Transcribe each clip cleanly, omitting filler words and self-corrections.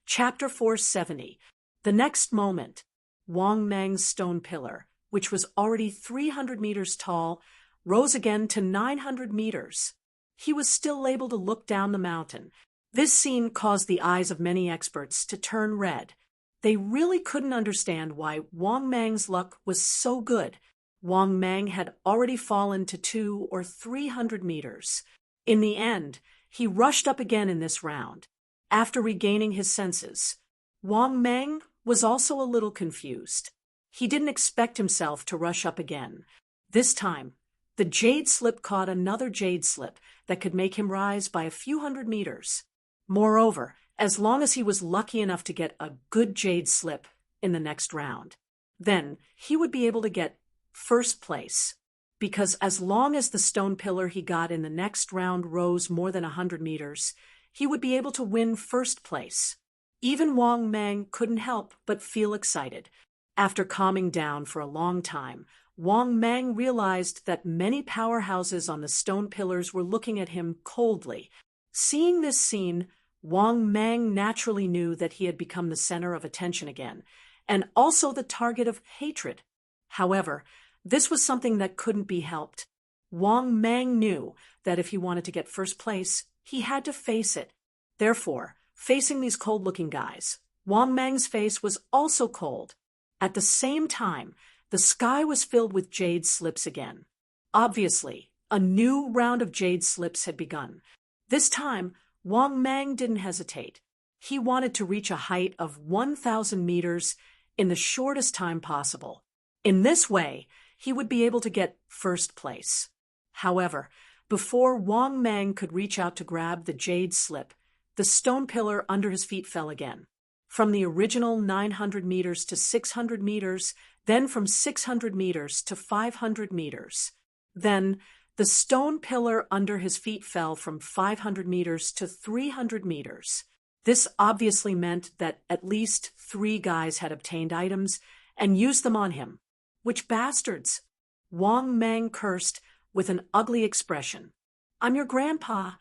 Chapter 470. The next moment, Wang Mang's stone pillar, which was already 300 meters tall, rose again to 900 meters. He was still able to look down the mountain. This scene caused the eyes of many experts to turn red. They really couldn't understand why Wang Mang's luck was so good. Wang Mang had already fallen to 200 or 300 meters. In the end, he rushed up again in this round. After regaining his senses, Wang Mang was also a little confused. He didn't expect himself to rush up again. This time, the jade slip caught another jade slip that could make him rise by a few hundred meters. Moreover, as long as he was lucky enough to get a good jade slip in the next round, then he would be able to get first place. Because as long as the stone pillar he got in the next round rose more than 100 meters, he would be able to win first place. Even Wang Mang couldn't help but feel excited. After calming down for a long time, Wang Mang realized that many powerhouses on the stone pillars were looking at him coldly. Seeing this scene, Wang Mang naturally knew that he had become the center of attention again, and also the target of hatred. However, this was something that couldn't be helped. Wang Mang knew that if he wanted to get first place, he had to face it. Therefore, facing these cold-looking guys, Wang Mang's face was also cold. At the same time, the sky was filled with jade slips again. Obviously, a new round of jade slips had begun. This time, Wang Mang didn't hesitate. He wanted to reach a height of 1,000 meters in the shortest time possible. In this way, he would be able to get first place. However, before Wang Mang could reach out to grab the jade slip, the stone pillar under his feet fell again. From the original 900 meters to 600 meters, then from 600 meters to 500 meters. Then, the stone pillar under his feet fell from 500 meters to 300 meters. This obviously meant that at least 3 guys had obtained items and used them on him. Which bastards? Wang Mang cursed with an ugly expression. "I'm your grandpa."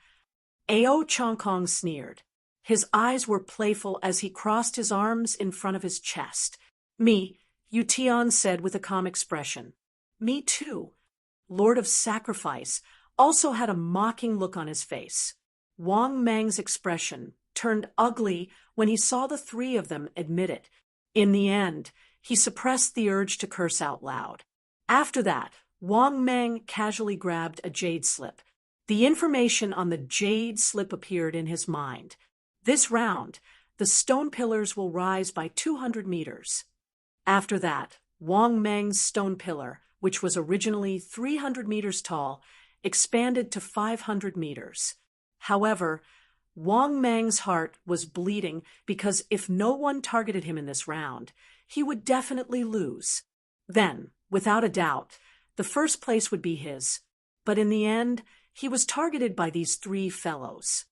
Ao Chongkong sneered. His eyes were playful as he crossed his arms in front of his chest. "Me," Yu Tian said with a calm expression. "Me too." Lord of Sacrifice also had a mocking look on his face. Wang Mang's expression turned ugly when he saw the 3 of them admit it. In the end, he suppressed the urge to curse out loud. After that, Wang Mang casually grabbed a jade slip. The information on the jade slip appeared in his mind. This round, the stone pillars will rise by 200 meters. After that, Wang Mang's stone pillar, which was originally 300 meters tall, expanded to 500 meters. However, Wang Mang's heart was bleeding because if no one targeted him in this round, he would definitely lose. Then, without a doubt, the first place would be his. But in the end, he was targeted by these 3 fellows.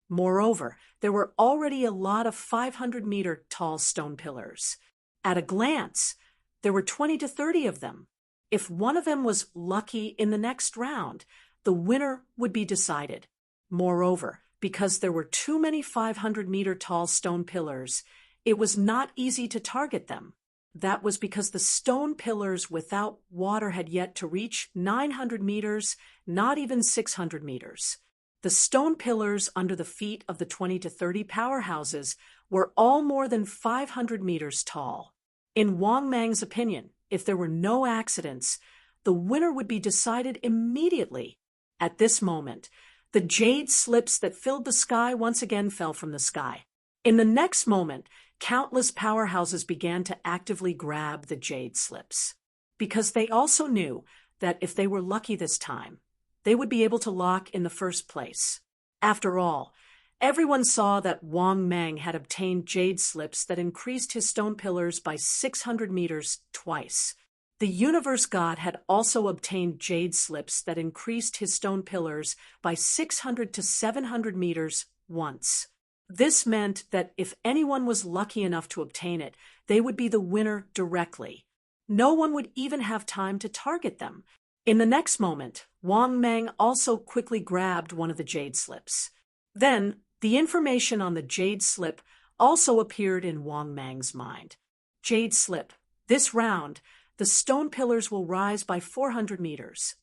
Moreover, there were already a lot of 500-meter tall stone pillars. At a glance, there were 20 to 30 of them. If one of them was lucky in the next round, the winner would be decided. Moreover, because there were too many 500-meter tall stone pillars, it was not easy to target them. That was because the stone pillars without water had yet to reach 900 meters, not even 600 meters. The stone pillars under the feet of the 20 to 30 powerhouses were all more than 500 meters tall. In Wang Mang's opinion, if there were no accidents, the winner would be decided immediately. At this moment, the jade slips that filled the sky once again fell from the sky. In the next moment, countless powerhouses began to actively grab the jade slips, because they also knew that if they were lucky this time, they would be able to lock in the first place. After all, everyone saw that Wang Mang had obtained jade slips that increased his stone pillars by 600 meters twice. The universe god had also obtained jade slips that increased his stone pillars by 600 to 700 meters once. This meant that if anyone was lucky enough to obtain it, they would be the winner directly. No one would even have time to target them. In the next moment, Wang Mang also quickly grabbed one of the jade slips. Then, the information on the jade slip also appeared in Wang Mang's mind. Jade slip. This round, the stone pillars will rise by 400 meters.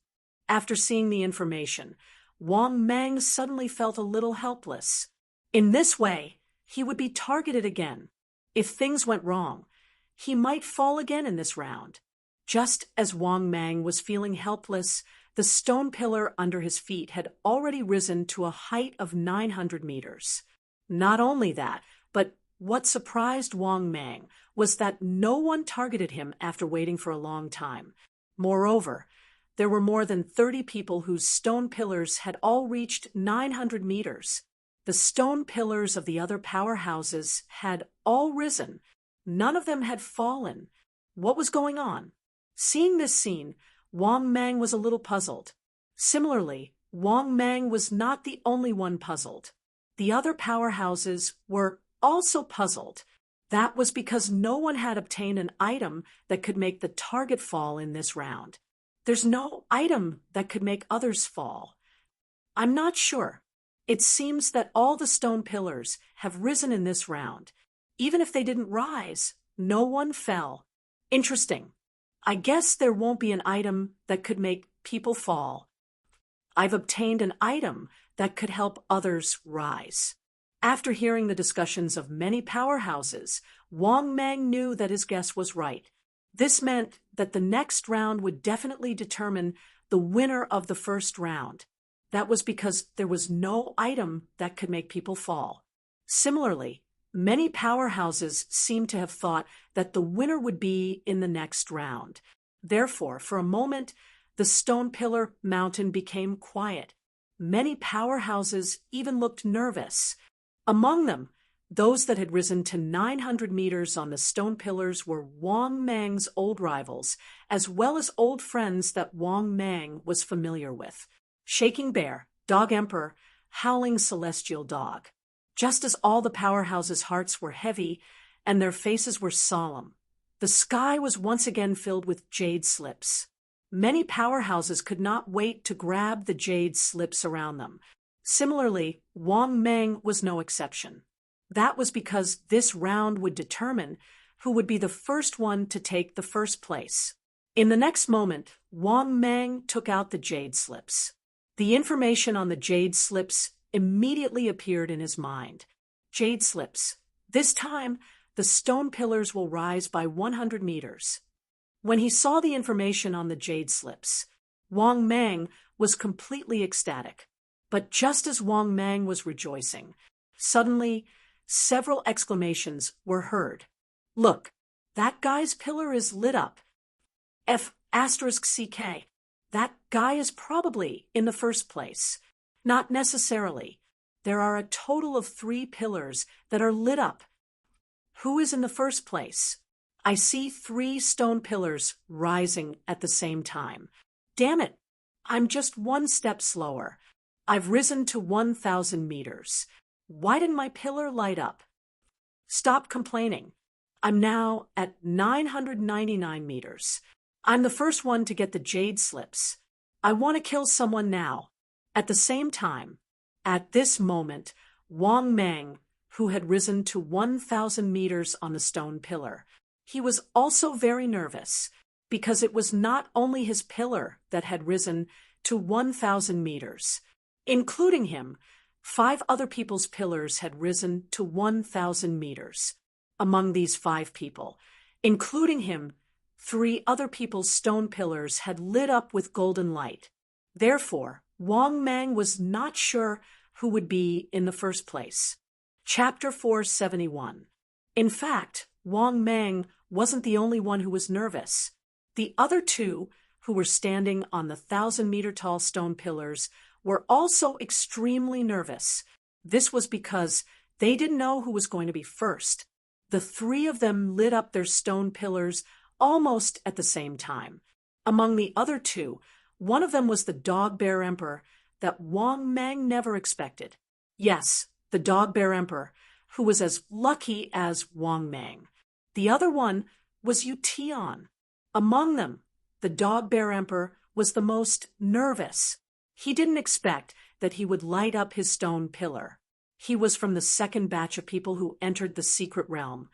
After seeing the information, Wang Mang suddenly felt a little helpless. In this way, he would be targeted again. If things went wrong, he might fall again in this round. Just as Wang Mang was feeling helpless, the stone pillar under his feet had already risen to a height of 900 meters. Not only that, but what surprised Wang Mang was that no one targeted him after waiting for a long time. Moreover, there were more than 30 people whose stone pillars had all reached 900 meters. The stone pillars of the other powerhouses had all risen. None of them had fallen. What was going on? Seeing this scene, Wang Mang was a little puzzled. Similarly, Wang Mang was not the only one puzzled. The other powerhouses were also puzzled. That was because no one had obtained an item that could make the target fall in this round. There's no item that could make others fall. I'm not sure. It seems that all the stone pillars have risen in this round. Even if they didn't rise, no one fell. Interesting. I guess there won't be an item that could make people fall. I've obtained an item that could help others rise. After hearing the discussions of many powerhouses, Wang Mang knew that his guess was right. This meant that the next round would definitely determine the winner of the first round. That was because there was no item that could make people fall. Similarly, many powerhouses seem to have thought that the winner would be in the next round. Therefore, for a moment, the stone pillar mountain became quiet. Many powerhouses even looked nervous. Among them, those that had risen to 900 meters on the stone pillars were Wang Mang's old rivals, as well as old friends that Wang Mang was familiar with. Shaking Bear, Dog Emperor, Howling Celestial Dog. Just as all the powerhouses' hearts were heavy and their faces were solemn, the sky was once again filled with jade slips. Many powerhouses could not wait to grab the jade slips around them. Similarly, Wang Mang was no exception. That was because this round would determine who would be the first one to take the first place. In the next moment, Wang Mang took out the jade slips. The information on the jade slips immediately appeared in his mind. Jade slips. This time, the stone pillars will rise by 100 meters. When he saw the information on the jade slips, Wang Mang was completely ecstatic. But just as Wang Mang was rejoicing, suddenly, several exclamations were heard. Look, that guy's pillar is lit up. F*CK. That guy is probably in the first place. Not necessarily. There are a total of 3 pillars that are lit up. Who is in the first place? I see 3 stone pillars rising at the same time. Damn it, I'm just 1 step slower. I've risen to 1,000 meters. Why didn't my pillar light up? Stop complaining. I'm now at 999 meters. I'm the first one to get the jade slips. I want to kill someone now. At the same time, at this moment, Wang Mang, who had risen to 1,000 meters on the stone pillar, he was also very nervous because it was not only his pillar that had risen to 1,000 meters. Including him, 5 other people's pillars had risen to 1,000 meters. Among these 5 people, including him, 3 other people's stone pillars had lit up with golden light. Therefore, Wang Mang was not sure who would be in the first place. Chapter 471. In fact, Wang Mang wasn't the only one who was nervous. The other 2, who were standing on the 1,000-meter-tall stone pillars, were also extremely nervous. This was because they didn't know who was going to be first. The 3 of them lit up their stone pillars almost at the same time. Among the other 2, one of them was the Dog Bear Emperor that Wang Mang never expected. Yes, the Dog Bear Emperor, who was as lucky as Wang Mang. The other one was Yu Tian. Among them, the Dog Bear Emperor was the most nervous. He didn't expect that he would light up his stone pillar. He was from the second batch of people who entered the secret realm,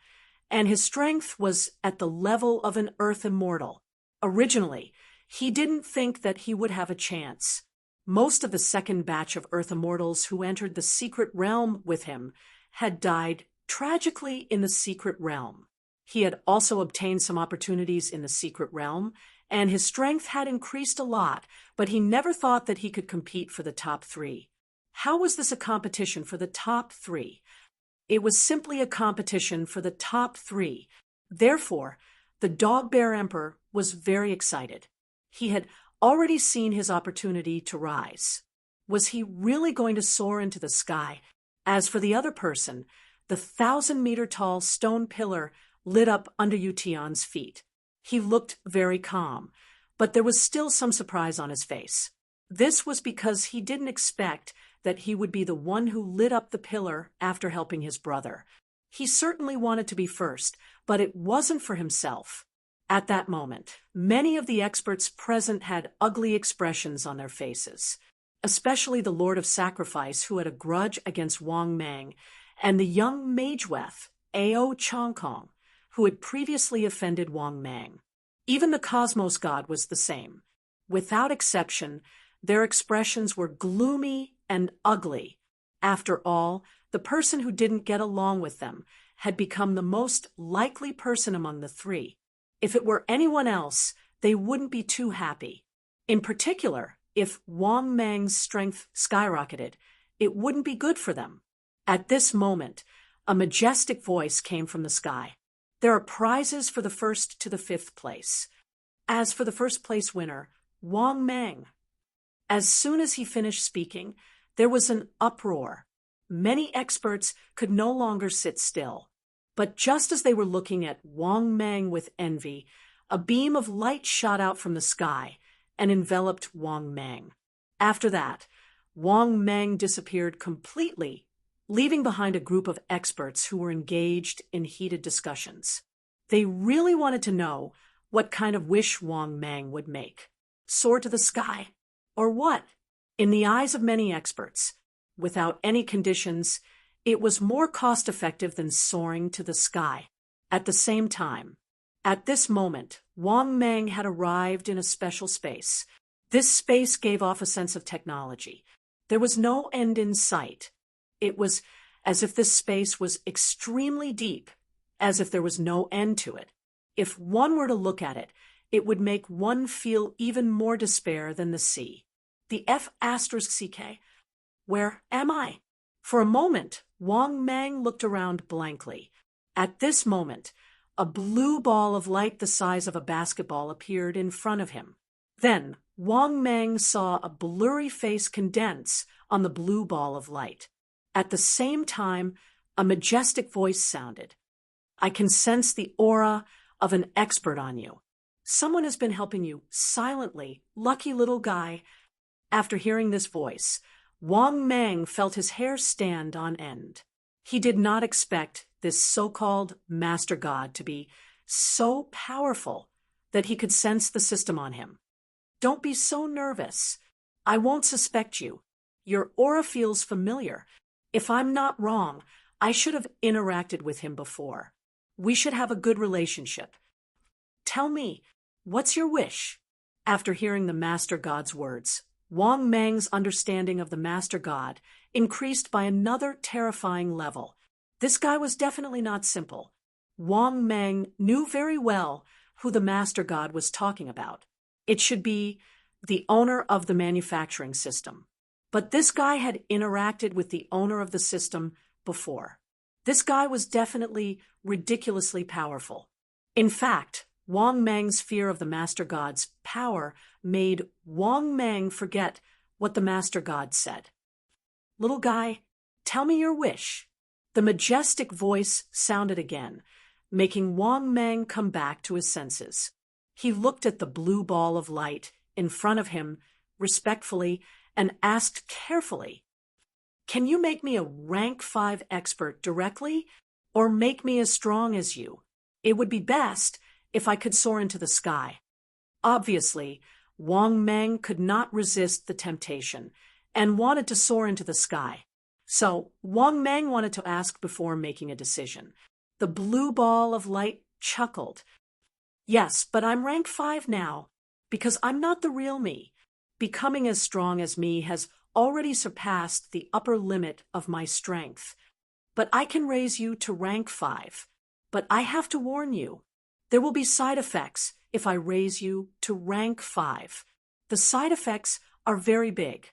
and his strength was at the level of an Earth immortal. Originally, he didn't think that he would have a chance. Most of the second batch of Earth immortals who entered the secret realm with him had died tragically in the secret realm. He had also obtained some opportunities in the secret realm, and his strength had increased a lot, but he never thought that he could compete for the top 3. How was this a competition for the top 3? It was simply a competition for the top 3. Therefore, the Dog Bear Emperor was very excited. He had already seen his opportunity to rise. Was he really going to soar into the sky? As for the other person, the 1,000-meter-tall stone pillar lit up under Ution's feet. He looked very calm, but there was still some surprise on his face. This was because he didn't expect that he would be the one who lit up the pillar after helping his brother. He certainly wanted to be first, but it wasn't for himself. At that moment, many of the experts present had ugly expressions on their faces, especially the Lord of Sacrifice, who had a grudge against Wang Mang, and the young Mageweth, Ao Chongkong, who had previously offended Wang Mang. Even the Cosmos God was the same. Without exception, their expressions were gloomy and ugly. After all, the person who didn't get along with them had become the most likely person among the 3. If it were anyone else, they wouldn't be too happy. In particular, if Wang Mang's strength skyrocketed, it wouldn't be good for them. At this moment, a majestic voice came from the sky. There are prizes for the 1st to the 5th place. As for the 1st place winner, Wang Mang. As soon as he finished speaking, there was an uproar. Many experts could no longer sit still. But just as they were looking at Wang Mang with envy, a beam of light shot out from the sky and enveloped Wang Mang. After that, Wang Mang disappeared completely, leaving behind a group of experts who were engaged in heated discussions. They really wanted to know what kind of wish Wang Mang would make. Soar to the sky? Or what? In the eyes of many experts, without any conditions, it was more cost-effective than soaring to the sky. At the same time, at this moment, Wang Mang had arrived in a special space. This space gave off a sense of technology. There was no end in sight. It was as if this space was extremely deep, as if there was no end to it. If one were to look at it, it would make one feel even more despair than the sea. The F***CK. Where am I? For a moment, Wang Mang looked around blankly. At this moment, a blue ball of light the size of a basketball appeared in front of him. Then, Wang Mang saw a blurry face condense on the blue ball of light. At the same time, a majestic voice sounded. I can sense the aura of an expert on you. Someone has been helping you silently, lucky little guy. After hearing this voice, Wang Mang felt his hair stand on end. He did not expect this so-called master god to be so powerful that he could sense the system on him. Don't be so nervous. I won't suspect you. Your aura feels familiar. If I'm not wrong, I should have interacted with him before. We should have a good relationship. Tell me, what's your wish? After hearing the master god's words, Wang Mang's understanding of the master god increased by another terrifying level. This guy was definitely not simple. Wang Mang knew very well who the master god was talking about. It should be the owner of the manufacturing system. But this guy had interacted with the owner of the system before. This guy was definitely ridiculously powerful. In fact, Wang Mang's fear of the master god's power made Wang Mang forget what the master god said. Little guy, tell me your wish. The majestic voice sounded again, making Wang Mang come back to his senses. He looked at the blue ball of light in front of him respectfully and asked carefully, can you make me a rank 5 expert directly, or make me as strong as you? It would be best if I could soar into the sky. Obviously, Wang Mang could not resist the temptation and wanted to soar into the sky. So Wang Mang wanted to ask before making a decision. The blue ball of light chuckled. Yes, but I'm rank 5 now, because I'm not the real me. Becoming as strong as me has already surpassed the upper limit of my strength. But I can raise you to rank 5. But I have to warn you, there will be side effects if I raise you to rank 5. The side effects are very big.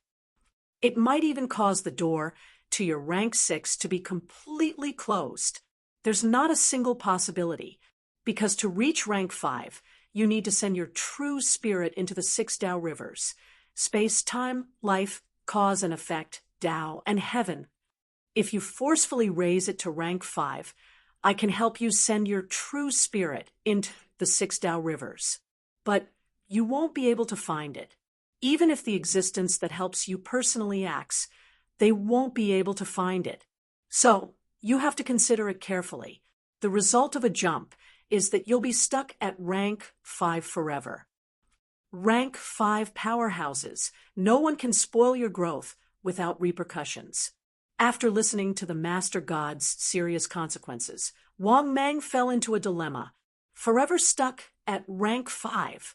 It might even cause the door to your rank 6 to be completely closed. There's not a single possibility, because to reach rank 5, you need to send your true spirit into the 6 Tao rivers: space, time, life, cause and effect, Tao, and heaven. If you forcefully raise it to rank 5, I can help you send your true spirit into the 6 Tao rivers. But you won't be able to find it. Even if the existence that helps you personally acts, they won't be able to find it. So, you have to consider it carefully. The result of a jump is that you'll be stuck at rank 5 forever. Rank 5 powerhouses. No one can spoil your growth without repercussions. After listening to the Master God's serious consequences, Wang Mang fell into a dilemma. Forever stuck at rank 5.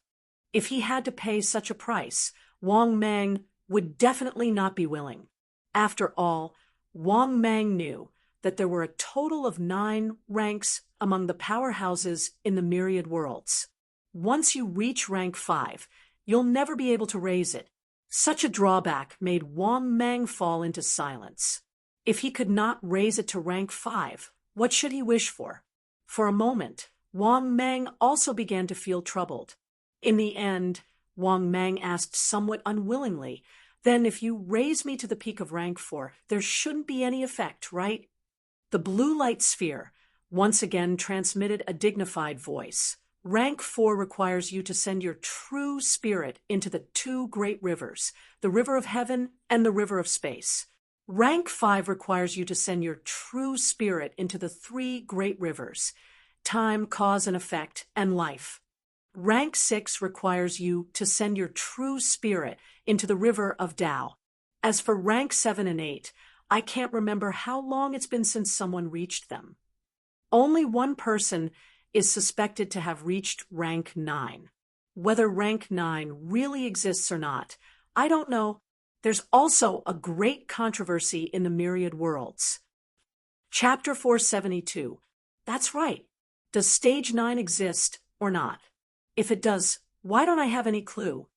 If he had to pay such a price, Wang Mang would definitely not be willing. After all, Wang Mang knew that there were a total of 9 ranks among the powerhouses in the myriad worlds. Once you reach rank 5, you'll never be able to raise it. Such a drawback made Wang Mang fall into silence. If he could not raise it to rank 5, what should he wish for? For a moment, Wang Mang also began to feel troubled. In the end, Wang Mang asked somewhat unwillingly, "Then if you raise me to the peak of rank 4, there shouldn't be any effect, right?" The blue light sphere once again transmitted a dignified voice. Rank 4 requires you to send your true spirit into the 2 great rivers, the river of heaven and the river of space. Rank 5 requires you to send your true spirit into the 3 great rivers: time, cause and effect, and life. Rank 6 requires you to send your true spirit into the river of Tao. As for rank 7 and 8, I can't remember how long it's been since someone reached them. Only one person is suspected to have reached rank 9. Whether rank 9 really exists or not, I don't know. There's also a great controversy in the myriad worlds. Chapter 472. That's right. Does stage 9 exist or not? If it does, why don't I have any clue?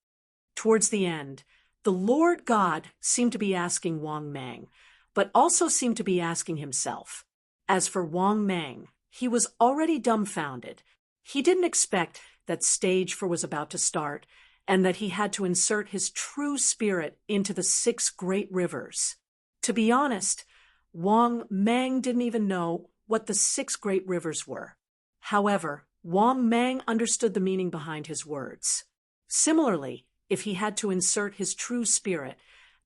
Towards the end, the Lord God seemed to be asking Wang Mang, but also seemed to be asking himself. As for Wang Mang, he was already dumbfounded. He didn't expect that stage 4 was about to start, and that he had to insert his true spirit into the 6 great rivers. To be honest, Wang Mang didn't even know what the 6 great rivers were. However, Wang Mang understood the meaning behind his words. Similarly, if he had to insert his true spirit,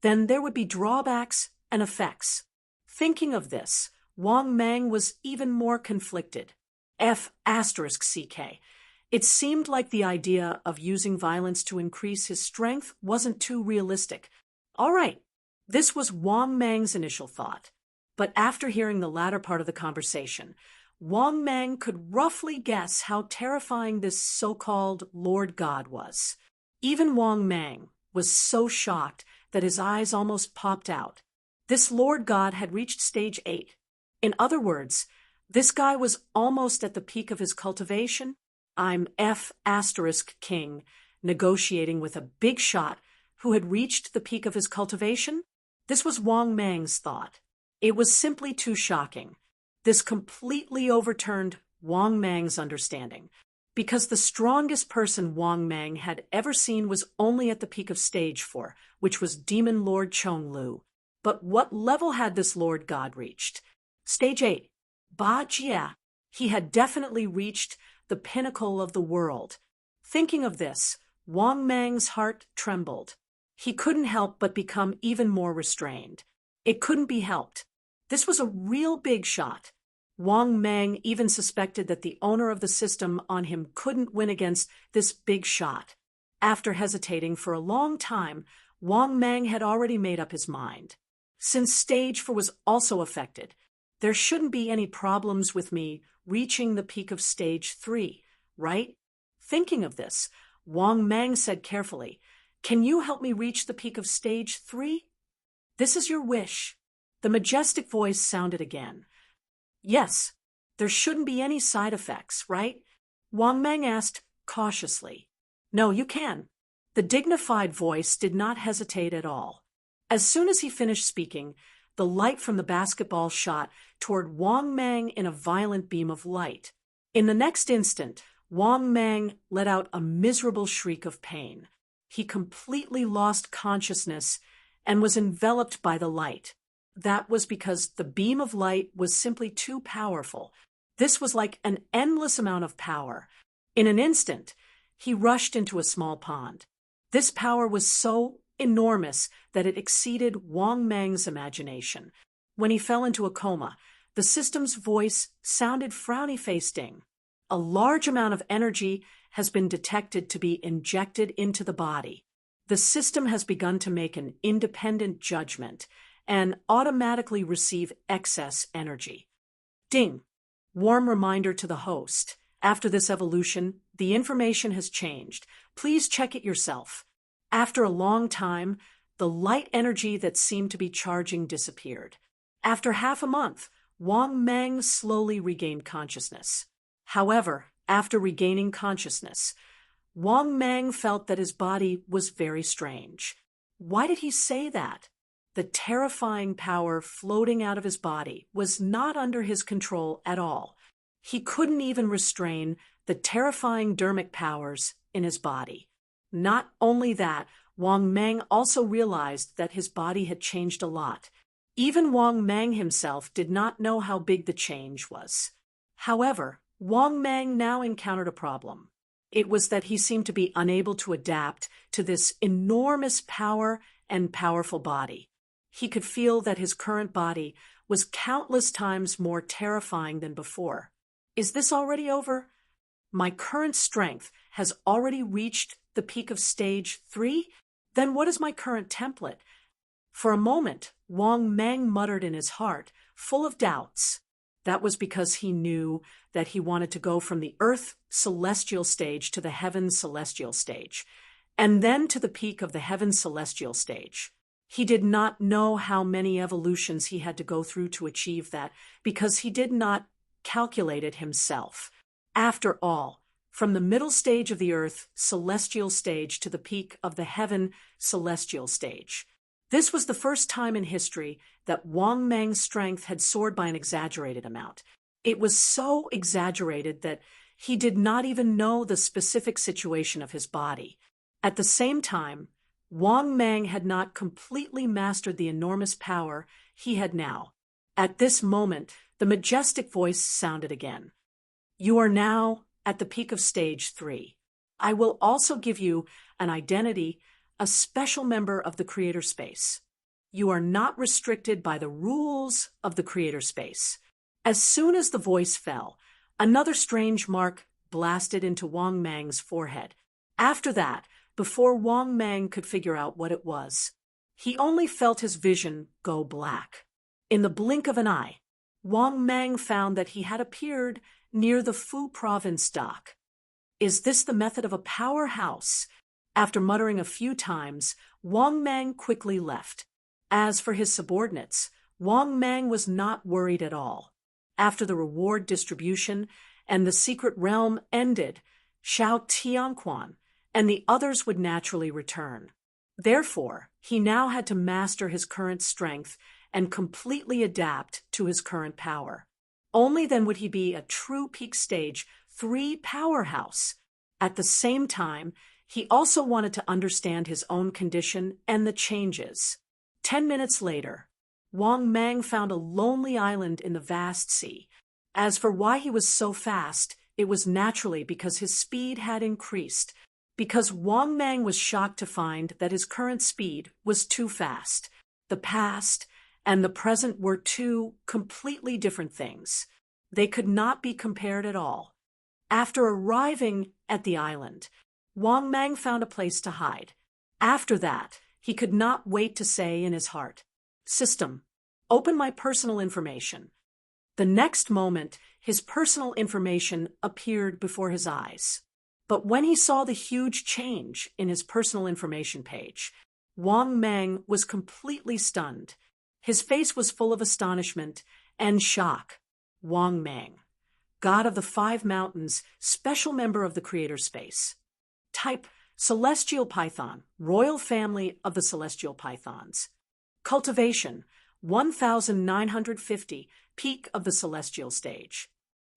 then there would be drawbacks and effects. Thinking of this, Wang Mang was even more conflicted. F***CK. It seemed like the idea of using violence to increase his strength wasn't too realistic. All right, this was Wang Mang's initial thought. But after hearing the latter part of the conversation, Wang Mang could roughly guess how terrifying this so-called Lord God was. Even Wang Mang was so shocked that his eyes almost popped out. This Lord God had reached stage 8. In other words, this guy was almost at the peak of his cultivation. I'm F***king, negotiating with a big shot who had reached the peak of his cultivation? This was Wang Mang's thought. It was simply too shocking. This completely overturned Wang Mang's understanding, because the strongest person Wang Mang had ever seen was only at the peak of stage 4, which was Demon Lord Chonglu. But what level had this Lord God reached? Stage 8. Jia. He had definitely reached the pinnacle of the world. Thinking of this, Wang Mang's heart trembled. He couldn't help but become even more restrained. It couldn't be helped. This was a real big shot. Wang Mang even suspected that the owner of the system on him couldn't win against this big shot. After hesitating for a long time, Wang Mang had already made up his mind. Since stage 4 was also affected, there shouldn't be any problems with me reaching the peak of stage 3, right? Thinking of this, Wang Mang said carefully, "Can you help me reach the peak of stage 3? This is your wish." The majestic voice sounded again. "Yes, there shouldn't be any side effects, right?" Wang Mang asked cautiously. "No, you can." The dignified voice did not hesitate at all. As soon as he finished speaking, the light from the basketball shot toward Wang Mang in a violent beam of light. In the next instant, Wang Mang let out a miserable shriek of pain. He completely lost consciousness and was enveloped by the light. That was because the beam of light was simply too powerful. This was like an endless amount of power. In an instant, he rushed into a small pond. This power was so enormous that it exceeded Wang Mang's imagination. When he fell into a coma, the system's voice sounded frowny-facing. "A large amount of energy has been detected to be injected into the body. The system has begun to make an independent judgment and automatically receive excess energy." Ding! Warm reminder to the host. After this evolution, the information has changed. Please check it yourself. After a long time, the light energy that seemed to be charging disappeared. After half a month, Wang Mang slowly regained consciousness. However, after regaining consciousness, Wang Mang felt that his body was very strange. Why did he say that? The terrifying power floating out of his body was not under his control at all. He couldn't even restrain the terrifying dermic powers in his body. Not only that, Wang Mang also realized that his body had changed a lot. Even Wang Mang himself did not know how big the change was. However, Wang Mang now encountered a problem. It was that he seemed to be unable to adapt to this enormous power and powerful body. He could feel that his current body was countless times more terrifying than before. Is this already over? My current strength has already reached the peak of stage 3? Then what is my current template? For a moment, Wang Mang muttered in his heart, full of doubts. That was because he knew that he wanted to go from the Earth celestial stage to the Heaven celestial stage, and then to the peak of the Heaven celestial stage. He did not know how many evolutions he had to go through to achieve that, because he did not calculate it himself. After all, from the middle stage of the Earth celestial stage to the peak of the Heaven celestial stage. This was the first time in history that Wang Mang's strength had soared by an exaggerated amount. It was so exaggerated that he did not even know the specific situation of his body. At the same time, Wang Mang had not completely mastered the enormous power he had now. At this moment, the majestic voice sounded again. "You are now at the peak of stage 3. I will also give you an identity, a special member of the creator space. You are not restricted by the rules of the creator space." As soon as the voice fell, another strange mark blasted into Wang Mang's forehead. After that, before Wang Mang could figure out what it was, he only felt his vision go black. In the blink of an eye, Wang Mang found that he had appeared near the Fu province dock. Is this the method of a powerhouse? After muttering a few times, Wang Mang quickly left. As for his subordinates, Wang Mang was not worried at all. After the reward distribution and the secret realm ended, Xiao Tianquan and the others would naturally return. Therefore, he now had to master his current strength and completely adapt to his current power. Only then would he be a true peak stage 3 powerhouse. At the same time, he also wanted to understand his own condition and the changes. 10 minutes later, Wang Mang found a lonely island in the vast sea. As for why he was so fast, it was naturally because his speed had increased, because Wang Mang was shocked to find that his current speed was too fast. The past and the present were two completely different things. They could not be compared at all. After arriving at the island, Wang Mang found a place to hide. After that, he could not wait to say in his heart, System, open my personal information. The next moment, his personal information appeared before his eyes. But when he saw the huge change in his personal information page, Wang Mang was completely stunned. His face was full of astonishment and shock. Wang Mang, God of the Five Mountains, special member of the Creator Space. Type, Celestial Python, Royal Family of the Celestial Pythons. Cultivation, 1950, Peak of the Celestial Stage.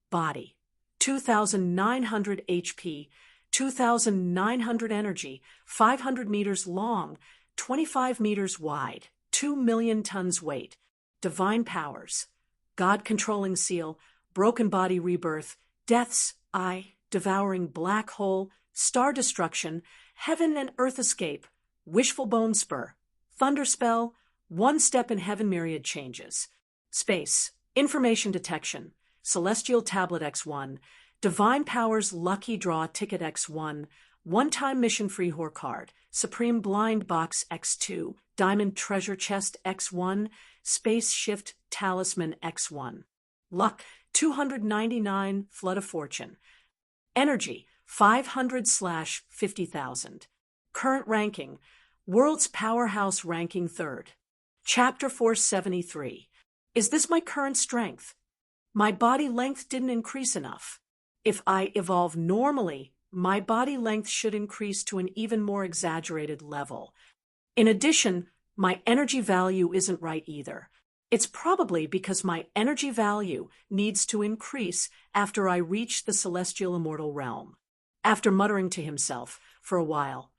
Body, 2,900 HP, 2,900 energy, 500 meters long, 25 meters wide, 2 million tons weight. Divine powers, God-controlling seal, broken body rebirth, death's eye, devouring black hole, star destruction, heaven and earth escape, wishful bone spur, thunder spell, one step in heaven myriad changes. Space, information detection, celestial tablet X1, divine powers lucky draw ticket X1, one-time mission-free whore card, supreme blind box X2, diamond treasure chest X1, space shift talisman X1. Luck, 299, flood of fortune. Energy, 500/50,000. Current ranking, World's Powerhouse ranking 3rd. Chapter 473. Is this my current strength? My body length didn't increase enough. If I evolve normally, my body length should increase to an even more exaggerated level. In addition, my energy value isn't right either. It's probably because my energy value needs to increase after I reach the celestial immortal realm. After muttering to himself for a while,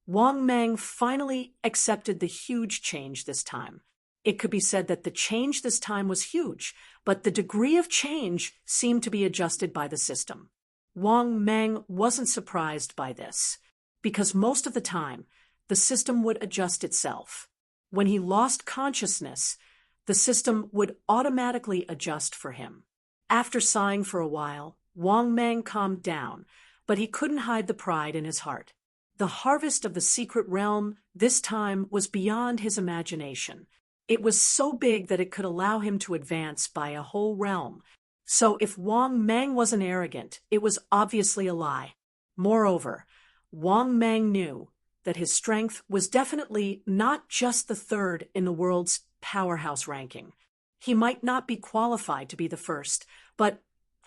Wang Mang finally accepted the huge change this time. It could be said that the change this time was huge, but the degree of change seemed to be adjusted by the system. Wang Mang wasn't surprised by this, because most of the time, the system would adjust itself. When he lost consciousness, the system would automatically adjust for him. After sighing for a while, Wang Mang calmed down, but he couldn't hide the pride in his heart. The harvest of the secret realm this time was beyond his imagination. It was so big that it could allow him to advance by a whole realm. So if Wang Mang wasn't arrogant, it was obviously a lie. Moreover, Wang Mang knew that his strength was definitely not just the 3rd in the world's powerhouse ranking. He might not be qualified to be the 1st, but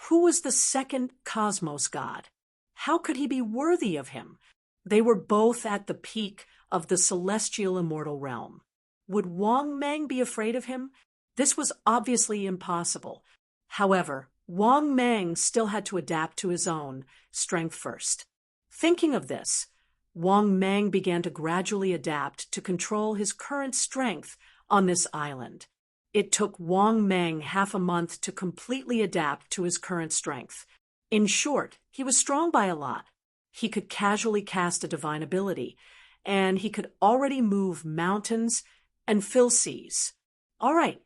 who was the 2nd cosmos god? How could he be worthy of him? They were both at the peak of the celestial immortal realm. Would Wang Mang be afraid of him? This was obviously impossible. However, Wang Mang still had to adapt to his own strength first. Thinking of this, Wang Mang began to gradually adapt to control his current strength on this island. It took Wang Mang half a month to completely adapt to his current strength. In short, he was strong by a lot. He could casually cast a divine ability, and he could already move mountains and fill seas. All right,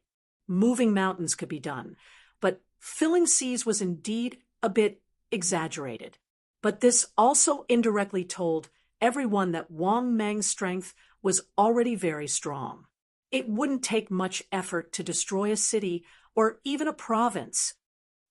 moving mountains could be done, but filling seas was indeed a bit exaggerated. But this also indirectly told everyone that Wang Mang's strength was already very strong. It wouldn't take much effort to destroy a city or even a province.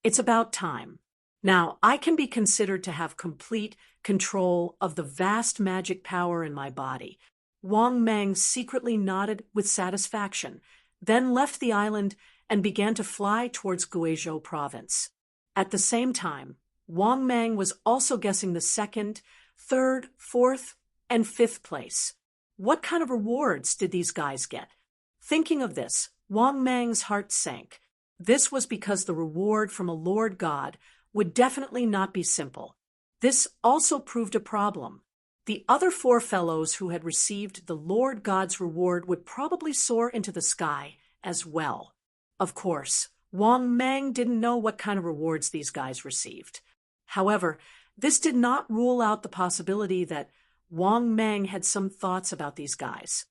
It's about time. Now, I can be considered to have complete control of the vast magic power in my body. Wang Mang secretly nodded with satisfaction, then left the island and began to fly towards Guizhou province. At the same time, Wang Mang was also guessing the 2nd, 3rd, 4th, and 5th place. What kind of rewards did these guys get? Thinking of this, Wang Mang's heart sank. This was because the reward from a Lord God would definitely not be simple. This also proved a problem. The other 4 fellows who had received the Lord God's reward would probably soar into the sky as well. Of course, Wang Mang didn't know what kind of rewards these guys received. However, this did not rule out the possibility that Wang Mang had some thoughts about these guys.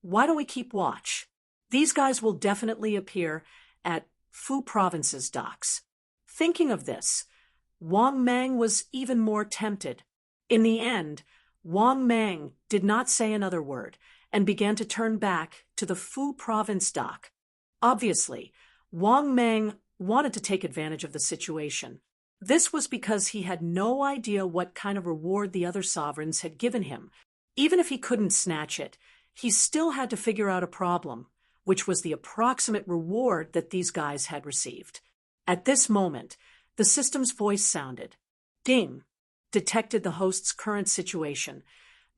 Why don't we keep watch? These guys will definitely appear at Fu Province's docks. Thinking of this, Wang Mang was even more tempted. In the end, Wang Mang did not say another word and began to turn back to the Fu province dock. Obviously, Wang Mang wanted to take advantage of the situation. This was because he had no idea what kind of reward the other sovereigns had given him. Even if he couldn't snatch it, he still had to figure out a problem, which was the approximate reward that these guys had received. At this moment, the system's voice sounded. Ding! Detected the host's current situation.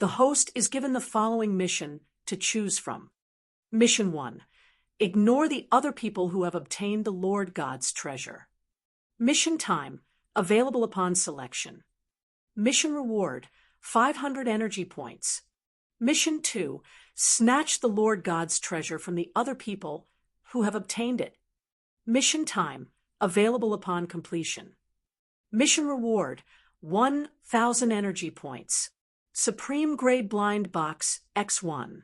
The host is given the following mission to choose from. Mission 1. Ignore the other people who have obtained the Lord God's treasure. Mission time, available upon selection. Mission reward, 500 energy points. Mission 2, snatch the Lord God's treasure from the other people who have obtained it. Mission time, available upon completion. Mission reward, 1,000 energy points. Supreme Grade Blind Box X1.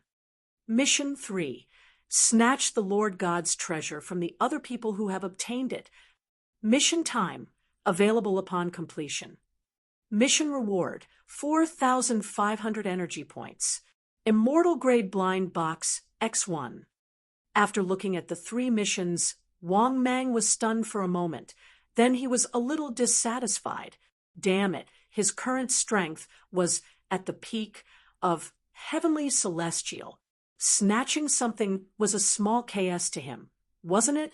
Mission 3, snatch the Lord God's treasure from the other people who have obtained it. Mission time, available upon completion. Mission reward, 4,500 energy points. Immortal Grade Blind Box X1. After looking at the 3 missions, Wang Mang was stunned for a moment. Then he was a little dissatisfied. Damn it, his current strength was at the peak of heavenly celestial. Snatching something was a small KS to him, wasn't it?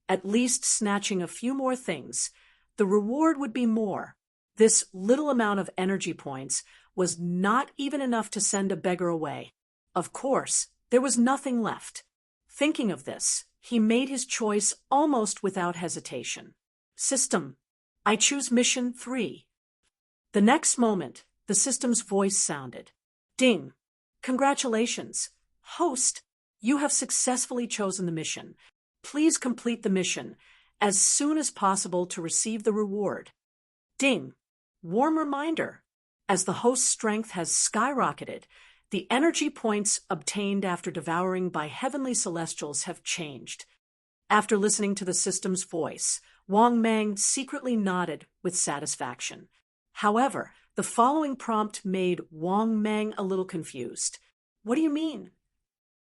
At least snatching a few more things. The reward would be more. This little amount of energy points was not even enough to send a beggar away. Of course, there was nothing left. Thinking of this, he made his choice almost without hesitation. System, I choose mission 3. The next moment, the system's voice sounded. Ding! Congratulations! Host, you have successfully chosen the mission. Please complete the mission as soon as possible to receive the reward. Ding! Warm reminder. As the host's strength has skyrocketed, the energy points obtained after devouring by heavenly celestials have changed. After listening to the system's voice, Wang Mang secretly nodded with satisfaction. However, the following prompt made Wang Mang a little confused. What do you mean?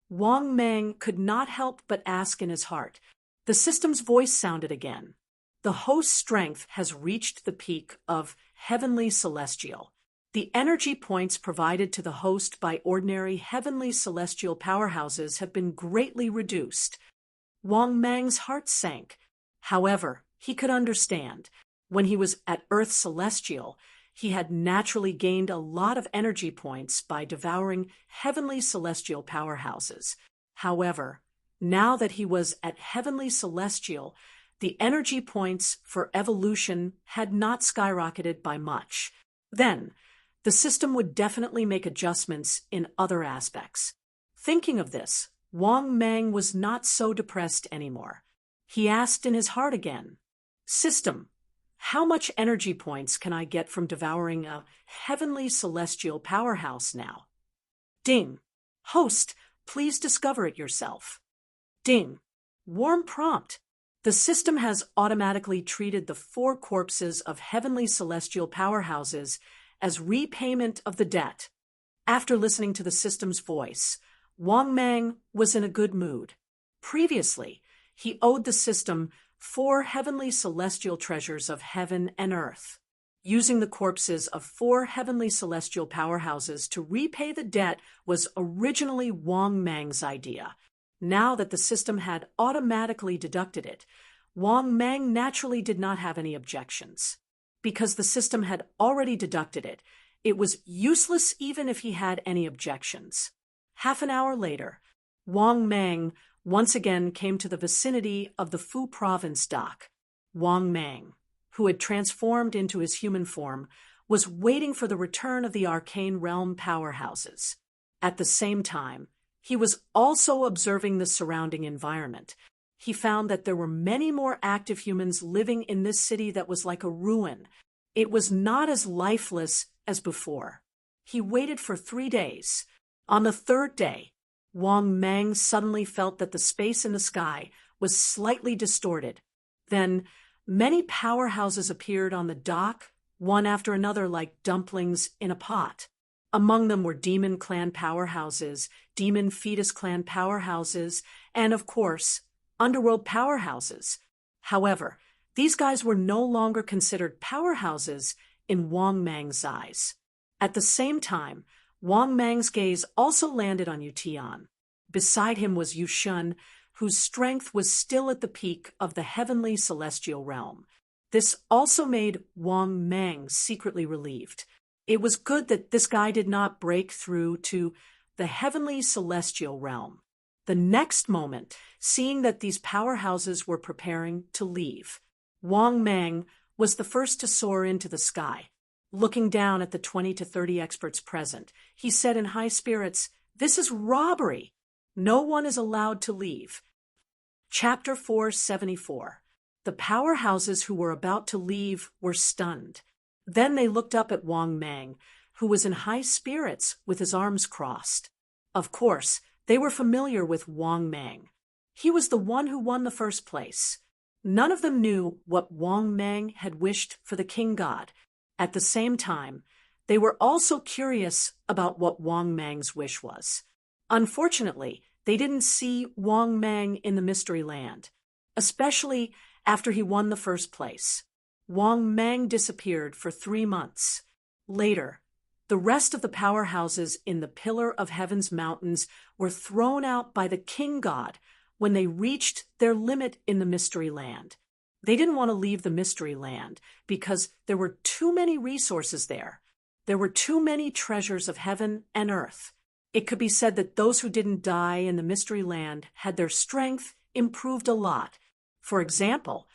Wang Mang could not help but ask in his heart. The system's voice sounded again. The host's strength has reached the peak of heavenly celestial. The energy points provided to the host by ordinary heavenly celestial powerhouses have been greatly reduced. Wang Mang's heart sank. However, he could understand. When he was at Earth Celestial, he had naturally gained a lot of energy points by devouring heavenly celestial powerhouses. However, now that he was at heavenly celestial, the energy points for evolution had not skyrocketed by much. Then, the system would definitely make adjustments in other aspects. Thinking of this, Wang Mang was not so depressed anymore. He asked in his heart again, System, how much energy points can I get from devouring a heavenly celestial powerhouse now? Ding. Host, please discover it yourself. Ding. Warm prompt. The system has automatically treated the 4 corpses of heavenly celestial powerhouses as repayment of the debt. After listening to the system's voice, Wang Mang was in a good mood. Previously, he owed the system 4 heavenly celestial treasures of heaven and earth. Using the corpses of 4 heavenly celestial powerhouses to repay the debt was originally Wang Mang's idea. Now that the system had automatically deducted it, Wang Mang naturally did not have any objections. Because the system had already deducted it, it was useless even if he had any objections. Half an hour later, Wang Mang once again came to the vicinity of the Fu province dock. Wang Mang, who had transformed into his human form, was waiting for the return of the arcane realm powerhouses. At the same time, he was also observing the surrounding environment. He found that there were many more active humans living in this city that was like a ruin. It was not as lifeless as before. He waited for 3 days. On the 3rd day, Wang Mang suddenly felt that the space in the sky was slightly distorted. Then, many powerhouses appeared on the dock, one after another like dumplings in a pot. Among them were Demon Clan powerhouses, Demon Fetus Clan powerhouses, and, of course, Underworld powerhouses. However, these guys were no longer considered powerhouses in Wang Mang's eyes. At the same time, Wang Mang's gaze also landed on Yu Tian. Beside him was Yu Shun, whose strength was still at the peak of the heavenly celestial realm. This also made Wang Mang secretly relieved. It was good that this guy did not break through to the heavenly celestial realm. The next moment, seeing that these powerhouses were preparing to leave, Wang Mang was the first to soar into the sky. Looking down at the 20 to 30 experts present, he said in high spirits, "This is robbery. No one is allowed to leave." Chapter 474. The powerhouses who were about to leave were stunned. Then they looked up at Wang Mang, who was in high spirits with his arms crossed. Of course, they were familiar with Wang Mang. He was the one who won the first place. None of them knew what Wang Mang had wished for the king god. At the same time, they were also curious about what Wang Mang's wish was. Unfortunately, they didn't see Wang Mang in the Mystery Land, especially after he won the first place. Wang Mang disappeared for 3 months. Later, the rest of the powerhouses in the Pillar of Heaven's mountains were thrown out by the king god when they reached their limit in the Mystery Land. They didn't want to leave the Mystery Land because there were too many resources there. There were too many treasures of heaven and earth. It could be said that those who didn't die in the Mystery Land had their strength improved a lot. For example,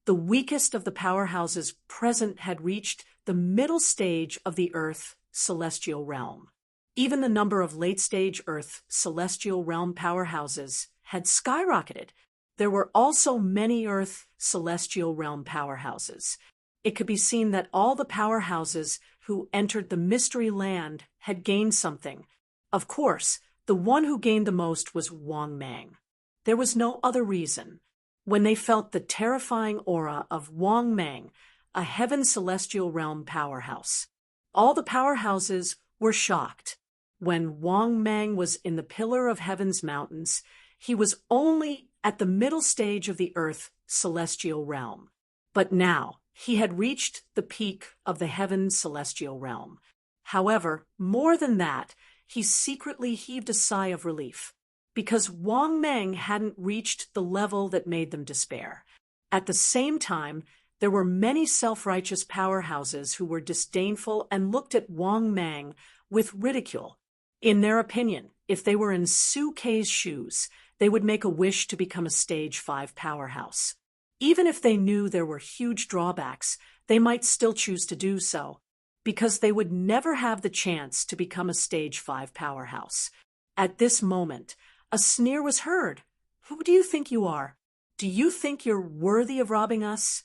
the weakest of the powerhouses present had reached the middle stage of the Earth celestial realm. Even the number of late-stage Earth celestial realm powerhouses had skyrocketed. There were also many Earth celestial realm powerhouses. It could be seen that all the powerhouses who entered the Mystery Land had gained something. Of course, the one who gained the most was Wang Mang. There was no other reason. When they felt the terrifying aura of Wang Mang, a heaven celestial realm powerhouse, all the powerhouses were shocked. When Wang Mang was in the Pillar of Heaven's mountains, he was only at the middle stage of the Earth celestial realm. But now, he had reached the peak of the heaven celestial realm. However, more than that, he secretly heaved a sigh of relief, because Wang Mang hadn't reached the level that made them despair. At the same time, there were many self-righteous powerhouses who were disdainful and looked at Wang Mang with ridicule. In their opinion, if they were in Su Kei's shoes, they would make a wish to become a Stage 5 powerhouse. Even if they knew there were huge drawbacks, they might still choose to do so, because they would never have the chance to become a Stage 5 powerhouse. At this moment, a sneer was heard. "Who do you think you are? Do you think you're worthy of robbing us?"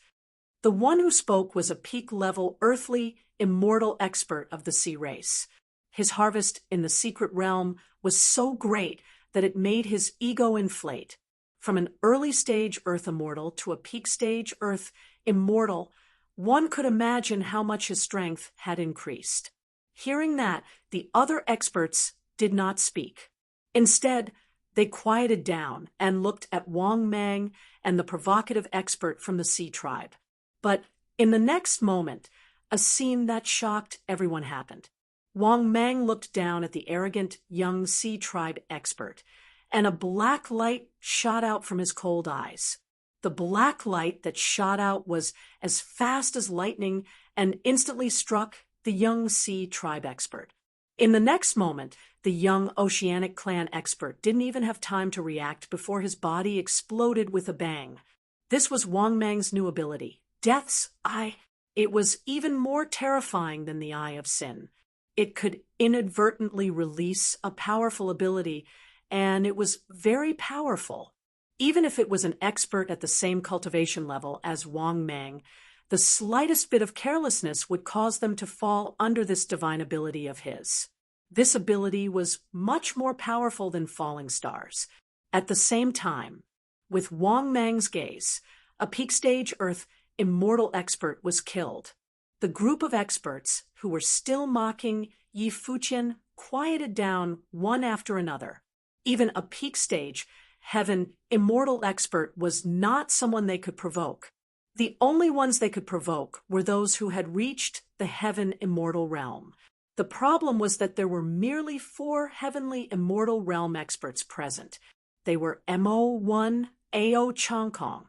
The one who spoke was a peak-level, earthly, immortal expert of the sea race. His harvest in the secret realm was so great that it made his ego inflate. From an early-stage Earth immortal to a peak-stage Earth immortal, one could imagine how much his strength had increased. Hearing that, the other experts did not speak. Instead, they quieted down and looked at Wang Mang and the provocative expert from the Sea Tribe. But in the next moment, a scene that shocked everyone happened. Wang Mang looked down at the arrogant young Sea Tribe expert, and a black light shot out from his cold eyes. The black light that shot out was as fast as lightning and instantly struck the young Sea Tribe expert. In the next moment, the young Oceanic Clan expert didn't even have time to react before his body exploded with a bang. This was Wang Mang's new ability, Death's Eye. It was even more terrifying than the Eye of Sin. It could inadvertently release a powerful ability, and it was very powerful. Even if it was an expert at the same cultivation level as Wang Mang, the slightest bit of carelessness would cause them to fall under this divine ability of his. This ability was much more powerful than falling stars. At the same time, with Wang Mang's gaze, a peak stage Earth immortal expert was killed. the group of experts who were still mocking Yi Fuqian quieted down one after another. Even a peak stage, heaven immortal expert was not someone they could provoke. The only ones they could provoke were those who had reached the heaven immortal realm. The problem was that there were merely 4 heavenly immortal realm experts present. They were Mo1 Ao Chongkong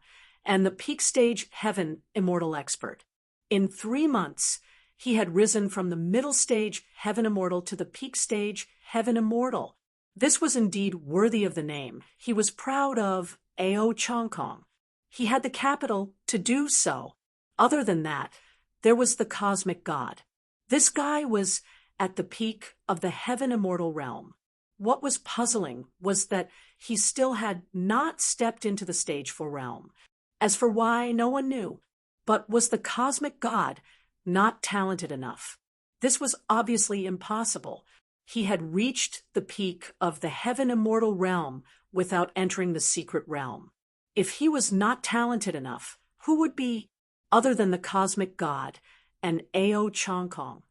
and the peak stage heaven immortal expert. In 3 months, he had risen from the middle stage heaven immortal to the peak stage heaven immortal. This was indeed worthy of the name. He was proud of Ao Chongkong. He had the capital to do so. Other than that, there was the cosmic god. This guy was at the peak of the heaven immortal realm. What was puzzling was that he still had not stepped into the stage 4 realm. As for why, no one knew. But was the cosmic god not talented enough? This was obviously impossible. He had reached the peak of the heaven immortal realm without entering the secret realm. If he was not talented enough, who would be other than the cosmic god and Ao Chongkong?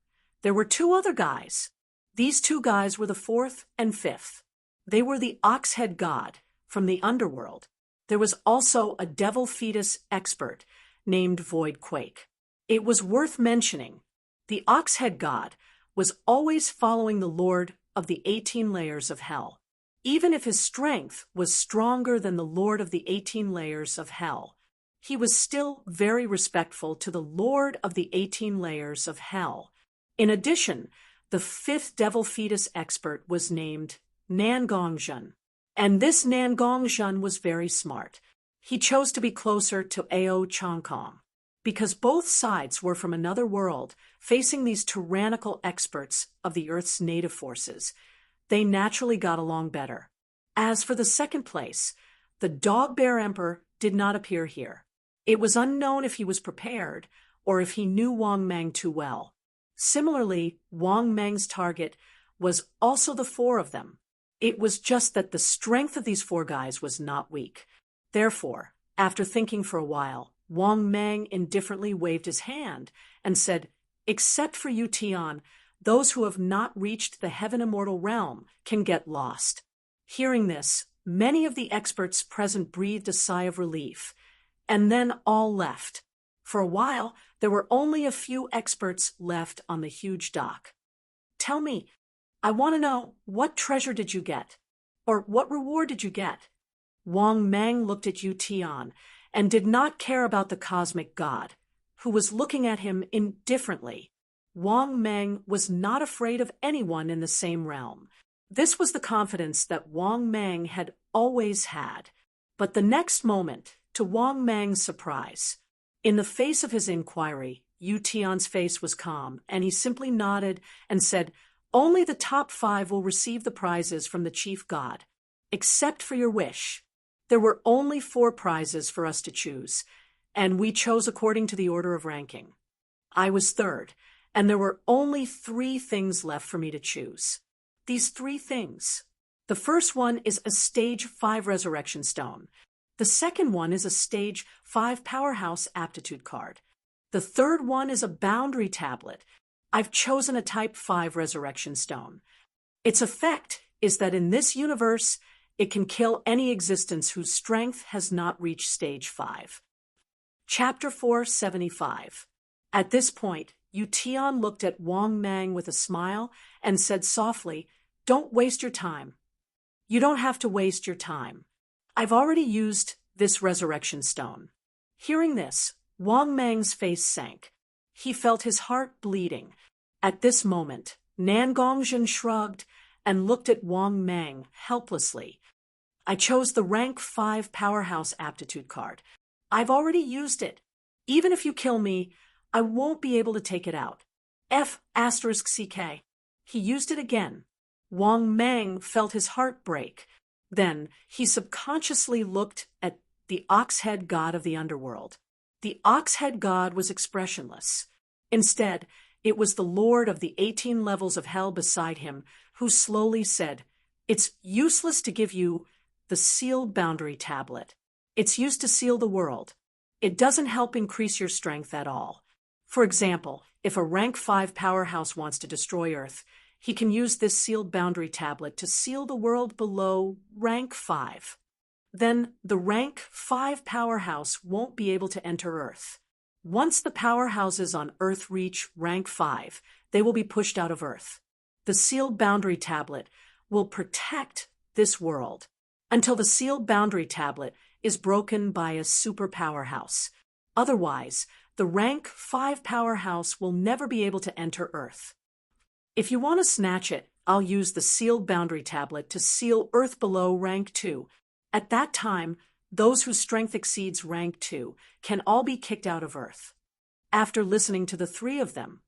There were 2 other guys. These 2 guys were the 4th and 5th. They were the ox-head god from the underworld. There was also a devil fetus expert named Void Quake. It was worth mentioning, the ox-head god was always following the lord of the 18 layers of hell. Even if his strength was stronger than the lord of the 18 layers of hell, he was still very respectful to the lord of the 18 layers of hell. In addition, the 5th devil fetus expert was named Nangongzhen. And this Nangongzhen was very smart. He chose to be closer to Ao Chongkong. Because both sides were from another world, facing these tyrannical experts of the Earth's native forces, they naturally got along better. As for the 2nd place, the Dog Bear Emperor did not appear here. It was unknown if he was prepared or if he knew Wang Mang too well. Similarly, Wang Mang's target was also the 4 of them. It was just that the strength of these 4 guys was not weak. Therefore, after thinking for a while, Wang Mang indifferently waved his hand and said, "Except for you, Tian, those who have not reached the heaven immortal realm can get lost." Hearing this, many of the experts present breathed a sigh of relief, and then all left. For a while, there were only a few experts left on the huge dock. "Tell me, I want to know, what treasure did you get? Or what reward did you get?" Wang Mang looked at Yu Tian and did not care about the cosmic god, who was looking at him indifferently. Wang Mang was not afraid of anyone in the same realm. This was the confidence that Wang Mang had always had. But the next moment, to Wang Mang's surprise, in the face of his inquiry, Yu Tian's face was calm, and he simply nodded and said, "Only the top 5 will receive the prizes from the chief god, except for your wish." There were only 4 prizes for us to choose, and we chose according to the order of ranking. I was 3rd, and there were only 3 things left for me to choose. These 3 things. The first one is a stage 5 resurrection stone. The second one is a stage 5 powerhouse aptitude card. The third one is a boundary tablet. I've chosen a type 5 resurrection stone. Its effect is that in this universe, it can kill any existence whose strength has not reached stage 5. Chapter 475. At this point, Yu Tian looked at Wang Mang with a smile and said softly, "Don't waste your time." "You don't have to waste your time. I've already used this resurrection stone." Hearing this, Wang Mang's face sank. He felt his heart bleeding. At this moment, Nangongzhen shrugged and looked at Wang Mang helplessly. "I chose the rank 5 powerhouse aptitude card. I've already used it. Even if you kill me, I won't be able to take it out. F***CK. He used it again. Wang Mang felt his heart break. Then he subconsciously looked at the ox-head god of the underworld. The ox-head god was expressionless. Instead, it was the lord of the 18 levels of hell beside him who slowly said, "It's useless to give you the sealed boundary tablet. It's used to seal the world. It doesn't help increase your strength at all. For example, If a rank 5 powerhouse wants to destroy Earth, he can use this sealed boundary tablet to seal the world below rank 5. Then the rank 5 powerhouse won't be able to enter Earth. Once the powerhouses on Earth reach rank 5, they will be pushed out of Earth. The sealed boundary tablet will protect this world until the sealed boundary tablet is broken by a super powerhouse. Otherwise, the rank 5 powerhouse will never be able to enter Earth. If you want to snatch it, I'll use the sealed boundary tablet to seal Earth below rank 2. At that time, those whose strength exceeds rank 2 can all be kicked out of Earth. After listening to the three of them,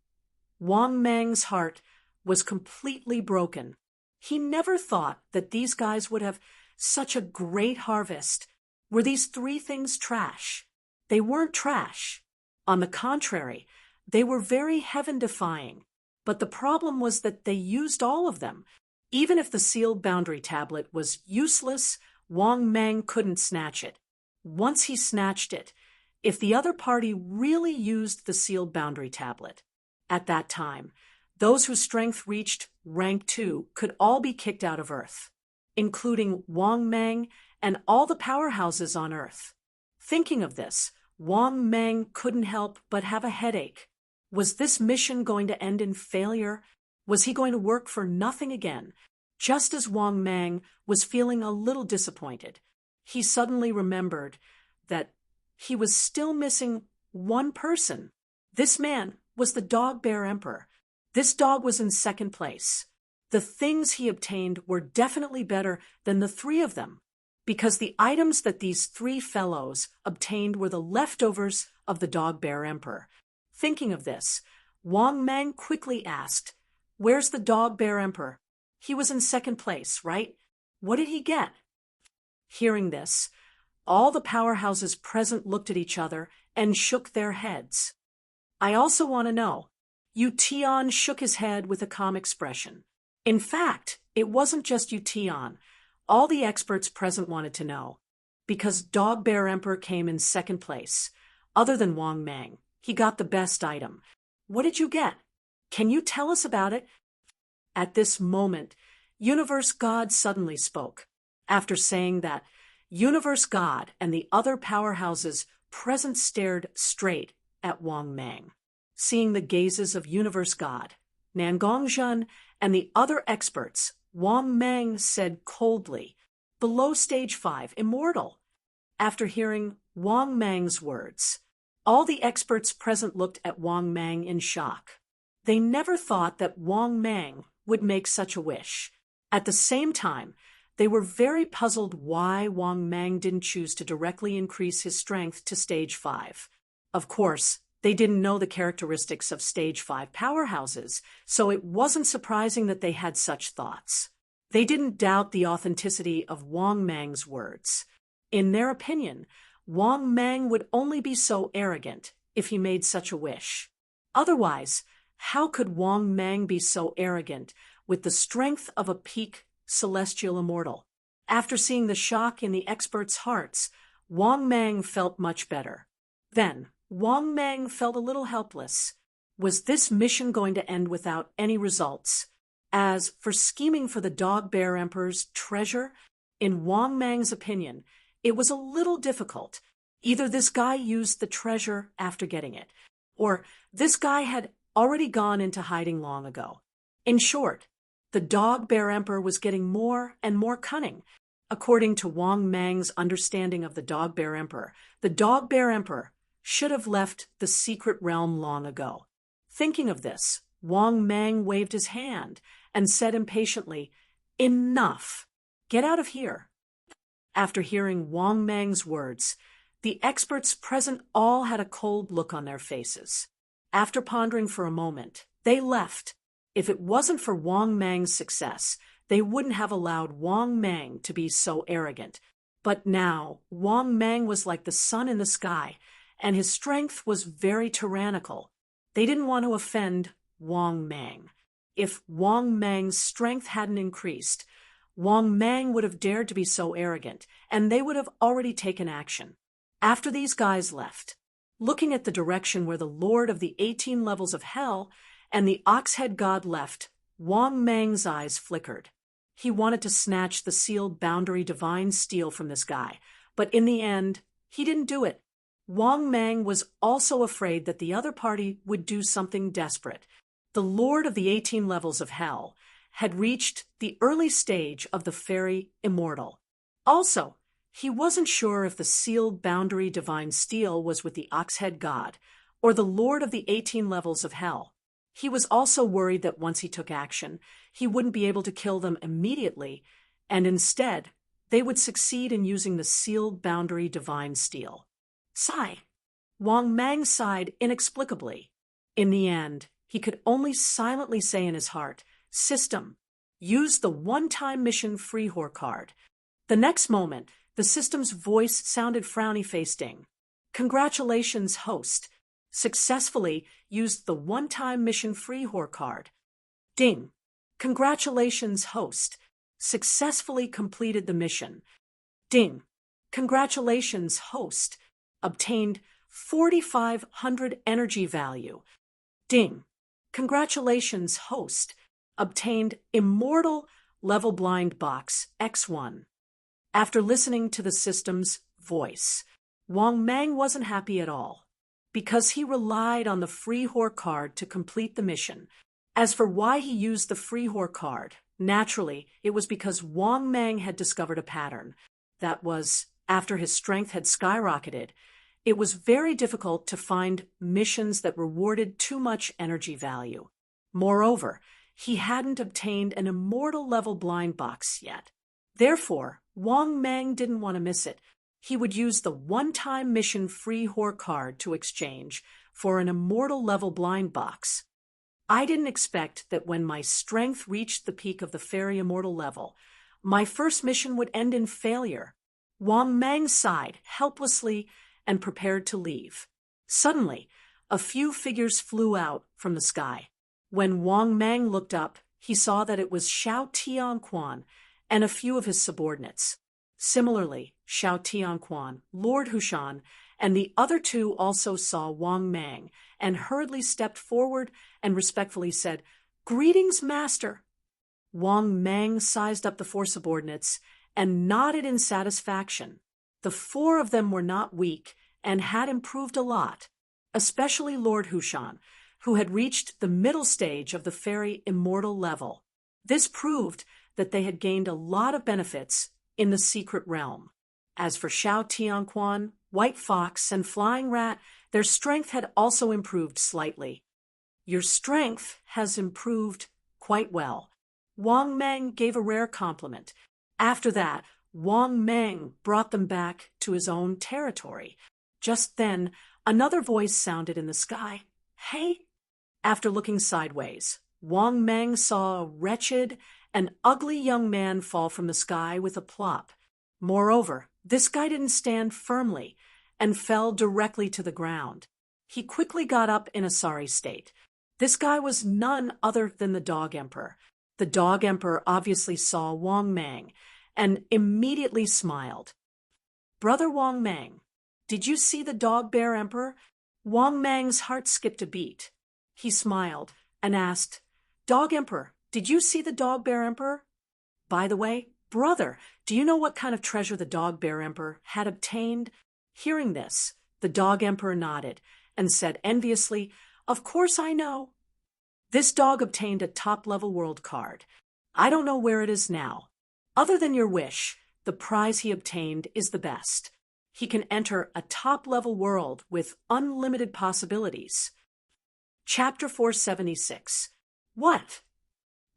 Wang Mang's heart was completely broken. He never thought that these guys would have such a great harvest. Were these three things trash? They weren't trash. On the contrary, they were very heaven-defying. But the problem was that they used all of them. Even if the sealed boundary tablet was useless, Wang Mang couldn't snatch it. Once he snatched it, if the other party really used the sealed boundary tablet, at that time, those whose strength reached rank 2 could all be kicked out of Earth, including Wang Mang and all the powerhouses on Earth. Thinking of this, Wang Mang couldn't help but have a headache. Was this mission going to end in failure? Was he going to work for nothing again? Just as Wang Mang was feeling a little disappointed, he suddenly remembered that he was still missing one person. This man was the Dog Bear Emperor. This dog was in second place. The things he obtained were definitely better than the three of them, because the items that these three fellows obtained were the leftovers of the Dog Bear Emperor. Thinking of this, Wang Mang quickly asked, "Where's the Dog Bear Emperor? He was in second place, right? What did he get?" Hearing this, all the powerhouses present looked at each other and shook their heads. "I also want to know." Yu Tian shook his head with a calm expression. In fact, it wasn't just Yu Tian. All the experts present wanted to know, because Dog Bear Emperor came in second place. Other than Wang Mang, he got the best item. "What did you get? Can you tell us about it?" At this moment, Universe God suddenly spoke. After saying that, Universe God and the other powerhouses present stared straight at Wang Mang. Seeing the gazes of Universe God, Nangongzhen, and the other experts, Wang Mang said coldly, "Below stage 5, immortal." After hearing Wang Mang's words, all the experts present looked at Wang Mang in shock. They never thought that Wang Mang would make such a wish. At the same time, they were very puzzled why Wang Mang didn't choose to directly increase his strength to stage 5. Of course, they didn't know the characteristics of stage 5 powerhouses, so it wasn't surprising that they had such thoughts. They didn't doubt the authenticity of Wang Mang's words. In their opinion, Wang Mang would only be so arrogant if he made such a wish. Otherwise, how could Wang Mang be so arrogant with the strength of a peak celestial immortal? After seeing the shock in the experts' hearts, Wang Mang felt much better. Then, Wang Mang felt a little helpless. Was this mission going to end without any results? As for scheming for the Dog Bear Emperor's treasure, in Wang Mang's opinion, it was a little difficult. Either this guy used the treasure after getting it, or this guy had already gone into hiding long ago. In short, the Dog Bear Emperor was getting more and more cunning. According to Wang Mang's understanding of the Dog Bear Emperor, the Dog Bear Emperor should have left the secret realm long ago. Thinking of this, Wang Mang waved his hand and said impatiently, "Enough! Get out of here." After hearing Wang Mang's words, the experts present all had a cold look on their faces. After pondering for a moment, they left. If it wasn't for Wang Mang's success, they wouldn't have allowed Wang Mang to be so arrogant. But now, Wang Mang was like the sun in the sky, and his strength was very tyrannical. They didn't want to offend Wang Mang. If Wang Mang's strength hadn't increased, Wang Mang would have dared to be so arrogant, and they would have already taken action. After these guys left, looking at the direction where the Lord of the 18 levels of hell and the Ox-head god left, Wang Mang's eyes flickered. He wanted to snatch the sealed boundary divine steel from this guy, but in the end, he didn't do it. Wang Mang was also afraid that the other party would do something desperate. The Lord of the 18 levels of hell had reached the early stage of the fairy immortal. Also, he wasn't sure if the sealed boundary divine steel was with the Ox-head god or the Lord of the 18 levels of hell. He was also worried that once he took action, he wouldn't be able to kill them immediately, and instead, they would succeed in using the sealed boundary divine steel. Sigh. Wang Mang sighed inexplicably. In the end, he could only silently say in his heart, "System, use the one-time mission Freehor card." The next moment, the system's voice sounded frowny-faced. Ding. Congratulations, host. Successfully used the one-time mission Freehor card. Ding. Congratulations, host. Successfully completed the mission. Ding. Congratulations, host. Obtained 4,500 energy value. Ding. Congratulations, host. Obtained Immortal Level Blind Box X1. After listening to the system's voice, Wang Mang wasn't happy at all, because he relied on the Freehor card to complete the mission. As for why he used the Freehor card, naturally, it was because Wang Mang had discovered a pattern. That was, after his strength had skyrocketed, it was very difficult to find missions that rewarded too much energy value. Moreover, he hadn't obtained an immortal level blind box yet. Therefore, Wang Mang didn't want to miss it. He would use the one-time mission Freehor card to exchange for an immortal level blind box. I didn't expect that when my strength reached the peak of the fairy immortal level, my first mission would end in failure. Wang Mang sighed helplessly and prepared to leave. Suddenly, a few figures flew out from the sky. When Wang Mang looked up, he saw that it was Xiao Tianquan and a few of his subordinates. Similarly, Xiao Tianquan, Lord Hushan, and the other two also saw Wang Mang and hurriedly stepped forward and respectfully said, "Greetings, master." Wang Mang sized up the four subordinates and nodded in satisfaction. The four of them were not weak and had improved a lot, especially Lord Hushan, who had reached the middle stage of the fairy immortal level. This proved that they had gained a lot of benefits in the secret realm. As for Xiao Tianquan, White Fox, and Flying Rat, their strength had also improved slightly. "Your strength has improved quite well." Wang Mang gave a rare compliment. After that, Wang Mang brought them back to his own territory. Just then, another voice sounded in the sky. "Hey?" After looking sideways, Wang Mang saw a wretched and ugly young man fall from the sky with a plop. Moreover, this guy didn't stand firmly and fell directly to the ground. He quickly got up in a sorry state. This guy was none other than the Dog Emperor. The Dog Emperor obviously saw Wang Mang and immediately smiled. "Brother Wang Mang, did you see the Dog Bear Emperor?" Wang Mang's heart skipped a beat. He smiled and asked, "Dog Emperor, did you see the Dog Bear Emperor? By the way, brother, do you know what kind of treasure the Dog Bear Emperor had obtained?" Hearing this, the Dog Emperor nodded and said enviously, "Of course I know. This dog obtained a top-level world card. I don't know where it is now. Other than your wish, the prize he obtained is the best. He can enter a top-level world with unlimited possibilities." Chapter 476. What?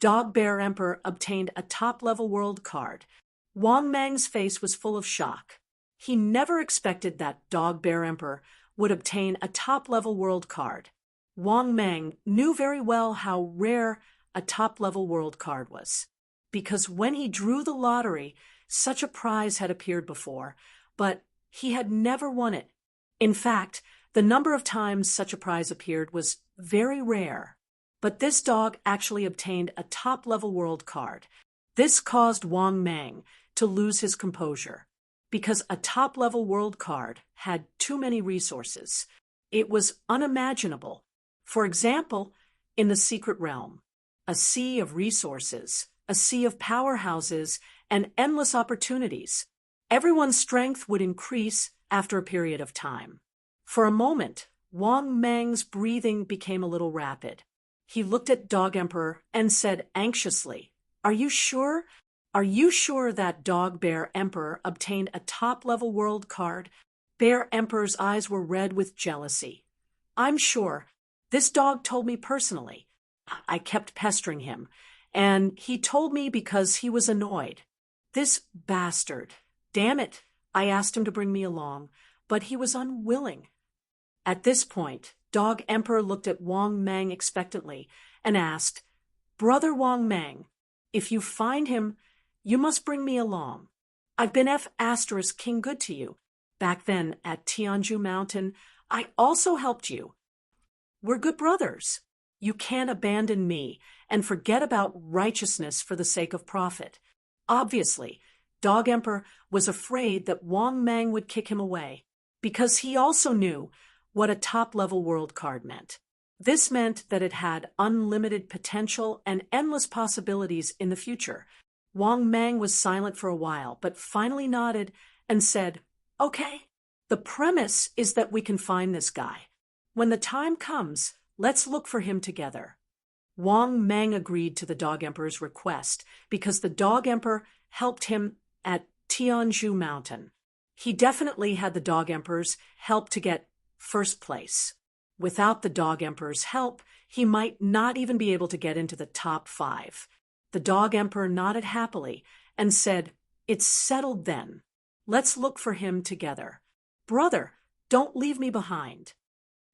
Dog Bear Emperor obtained a top-level world card. Wang Mang's face was full of shock. He never expected that Dog Bear Emperor would obtain a top-level world card. Wang Mang knew very well how rare a top-level world card was, because when he drew the lottery, such a prize had appeared before, but he had never won it. In fact, the number of times such a prize appeared was very rare. But this dog actually obtained a top-level world card. This caused Wang Mang to lose his composure, because a top-level world card had too many resources. It was unimaginable. For example, in the secret realm, a sea of resources, a sea of powerhouses, and endless opportunities. Everyone's strength would increase after a period of time. For a moment, Wang Mang's breathing became a little rapid. He looked at Dog Emperor and said anxiously, "Are you sure? Are you sure that Dog Bear Emperor obtained a top-level world card?" Bear Emperor's eyes were red with jealousy. "I'm sure. This dog told me personally. I kept pestering him, and he told me because he was annoyed. This bastard. Damn it, I asked him to bring me along, but he was unwilling." At this point, Dog Emperor looked at Wang Mang expectantly and asked, "Brother Wang Mang, if you find him, you must bring me along. I've been F** King good to you. Back then at Tianju Mountain, I also helped you. We're good brothers. You can't abandon me and forget about righteousness for the sake of profit." Obviously, Dog Emperor was afraid that Wang Mang would kick him away, because he also knew what a top-level world card meant. This meant that it had unlimited potential and endless possibilities in the future. Wang Mang was silent for a while, but finally nodded and said, "Okay. The premise is that we can find this guy. When the time comes, let's look for him together." Wang Mang agreed to the Dog Emperor's request because the Dog Emperor helped him at Tianju Mountain. He definitely had the Dog Emperor's help to get first place. Without the Dog Emperor's help, he might not even be able to get into the top 5. The Dog Emperor nodded happily and said, "It's settled then. Let's look for him together. Brother, don't leave me behind."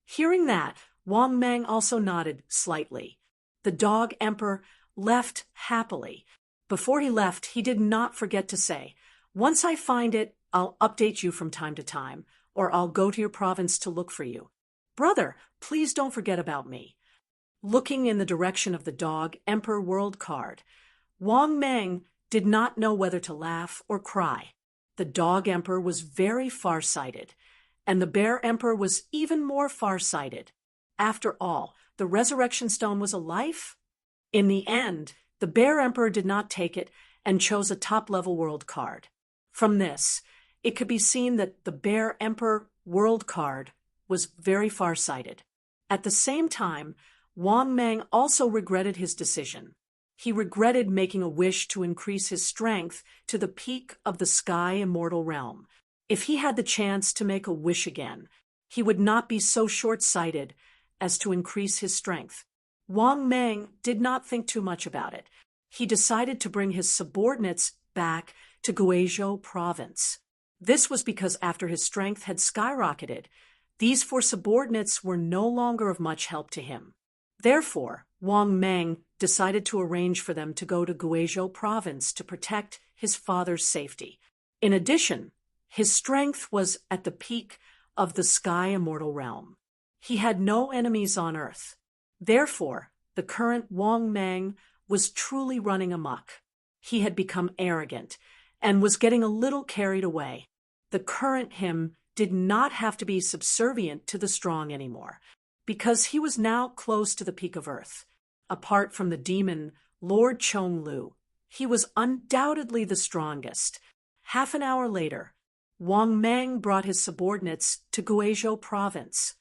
Hearing that, Wang Mang also nodded slightly. The Dog Emperor left happily. Before he left, he did not forget to say, "Once I find it, I'll update you from time to time, or I'll go to your province to look for you. Brother, please don't forget about me." Looking in the direction of the Dog Emperor world card, Wang Mang did not know whether to laugh or cry. The Dog Emperor was very far-sighted, and the Bear Emperor was even more far-sighted. After all, the Resurrection Stone was a life. In the end, the Bear Emperor did not take it and chose a top-level world card. From this, it could be seen that the Bear Emperor world card was very far-sighted. At the same time, Wang Mang also regretted his decision. He regretted making a wish to increase his strength to the peak of the Sky Immortal Realm. If he had the chance to make a wish again, he would not be so short-sighted as to increase his strength. Wang Mang did not think too much about it. He decided to bring his subordinates back to Guizhou province. This was because after his strength had skyrocketed, these 4 subordinates were no longer of much help to him. Therefore, Wang Mang decided to arrange for them to go to Guizhou province to protect his father's safety. In addition, his strength was at the peak of the Sky Immortal Realm. He had no enemies on Earth. Therefore, the current Wang Mang was truly running amok. He had become arrogant and was getting a little carried away. The current him did not have to be subservient to the strong anymore, because he was now close to the peak of Earth. Apart from the demon Lord Chonglu, he was undoubtedly the strongest. Half an hour later, Wang Mang brought his subordinates to Guizhou province.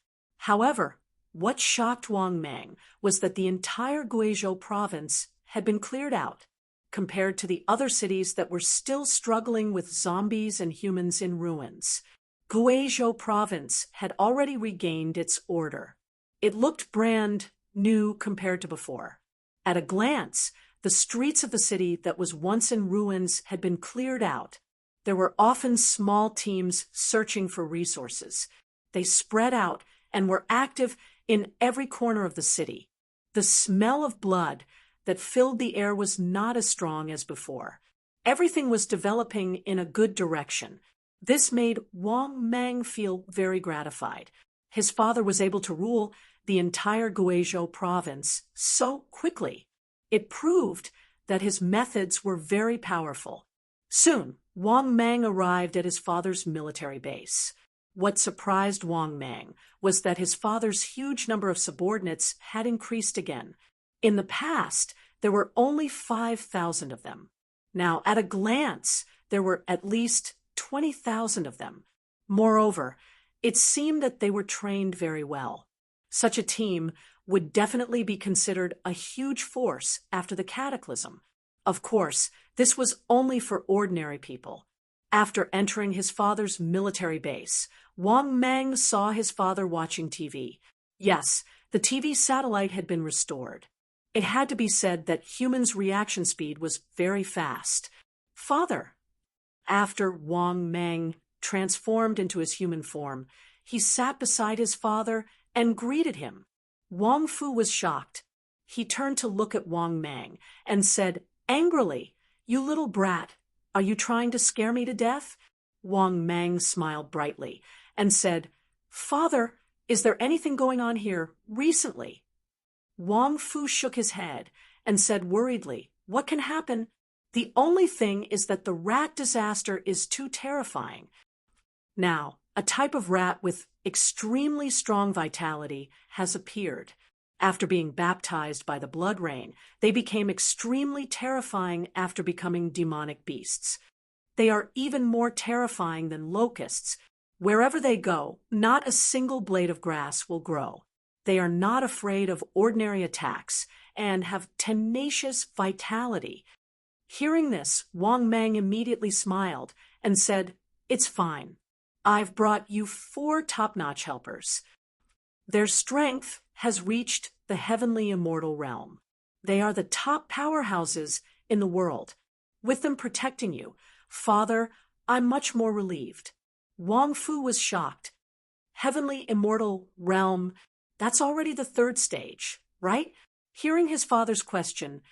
However, what shocked Wang Mang was that the entire Guizhou province had been cleared out, compared to the other cities that were still struggling with zombies and humans in ruins. Guizhou province had already regained its order. It looked brand new compared to before. At a glance, the streets of the city that was once in ruins had been cleared out. There were often small teams searching for resources. They spread out and were active in every corner of the city. The smell of blood that filled the air was not as strong as before. Everything was developing in a good direction. This made Wang Mang feel very gratified. His father was able to rule the entire Guizhou province so quickly. It proved that his methods were very powerful. Soon, Wang Mang arrived at his father's military base. What surprised Wang Mang was that his father's huge number of subordinates had increased again. In the past, there were only 5,000 of them. Now, at a glance, there were at least 20,000 of them. Moreover, it seemed that they were trained very well. Such a team would definitely be considered a huge force after the cataclysm. Of course, this was only for ordinary people. After entering his father's military base, Wang Mang saw his father watching TV. Yes, the TV satellite had been restored. It had to be said that humans' reaction speed was very fast. Father! After Wang Mang transformed into his human form, he sat beside his father and greeted him. Wang Fu was shocked. He turned to look at Wang Mang and said angrily, "You little brat, are you trying to scare me to death?" Wang Mang smiled brightly and said, "Father, is there anything going on here recently?" Wang Fu shook his head and said worriedly, "What can happen? The only thing is that the rat disaster is too terrifying." Now, a type of rat with extremely strong vitality has appeared. After being baptized by the blood rain, they became extremely terrifying after becoming demonic beasts. They are even more terrifying than locusts. Wherever they go, not a single blade of grass will grow. They are not afraid of ordinary attacks and have tenacious vitality. Hearing this, Wang Mang immediately smiled and said, "It's fine. I've brought you 4 top-notch helpers. Their strength has reached the heavenly immortal realm. They are the top powerhouses in the world. With them protecting you, Father, I'm much more relieved." Wang Fu was shocked. Heavenly immortal realm, that's already the 3rd stage, right? Hearing his father's question,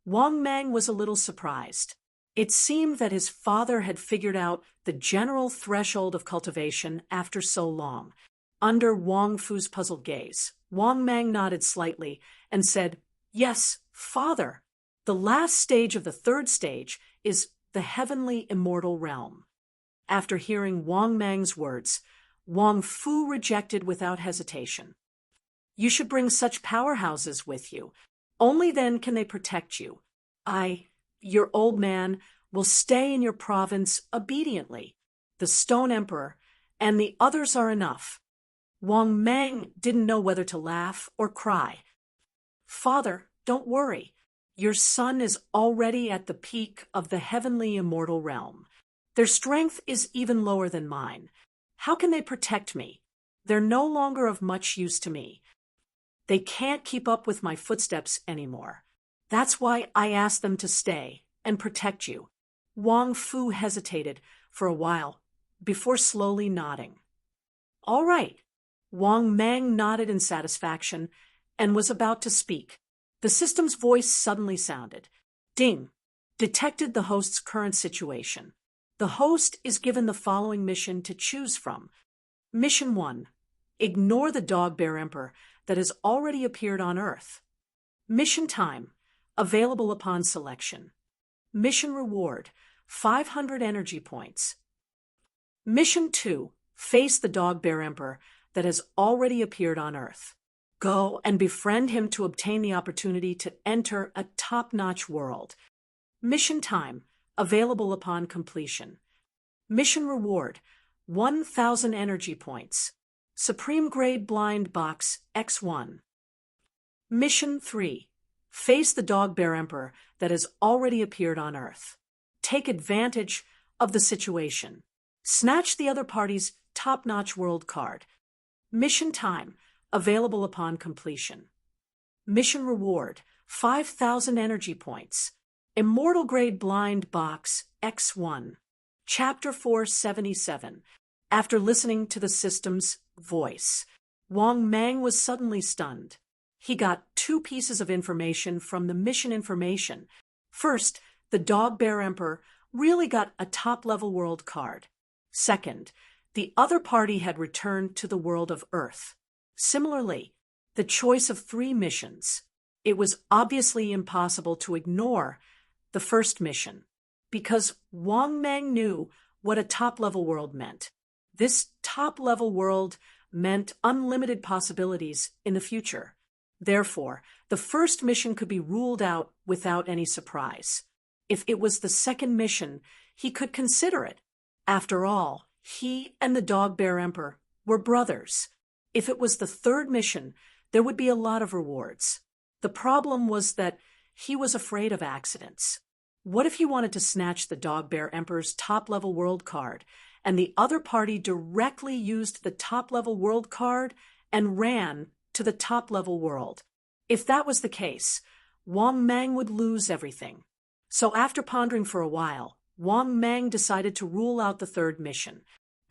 Wang Mang was a little surprised. It seemed that his father had figured out the general threshold of cultivation after so long. Under Wang Fu's puzzled gaze, Wang Mang nodded slightly and said, "Yes, Father. The last stage of the 3rd stage is the heavenly immortal realm." After hearing Wang Mang's words, Wang Fu rejected without hesitation. "You should bring such powerhouses with you. Only then can they protect you. Your old man, will stay in your province obediently. The Stone Emperor and the others are enough." Wang Mang didn't know whether to laugh or cry. "Father, don't worry. Your son is already at the peak of the heavenly immortal realm. Their strength is even lower than mine. How can they protect me? They're no longer of much use to me. They can't keep up with my footsteps anymore. That's why I asked them to stay and protect you." Wang Fu hesitated for a while before slowly nodding. "All right." Wang Mang nodded in satisfaction and was about to speak. The system's voice suddenly sounded. "Ding. Detected the host's current situation. The host is given the following mission to choose from. Mission 1. Ignore the Dog Bear Emperor that has already appeared on Earth. Mission time. Available upon selection. Mission reward. 500 energy points. Mission 2. Face the Dog Bear Emperor that has already appeared on Earth. Go and befriend him to obtain the opportunity to enter a top-notch world. Mission time. Available upon completion. Mission reward. 1,000 energy points. Supreme Grade Blind Box X1. Mission 3. Face the Dog Bear Emperor that has already appeared on Earth. Take advantage of the situation. Snatch the other party's top-notch world card. Mission time. Available upon completion. Mission reward. 5,000 energy points. Immortal Grade Blind Box X1. Chapter 477. After listening to the system's voice, Wang Mang was suddenly stunned. He got 2 pieces of information from the mission information. First, the Dog Bear Emperor really got a top-level world card. Second, the other party had returned to the world of Earth. Similarly, the choice of 3 missions. It was obviously impossible to ignore the first mission, because Wang Mang knew what a top-level world meant. This top-level world meant unlimited possibilities in the future. Therefore, the first mission could be ruled out without any surprise. If it was the second mission, he could consider it. After all, he and the Dog Bear Emperor were brothers. If it was the third mission, there would be a lot of rewards. The problem was that he was afraid of accidents. What if he wanted to snatch the Dog Bear Emperor's top-level world card, and the other party directly used the top-level world card and ran to the top-level world? If that was the case, Wang Mang would lose everything. So after pondering for a while, Wang Mang decided to rule out the third mission.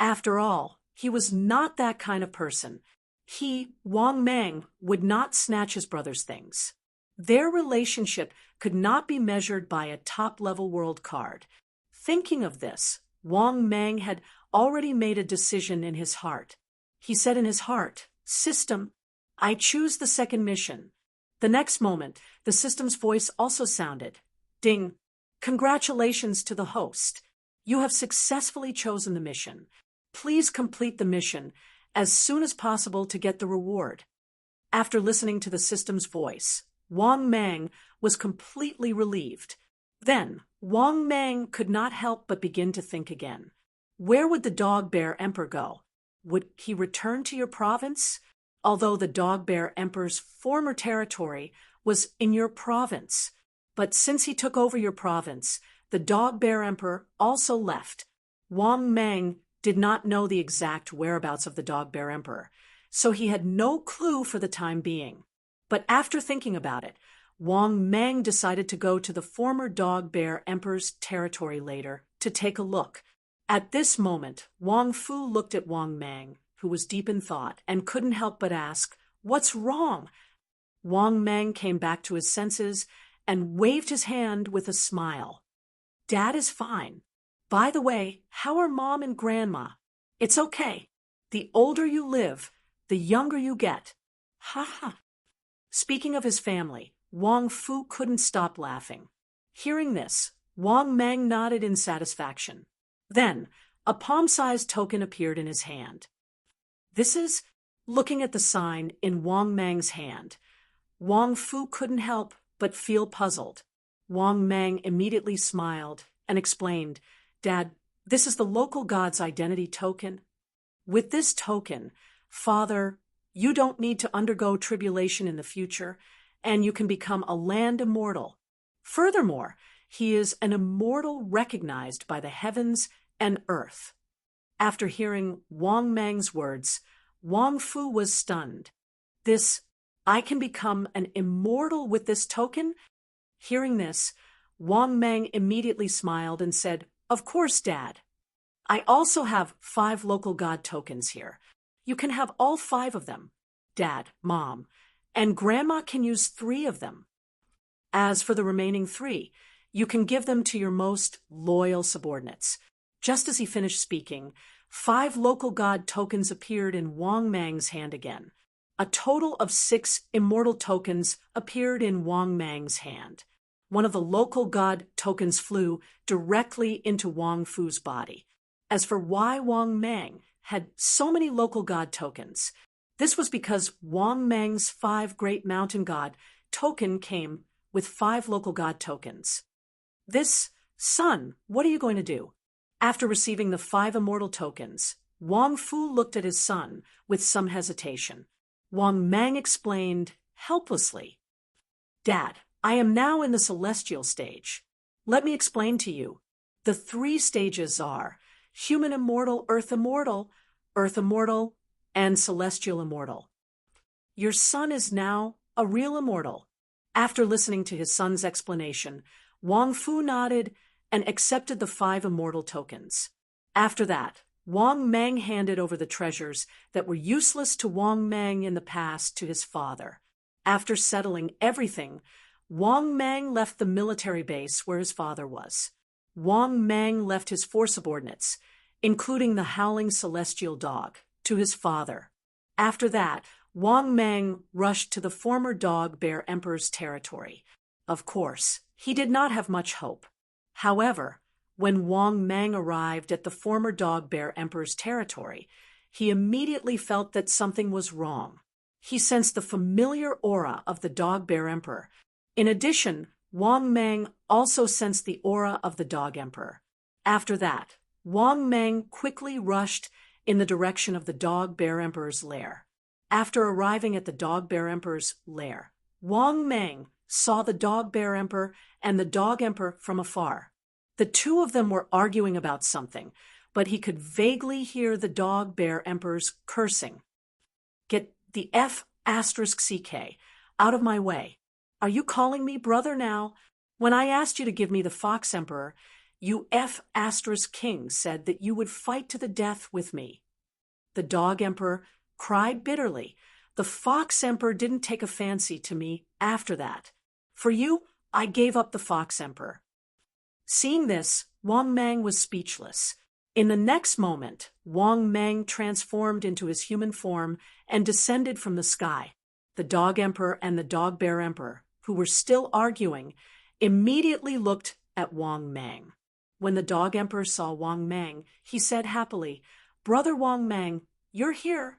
After all, he was not that kind of person. He, Wang Mang, would not snatch his brother's things. Their relationship could not be measured by a top-level world card. Thinking of this, Wang Mang had already made a decision in his heart. He said in his heart, "System, I choose the second mission." The next moment, the system's voice also sounded. Ding! Congratulations to the host. You have successfully chosen the mission. Please complete the mission as soon as possible to get the reward. After listening to the system's voice, Wang Mang was completely relieved. Then, Wang Mang could not help but begin to think again. Where would the Dog Bear Emperor go? Would he return to your province? Although the Dog Bear Emperor's former territory was in your province. But since he took over your province, the Dog Bear Emperor also left. Wang Mang did not know the exact whereabouts of the Dog Bear Emperor, so he had no clue for the time being. But after thinking about it, Wang Mang decided to go to the former Dog Bear Emperor's territory later to take a look. At this moment, Wang Fu looked at Wang Mang, who was deep in thought, and couldn't help but ask, "What's wrong?" Wang Mang came back to his senses and waved his hand with a smile. "Dad is fine. By the way, how are Mom and Grandma?" "It's okay. The older you live, the younger you get." Ha ha. Speaking of his family, Wang Fu couldn't stop laughing. Hearing this, Wang Mang nodded in satisfaction. Then, a palm-sized token appeared in his hand. This is... Looking at the sign in Wang Mang's hand, Wang Fu couldn't help but feel puzzled. Wang Mang immediately smiled and explained, "Dad, this is the local god's identity token. With this token, Father, you don't need to undergo tribulation in the future, and you can become a land immortal. Furthermore, he is an immortal recognized by the heavens and earth." After hearing Wang Mang's words, Wang Fu was stunned. "This, I can become an immortal with this token?" Hearing this, Wang Mang immediately smiled and said, "Of course, Dad. I also have 5 local god tokens here. You can have all 5 of them. Dad, Mom, and Grandma can use 3 of them. As for the remaining 3, you can give them to your most loyal subordinates." Just as he finished speaking, 5 local god tokens appeared in Wang Mang's hand again. A total of 6 immortal tokens appeared in Wang Mang's hand. One of the local god tokens flew directly into Wang Fu's body. As for why Wang Mang had so many local god tokens, this was because Wang Mang's 5 Great Mountain God token came with 5 local god tokens. "This, son, what are you going to do?" After receiving the 5 immortal tokens, Wang Fu looked at his son with some hesitation. Wang Mang explained helplessly, "Dad, I am now in the celestial stage. Let me explain to you. The 3 stages are human immortal, earth immortal, and celestial immortal. Your son is now a real immortal." After listening to his son's explanation, Wang Fu nodded and accepted the 5 immortal tokens. After that, Wang Mang handed over the treasures that were useless to Wang Mang in the past to his father. After settling everything, Wang Mang left the military base where his father was. Wang Mang left his 4 subordinates, including the howling celestial dog, to his father. After that, Wang Mang rushed to the former Dog Bear Emperor's territory. Of course, he did not have much hope. However, When Wang Mang arrived at the former Dog Bear Emperor's territory, he immediately felt that something was wrong. He sensed the familiar aura of the Dog Bear Emperor. In addition, Wang Mang also sensed the aura of the Dog Emperor. After that, Wang Mang quickly rushed in the direction of the Dog Bear Emperor's lair. After arriving at the Dog Bear Emperor's lair, Wang Mang saw the Dog Bear Emperor and the Dog Emperor from afar. The two of them were arguing about something, but he could vaguely hear the Dog Bear Emperor's cursing. "Get the F***CK out of my way. Are you calling me brother now? When I asked you to give me the Fox Emperor, you F***king said that you would fight to the death with me." The Dog Emperor cried bitterly. "The Fox Emperor didn't take a fancy to me after that. For you, I gave up the Fox Emperor." Seeing this, Wang Mang was speechless. In the next moment, Wang Mang transformed into his human form and descended from the sky. The Dog Emperor and the Dog Bear Emperor, who were still arguing, immediately looked at Wang Mang. When the Dog Emperor saw Wang Mang, he said happily, "Brother Wang Mang, you're here."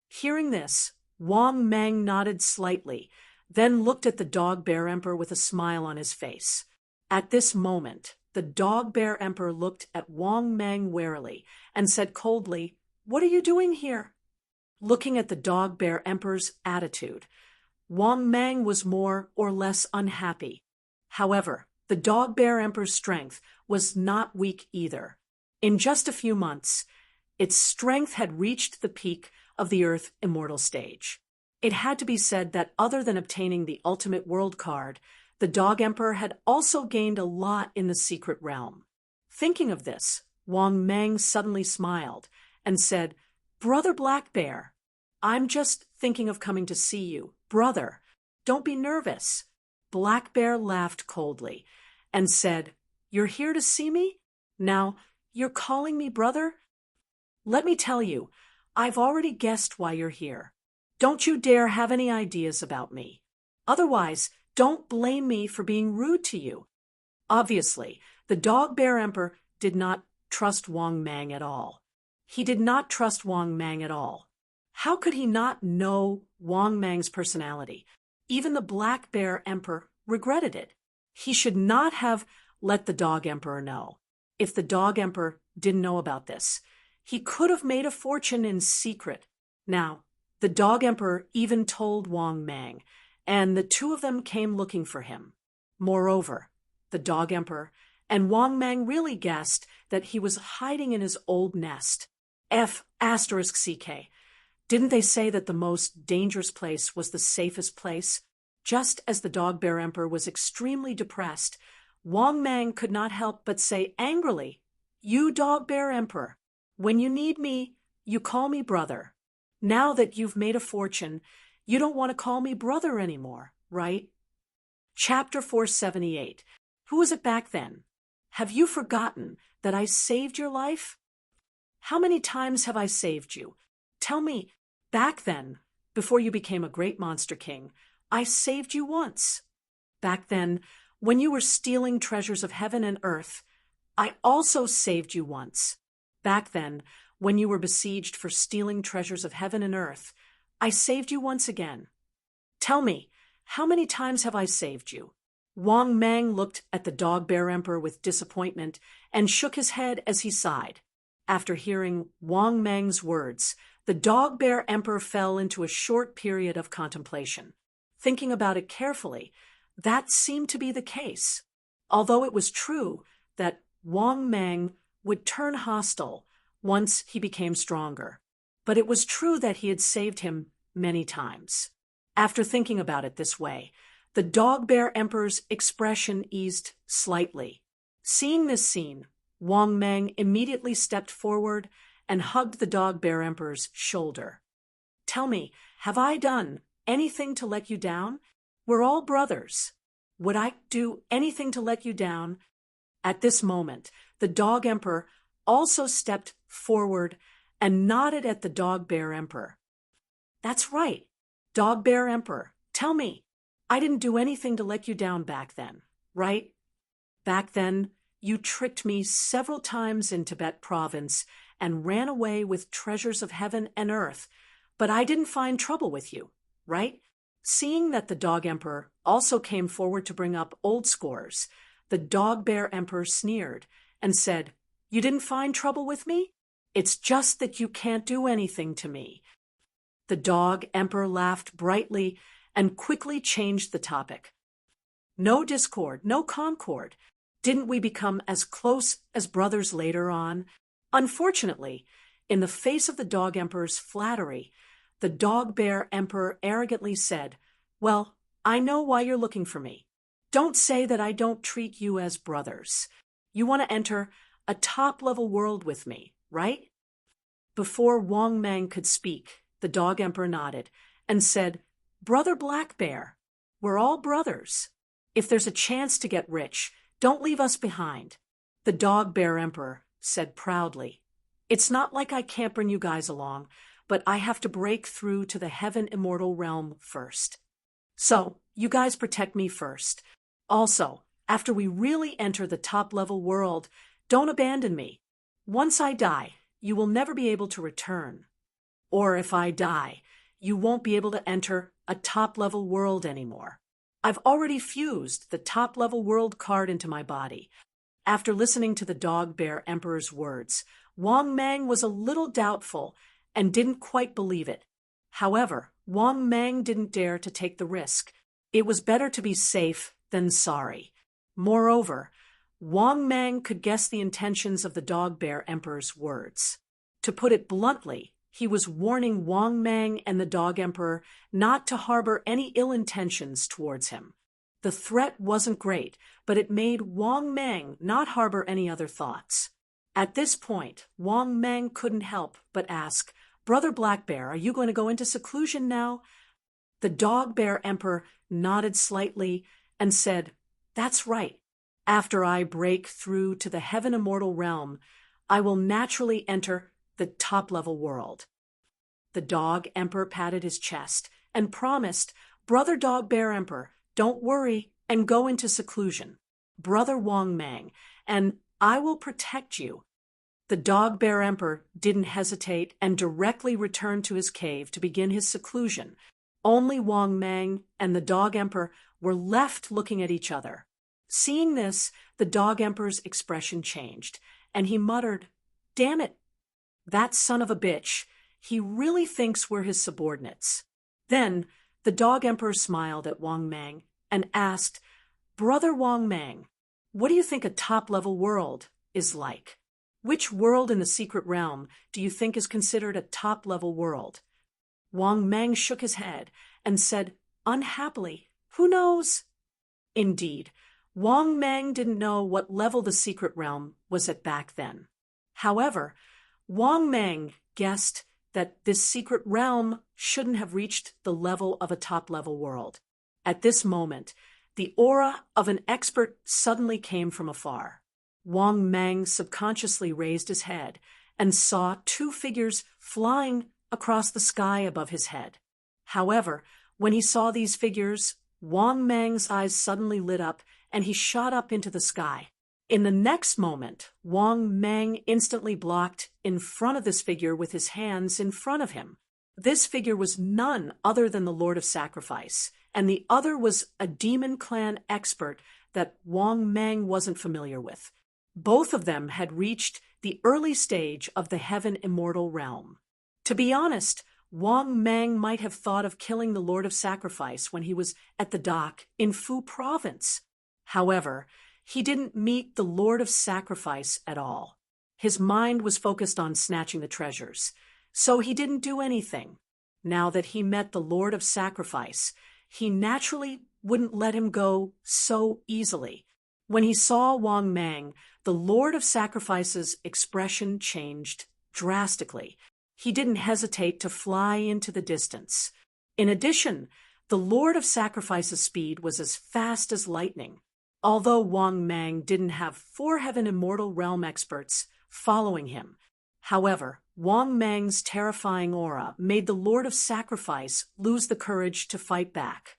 Hearing this, Wang Mang nodded slightly, then looked at the Dog Bear Emperor with a smile on his face. At this moment, the Dog Bear Emperor looked at Wang Mang warily and said coldly, "What are you doing here?" Looking at the Dog Bear Emperor's attitude, Wang Mang was more or less unhappy. However, the Dog Bear Emperor's strength was not weak either. In just a few months, its strength had reached the peak of the Earth Immortal stage. It had to be said that other than obtaining the Ultimate World card, the Dog Emperor had also gained a lot in the secret realm. Thinking of this, Wang Mang suddenly smiled and said, "Brother Black Bear, I'm just thinking of coming to see you. Brother, don't be nervous." Black Bear laughed coldly and said, "You're here to see me? Now, you're calling me brother? Let me tell you, I've already guessed why you're here. Don't you dare have any ideas about me. Otherwise, don't blame me for being rude to you." Obviously, the Dog Bear Emperor did not trust Wang Mang at all. He did not trust Wang Mang at all. How could he not know Wang Mang's personality? Even the Black Bear Emperor regretted it. He should not have let the Dog Emperor know. If the Dog Emperor didn't know about this, he could have made a fortune in secret. Now, the Dog Emperor even told Wang Mang, and the two of them came looking for him. Moreover, the Dog Emperor and Wang Mang really guessed that he was hiding in his old nest. F***CK. Didn't they say that the most dangerous place was the safest place? Just as the Dog Bear Emperor was extremely depressed, Wang Mang could not help but say angrily, "You Dog Bear Emperor, when you need me, you call me brother. Now that you've made a fortune, you don't want to call me brother anymore, right?" Chapter 478. Who was it back then? Have you forgotten that I saved your life? How many times have I saved you? Tell me, back then, before you became a great monster king, I saved you once. Back then, when you were stealing treasures of heaven and earth, I also saved you once. Back then, when you were besieged for stealing treasures of heaven and earth, I saved you once again. Tell me, how many times have I saved you? Wang Mang looked at the Dog Bear Emperor with disappointment and shook his head as he sighed. After hearing Wang Mang's words, the Dog Bear Emperor fell into a short period of contemplation. Thinking about it carefully, that seemed to be the case. Although it was true that Wang Mang would turn hostile once he became stronger, but it was true that he had saved him many times. After thinking about it this way, the Dog Bear Emperor's expression eased slightly. Seeing this scene, Wang Mang immediately stepped forward and hugged the Dog Bear Emperor's shoulder. "Tell me, have I done anything to let you down? We're all brothers. Would I do anything to let you down?" At this moment, the Dog Emperor also stepped forward and nodded at the Dog Bear Emperor. "That's right, Dog Bear Emperor, tell me, I didn't do anything to let you down back then, right? Back then, you tricked me several times in Tibet province and ran away with treasures of heaven and earth, but I didn't find trouble with you, right? Seeing that the Dog Emperor also came forward to bring up old scores, the Dog Bear Emperor sneered and said, "You didn't find trouble with me? It's just that you can't do anything to me." The Dog Emperor laughed brightly and quickly changed the topic. "No discord, no concord. Didn't we become as close as brothers later on?" Unfortunately, in the face of the Dog Emperor's flattery, the Dog Bear Emperor arrogantly said, "Well, I know why you're looking for me. Don't say that I don't treat you as brothers. You want to enter a top-level world with me, right?" Before Wang Mang could speak, the Dog Emperor nodded and said, "Brother Black Bear, we're all brothers. If there's a chance to get rich, don't leave us behind." The Dog Bear Emperor said proudly, "It's not like I can't bring you guys along, but I have to break through to the heaven immortal realm first. So, you guys protect me first. Also, after we really enter the top-level world, don't abandon me. Once I die, you will never be able to return. Or if I die, you won't be able to enter a top-level world anymore. I've already fused the top-level world card into my body." After listening to the Dog Bear Emperor's words, Wang Mang was a little doubtful and didn't quite believe it. However, Wang Mang didn't dare to take the risk. It was better to be safe than sorry. Moreover, Wang Mang could guess the intentions of the Dog Bear Emperor's words. To put it bluntly, he was warning Wang Mang and the Dog Emperor not to harbor any ill intentions towards him. The threat wasn't great, but it made Wang Mang not harbor any other thoughts. At this point, Wang Mang couldn't help but ask, "Brother Black Bear, are you going to go into seclusion now?" The Dog Bear Emperor nodded slightly and said, "That's right. After I break through to the heaven immortal realm, I will naturally enter the top-level world." The Dog Emperor patted his chest and promised, "Brother Dog Bear Emperor, don't worry and go into seclusion. Brother Wang Mang, and I will protect you." The Dog Bear Emperor didn't hesitate and directly returned to his cave to begin his seclusion. Only Wang Mang and the Dog Emperor were left looking at each other. Seeing this, the Dog Emperor's expression changed, and he muttered, "Damn it, that son of a bitch. He really thinks we're his subordinates." Then the Dog Emperor smiled at Wang Mang and asked, "Brother Wang Mang, what do you think a top-level world is like? Which world in the secret realm do you think is considered a top-level world?" Wang Mang shook his head and said, unhappily, "Who knows?" Indeed, Wang Mang didn't know what level the secret realm was at back then. However, Wang Mang guessed that this secret realm shouldn't have reached the level of a top-level world. At this moment, the aura of an expert suddenly came from afar. Wang Mang subconsciously raised his head and saw two figures flying across the sky above his head. However, when he saw these figures, Wang Mang's eyes suddenly lit up and he shot up into the sky. In the next moment, Wang Mang instantly blocked in front of this figure with his hands in front of him. This figure was none other than the Lord of Sacrifice, and the other was a demon clan expert that Wang Mang wasn't familiar with. Both of them had reached the early stage of the heaven immortal realm. To be honest, Wang Mang might have thought of killing the Lord of Sacrifice when he was at the dock in Fu province. However, he didn't meet the Lord of Sacrifice at all. His mind was focused on snatching the treasures, so he didn't do anything. Now that he met the Lord of Sacrifice, he naturally wouldn't let him go so easily. When he saw Wang Mang, the Lord of Sacrifice's expression changed drastically. He didn't hesitate to fly into the distance. In addition, the Lord of Sacrifice's speed was as fast as lightning. Although Wang Mang didn't have 4 heaven immortal realm experts following him, however, Wang Mang's terrifying aura made the Lord of Sacrifice lose the courage to fight back.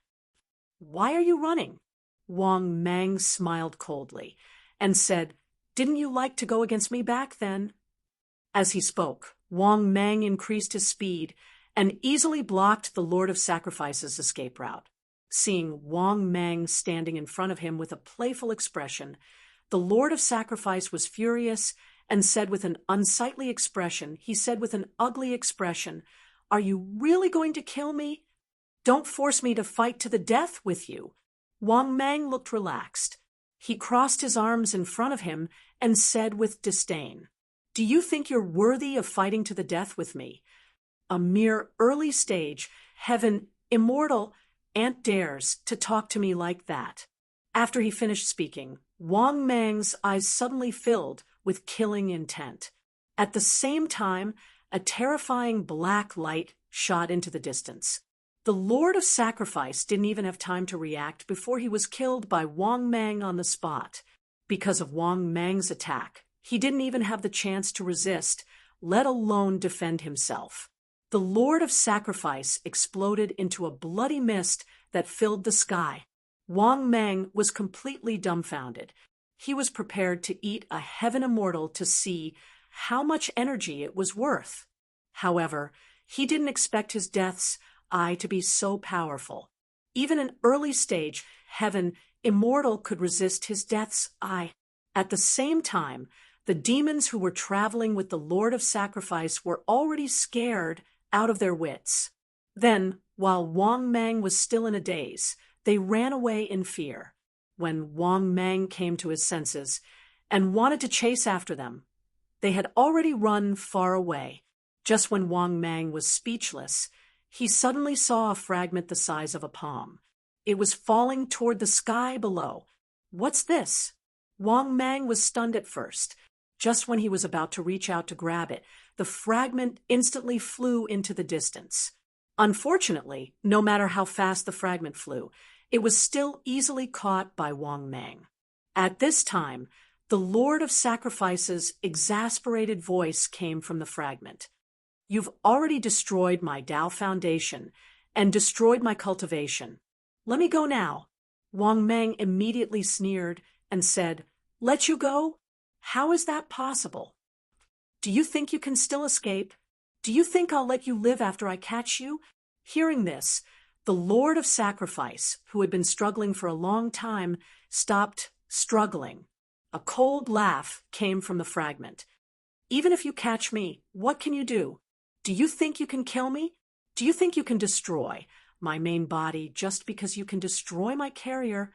"Why are you running?" Wang Mang smiled coldly and said, Didn't you like to go against me back then? As he spoke, Wang Mang increased his speed and easily blocked the Lord of Sacrifice's escape route. Seeing Wang Mang standing in front of him with a playful expression, the Lord of Sacrifice was furious and said with an unsightly expression, "Are you really going to kill me? Don't force me to fight to the death with you." Wang Mang looked relaxed. He crossed his arms in front of him and said with disdain, "Do you think you're worthy of fighting to the death with me? A mere early stage, heaven, immortal, ant dares to talk to me like that." After he finished speaking, Wang Mang's eyes suddenly filled with killing intent. At the same time, a terrifying black light shot into the distance. The Lord of Sacrifice didn't even have time to react before he was killed by Wang Mang on the spot. Because of Wang Mang's attack, he didn't even have the chance to resist, let alone defend himself. The Lord of Sacrifice exploded into a bloody mist that filled the sky. Wang Mang was completely dumbfounded. He was prepared to eat a heaven immortal to see how much energy it was worth. However, he didn't expect his death's eye to be so powerful. Even an early stage, heaven, immortal could resist his death's eye. At the same time, the demons who were traveling with the Lord of Sacrifice were already scared out of their wits. Then, while Wang Mang was still in a daze, they ran away in fear. When Wang Mang came to his senses and wanted to chase after them, they had already run far away. Just when Wang Mang was speechless, he suddenly saw a fragment the size of a palm. It was falling toward the sky below. "What's this?" Wang Mang was stunned at first. Just when he was about to reach out to grab it, the fragment instantly flew into the distance. Unfortunately, no matter how fast the fragment flew, it was still easily caught by Wang Mang. At this time, the Lord of Sacrifice's exasperated voice came from the fragment. "You've already destroyed my Tao foundation and destroyed my cultivation. Let me go now." Wang Mang immediately sneered and said, "Let you go? How is that possible? Do you think you can still escape? Do you think I'll let you live after I catch you?" Hearing this, the Lord of Sacrifice, who had been struggling for a long time, stopped struggling. A cold laugh came from the fragment. "Even if you catch me, what can you do? Do you think you can kill me? Do you think you can destroy my main body just because you can destroy my carrier?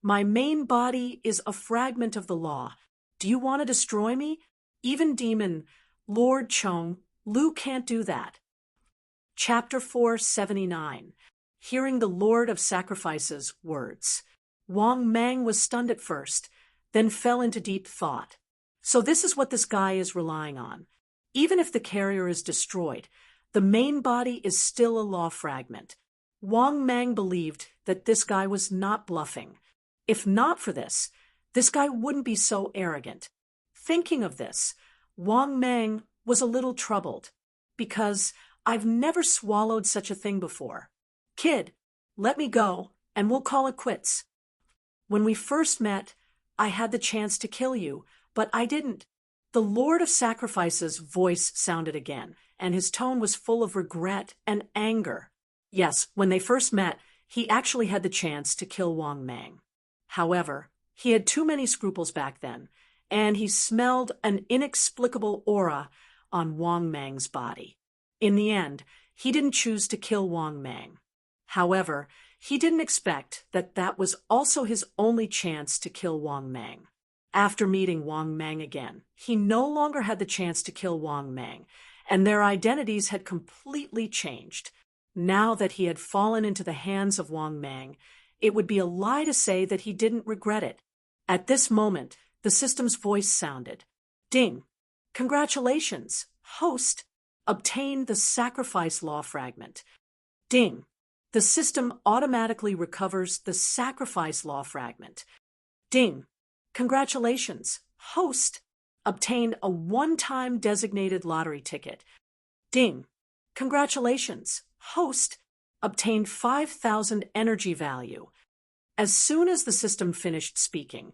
My main body is a fragment of the law. Do you want to destroy me? Even demon Lord Chong, Lu can't do that." Chapter 479. Hearing the Lord of Sacrifice's words, Wang Mang was stunned at first, then fell into deep thought. So this is what this guy is relying on. Even if the carrier is destroyed, the main body is still a law fragment. Wang Mang believed that this guy was not bluffing. If not for this guy wouldn't be so arrogant. Thinking of this, Wang Mang was a little troubled, because I've never swallowed such a thing before. "Kid, let me go, and we'll call it quits. When we first met, I had the chance to kill you, but I didn't." The Lord of Sacrifice's voice sounded again, and his tone was full of regret and anger. Yes, when they first met, he actually had the chance to kill Wang Mang. However, he had too many scruples back then, and he smelled an inexplicable aura on Wang Mang's body. In the end, he didn't choose to kill Wang Mang. However, he didn't expect that that was also his only chance to kill Wang Mang. After meeting Wang Mang again, he no longer had the chance to kill Wang Mang, and their identities had completely changed. Now that he had fallen into the hands of Wang Mang, it would be a lie to say that he didn't regret it. At this moment, the system's voice sounded. "Ding! Congratulations, host! Obtained the sacrifice law fragment." Ding! The system automatically recovers the sacrifice law fragment. Ding! Congratulations, host! Obtained a one-time designated lottery ticket. Ding! Congratulations, host! Obtained 5,000 energy value. As soon as the system finished speaking,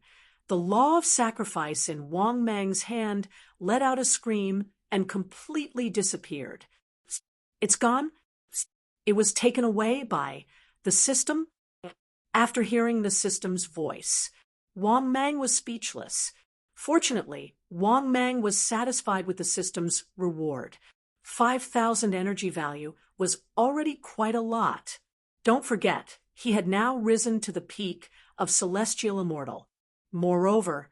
The law of sacrifice in Wang Mang's hand let out a scream and completely disappeared. It's gone? It was taken away by the system? After hearing the system's voice, Wang Mang was speechless. Fortunately, Wang Mang was satisfied with the system's reward. 5,000 energy value was already quite a lot. Don't forget, he had now risen to the peak of celestial immortal. Moreover,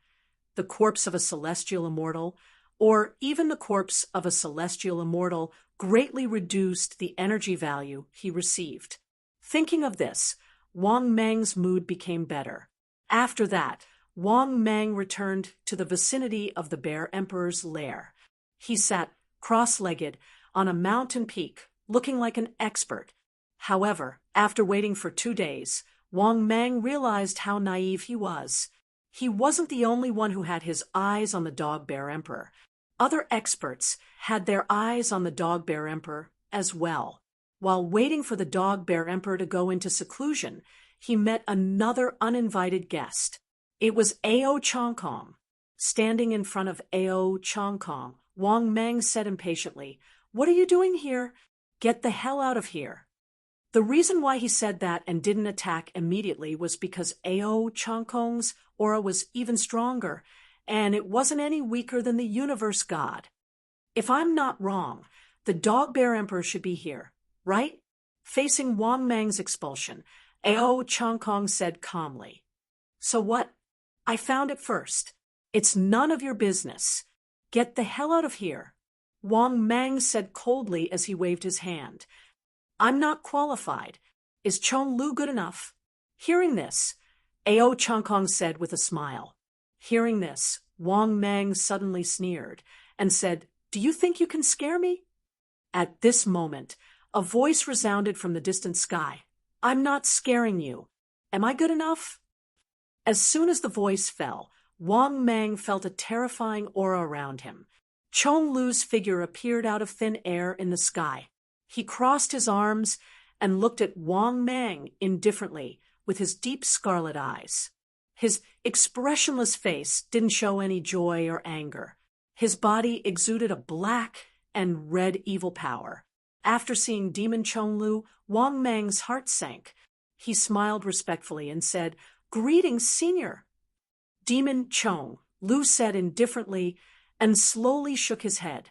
the corpse of a celestial immortal, or even the corpse of a celestial immortal, greatly reduced the energy value he received. Thinking of this, Wang Mang's mood became better. After that, Wang Mang returned to the vicinity of the Bear Emperor's lair. He sat cross-legged on a mountain peak, looking like an expert. However, after waiting for 2 days, Wang Mang realized how naive he was. He wasn't the only one who had his eyes on the Dog Bear Emperor. Other experts had their eyes on the Dog Bear Emperor as well. While waiting for the Dog Bear Emperor to go into seclusion, he met another uninvited guest. It was Ao Chongkong. Standing in front of Ao Chongkong, Wang Mang said impatiently, "What are you doing here? Get the hell out of here." The reason why he said that and didn't attack immediately was because Ao Chongkong's aura was even stronger, and it wasn't any weaker than the universe god. If I'm not wrong, the Dog Bear Emperor should be here, right? Facing Wang Mang's expulsion, Ao Chongkong said calmly, "So what? I found it first. It's none of your business. Get the hell out of here." Wang Mang said coldly as he waved his hand, "I'm not qualified. Is Chong Lu good enough?" Hearing this, Ao Chongkong said with a smile. Hearing this, Wang Mang suddenly sneered and said, "Do you think you can scare me?" At this moment, a voice resounded from the distant sky. "I'm not scaring you. Am I good enough?" As soon as the voice fell, Wang Mang felt a terrifying aura around him. Chong Lu's figure appeared out of thin air in the sky. He crossed his arms and looked at Wang Mang indifferently with his deep scarlet eyes. His expressionless face didn't show any joy or anger. His body exuded a black and red evil power. After seeing Demon Chong Lu, Wang Mang's heart sank. He smiled respectfully and said, "Greetings, Senior." Demon Chong Lu said indifferently and slowly shook his head.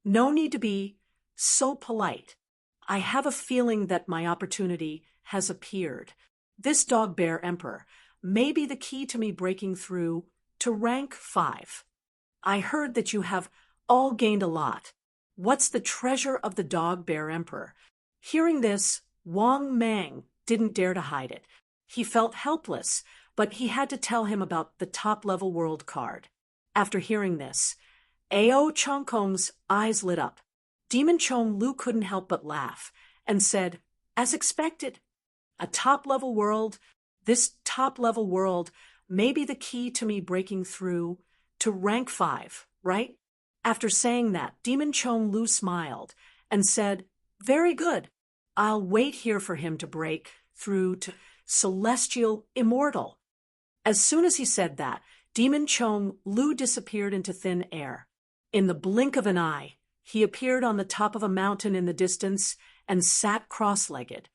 "No need to be so polite. I have a feeling that my opportunity has appeared. This Dog Bear Emperor may be the key to me breaking through to rank 5. I heard that you have all gained a lot. What's the treasure of the Dog Bear Emperor?" Hearing this, Wang Mang didn't dare to hide it. He felt helpless, but he had to tell him about the top-level world card. After hearing this, Ao Chongkong's eyes lit up. Demon Chong Lu couldn't help but laugh and said, "As expected, a top-level world, this top-level world may be the key to me breaking through to rank 5, right?" After saying that, Demon Chong Lu smiled and said, "Very good. I'll wait here for him to break through to celestial immortal." As soon as he said that, Demon Chong Lu disappeared into thin air. In the blink of an eye, he appeared on the top of a mountain in the distance and sat cross-legged.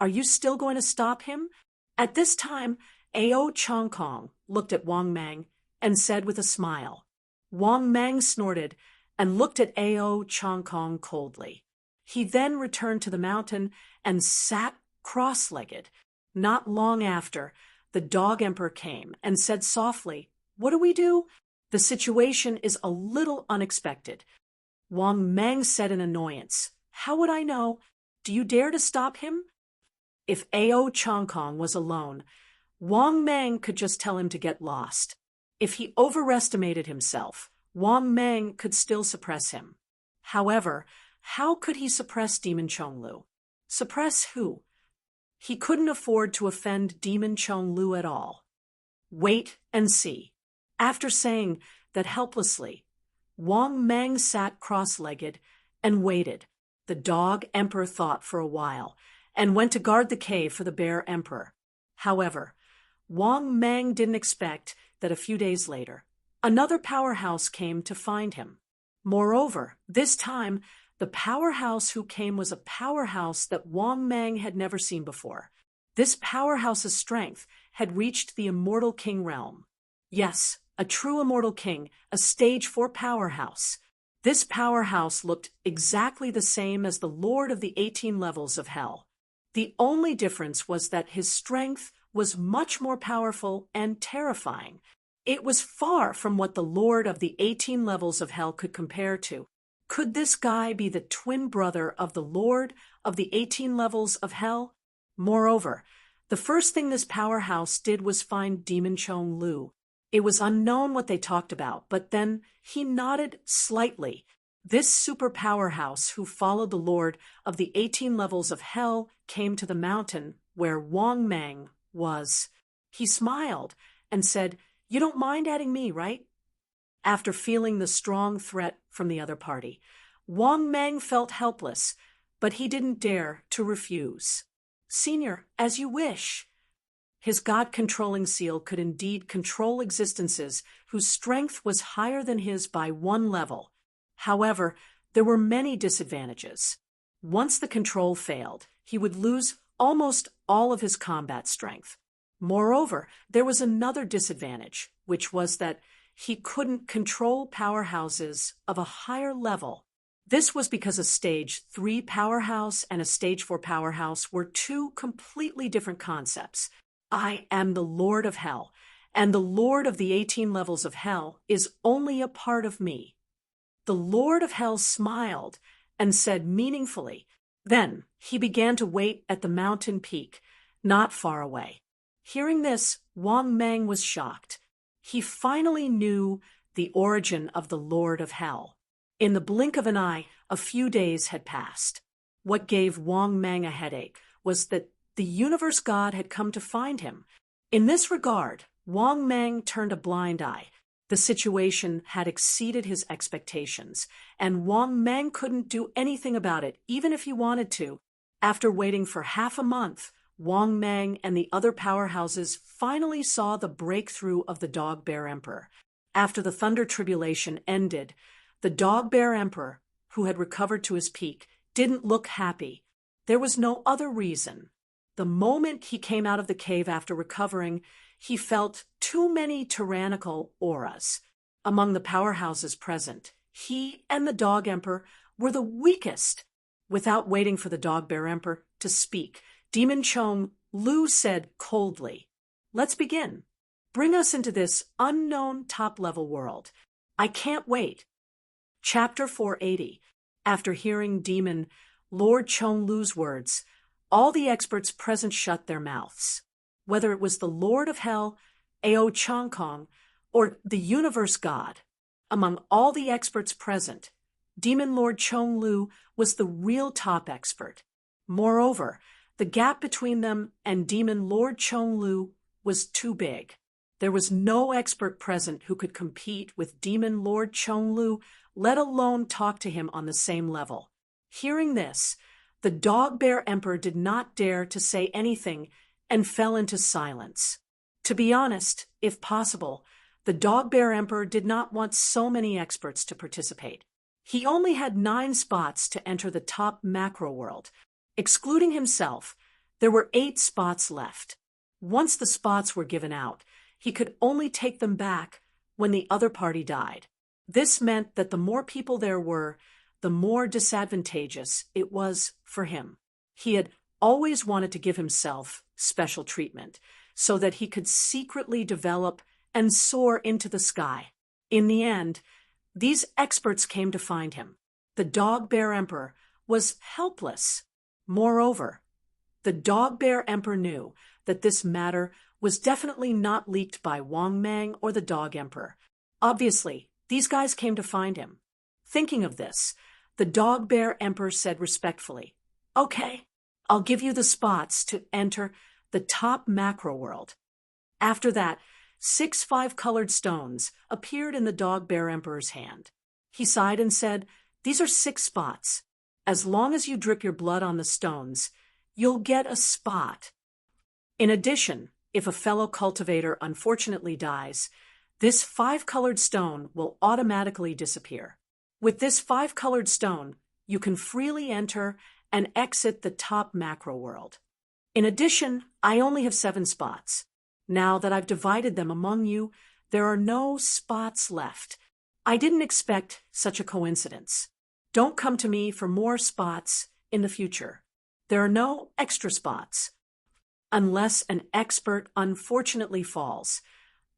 "Are you still going to stop him?" At this time, Ao Chongkong looked at Wang Mang and said with a smile. Wang Mang snorted and looked at Ao Chongkong coldly. He then returned to the mountain and sat cross-legged. Not long after, the Dog Emperor came and said softly, "What do we do? The situation is a little unexpected." Wang Mang said in annoyance, "How would I know? Do you dare to stop him?" If Ao Chongkong was alone, Wang Mang could just tell him to get lost. If he overestimated himself, Wang Mang could still suppress him. However, how could he suppress Demon Chong Lu? Suppress who? He couldn't afford to offend Demon Chong Lu at all. Wait and see. After saying that helplessly, Wang Mang sat cross-legged and waited. The Dog Emperor thought for a while and went to guard the cave for the Bear Emperor. However, Wang Mang didn't expect that a few days later, another powerhouse came to find him. Moreover, this time, the powerhouse who came was a powerhouse that Wang Mang had never seen before. This powerhouse's strength had reached the immortal king realm. Yes, a true immortal king, a stage 4 powerhouse. This powerhouse looked exactly the same as the Lord of the 18 levels of hell. The only difference was that his strength was much more powerful and terrifying. It was far from what the Lord of the 18 levels of hell could compare to. Could this guy be the twin brother of the Lord of the 18 levels of hell? Moreover, the first thing this powerhouse did was find Demon Chong Lu. It was unknown what they talked about, but then he nodded slightly. This super powerhouse who followed the Lord of the 18 levels of hell came to the mountain where Wang Mang was. He smiled and said, "You don't mind adding me, right?" After feeling the strong threat from the other party, Wang Mang felt helpless, but he didn't dare to refuse. "Senior, as you wish." His God-controlling seal could indeed control existences whose strength was higher than his by 1 level. However, there were many disadvantages. Once the control failed, he would lose almost all of his combat strength. Moreover, there was another disadvantage, which was that he couldn't control powerhouses of a higher level. This was because a stage 3 powerhouse and a stage 4 powerhouse were two completely different concepts. I am the Lord of Hell, and the Lord of the 18 levels of hell is only a part of me. The Lord of Hell smiled and said meaningfully. Then he began to wait at the mountain peak, not far away. Hearing this, Wang Mang was shocked. He finally knew the origin of the Lord of Hell. In the blink of an eye, a few days had passed. What gave Wang Mang a headache was that the universe god had come to find him. In this regard, Wang Mang turned a blind eye. The situation had exceeded his expectations, and Wang Mang couldn't do anything about it, even if he wanted to. After waiting for half a month, Wang Mang and the other powerhouses finally saw the breakthrough of the Dog Bear Emperor. After the Thunder Tribulation ended, the Dog Bear Emperor, who had recovered to his peak, didn't look happy. There was no other reason. The moment he came out of the cave after recovering, he felt too many tyrannical auras. Among the powerhouses present, he and the Dog Emperor were the weakest. Without waiting for the Dog Bear Emperor to speak, Demon Chong Lu said coldly, "Let's begin. Bring us into this unknown top-level world. I can't wait." Chapter 480. After hearing Demon Lord Chong Lu's words, all the experts present shut their mouths. Whether it was the Lord of Hell, Ao Chong Kong, or the Universe God, among all the experts present, Demon Lord Chong Lu was the real top expert. Moreover, the gap between them and Demon Lord Chong Lu was too big. There was no expert present who could compete with Demon Lord Chong Lu, let alone talk to him on the same level. Hearing this, the Dog Bear Emperor did not dare to say anything and fell into silence. To be honest, if possible, the Dog Bear Emperor did not want so many experts to participate. He only had 9 spots to enter the top macro world. Excluding himself, there were 8 spots left. Once the spots were given out, he could only take them back when the other party died. This meant that the more people there were, the more disadvantageous it was for him. He had always wanted to give himself special treatment so that he could secretly develop and soar into the sky. In the end, these experts came to find him. The Dog Bear Emperor was helpless. Moreover, the Dog Bear Emperor knew that this matter was definitely not leaked by Wang Mang or the Dog Emperor. Obviously, these guys came to find him. Thinking of this, the Dog Bear Emperor said respectfully, "Okay, I'll give you the spots to enter the top macro world." After that, 6 5-colored stones appeared in the Dog Bear Emperor's hand. He sighed and said, "These are 6 spots. As long as you drip your blood on the stones, you'll get a spot. In addition, if a fellow cultivator unfortunately dies, This 5-colored stone will automatically disappear. With this 5-colored stone, you can freely enter and exit the top macro world. In addition, I only have 7 spots. Now that I've divided them among you, there are no spots left. I didn't expect such a coincidence. Don't come to me for more spots in the future. There are no extra spots. Unless an expert unfortunately falls.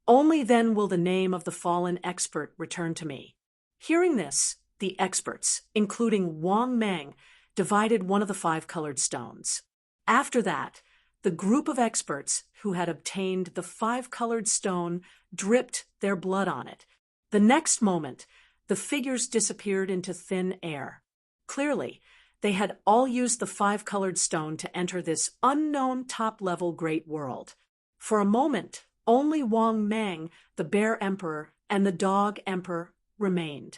Only then will the name of the fallen expert return to me. Hearing this, the experts, including Wang Meng, divided one of the 5-colored stones. After that, the group of experts who had obtained the 5-colored stone dripped their blood on it. The next moment, the figures disappeared into thin air. Clearly, they had all used the 5-colored stone to enter this unknown top-level great world. For a moment, only Wang Meng, the Bear Emperor, and the Dog Emperor remained.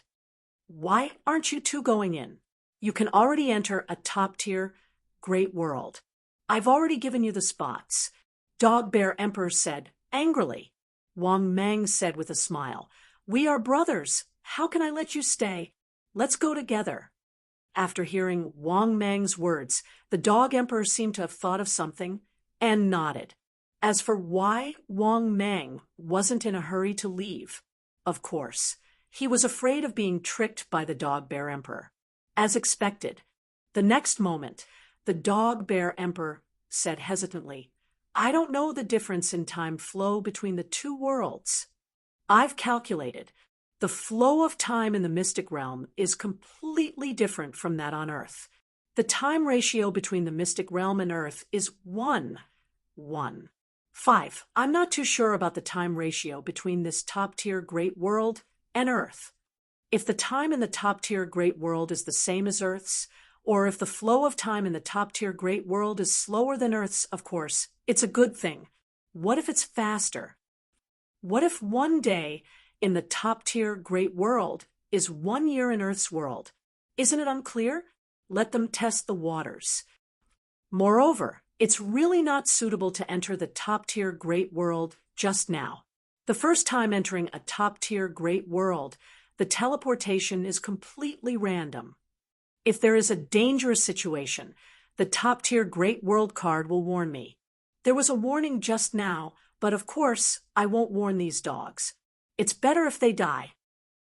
Why aren't you two going in? You can already enter a top-tier great world. I've already given you the spots, Dog Bear Emperor said angrily. Wang Meng said with a smile, "We are brothers. How can I let you stay? Let's go together." After hearing Wang Meng's words, the Dog Emperor seemed to have thought of something and nodded. As for why Wang Meng wasn't in a hurry to leave, of course, he was afraid of being tricked by the Dog Bear Emperor. As expected, the next moment, the Dog Bear Emperor said hesitantly, "I don't know the difference in time flow between the two worlds. I've calculated. The flow of time in the mystic realm is completely different from that on Earth. The time ratio between the mystic realm and Earth is 1:5. I'm not too sure about the time ratio between this top-tier great world and Earth. If the time in the top-tier great world is the same as Earth's, or if the flow of time in the top-tier great world is slower than Earth's, of course, it's a good thing. What if it's faster? What if one day in the top-tier great world is 1 year in Earth's world? Isn't it unclear? Let them test the waters. Moreover, it's really not suitable to enter the top-tier great world just now. The first time entering a top-tier great world, the teleportation is completely random. If there is a dangerous situation, the top-tier great world card will warn me. There was a warning just now, but of course, I won't warn these dogs. It's better if they die."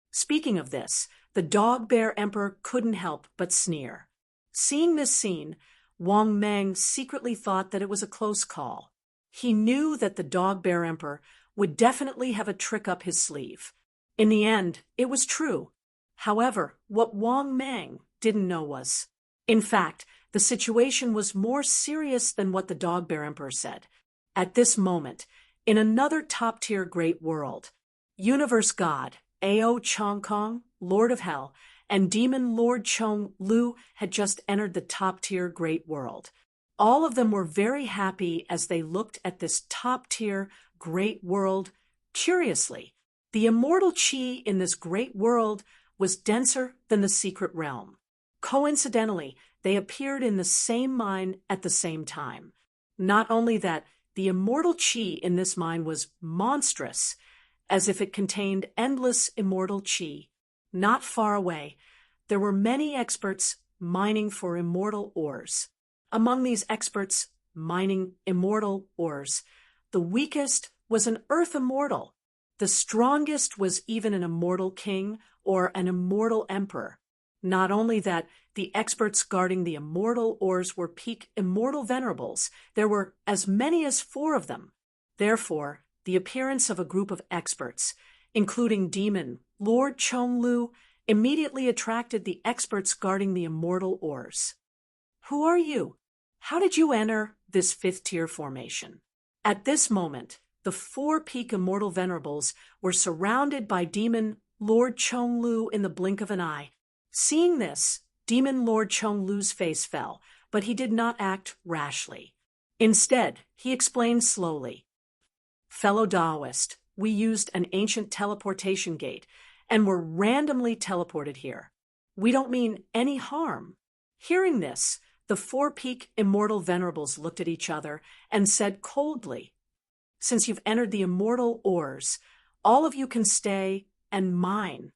Speaking of this, the Dog Bear Emperor couldn't help but sneer. Seeing this scene, Wang Meng secretly thought that it was a close call. He knew that the Dog Bear Emperor would definitely have a trick up his sleeve. In the end, it was true. However, what Wang Meng didn't know was, in fact, the situation was more serious than what the Dog Bear Emperor said. At this moment, in another top-tier great world, Universe God, Ao Chong Kong, Lord of Hell, and Demon Lord Chong Lu had just entered the top-tier great world. All of them were very happy as they looked at this top-tier great world curiously. The immortal chi in this great world was denser than the secret realm. Coincidentally, they appeared in the same mine at the same time. Not only that, the immortal chi in this mine was monstrous, as if it contained endless immortal chi. Not far away, there were many experts mining for immortal ores. Among these experts mining immortal ores, the weakest was an earth immortal. The strongest was even an immortal king or an immortal emperor. Not only that, the experts guarding the immortal ores were peak immortal venerables. There were as many as 4 of them. Therefore, the appearance of a group of experts, including Demon Lord Chong Lu, immediately attracted the experts guarding the immortal ores. "Who are you? How did you enter this 5th-tier formation?" At this moment, the 4 peak immortal venerables were surrounded by Demon Lord Chong Lu in the blink of an eye. Seeing this, Demon Lord Chong Lu's face fell, but he did not act rashly. Instead, he explained slowly, "Fellow Taoist, we used an ancient teleportation gate and were randomly teleported here. We don't mean any harm." Hearing this, the 4 peak immortal venerables looked at each other and said coldly, "Since you've entered the immortal ores, All of you can stay and mine.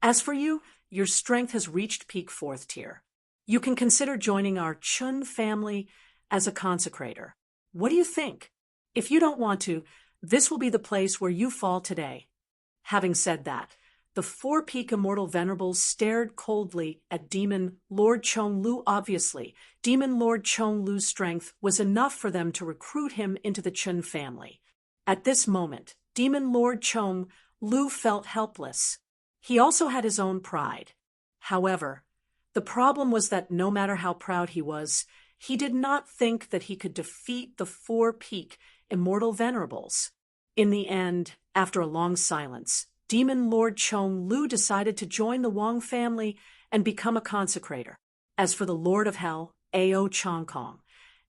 As for you, your strength has reached peak 4th tier. You can consider joining our Chun family as a consecrator. What do you think? If you don't want to, this will be the place where you fall today." Having said that, the 4 peak immortal venerables stared coldly at Demon Lord Chong Lu. Obviously, Demon Lord Chong Lu's strength was enough for them to recruit him into the Chun family. At this moment, Demon Lord Chong Lu felt helpless. He also had his own pride. However, the problem was that no matter how proud he was, he did not think that he could defeat the 4 peak immortal venerables. In the end, after a long silence, Demon Lord Chong Lu decided to join the Wang family and become a consecrator. As for the Lord of Hell, Ao Chong Kong,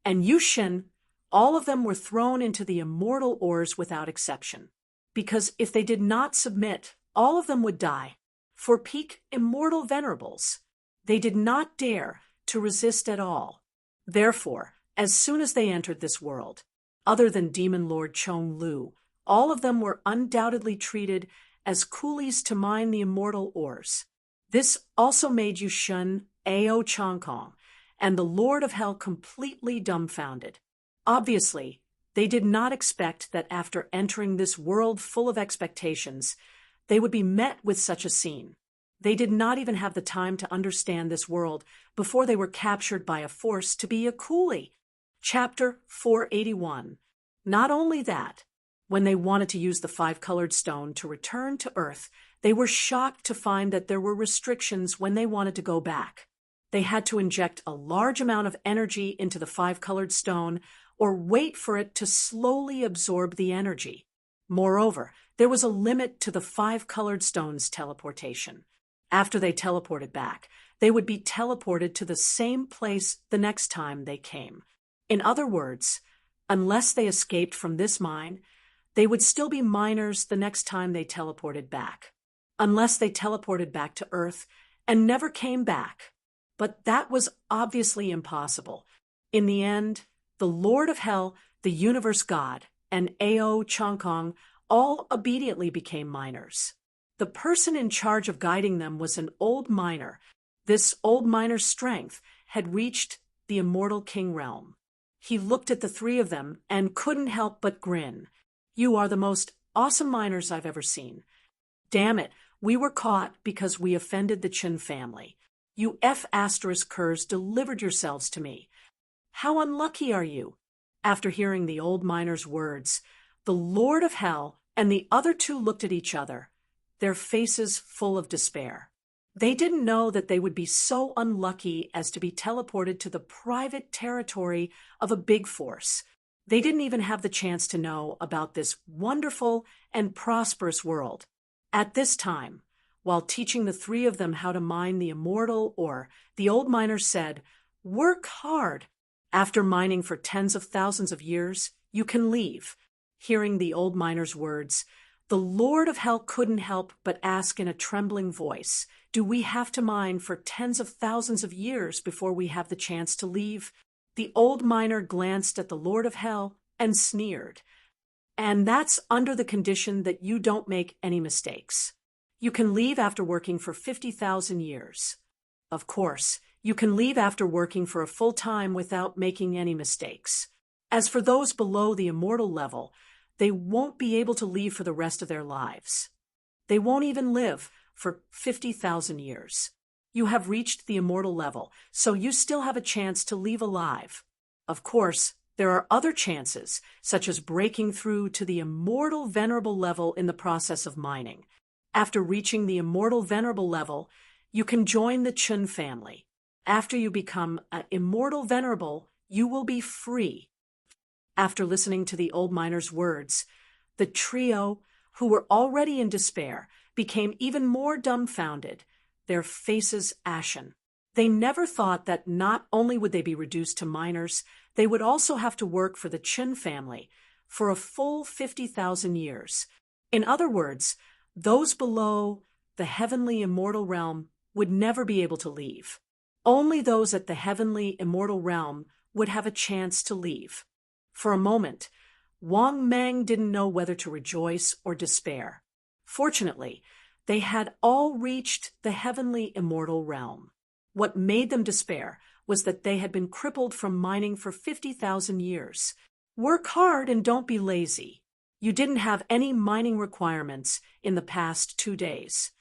and Yu Shin, all of them were thrown into the immortal ores without exception. Because if they did not submit, all of them would die. For peak immortal venerables, they did not dare to resist at all. Therefore, as soon as they entered this world, other than Demon Lord Chong Lu, all of them were undoubtedly treated as coolies to mine the immortal ores. This also made Yu Shun, Ao Chong Kong, and the Lord of Hell completely dumbfounded. Obviously, they did not expect that after entering this world full of expectations, they would be met with such a scene. They did not even have the time to understand this world before they were captured by a force to be a coolie. Chapter 481. Not only that, when they wanted to use the 5-colored stone to return to Earth, they were shocked to find that there were restrictions when they wanted to go back. They had to inject a large amount of energy into the 5-colored stone or wait for it to slowly absorb the energy. Moreover, there was a limit to the 5-colored stone's teleportation. After they teleported back, they would be teleported to the same place the next time they came. In other words, unless they escaped from this mine, they would still be miners the next time they teleported back. Unless they teleported back to Earth and never came back. But that was obviously impossible. In the end, the Lord of Hell, the Universe God, and Ao Chong Kong all obediently became miners. The person in charge of guiding them was an old miner. This old miner's strength had reached the immortal king realm. He looked at the 3 of them and couldn't help but grin. "You are the most awesome miners I've ever seen. Damn it, we were caught because we offended the Chun family. You F***ers delivered yourselves to me. How unlucky are you?" After hearing the old miner's words, the Lord of Hell and the other 2 looked at each other, their faces full of despair. They didn't know that they would be so unlucky as to be teleported to the private territory of a big force. They didn't even have the chance to know about this wonderful and prosperous world. At this time, while teaching the 3 of them how to mine the immortal ore, the old miner said, "Work hard. After mining for tens of thousands of years, you can leave." Hearing the old miner's words, the Lord of Hell couldn't help but ask in a trembling voice, "Do we have to mine for tens of thousands of years before we have the chance to leave?" The old miner glanced at the Lord of Hell and sneered. "And that's under the condition that you don't make any mistakes. You can leave after working for 50,000 years. Of course, you can leave after working for a full time without making any mistakes. As for those below the immortal level, they won't be able to leave for the rest of their lives. They won't even live for 50,000 years. You have reached the immortal level, so you still have a chance to leave alive. Of course, there are other chances, such as breaking through to the immortal venerable level in the process of mining. After reaching the immortal venerable level, you can join the Chun family. After you become an immortal venerable, you will be free." After listening to the old miner's words, the trio, who were already in despair, became even more dumbfounded, their faces ashen. They never thought that not only would they be reduced to miners, they would also have to work for the Chun family for a full 50,000 years. In other words, those below the heavenly immortal realm would never be able to leave. Only those at the heavenly immortal realm would have a chance to leave. For a moment, Wang Mang didn't know whether to rejoice or despair. Fortunately, they had all reached the heavenly immortal realm. What made them despair was that they had been crippled from mining for 50,000 years. Work hard and don't be lazy. You didn't have any mining requirements in the past 2 days.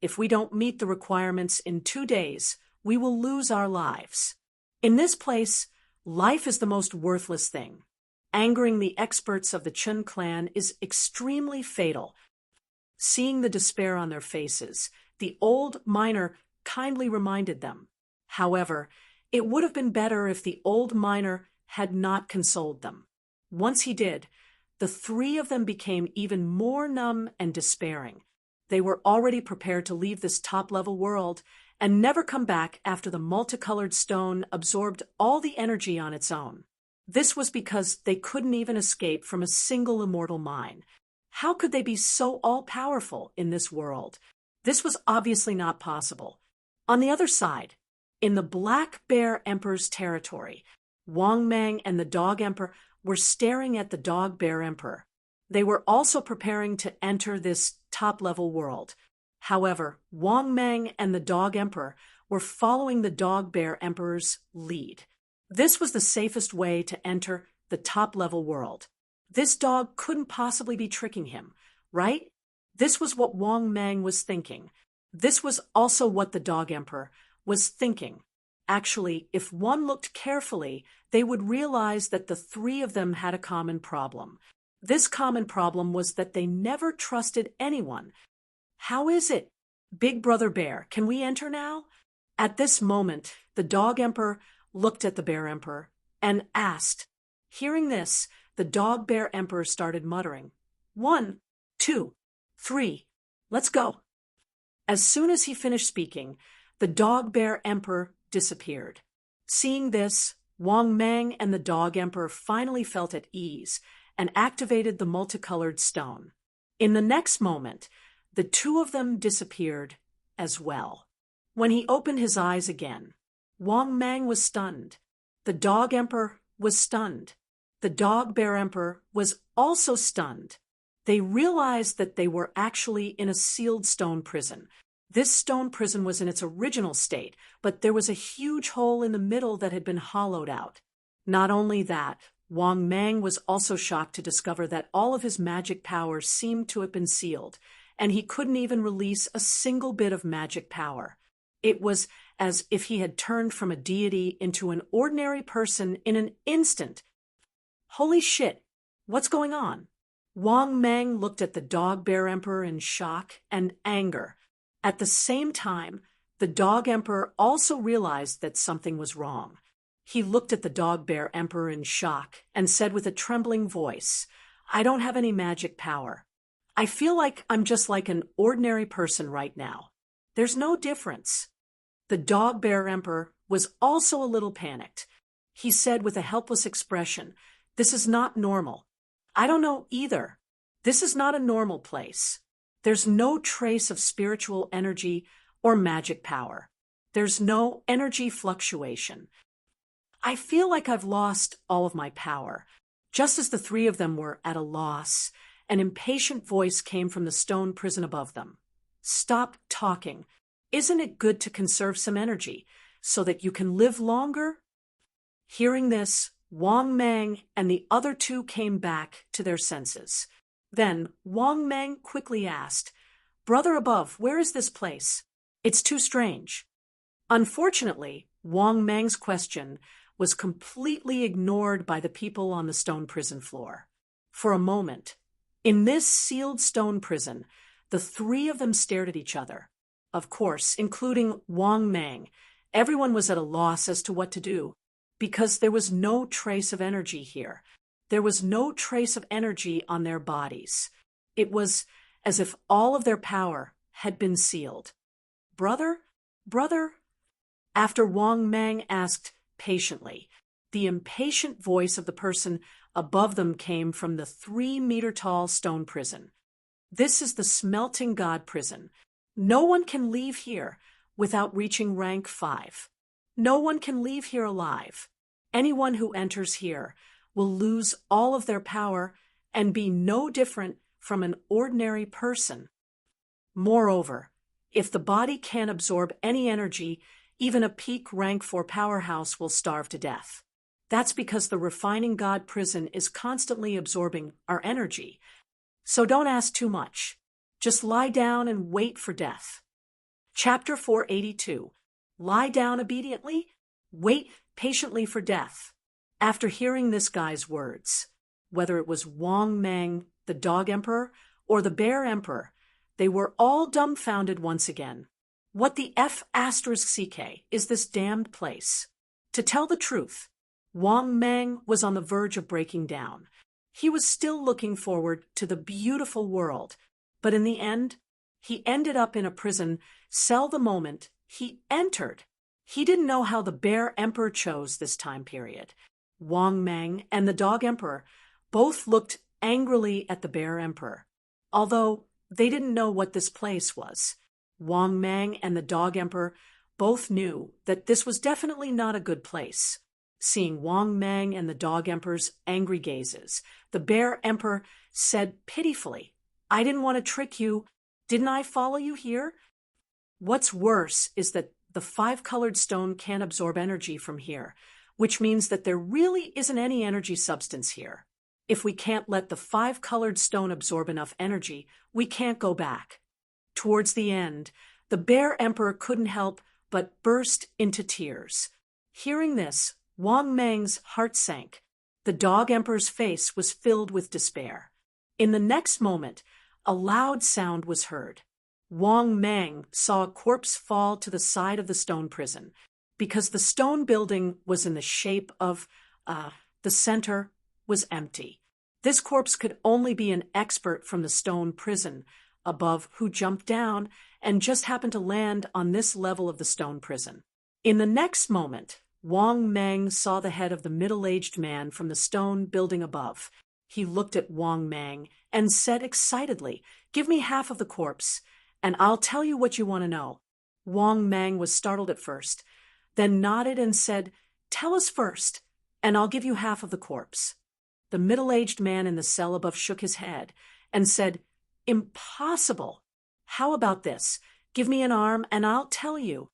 If we don't meet the requirements in 2 days, we will lose our lives. In this place, life is the most worthless thing. Angering the experts of the Chun clan is extremely fatal. Seeing the despair on their faces, the old miner kindly reminded them. However, it would have been better if the old miner had not consoled them. Once he did, the three of them became even more numb and despairing. They were already prepared to leave this top-level world and never come back after the multicolored stone absorbed all the energy on its own. This was because they couldn't even escape from a single immortal mine. How could they be so all-powerful in this world? This was obviously not possible. On the other side, in the Black Bear Emperor's territory, Wang Mang and the Dog Emperor were staring at the Dog Bear Emperor. They were also preparing to enter this top-level world. However, Wang Mang and the Dog Emperor were following the Dog Bear Emperor's lead. This was the safest way to enter the top-level world. This dog couldn't possibly be tricking him, right? This was what Wang Mang was thinking. This was also what the Dog Emperor was thinking. Actually, if one looked carefully, they would realize that the three of them had a common problem. This common problem was that they never trusted anyone. How is it? Big Brother Bear, can we enter now? At this moment, the Dog Emperor looked at the Bear Emperor and asked. Hearing this, the Dog Bear Emperor started muttering, 1, 2, 3, let's go. As soon as he finished speaking, the Dog Bear Emperor disappeared. Seeing this, Wang Mang and the Dog Emperor finally felt at ease and activated the multicolored stone. In the next moment, the two of them disappeared as well. When he opened his eyes again, Wang Mang was stunned. The Dog Emperor was stunned. The Dog Bear Emperor was also stunned. They realized that they were actually in a sealed stone prison. This stone prison was in its original state, but there was a huge hole in the middle that had been hollowed out. Not only that, Wang Mang was also shocked to discover that all of his magic powers seemed to have been sealed, and he couldn't even release a single bit of magic power. It was as if he had turned from a deity into an ordinary person in an instant. Holy shit, what's going on? Wang Mang looked at the Dog Bear Emperor in shock and anger. At the same time, the Dog Emperor also realized that something was wrong. He looked at the Dog Bear Emperor in shock and said with a trembling voice, I don't have any magic power. I feel like I'm just like an ordinary person right now. There's no difference. The Dog Bear Emperor was also a little panicked. He said with a helpless expression, This is not normal. I don't know either. This is not a normal place. There's no trace of spiritual energy or magic power. There's no energy fluctuation. I feel like I've lost all of my power. Just as the three of them were at a loss, an impatient voice came from the stone prison above them. Stop talking. Isn't it good to conserve some energy so that you can live longer? Hearing this, Wang Mang and the other two came back to their senses. Then Wang Mang quickly asked, Brother above, where is this place? It's too strange. Unfortunately, Wang Mang's question was completely ignored by the people on the stone prison floor. For a moment, in this sealed stone prison, the three of them stared at each other. Of course, including Wang Mang. Everyone was at a loss as to what to do, because there was no trace of energy here. There was no trace of energy on their bodies. It was as if all of their power had been sealed. Brother? Brother? After Wang Mang asked patiently, the impatient voice of the person above them came from the 3-meter-tall stone prison. This is the Smelting God prison. No one can leave here without reaching rank 5. No one can leave here alive. Anyone who enters here will lose all of their power and be no different from an ordinary person. Moreover, if the body can't absorb any energy, even a peak rank 4 powerhouse will starve to death. That's because the refining God prison is constantly absorbing our energy. So don't ask too much. Just lie down and wait for death. Chapter 482. Lie down obediently, wait patiently for death. After hearing this guy's words, whether it was Wang Mang, the Dog Emperor, or the Bear Emperor, they were all dumbfounded once again. What the F***CK is this damned place? To tell the truth, Wang Mang was on the verge of breaking down. He was still looking forward to the beautiful world, but in the end, he ended up in a prison cell the moment he entered. He didn't know how the Bear Emperor chose this time period. Wang Mang and the Dog Emperor both looked angrily at the Bear Emperor, although they didn't know what this place was. Wang Mang and the Dog Emperor both knew that this was definitely not a good place. Seeing Wang Mang and the Dog Emperor's angry gazes, the Bear Emperor said pitifully, "I didn't want to trick you. Didn't I follow you here? What's worse is that the 5-colored stone can't absorb energy from here, which means that there really isn't any energy substance here. If we can't let the 5-colored stone absorb enough energy, we can't go back." Towards the end, the Bear Emperor couldn't help but burst into tears. Hearing this, Wang Mang's heart sank. The Dog Emperor's face was filled with despair. In the next moment, a loud sound was heard. Wang Mang saw a corpse fall to the side of the stone prison. Because the stone building was in the shape of, the center was empty. This corpse could only be an expert from the stone prison above who jumped down and just happened to land on this level of the stone prison. In the next moment, Wang Mang saw the head of the middle-aged man from the stone building above. He looked at Wang Mang and said excitedly, "Give me half of the corpse, and I'll tell you what you want to know." Wang Mang was startled at first, then nodded and said, "Tell us first, and I'll give you half of the corpse." The middle-aged man in the cell above shook his head and said, "Impossible. How about this? Give me an arm and I'll tell you."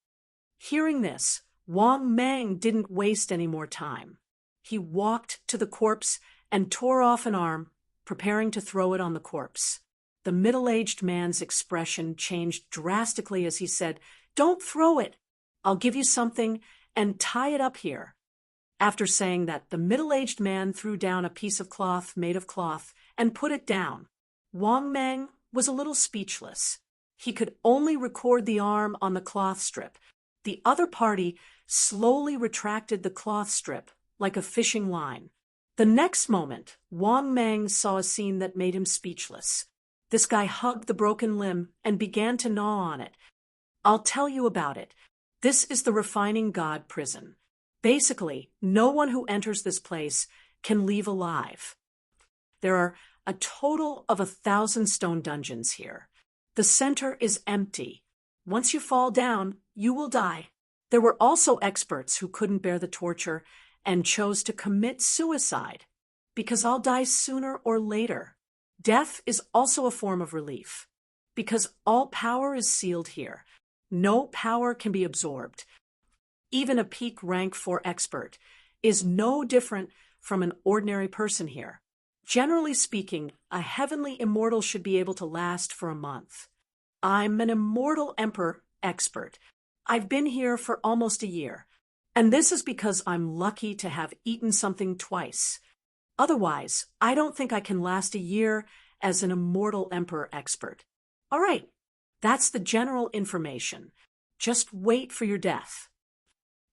Hearing this, Wang Mang didn't waste any more time. He walked to the corpse and tore off an arm, preparing to throw it on the corpse. The middle-aged man's expression changed drastically as he said, "Don't throw it. I'll give you something and tie it up here." After saying that, the middle-aged man threw down a piece of cloth made of cloth and put it down. Wang Mang was a little speechless. He could only record the arm on the cloth strip. The other party slowly retracted the cloth strip like a fishing line. The next moment, Wang Mang saw a scene that made him speechless. This guy hugged the broken limb and began to gnaw on it. I'll tell you about it. This is the Refining God prison. Basically, no one who enters this place can leave alive. There are a total of 1,000 stone dungeons here. The center is empty. Once you fall down, you will die. There were also experts who couldn't bear the torture and chose to commit suicide. Because I'll die sooner or later. Death is also a form of relief. Because all power is sealed here. No power can be absorbed. Even a peak rank 4 expert is no different from an ordinary person here. Generally speaking, a heavenly immortal should be able to last for a month. I'm an immortal emperor expert. I've been here for almost a year, and this is because I'm lucky to have eaten something twice. Otherwise, I don't think I can last a year as an immortal emperor expert. All right, that's the general information. Just wait for your death.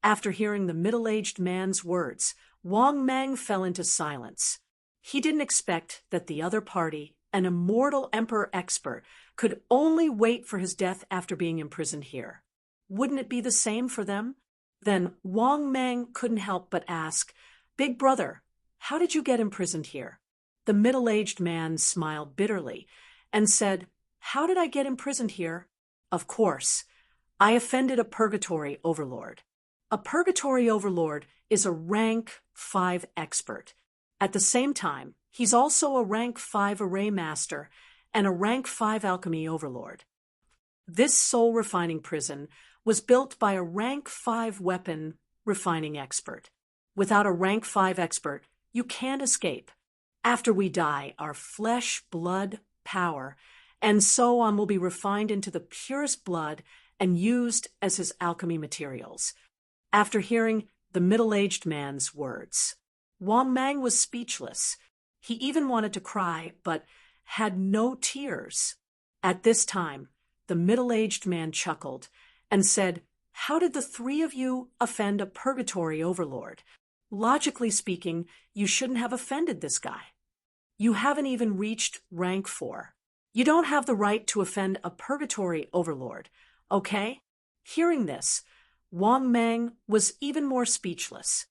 After hearing the middle-aged man's words, Wang Mang fell into silence. He didn't expect that the other party, an immortal emperor expert, could only wait for his death after being imprisoned here. Wouldn't it be the same for them? Then Wang Mang couldn't help but ask, "Big brother, how did you get imprisoned here?" The middle-aged man smiled bitterly and said, "How did I get imprisoned here? Of course, I offended a purgatory overlord. A purgatory overlord is a rank 5 expert. At the same time, he's also a rank 5 array master and a rank 5 alchemy overlord. This soul refining prison was built by a rank 5 weapon refining expert. Without a rank 5 expert, you can't escape. After we die, our flesh, blood, power, and so on will be refined into the purest blood and used as his alchemy materials. After hearing the middle-aged man's words, Wang Mang was speechless. He even wanted to cry, but had no tears. At this time, the middle-aged man chuckled and said, "How did the three of you offend a purgatory overlord? Logically speaking, you shouldn't have offended this guy. You haven't even reached rank 4. You don't have the right to offend a purgatory overlord, okay?" Hearing this, Wang Mang was even more speechless.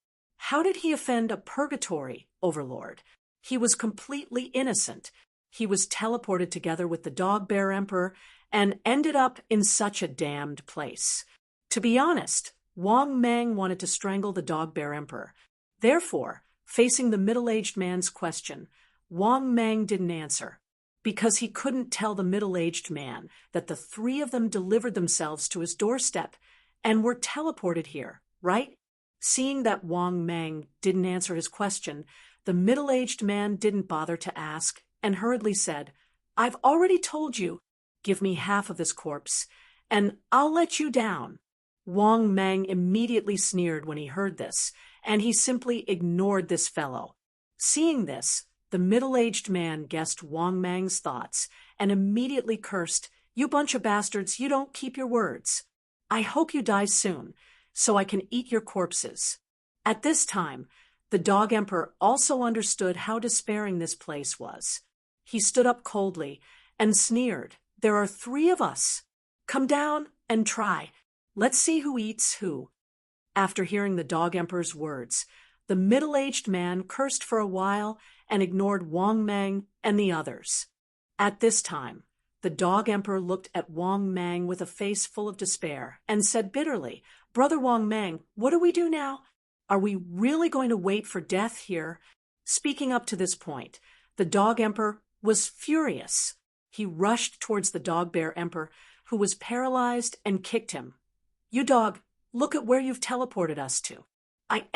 How did he offend a purgatory overlord? He was completely innocent. He was teleported together with the Dog Bear Emperor and ended up in such a damned place. To be honest, Wang Mang wanted to strangle the Dog Bear Emperor. Therefore, facing the middle-aged man's question, Wang Mang didn't answer, because he couldn't tell the middle-aged man that the three of them delivered themselves to his doorstep and were teleported here, right? Seeing that Wang Mang didn't answer his question, the middle-aged man didn't bother to ask and hurriedly said, "I've already told you, give me half of this corpse, and I'll let you down." Wang Mang immediately sneered when he heard this, and he simply ignored this fellow. Seeing this, the middle-aged man guessed Wang Mang's thoughts and immediately cursed, "You bunch of bastards, you don't keep your words. I hope you die soon, so I can eat your corpses." At this time, the Dog Emperor also understood how despairing this place was. He stood up coldly and sneered, "There are three of us. Come down and try. Let's see who eats who." After hearing the Dog Emperor's words, the middle-aged man cursed for a while and ignored Wang Mang and the others. At this time, the Dog Emperor looked at Wang Mang with a face full of despair and said bitterly, "Brother Wang Mang, what do we do now? Are we really going to wait for death here?" Speaking up to this point, the Dog Emperor was furious. He rushed towards the Dog Bear Emperor, who was paralyzed, and kicked him. "You dog, look at where you've teleported us to. I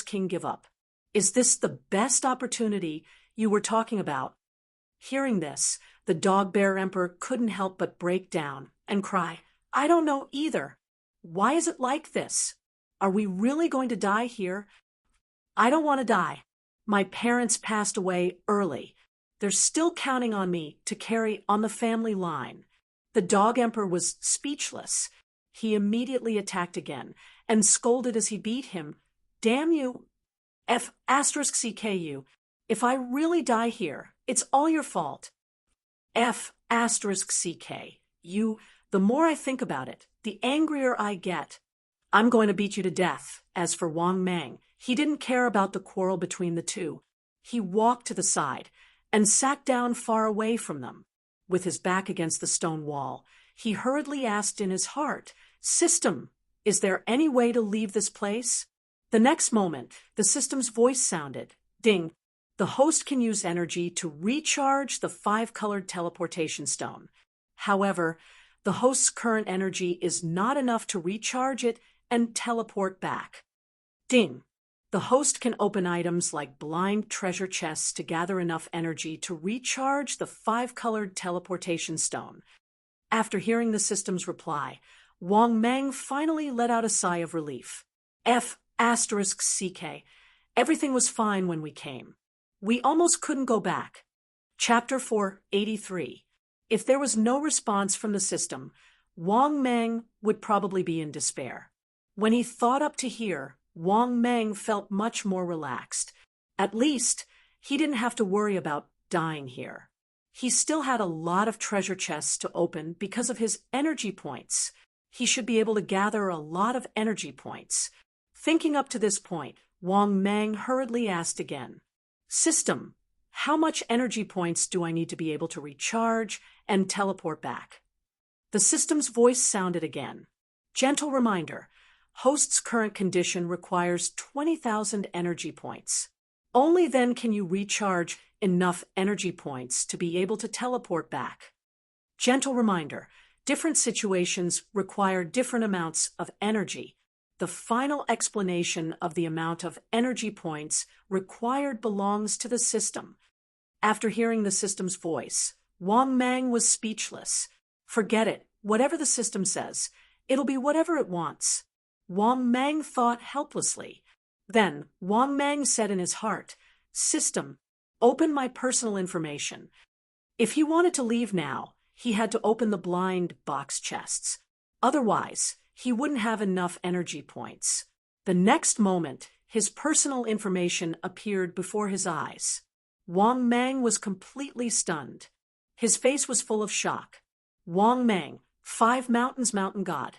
King give up. Is this the best opportunity you were talking about?" Hearing this, the Dog Bear Emperor couldn't help but break down and cry, "I don't know either. Why is it like this? Are we really going to die here? I don't want to die. My parents passed away early. They're still counting on me to carry on the family line." The Dog Emperor was speechless. He immediately attacked again and scolded as he beat him, "Damn you, CKU. If I really die here, it's all your fault. CK. You, the more I think about it, the angrier I get. I'm going to beat you to death." As for Wang Mang, he didn't care about the quarrel between the two. He walked to the side and sat down far away from them. With his back against the stone wall, he hurriedly asked in his heart, "System, is there any way to leave this place?" The next moment, the system's voice sounded, "Ding. The host can use energy to recharge the 5-colored teleportation stone. However, the host's current energy is not enough to recharge it and teleport back. Ding. The host can open items like blind treasure chests to gather enough energy to recharge the 5-colored teleportation stone." After hearing the system's reply, Wang Mang finally let out a sigh of relief. CK. Everything was fine when we came. We almost couldn't go back. Chapter 483. If there was no response from the system, Wang Mang would probably be in despair. When he thought up to here, Wang Mang felt much more relaxed. At least, he didn't have to worry about dying here. He still had a lot of treasure chests to open because of his energy points. He should be able to gather a lot of energy points. Thinking up to this point, Wang Mang hurriedly asked again, "System, how much energy points do I need to be able to recharge and teleport back?" The system's voice sounded again. "Gentle reminder, host's current condition requires 20,000 energy points. Only then can you recharge enough energy points to be able to teleport back. Gentle reminder, different situations require different amounts of energy. The final explanation of the amount of energy points required belongs to the system. After hearing the system's voice, Wang Mang was speechless. Forget it, whatever the system says, it'll be whatever it wants. Wang Mang thought helplessly. Then Wang Mang said in his heart, "System, open my personal information." If he wanted to leave now, he had to open the blind box chests. Otherwise, he wouldn't have enough energy points. The next moment, his personal information appeared before his eyes. Wang Mang was completely stunned. His face was full of shock. Wang Mang, 5 mountains mountain god.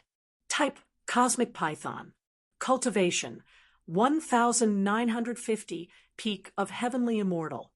Type, cosmic python. Cultivation, 1950, peak of heavenly immortal.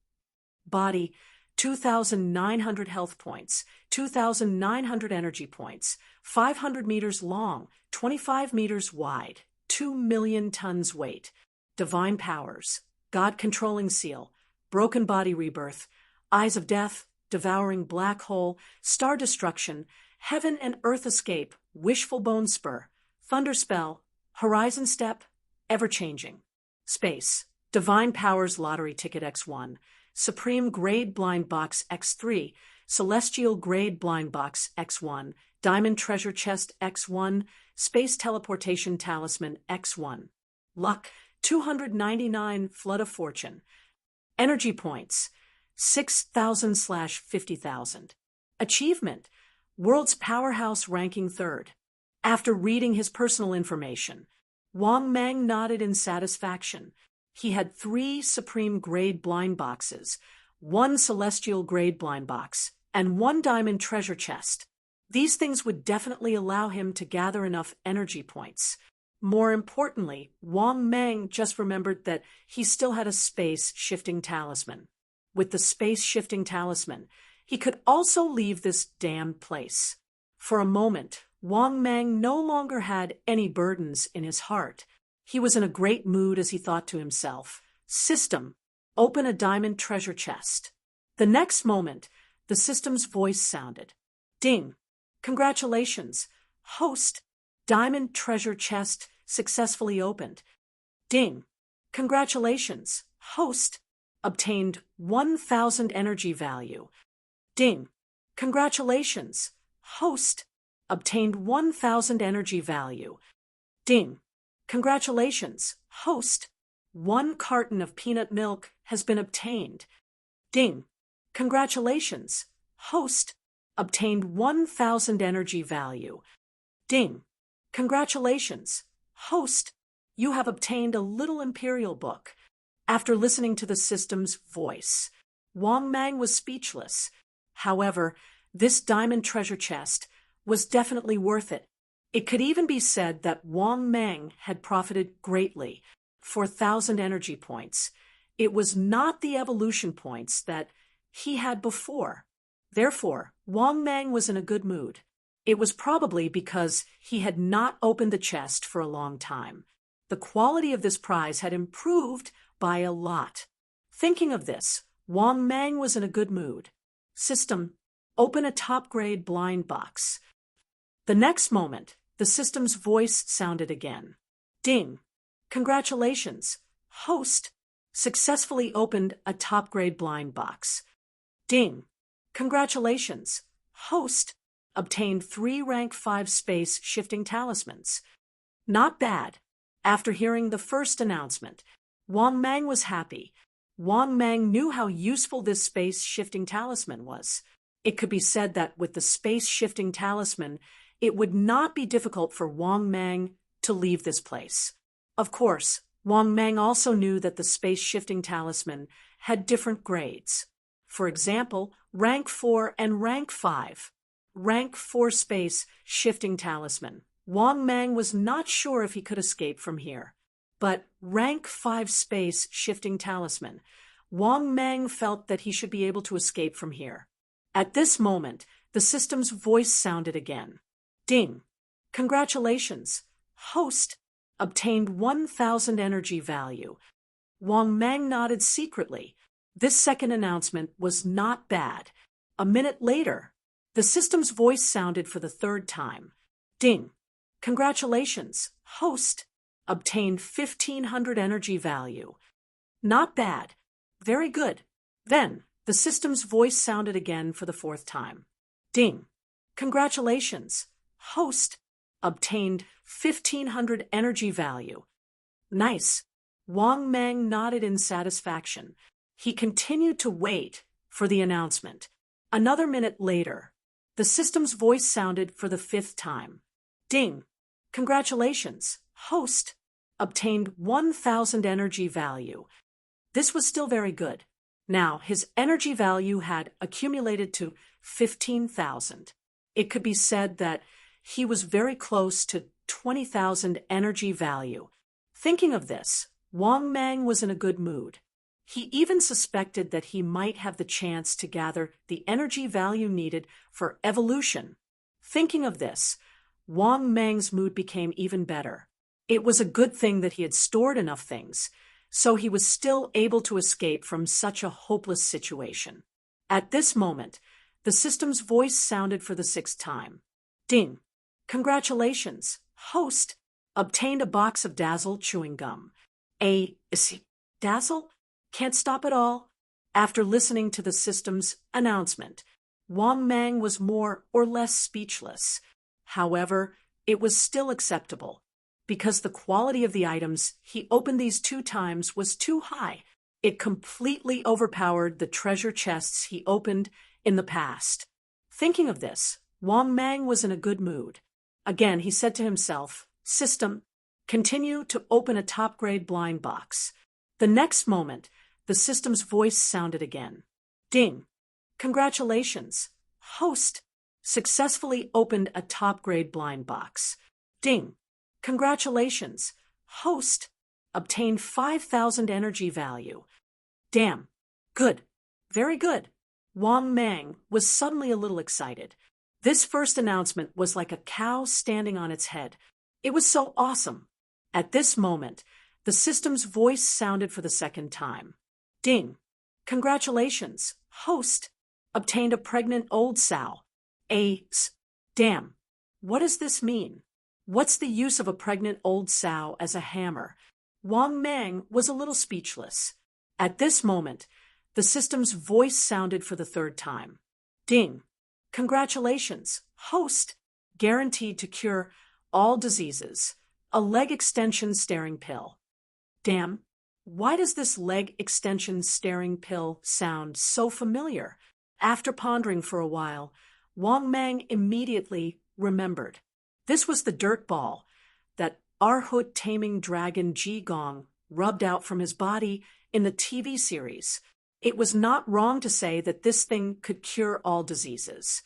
Body, 2,900 health points, 2,900 energy points, 500 meters long, 25 meters wide, 2 million tons weight. Divine powers, God-controlling seal, broken body rebirth, eyes of death, devouring black hole, star destruction, heaven and earth escape, wishful bone spur, thunder spell, horizon step, ever-changing. Space, divine powers lottery ticket X1, Supreme Grade Blind Box X3, Celestial Grade Blind Box X1, Diamond Treasure Chest X1, Space Teleportation Talisman X1. Luck, 299 Flood of Fortune. Energy points, 6,000/50,000. Achievement, World's Powerhouse ranking 3rd. After reading his personal information, Wang Mang nodded in satisfaction. He had 3 Supreme Grade Blind Boxes, 1 Celestial Grade Blind Box, and 1 Diamond Treasure Chest. These things would definitely allow him to gather enough energy points. More importantly, Wang Mang just remembered that he still had a space-shifting talisman. With the space-shifting talisman, he could also leave this damned place. For a moment, Wang Mang no longer had any burdens in his heart. He was in a great mood as he thought to himself, "System, open a diamond treasure chest." The next moment, the system's voice sounded. "Ding! Congratulations, host! Diamond treasure chest successfully opened." "Ding! Congratulations, host! Obtained 1,000 energy value." "Ding! Congratulations, host! Obtained 1,000 energy value." "Ding! Congratulations, host! 1 carton of peanut milk has been obtained." "Ding! Congratulations, host! Obtained 1,000 energy value." "Ding! Congratulations, host! You have obtained a little imperial book." After listening to the system's voice, Wang Mang was speechless. However, this diamond treasure chest was definitely worth it. It could even be said that Wang Mang had profited greatly. 4,000 energy points. It was not the evolution points that he had before. Therefore, Wang Mang was in a good mood. It was probably because he had not opened the chest for a long time. The quality of this prize had improved by a lot. Thinking of this, Wang Mang was in a good mood. "System, open a top-grade blind box." The next moment, the system's voice sounded again. "Ding! Congratulations, host! Successfully opened a top-grade blind box." "Ding! Congratulations, host! Obtained 3 rank 5 space shifting talismans." Not bad. After hearing the first announcement, Wang Mang was happy. Wang Mang knew how useful this space-shifting talisman was. It could be said that with the space-shifting talisman, it would not be difficult for Wang Mang to leave this place. Of course, Wang Mang also knew that the space-shifting talisman had different grades. For example, rank 4 and rank 5. Rank 4 space-shifting talisman. Wang Mang was not sure if he could escape from here. But rank 5 space-shifting talisman, Wang Mang felt that he should be able to escape from here. At this moment, the system's voice sounded again. "Ding! Congratulations, host! Obtained 1,000 energy value." Wang Mang nodded secretly. This second announcement was not bad. A minute later, the system's voice sounded for the third time. Ding! Congratulations, host! Obtained 1500 energy value. Not bad. Very good. Then, the system's voice sounded again for the fourth time. Ding! Congratulations, host! Obtained 1500 energy value. Nice. Wang Mang nodded in satisfaction. He continued to wait for the announcement. Another minute later, the system's voice sounded for the fifth time. Ding! Congratulations, host! Obtained 1000 energy value. This was still very good. Now, his energy value had accumulated to 15,000. It could be said that he was very close to 20,000 energy value. Thinking of this, Wang Mang was in a good mood. He even suspected that he might have the chance to gather the energy value needed for evolution. Thinking of this, Wang Mang's mood became even better. It was a good thing that he had stored enough things, so he was still able to escape from such a hopeless situation. At this moment, the system's voice sounded for the sixth time. Ding! Congratulations, host! Obtained a box of Dazzle chewing gum. Dazzle? Can't stop at all? After listening to the system's announcement, Wang Mang was more or less speechless. However, it was still acceptable. Because the quality of the items he opened these 2 times was too high, it completely overpowered the treasure chests he opened in the past. Thinking of this, Wang Mang was in a good mood. Again, he said to himself, System, continue to open a top-grade blind box. The next moment, the system's voice sounded again. Ding! Congratulations, host! Successfully opened a top-grade blind box. Ding! Congratulations, host! Obtained 5,000 energy value. Damn! Good! Very good! Wang Mang was suddenly a little excited. This first announcement was like a cow standing on its head. It was so awesome. At this moment, the system's voice sounded for the second time. Ding! Congratulations, host! Obtained a pregnant old sow. Damn! What does this mean? What's the use of a pregnant old sow as a hammer? Wang Mang was a little speechless. At this moment, the system's voice sounded for the third time. Ding! Congratulations, host! Guaranteed to cure all diseases. A leg extension staring pill. Damn! Why does this leg extension staring pill sound so familiar? After pondering for a while, Wang Mang immediately remembered. This was the dirt ball that Arhut taming dragon Jigong rubbed out from his body in the TV series. It was not wrong to say that this thing could cure all diseases.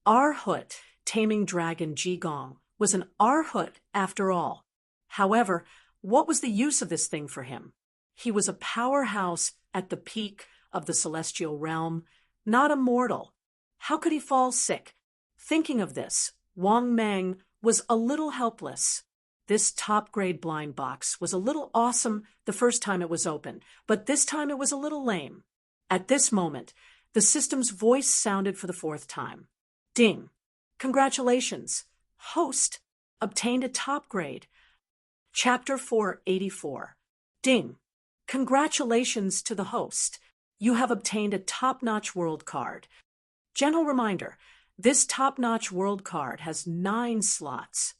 Arhut taming dragon Jigong was an Arhut after all. However, what was the use of this thing for him? He was a powerhouse at the peak of the celestial realm, not a mortal. How could he fall sick? Thinking of this, Wang Mang was a little helpless. This top-grade blind box was a little awesome the first time it was opened, but this time it was a little lame. At this moment, the system's voice sounded for the fourth time. Ding! Congratulations, host! Obtained a top grade. Chapter 484. Ding! Congratulations to the host. You have obtained a top-notch world card. Gentle reminder, this top-notch world card has 9 slots.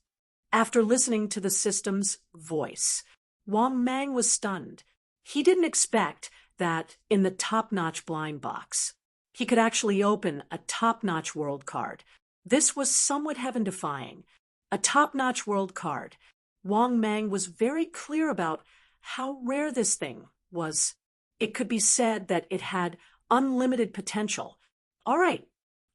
After listening to the system's voice, Wang Mang was stunned. He didn't expect that in the top-notch blind box, he could actually open a top-notch world card. This was somewhat heaven-defying. A top-notch world card. Wang Mang was very clear about how rare this thing was. It could be said that it had unlimited potential. All right.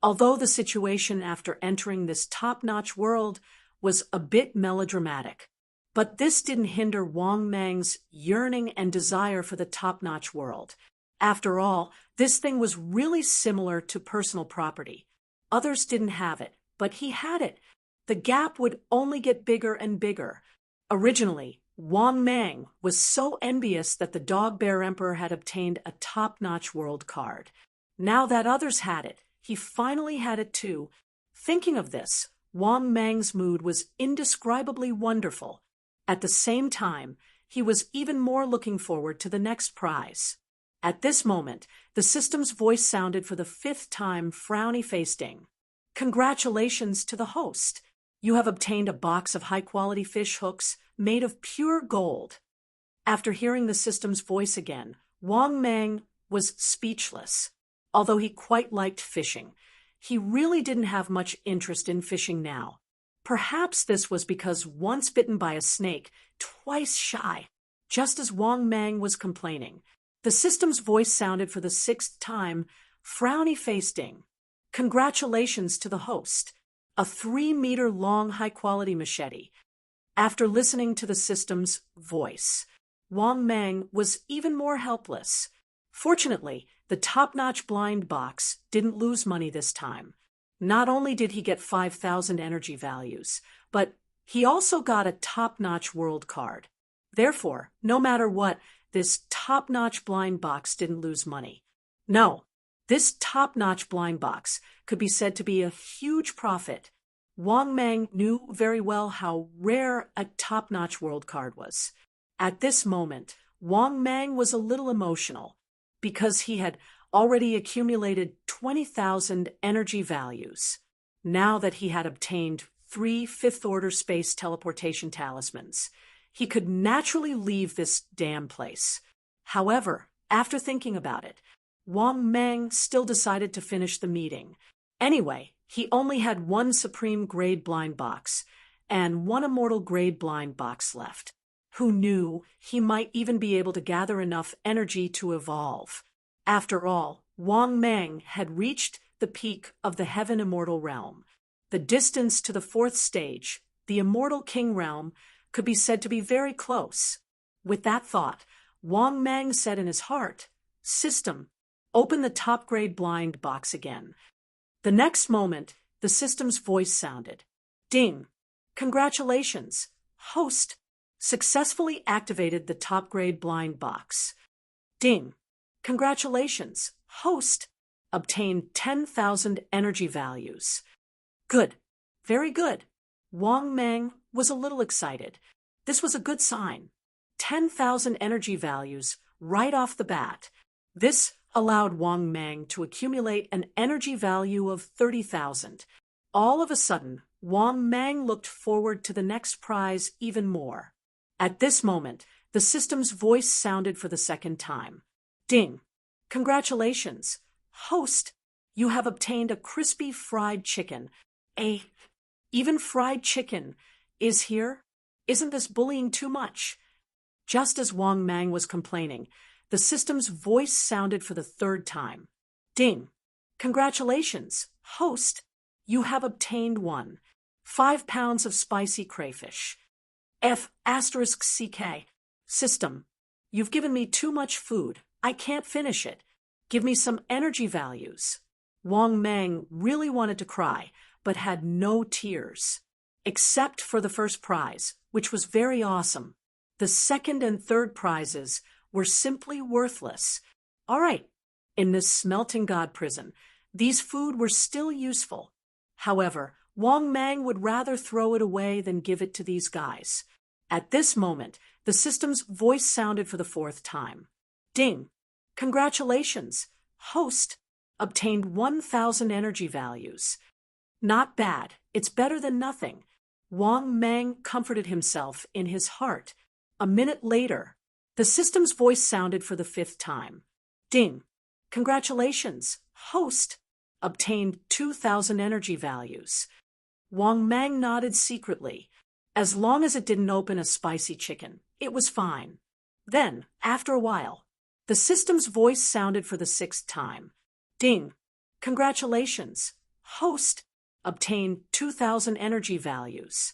Although the situation after entering this top-notch world was a bit melodramatic, but this didn't hinder Wang Mang's yearning and desire for the top-notch world. After all, this thing was really similar to personal property. Others didn't have it, but he had it. The gap would only get bigger and bigger. Originally, Wang Mang was so envious that the Dog Bear Emperor had obtained a top-notch world card. Now that others had it, he finally had it too. Thinking of this, Wang Mang's mood was indescribably wonderful. At the same time, he was even more looking forward to the next prize. At this moment, the system's voice sounded for the 5th time, frowny-faced Ding. Congratulations to the host. You have obtained a box of high-quality fish hooks made of pure gold. After hearing the system's voice again, Wang Mang was speechless. Although he quite liked fishing, he really didn't have much interest in fishing now. Perhaps this was because once bitten by a snake, twice shy. Just as Wang Mang was complaining, the system's voice sounded for the 6th time, frowny-faced Ding. Congratulations to the host. A 3-meter-long high-quality machete. After listening to the system's voice, Wang Mang was even more helpless. Fortunately, the top-notch blind box didn't lose money this time. Not only did he get 5,000 energy values, but he also got a top-notch world card. Therefore, no matter what, this top-notch blind box didn't lose money. No, this top-notch blind box could be said to be a huge profit. Wang Mang knew very well how rare a top-notch world card was. At this moment, Wang Mang was a little emotional because he had already accumulated 20,000 energy values. Now that he had obtained 3 fifth-order space teleportation talismans, he could naturally leave this damn place. However, after thinking about it, Wang Mang still decided to finish the meeting. Anyway, he only had 1 supreme grade blind box and 1 immortal grade blind box left. Who knew he might even be able to gather enough energy to evolve? After all, Wang Mang had reached the peak of the Heaven Immortal Realm. The distance to the 4th stage, the Immortal King Realm, could be said to be very close. With that thought, Wang Mang said in his heart, "System, open the top-grade blind box again." The next moment, the system's voice sounded. Ding! Congratulations! Host successfully activated the top-grade blind box. Ding! Congratulations! Host obtained 10,000 energy values. Good. Very good. Wang Mang was a little excited. This was a good sign. 10,000 energy values right off the bat. This allowed Wang Mang to accumulate an energy value of 30,000. All of a sudden, Wang Mang looked forward to the next prize even more. At this moment, the system's voice sounded for the 2nd time. Ding! Congratulations! Host, you have obtained a crispy fried chicken. Even fried chicken is here? Isn't this bullying too much? Just as Wang Mang was complaining, the system's voice sounded for the 3rd time. Ding! Congratulations! Host, you have obtained 5 pounds of spicy crayfish. *CK. System, you've given me too much food. I can't finish it. Give me some energy values. Wang Mang really wanted to cry, but had no tears. Except for the 1st prize, which was very awesome. The 2nd and 3rd prizes were simply worthless. All right, in this smelting god prison, these food were still useful. However, Wang Mang would rather throw it away than give it to these guys. At this moment, the system's voice sounded for the 4th time. Ding! Congratulations! Host obtained 1,000 energy values. Not bad. It's better than nothing. Wang Mang comforted himself in his heart. A minute later, the system's voice sounded for the 5th time. Ding! Congratulations! Host obtained 2,000 energy values. Wang Mang nodded secretly. As long as it didn't open a spicy chicken, it was fine. Then, after a while, the system's voice sounded for the 6th time. Ding! Congratulations! Host obtained 2,000 energy values.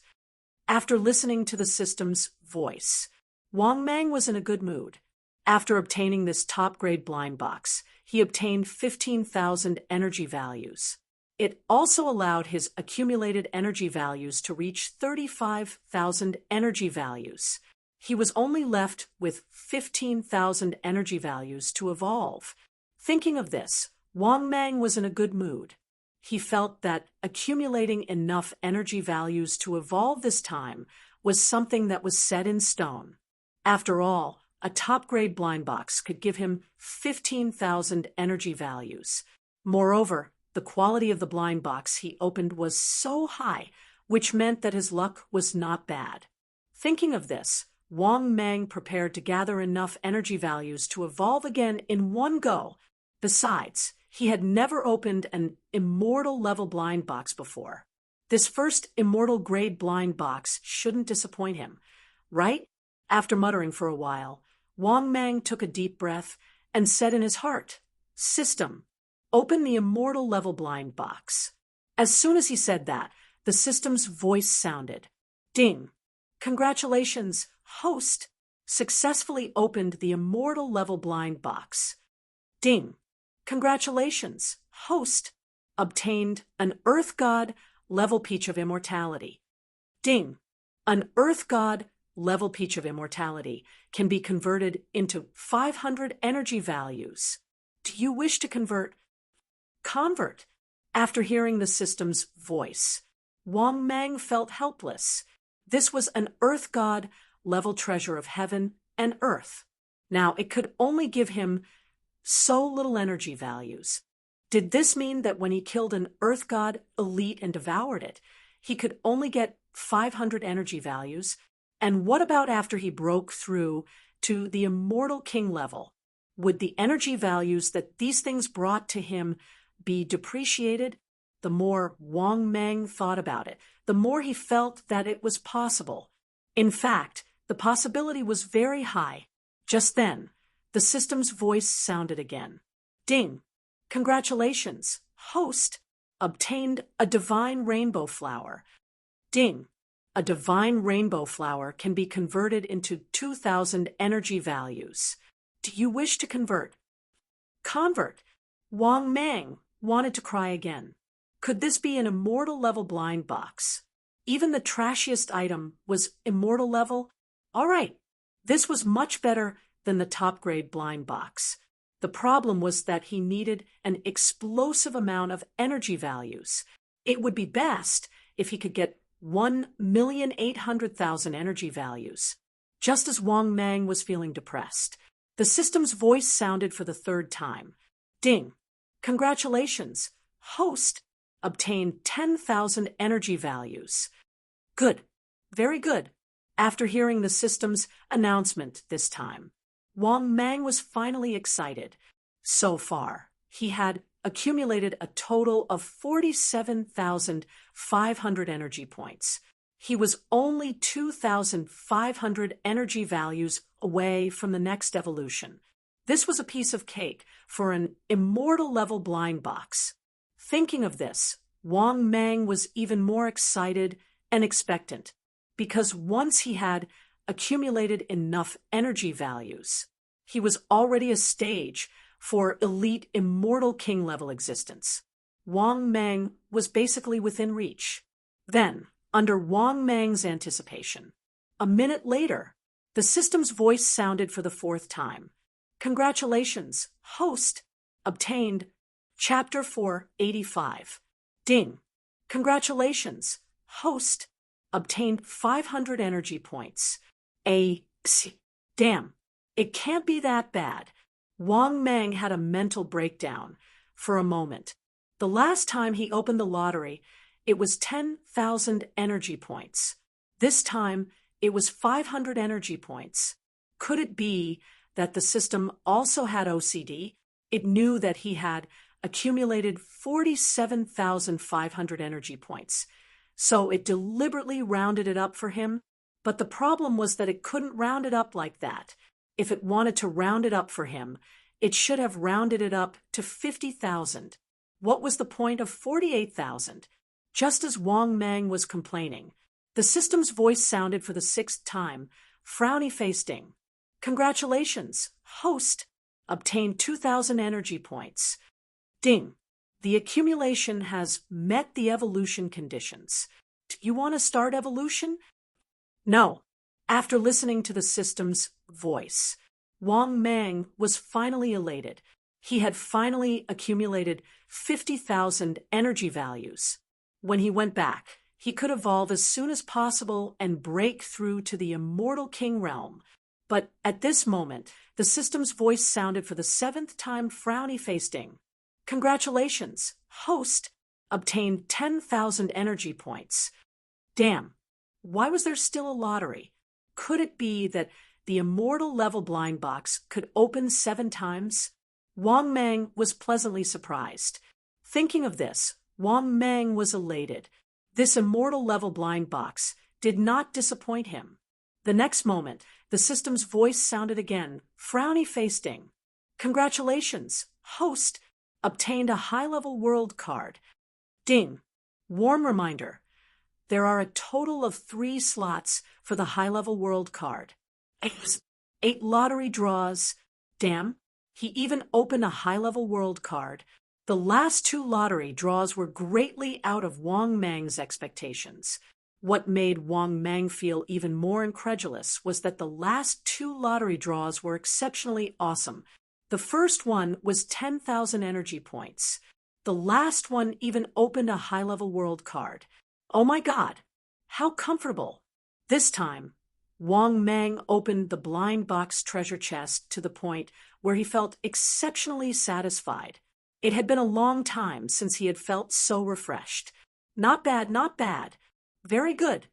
After listening to the system's voice, Wang Mang was in a good mood. After obtaining this top-grade blind box, he obtained 15,000 energy values. It also allowed his accumulated energy values to reach 35,000 energy values. He was only left with 15,000 energy values to evolve. Thinking of this, Wang Mang was in a good mood. He felt that accumulating enough energy values to evolve this time was something that was set in stone. After all, a top-grade blind box could give him 15,000 energy values. Moreover, the quality of the blind box he opened was so high, which meant that his luck was not bad. Thinking of this, Wang Mang prepared to gather enough energy values to evolve again in one go. Besides, he had never opened an immortal-level blind box before. This first immortal-grade blind box shouldn't disappoint him, right? After muttering for a while, Wang Mang took a deep breath and said in his heart, "System, open the immortal-level blind box." As soon as he said that, the system's voice sounded. Ding! Congratulations, host! Successfully opened the immortal-level blind box. Ding! Congratulations, host! Obtained an Earth God level peach of immortality. Ding! An Earth God level peach of immortality can be converted into 500 energy values. Do you wish to convert? Convert! After hearing the system's voice, Wang Mang felt helpless. This was an Earth God level treasure of heaven and earth. Now, it could only give him so little energy values. Did this mean that when he killed an Earth God elite and devoured it, he could only get 500 energy values? And what about after he broke through to the Immortal King level? Would the energy values that these things brought to him be depreciated? The more Wang Mang thought about it, the more he felt that it was possible. In fact, the possibility was very high. Just then, the system's voice sounded again. Ding! Congratulations, host! Obtained a divine rainbow flower. Ding! A divine rainbow flower can be converted into 2,000 energy values. Do you wish to convert? Convert! Wang Mang wanted to cry again. Could this be an immortal level blind box? Even the trashiest item was immortal level? All right, this was much better than the top grade blind box. The problem was that he needed an explosive amount of energy values. It would be best if he could get 1,800,000 energy values. Just as Wang Mang was feeling depressed, the system's voice sounded for the third time. Ding! Congratulations, host! Obtained 10,000 energy values. Good. Very good. After hearing the system's announcement this time, Wang Mang was finally excited. So far, he had accumulated a total of 47,500 energy points. He was only 2,500 energy values away from the next evolution. This was a piece of cake for an immortal-level blind box. Thinking of this, Wang Mang was even more excited and expectant, because once he had accumulated enough energy values, he was already a stage for elite Immortal King level existence. Wang Mang was basically within reach. Then, under Wang Mang's anticipation, a minute later, the system's voice sounded for the fourth time. Congratulations, host! Obtained Chapter 485. Ding! Congratulations, host! Obtained 500 energy points. Damn, it can't be that bad. Wang Mang had a mental breakdown for a moment. The last time he opened the lottery, it was 10,000 energy points. This time, it was 500 energy points. Could it be that the system also had OCD? It knew that he had accumulated 47,500 energy points, so it deliberately rounded it up for him. But the problem was that it couldn't round it up like that. If it wanted to round it up for him, it should have rounded it up to 50,000. What was the point of 48,000? Just as Wang Mang was complaining, the system's voice sounded for the sixth time, frowny-faced Ding. Congratulations, host! Obtained 2,000 energy points. Ding! The accumulation has met the evolution conditions. Do you want to start evolution? No. After listening to the system's voice, Wang Mang was finally elated. He had finally accumulated 50,000 energy values. When he went back, he could evolve as soon as possible and break through to the immortal king realm. But at this moment, the system's voice sounded for the 7th time, frowny-faced Ding. Congratulations, host, obtained 10,000 energy points. Damn, why was there still a lottery? Could it be that the immortal level blind box could open 7 times? Wang Mang was pleasantly surprised. Thinking of this, Wang Mang was elated. This immortal level blind box did not disappoint him. The next moment, the system's voice sounded again, frowny-faced Ding. Congratulations, host, obtained a high-level world card. Ding. Warm reminder. There are a total of 3 slots for the high-level world card. 8 lottery draws. Damn. He even opened a high-level world card. The last 2 lottery draws were greatly out of Wang Mang's expectations. What made Wang Mang feel even more incredulous was that the last 2 lottery draws were exceptionally awesome. The first one was 10,000 energy points. The last one even opened a high-level world card. Oh my God! How comfortable! This time, Wang Mang opened the blind box treasure chest to the point where he felt exceptionally satisfied. It had been a long time since he had felt so refreshed. Not bad, not bad. Very good.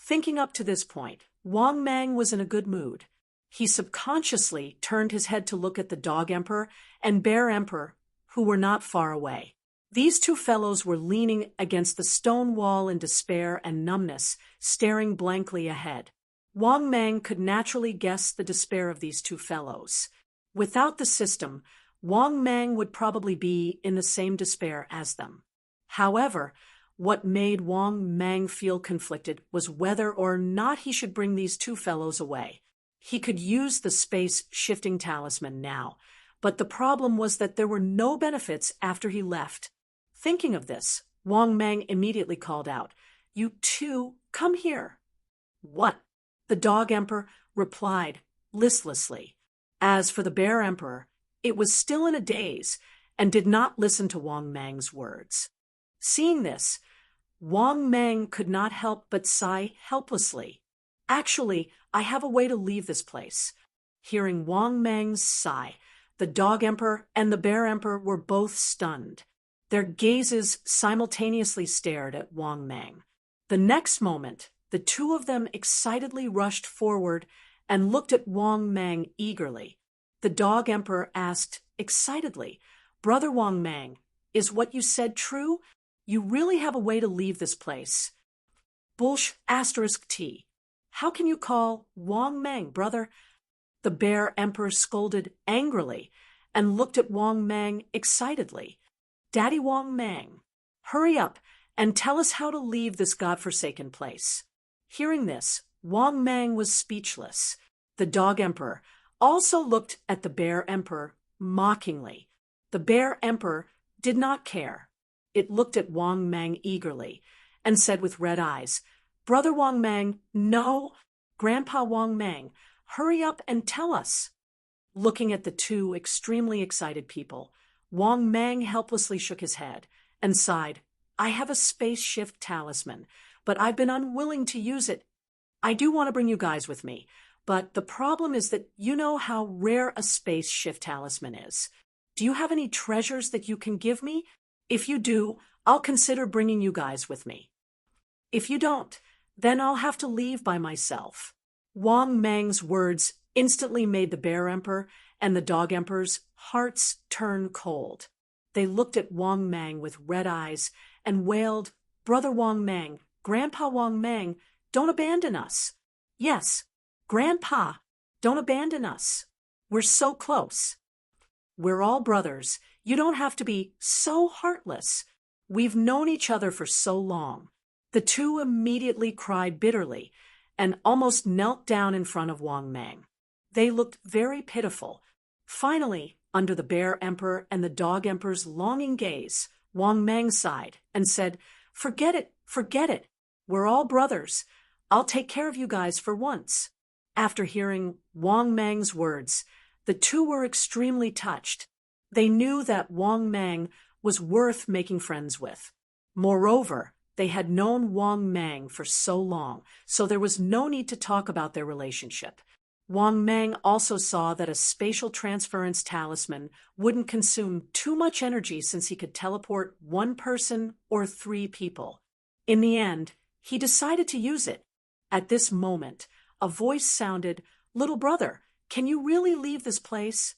Thinking up to this point, Wang Mang was in a good mood. He subconsciously turned his head to look at the Dog Emperor and Bear Emperor, who were not far away. These 2 fellows were leaning against the stone wall in despair and numbness, staring blankly ahead. Wang Mang could naturally guess the despair of these 2 fellows. Without the system, Wang Mang would probably be in the same despair as them. However, what made Wang Mang feel conflicted was whether or not he should bring these 2 fellows away. He could use the space-shifting talisman now, but the problem was that there were no benefits after he left. Thinking of this, Wang Mang immediately called out, "You 2, come here." "What?" the Dog Emperor replied listlessly. As for the Bear Emperor, it was still in a daze and did not listen to Wang Mang's words. Seeing this, Wang Mang could not help but sigh helplessly. "Actually, I have a way to leave this place." Hearing Wang Mang's sigh, the Dog Emperor and the Bear Emperor were both stunned. Their gazes simultaneously stared at Wang Mang. The next moment, the 2 of them excitedly rushed forward and looked at Wang Mang eagerly. The Dog Emperor asked excitedly, "Brother Wang Mang, is what you said true? You really have a way to leave this place?" **T. How can you call Wang Mang brother?" The Bear Emperor scolded angrily and looked at Wang Mang excitedly. "Daddy Wang Mang, hurry up and tell us how to leave this godforsaken place." Hearing this, Wang Mang was speechless. The Dog Emperor also looked at the Bear Emperor mockingly. The Bear Emperor did not care. It looked at Wang Mang eagerly and said with red eyes, "Brother Wang Mang, no. Grandpa Wang Mang, hurry up and tell us." Looking at the 2 extremely excited people, Wang Mang helplessly shook his head and sighed, "I have a space shift talisman, but I've been unwilling to use it. I do want to bring you guys with me, but the problem is that you know how rare a space shift talisman is. Do you have any treasures that you can give me? If you do, I'll consider bringing you guys with me. If you don't, then I'll have to leave by myself." Wang Mang's words instantly made the Bear Emperor and the Dog Emperor's hearts turn cold. They looked at Wang Mang with red eyes and wailed, "Brother Wang Mang, Grandpa Wang Mang, don't abandon us." "Yes, Grandpa, don't abandon us. We're so close. We're all brothers. You don't have to be so heartless. We've known each other for so long." The 2 immediately cried bitterly and almost knelt down in front of Wang Mang. They looked very pitiful. Finally, under the Bear Emperor and the Dog Emperor's longing gaze, Wang Mang sighed and said, forget it. We're all brothers. I'll take care of you guys for once." After hearing Wang Mang's words, the two were extremely touched. They knew that Wang Mang was worth making friends with. Moreover, they had known Wang Mang for so long, so there was no need to talk about their relationship. Wang Mang also saw that a spatial transference talisman wouldn't consume too much energy since he could teleport one person or 3 people. In the end, he decided to use it. At this moment, a voice sounded, "Little brother, can you really leave this place?"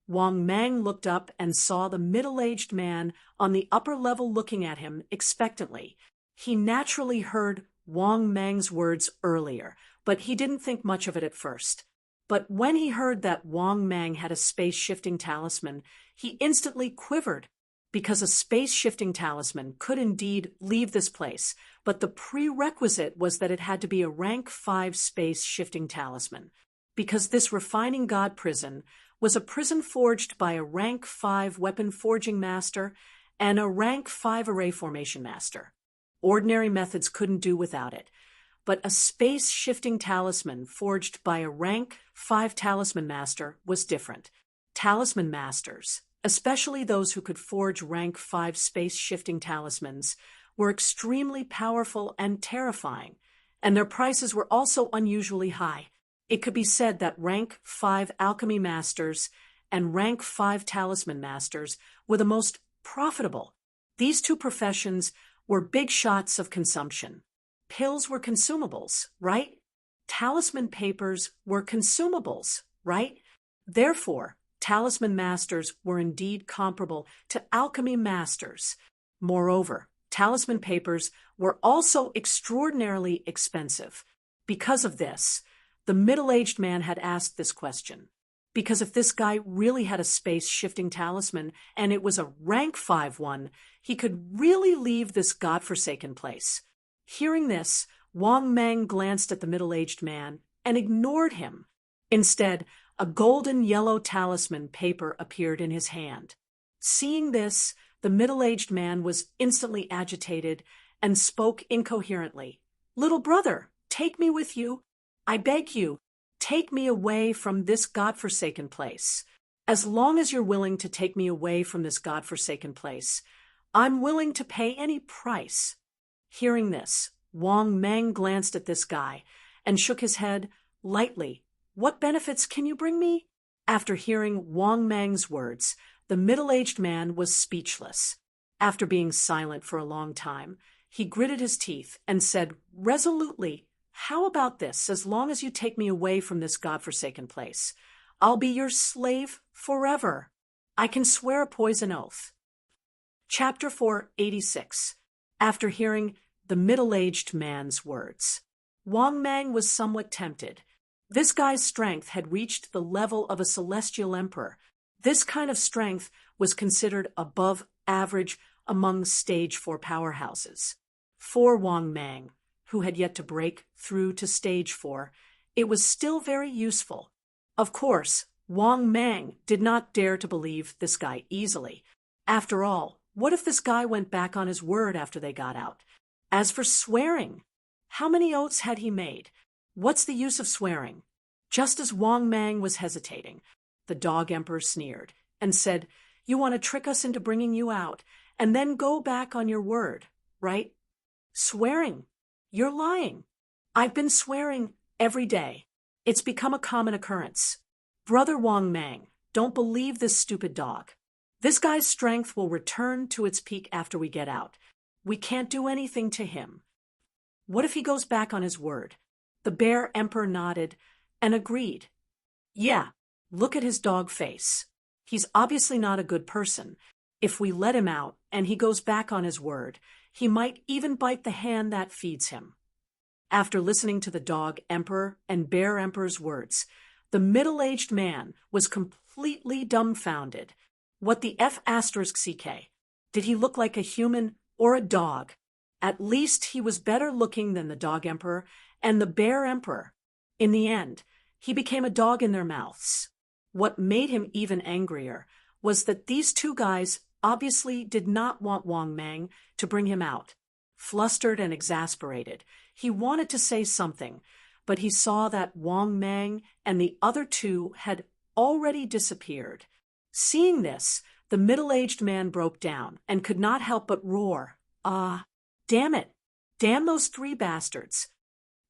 Wang Mang looked up and saw the middle-aged man on the upper level looking at him expectantly. He naturally heard Wang Mang's words earlier, but he didn't think much of it at first. But when he heard that Wang Mang had a space-shifting talisman, he instantly quivered, because a space-shifting talisman could indeed leave this place, but the prerequisite was that it had to be a rank 5 space-shifting talisman, because this refining god prison was a prison forged by a rank 5 weapon forging master and a rank 5 array formation master. Ordinary methods couldn't do without it, but a space-shifting talisman forged by a rank 5 talisman master was different. Talisman masters, especially those who could forge rank 5 space-shifting talismans, were extremely powerful and terrifying, and their prices were also unusually high. It could be said that rank 5 alchemy masters and rank 5 talisman masters were the most profitable. These two professions were big shots of consumption. Pills were consumables, right? Talisman papers were consumables, right? Therefore, talisman masters were indeed comparable to alchemy masters. Moreover, talisman papers were also extraordinarily expensive. Because of this, the middle-aged man had asked this question. Because if this guy really had a space-shifting talisman and it was a rank 5 one, he could really leave this godforsaken place. Hearing this, Wang Mang glanced at the middle-aged man and ignored him. Instead, a golden yellow talisman paper appeared in his hand. Seeing this, the middle-aged man was instantly agitated and spoke incoherently. "Little brother, take me with you. I beg you, take me away from this godforsaken place. As long as you're willing to take me away from this godforsaken place, I'm willing to pay any price." Hearing this, Wang Mang glanced at this guy and shook his head lightly. "What benefits can you bring me?" After hearing Wang Mang's words, the middle-aged man was speechless. After being silent for a long time, he gritted his teeth and said resolutely, "How about this? As long as you take me away from this godforsaken place, I'll be your slave forever. I can swear a poison oath." Chapter 486. After hearing the middle-aged man's words, Wang Mang was somewhat tempted. This guy's strength had reached the level of a celestial emperor. This kind of strength was considered above average among stage 4 powerhouses. For Wang Mang, who had yet to break through to stage 4, it was still very useful. Of course, Wang Mang did not dare to believe this guy easily. After all, what if this guy went back on his word after they got out? As for swearing, how many oaths had he made? What's the use of swearing? Just as Wang Mang was hesitating, the dog emperor sneered and said, "You want to trick us into bringing you out and then go back on your word, right? Swearing. You're lying. I've been swearing every day. It's become a common occurrence. Brother Wang Mang, don't believe this stupid dog. This guy's strength will return to its peak after we get out. We can't do anything to him. What if he goes back on his word?" The bear emperor nodded and agreed. "Yeah, look at his dog face. He's obviously not a good person. If we let him out and he goes back on his word, he might even bite the hand that feeds him." After listening to the dog emperor and bear emperor's words, the middle-aged man was completely dumbfounded. What the F***CK? Did he look like a human or a dog? At least he was better looking than the dog emperor and the bear emperor. In the end, he became a dog in their mouths. What made him even angrier was that these two guys obviously did not want Wang Mang to bring him out. Flustered and exasperated, he wanted to say something, but he saw that Wang Mang and the other two had already disappeared. Seeing this, the middle-aged man broke down and could not help but roar, "Ah, damn it! Damn those three bastards!"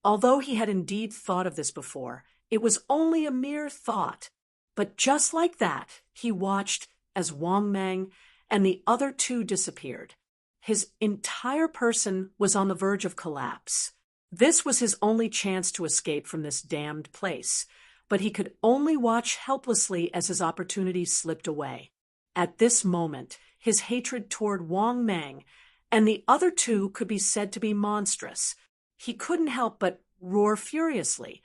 Although he had indeed thought of this before, it was only a mere thought. But just like that, he watched as Wang Mang and the other two disappeared. His entire person was on the verge of collapse. This was his only chance to escape from this damned place, but he could only watch helplessly as his opportunity slipped away. At this moment, his hatred toward Wang Mang and the other two could be said to be monstrous. He couldn't help but roar furiously.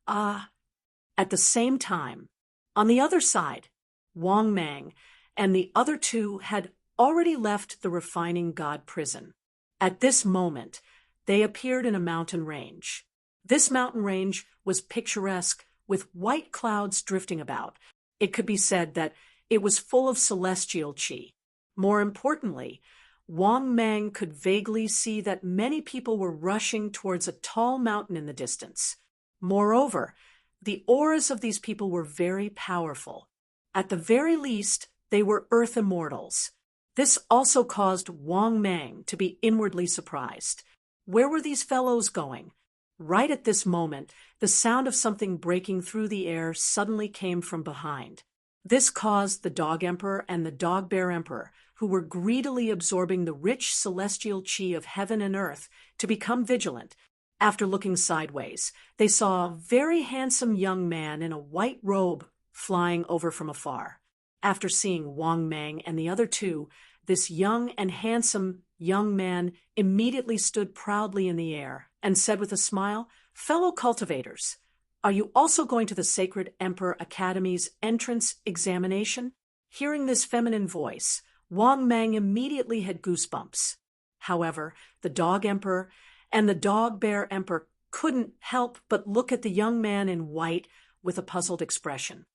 At the same time, on the other side, Wang Mang and the other two had already left the refining god prison. At this moment, they appeared in a mountain range. This mountain range was picturesque, with white clouds drifting about. It could be said that it was full of celestial chi. More importantly, Wang Mang could vaguely see that many people were rushing towards a tall mountain in the distance. Moreover, the auras of these people were very powerful. At the very least, they were earth immortals. This also caused Wang Mang to be inwardly surprised. Where were these fellows going? Right at this moment, the sound of something breaking through the air suddenly came from behind. This caused the Dog Emperor and the Dog Bear Emperor, who were greedily absorbing the rich celestial chi of heaven and earth, to become vigilant. After looking sideways, they saw a very handsome young man in a white robe flying over from afar. After seeing Wang Mang and the other two, this young and handsome young man immediately stood proudly in the air and said with a smile, "Fellow cultivators, are you also going to the Sacred Emperor Academy's entrance examination?" Hearing this feminine voice, Wang Mang immediately had goosebumps. However, the Dog Emperor and the Dog Bear Emperor couldn't help but look at the young man in white with a puzzled expression.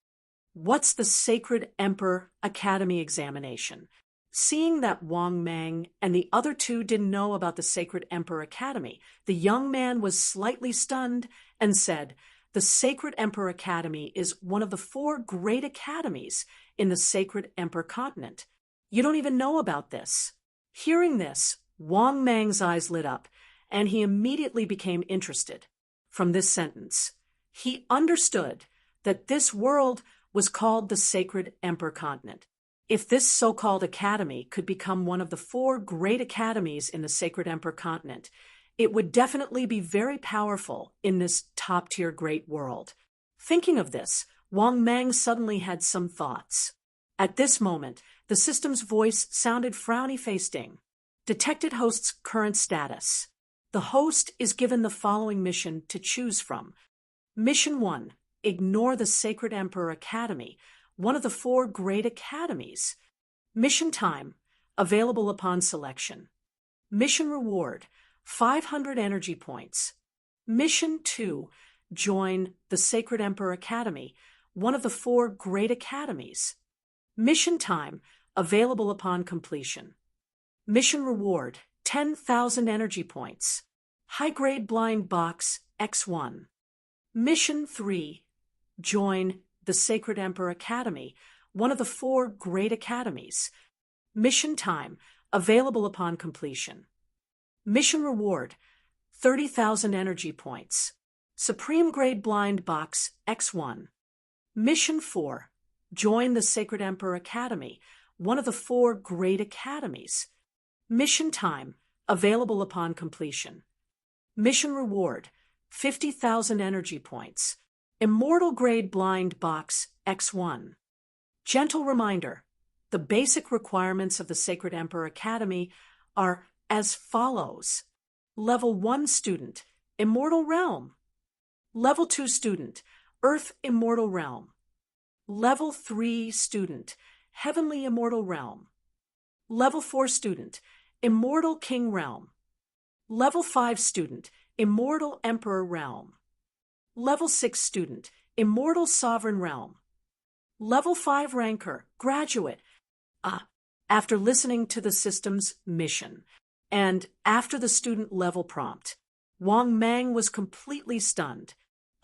"What's the Sacred Emperor Academy examination?" Seeing that Wang Mang and the other two didn't know about the Sacred Emperor Academy, the young man was slightly stunned and said, "The Sacred Emperor Academy is one of the 4 great academies in the Sacred Emperor continent. You don't even know about this." Hearing this, Wang Mang's eyes lit up, and he immediately became interested. From this sentence, he understood that this world was called the Sacred Emperor continent. If this so-called academy could become one of the 4 great academies in the Sacred Emperor continent, it would definitely be very powerful in this top-tier great world. Thinking of this, Wang Mang suddenly had some thoughts. At this moment, the system's voice sounded frowny-faced. Detected host's current status. The host is given the following mission to choose from. Mission 1. Ignore the Sacred Emperor Academy, one of the 4 great academies. Mission time, available upon selection. Mission reward, 500 energy points. Mission 2, join the Sacred Emperor Academy, one of the 4 great academies. Mission time, available upon completion. Mission reward, 10,000 energy points. High-grade blind box X1. Mission 3, join the Sacred Emperor Academy, one of the 4 great academies. Mission time, available upon completion. Mission reward, 30,000 energy points. Supreme Grade Blind Box X1. Mission 4, join the Sacred Emperor Academy, one of the 4 great academies. Mission time, available upon completion. Mission reward, 50,000 energy points. Immortal Grade Blind Box X1. Gentle reminder, the basic requirements of the Sacred Emperor Academy are as follows. Level 1 student, Immortal Realm. Level 2 student, Earth Immortal Realm. Level 3 student, Heavenly Immortal Realm. Level 4 student, Immortal King Realm. Level 5 student, Immortal Emperor Realm. Level 6 student, Immortal Sovereign Realm. Level 5 ranker, graduate. After listening to the system's mission, and after the student level prompt, Wang Mang was completely stunned.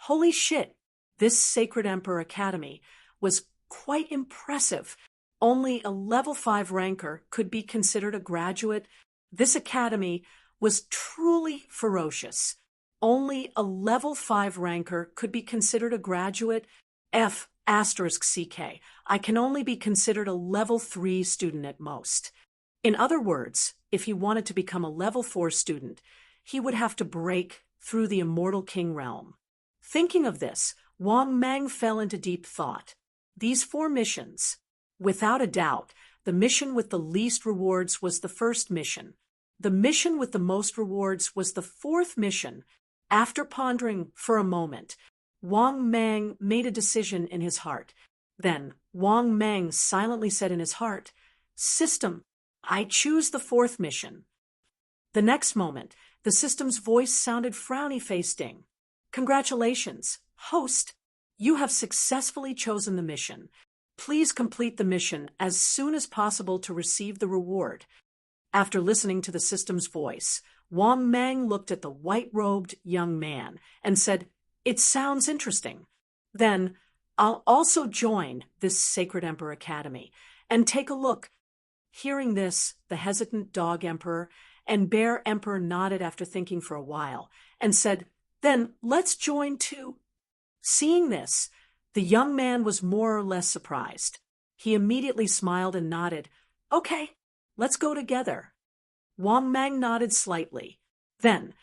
Holy shit! This Sacred Emperor Academy was quite impressive. Only a level 5 ranker could be considered a graduate. This academy was truly ferocious. Only a level 5 ranker could be considered a graduate. F asterisk CK. I can only be considered a level 3 student at most. In other words, if he wanted to become a level 4 student, he would have to break through the Immortal King realm. Thinking of this, Wang Mang fell into deep thought. These 4 missions. Without a doubt, the mission with the least rewards was the first mission. The mission with the most rewards was the 4th mission. After pondering for a moment, Wang Mang made a decision in his heart. Then Wang Mang silently said in his heart, "System, I choose the 4th mission." The next moment, the system's voice sounded frowny-facing. "Congratulations, host. You have successfully chosen the mission. Please complete the mission as soon as possible to receive the reward." After listening to the system's voice, Wang Mang looked at the white-robed young man and said, "It sounds interesting. Then I'll also join this Sacred Emperor Academy and take a look." Hearing this, the hesitant Dog Emperor and Bear Emperor nodded after thinking for a while and said, "Then let's join too." Seeing this, the young man was more or less surprised. He immediately smiled and nodded. "Okay, let's go together." Wang Mang nodded slightly. Then,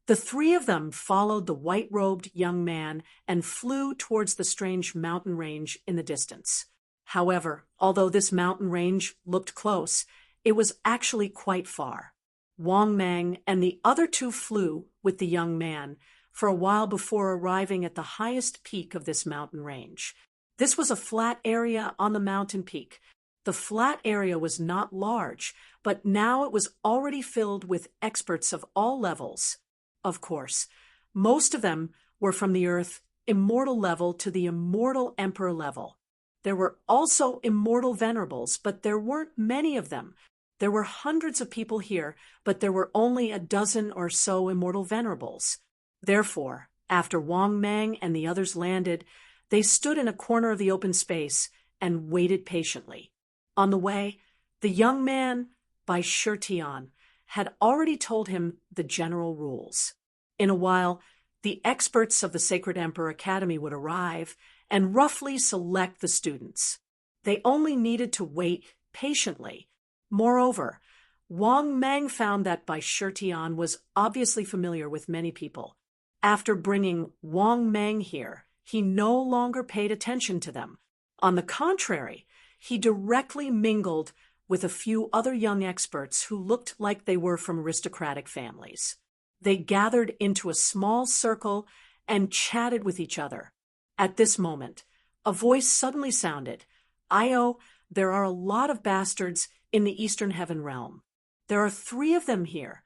the 3 of them followed the white-robed young man and flew towards the strange mountain range in the distance. However, although this mountain range looked close, it was actually quite far. Wang Mang and the other 2 flew with the young man for a while before arriving at the highest peak of this mountain range. This was a flat area on the mountain peak. The flat area was not large, but now it was already filled with experts of all levels. Of course, most of them were from the Earth Immortal level to the Immortal Emperor level. There were also Immortal Venerables, but there weren't many of them. There were hundreds of people here, but there were only a dozen or so Immortal Venerables. Therefore, after Wang Mang and the others landed, they stood in a corner of the open space and waited patiently. On the way, the young man, by Shirtian, had already told him the general rules. In a while, the experts of the Sacred Emperor Academy would arrive and roughly select the students. They only needed to wait patiently. Moreover, Wang Mang found that Bai Shirtian was obviously familiar with many people. After bringing Wang Mang here, he no longer paid attention to them. On the contrary, he directly mingled with a few other young experts who looked like they were from aristocratic families. They gathered into a small circle and chatted with each other. At this moment, a voice suddenly sounded, "Io, there are a lot of bastards in the Eastern Heaven realm. There are 3 of them here."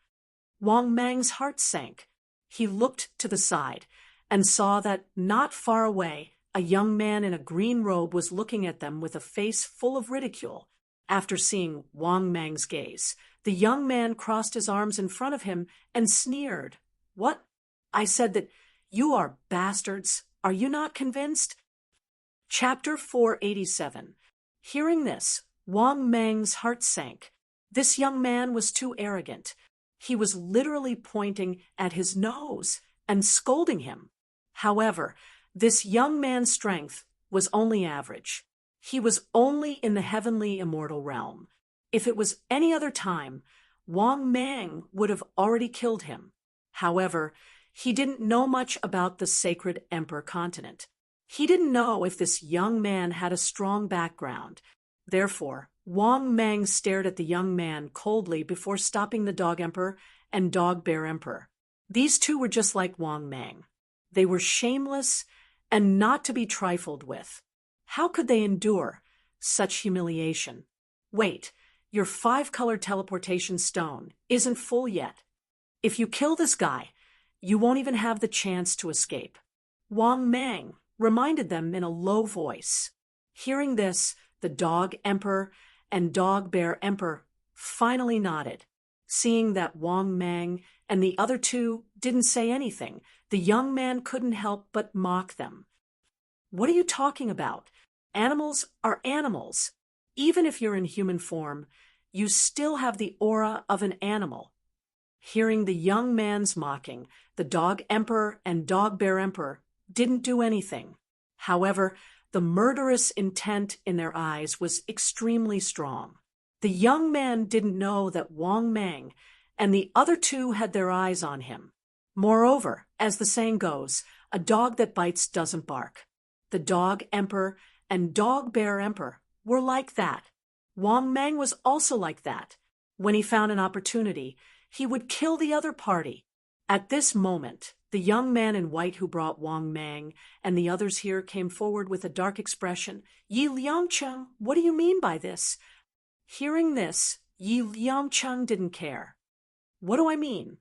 Wang Mang's heart sank. He looked to the side and saw that not far away, a young man in a green robe was looking at them with a face full of ridicule. After seeing Wang Mang's gaze, the young man crossed his arms in front of him and sneered. "What? I said that you are bastards. Are you not convinced?" Chapter 487. Hearing this, Wang Mang's heart sank. This young man was too arrogant. He was literally pointing at his nose and scolding him. However, this young man's strength was only average. He was only in the heavenly immortal realm. If it was any other time, Wang Mang would have already killed him. However, he didn't know much about the Sacred Emperor continent. He didn't know if this young man had a strong background. Therefore, Wang Mang stared at the young man coldly before stopping the Dog Emperor and Dog Bear Emperor. These 2 were just like Wang Mang. They were shameless and not to be trifled with. How could they endure such humiliation? "Wait, your 5-colored teleportation stone isn't full yet. If you kill this guy, you won't even have the chance to escape," Wang Mang reminded them in a low voice. Hearing this, the Dog Emperor and Dog Bear Emperor finally nodded. Seeing that Wang Mang and the other two didn't say anything, the young man couldn't help but mock them. "What are you talking about? Animals are animals. Even if you're in human form, you still have the aura of an animal." Hearing the young man's mocking, the Dog Emperor and Dog Bear Emperor didn't do anything. However, the murderous intent in their eyes was extremely strong. The young man didn't know that Wang Mang and the other two had their eyes on him. Moreover, as the saying goes, a dog that bites doesn't bark. The Dog Emperor and Dog Bear Emperor were like that. Wang Mang was also like that. When he found an opportunity, he would kill the other party. At this moment, the young man in white who brought Wang Mang and the others here came forward with a dark expression. "Yi Liangcheng, what do you mean by this?" Hearing this, Yi Liangcheng didn't care. "What do I mean?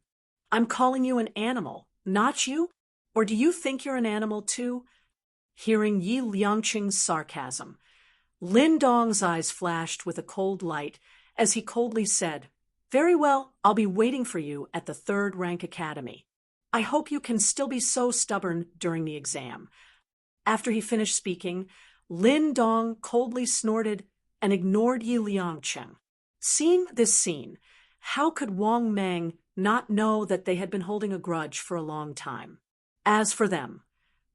I'm calling you an animal, not you? Or do you think you're an animal too?" Hearing Yi Liangcheng's sarcasm, Lin Dong's eyes flashed with a cold light as he coldly said, "Very well, I'll be waiting for you at the 3rd Rank Academy. I hope you can still be so stubborn during the exam." After he finished speaking, Lin Dong coldly snorted and ignored Yi Liangcheng. Seeing this scene, how could Wang Mang not know that they had been holding a grudge for a long time? As for them,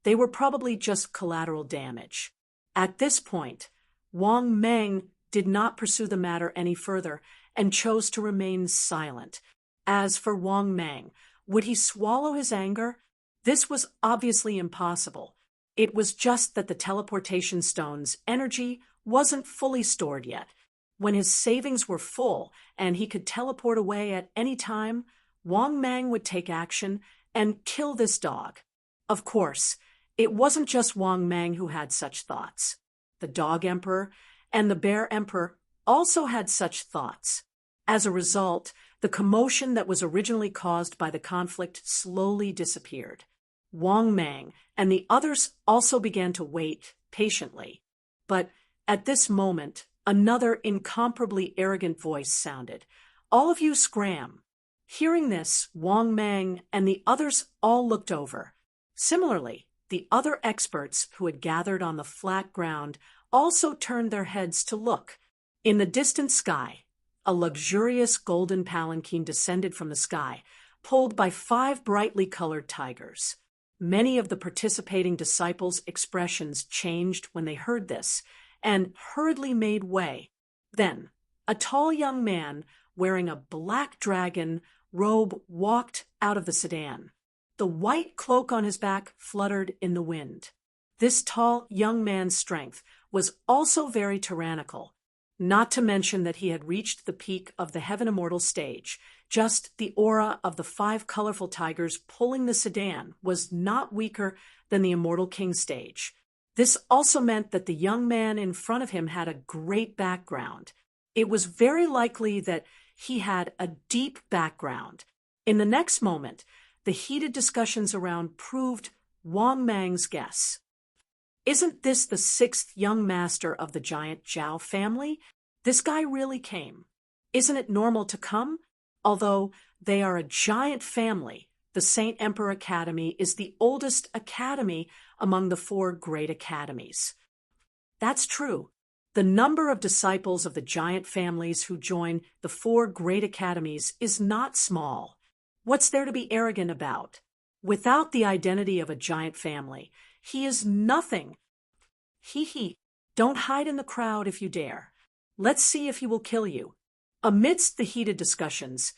they were probably just collateral damage. At this point, Wang Mang did not pursue the matter any further and chose to remain silent. As for Wang Mang, would he swallow his anger? This was obviously impossible. It was just that the teleportation stone's energy wasn't fully stored yet. When his savings were full and he could teleport away at any time, Wang Mang would take action and kill this dog. Of course, it wasn't just Wang Mang who had such thoughts. The Dog Emperor and the Bear Emperor also had such thoughts. As a result, the commotion that was originally caused by the conflict slowly disappeared. Wang Mang and the others also began to wait patiently. But at this moment, another incomparably arrogant voice sounded. "All of you scram." Hearing this, Wang Mang and the others all looked over. Similarly, the other experts who had gathered on the flat ground also turned their heads to look. In the distant sky, a luxurious golden palanquin descended from the sky, pulled by 5 brightly colored tigers. Many of the participating disciples' expressions changed when they heard this, and hurriedly made way. Then, a tall young man wearing a black dragon robe walked out of the sedan. The white cloak on his back fluttered in the wind. This tall young man's strength was also very tyrannical, not to mention that he had reached the peak of the Heaven Immortal stage. Just the aura of the 5 colorful tigers pulling the sedan was not weaker than the Immortal King stage. This also meant that the young man in front of him had a great background. It was very likely that he had a deep background. In the next moment, the heated discussions around proved Wang Mang's guess. "Isn't this the 6th young master of the giant Zhao family? This guy really came. Isn't it normal to come? Although they are a giant family, the Saint Emperor Academy is the oldest academy among the 4 great academies." That's true. The number of disciples of the giant families who join the 4 great academies is not small. What's there to be arrogant about? Without the identity of a giant family, he is nothing. Hee, don't hide in the crowd if you dare. Let's see if he will kill you. Amidst the heated discussions,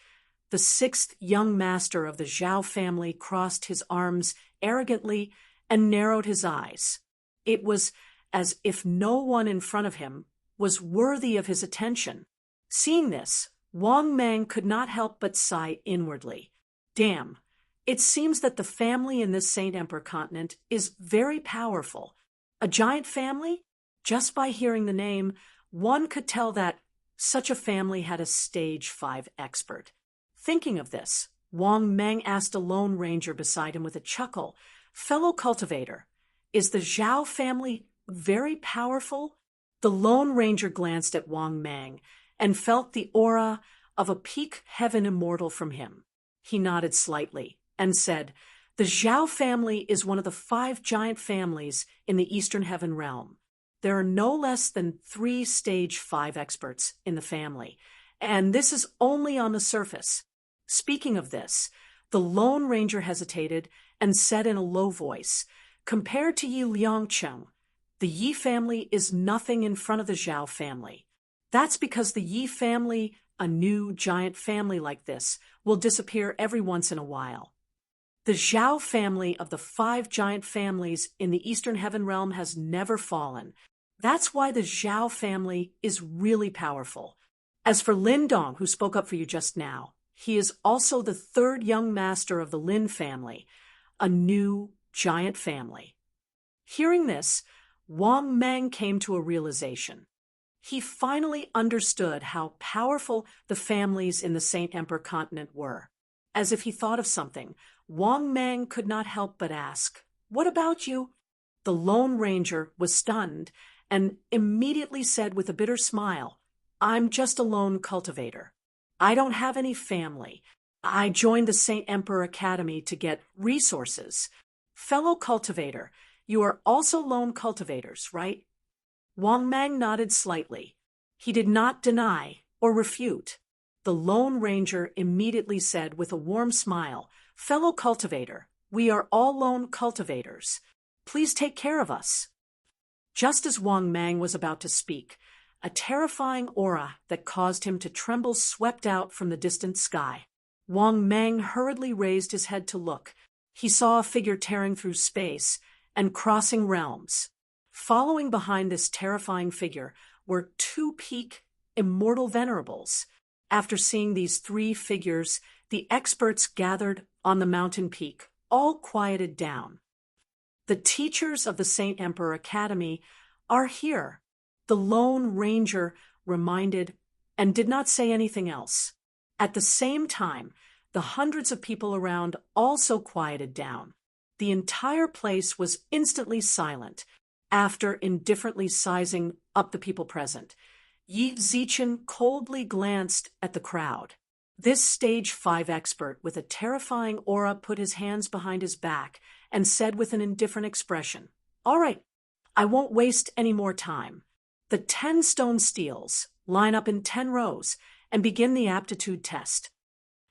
the 6th young master of the Zhao family crossed his arms arrogantly and narrowed his eyes. It was as if no one in front of him was worthy of his attention. Seeing this, Wang Mang could not help but sigh inwardly. Damn, it seems that the family in this Saint Emperor continent is very powerful. A giant family? Just by hearing the name, one could tell that such a family had a stage 5 expert. Thinking of this, Wang Mang asked a Lone Ranger beside him with a chuckle, "Fellow cultivator, is the Zhao family very powerful?" The Lone Ranger glanced at Wang Mang and felt the aura of a peak heaven immortal from him. He nodded slightly and said, "The Zhao family is one of the 5 giant families in the Eastern Heaven realm. There are no less than 3 stage 5 experts in the family, and this is only on the surface." Speaking of this, the Lone Ranger hesitated and said in a low voice, "Compared to Yi Liangcheng, the Yi family is nothing in front of the Zhao family. That's because the Yi family, a new giant family like this, will disappear every once in a while. The Zhao family of the 5 giant families in the Eastern Heaven realm has never fallen. That's why the Zhao family is really powerful. As for Lin Dong, who spoke up for you just now, he is also the 3rd young master of the Lin family, a new giant family." Hearing this, Wang Meng came to a realization. He finally understood how powerful the families in the Saint Emperor continent were. As if he thought of something, Wang Meng could not help but ask, "What about you?" The Lone Ranger was stunned and immediately said with a bitter smile, "I'm just a lone cultivator. I don't have any family. I joined the Saint Emperor Academy to get resources." "Fellow cultivator, you are also lone cultivators, right?" Wang Mang nodded slightly. He did not deny or refute. The Lone Ranger immediately said with a warm smile, "Fellow cultivator, we are all lone cultivators. Please take care of us." Just as Wang Mang was about to speak, a terrifying aura that caused him to tremble swept out from the distant sky. Wang Mang hurriedly raised his head to look. He saw a figure tearing through space and crossing realms. Following behind this terrifying figure were 2 peak, immortal venerables. After seeing these 3 figures, the experts gathered on the mountain peak all quieted down. "The teachers of the Saint Emperor Academy are here," the Lone Ranger reminded, and did not say anything else. At the same time, the hundreds of people around also quieted down. The entire place was instantly silent. After indifferently sizing up the people present, Yi Zichen coldly glanced at the crowd. This stage 5 expert with a terrifying aura put his hands behind his back and said with an indifferent expression, "All right, I won't waste any more time. The 10 stone steels line up in 10 rows and begin the aptitude test."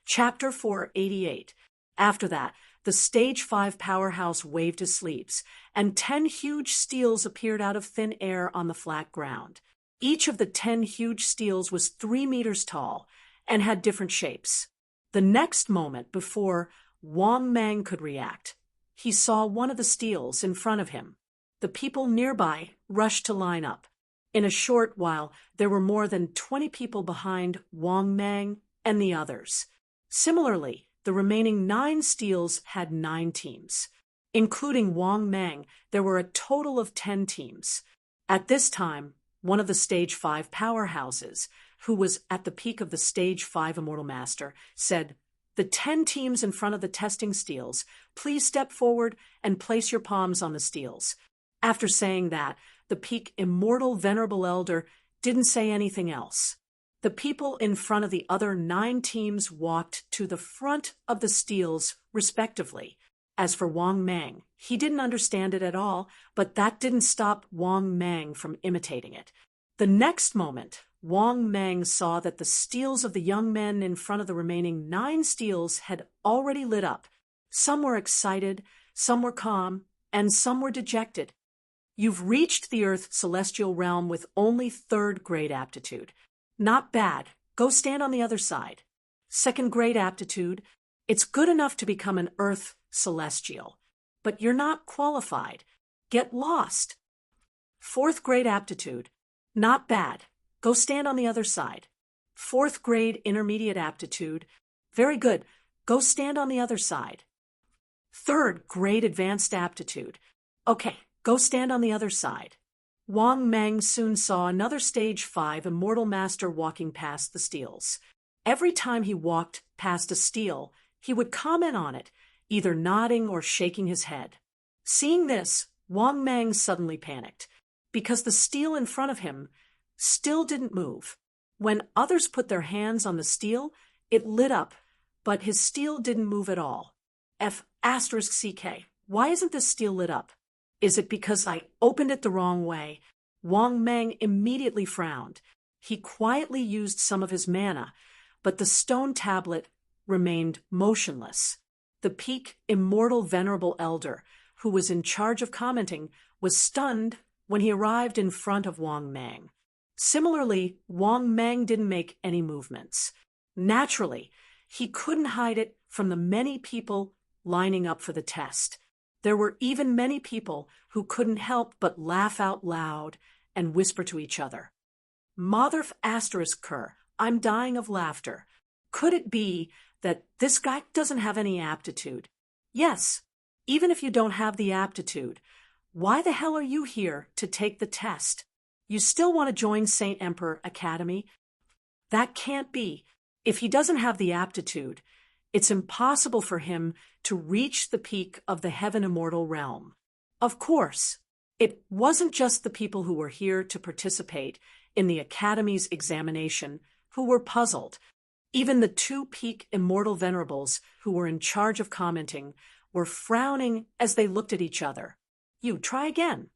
Chapter 488. After that, the stage 5 powerhouse waved his sleeves, and 10 huge steels appeared out of thin air on the flat ground. Each of the 10 huge steels was 3 meters tall and had different shapes. The next moment, before Wang Mang could react, he saw one of the steels in front of him. The people nearby rushed to line up. In a short while, there were more than 20 people behind Wang Mang and the others. Similarly, the remaining 9 steels had 9 teams. Including Wang Mang, there were a total of 10 teams. At this time, one of the Stage 5 powerhouses, who was at the peak of the Stage 5 Immortal Master, said, "The 10 teams in front of the testing steels, please step forward and place your palms on the steels." After saying that, the peak Immortal Venerable Elder didn't say anything else. The people in front of the other 9 teams walked to the front of the steels, respectively. As for Wang Mang, he didn't understand it at all, but that didn't stop Wang Mang from imitating it. The next moment, Wang Mang saw that the steels of the young men in front of the remaining 9 steels had already lit up. Some were excited, some were calm, and some were dejected. "You've reached the Earth celestial realm with only 3rd grade aptitude. Not bad. Go stand on the other side. 2nd grade aptitude. It's good enough to become an Earth celestial, but you're not qualified. Get lost. 4th grade aptitude. Not bad. Go stand on the other side. 4th grade intermediate aptitude. Very good. Go stand on the other side. 3rd grade advanced aptitude. Okay, go stand on the other side." Wang Mang soon saw another Stage 5 Immortal Master walking past the steels. Every time he walked past a steel, he would comment on it, either nodding or shaking his head. Seeing this, Wang Mang suddenly panicked, because the steel in front of him still didn't move. When others put their hands on the steel, it lit up, but his steel didn't move at all. F***CK. Why isn't this steel lit up? Is it because I opened it the wrong way? Wang Mang immediately frowned. He quietly used some of his mana, but the stone tablet remained motionless. The peak immortal venerable elder, who was in charge of commenting, was stunned when he arrived in front of Wang Mang. Similarly, Wang Mang didn't make any movements. Naturally, he couldn't hide it from the many people lining up for the test. There were even many people who couldn't help but laugh out loud and whisper to each other. Motherf***, I'm dying of laughter. Could it be that this guy doesn't have any aptitude? Yes, even if you don't have the aptitude, why the hell are you here to take the test? You still want to join Saint Emperor Academy? That can't be. If he doesn't have the aptitude, it's impossible for him to reach the peak of the heaven immortal realm. Of course, it wasn't just the people who were here to participate in the Academy's examination who were puzzled. Even the two peak immortal venerables who were in charge of commenting were frowning as they looked at each other. You try again.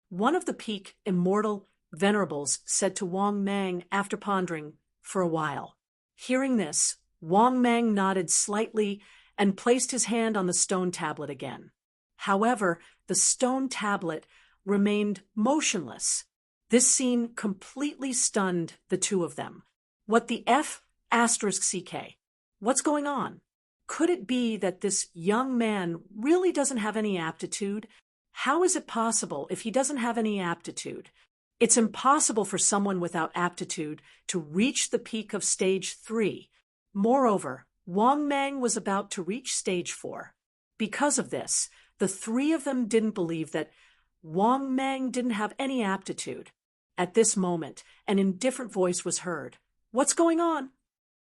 One of the peak immortal venerables said to Wang Mang after pondering for a while. Hearing this, Wang Mang nodded slightly and placed his hand on the stone tablet again. However, the stone tablet remained motionless. This scene completely stunned the two of them. What the F***CK? What's going on? Could it be that this young man really doesn't have any aptitude? How is it possible if he doesn't have any aptitude? It's impossible for someone without aptitude to reach the peak of stage 3. Moreover, Wang Mang was about to reach stage 4. Because of this, the three of them didn't believe that Wang Mang didn't have any aptitude. At this moment, an indifferent voice was heard. What's going on?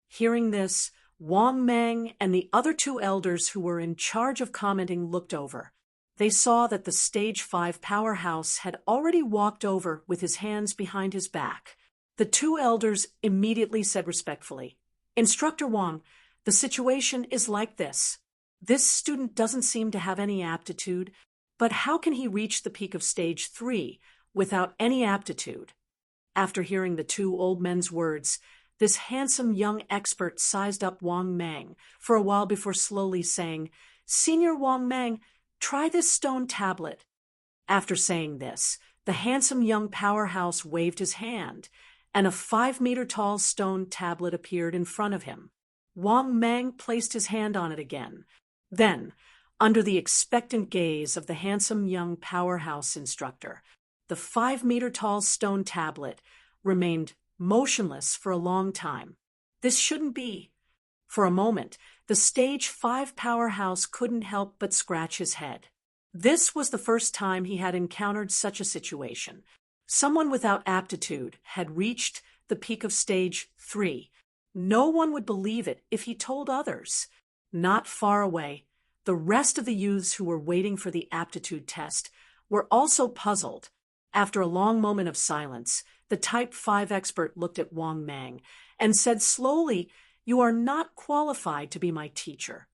Hearing this, Wang Mang and the other two elders who were in charge of commenting looked over. They saw that the stage 5 powerhouse had already walked over with his hands behind his back. The two elders immediately said respectfully, Instructor Wang, the situation is like this. This student doesn't seem to have any aptitude, but how can he reach the peak of stage 3 without any aptitude? After hearing the two old men's words, this handsome young expert sized up Wang Mang for a while before slowly saying, Senior Wang Mang, try this stone tablet. After saying this, the handsome young powerhouse waved his hand, and a 5-meter-tall stone tablet appeared in front of him. Wang Mang placed his hand on it again. Then, under the expectant gaze of the handsome young powerhouse instructor, the 5-meter-tall stone tablet remained motionless for a long time. This shouldn't be. For a moment, the stage 5 powerhouse couldn't help but scratch his head. This was the first time he had encountered such a situation. Someone without aptitude had reached the peak of stage 3. No one would believe it if he told others. Not far away, the rest of the youths who were waiting for the aptitude test were also puzzled. After a long moment of silence, the Type 5 expert looked at Wang Mang and said slowly, You are not qualified to be my teacher.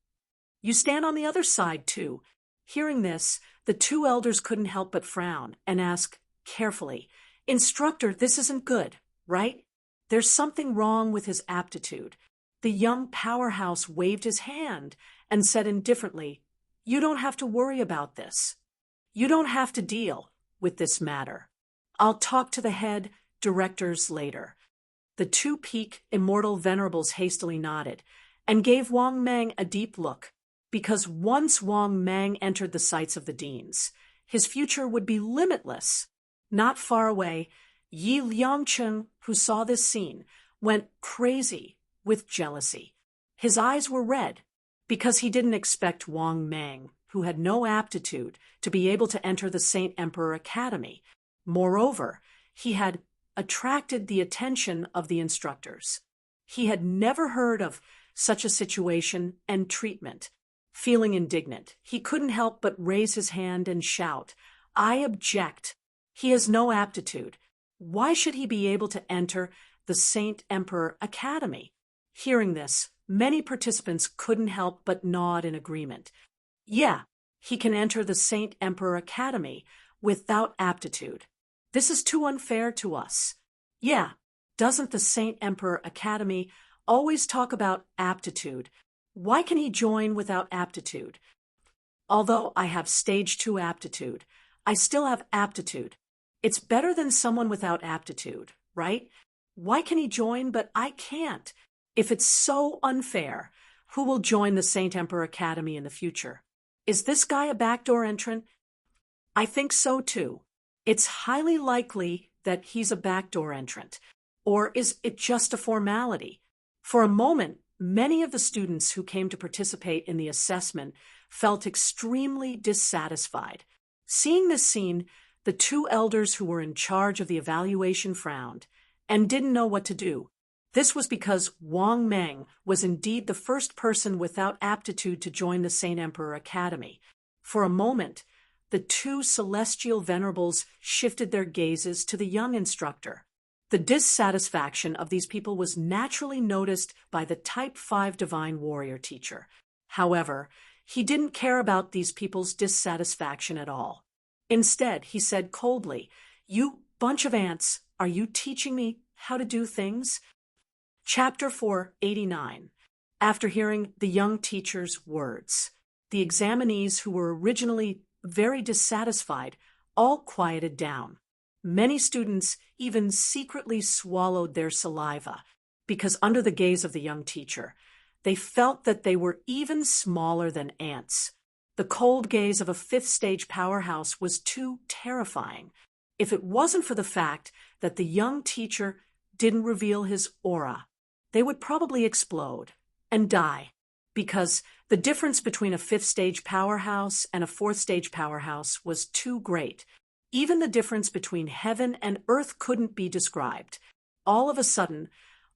You stand on the other side, too. Hearing this, the two elders couldn't help but frown and ask carefully, Instructor, this isn't good, right? There's something wrong with his aptitude. The young powerhouse waved his hand and said indifferently, You don't have to worry about this. You don't have to deal with this matter. I'll talk to the head directors later. The two peak immortal venerables hastily nodded and gave Wang Mang a deep look, because once Wang Mang entered the sights of the deans, his future would be limitless. Not far away, Yi Liangcheng, who saw this scene, went crazy with jealousy. His eyes were red because he didn't expect Wang Mang, who had no aptitude, to be able to enter the Saint Emperor Academy. Moreover, he had attracted the attention of the instructors. He had never heard of such a situation and treatment. Feeling indignant, he couldn't help but raise his hand and shout, I object. He has no aptitude. Why should he be able to enter the Saint Emperor Academy. Hearing this, many participants couldn't help but nod in agreement. Yeah, he can enter the Saint Emperor Academy without aptitude. This is too unfair to us. Yeah, doesn't the Saint Emperor Academy always talk about aptitude? Why can he join without aptitude? Although I have stage 2 aptitude, I still have aptitude. It's better than someone without aptitude, right? Why can he join but I can't? If it's so unfair, who will join the Saint Emperor Academy in the future? Is this guy a backdoor entrant? I think so too. It's highly likely that he's a backdoor entrant. Or is it just a formality? For a moment, many of the students who came to participate in the assessment felt extremely dissatisfied. Seeing this scene, the 2 elders who were in charge of the evaluation frowned and didn't know what to do. This was because Wang Meng was indeed the first person without aptitude to join the Saint Emperor Academy. For a moment, the 2 celestial venerables shifted their gazes to the young instructor. The dissatisfaction of these people was naturally noticed by the Type 5 Divine Warrior teacher. However, he didn't care about these people's dissatisfaction at all. Instead, he said coldly, "You bunch of ants, are you teaching me how to do things?" Chapter 489. After hearing the young teacher's words, the examinees who were originally very dissatisfied all quieted down. Many students even secretly swallowed their saliva because under the gaze of the young teacher, they felt that they were even smaller than ants. The cold gaze of a 5th-stage powerhouse was too terrifying. If it wasn't for the fact that the young teacher didn't reveal his aura, they would probably explode and die, because the difference between a 5th-stage powerhouse and a 4th-stage powerhouse was too great. Even the difference between heaven and earth couldn't be described. All of a sudden,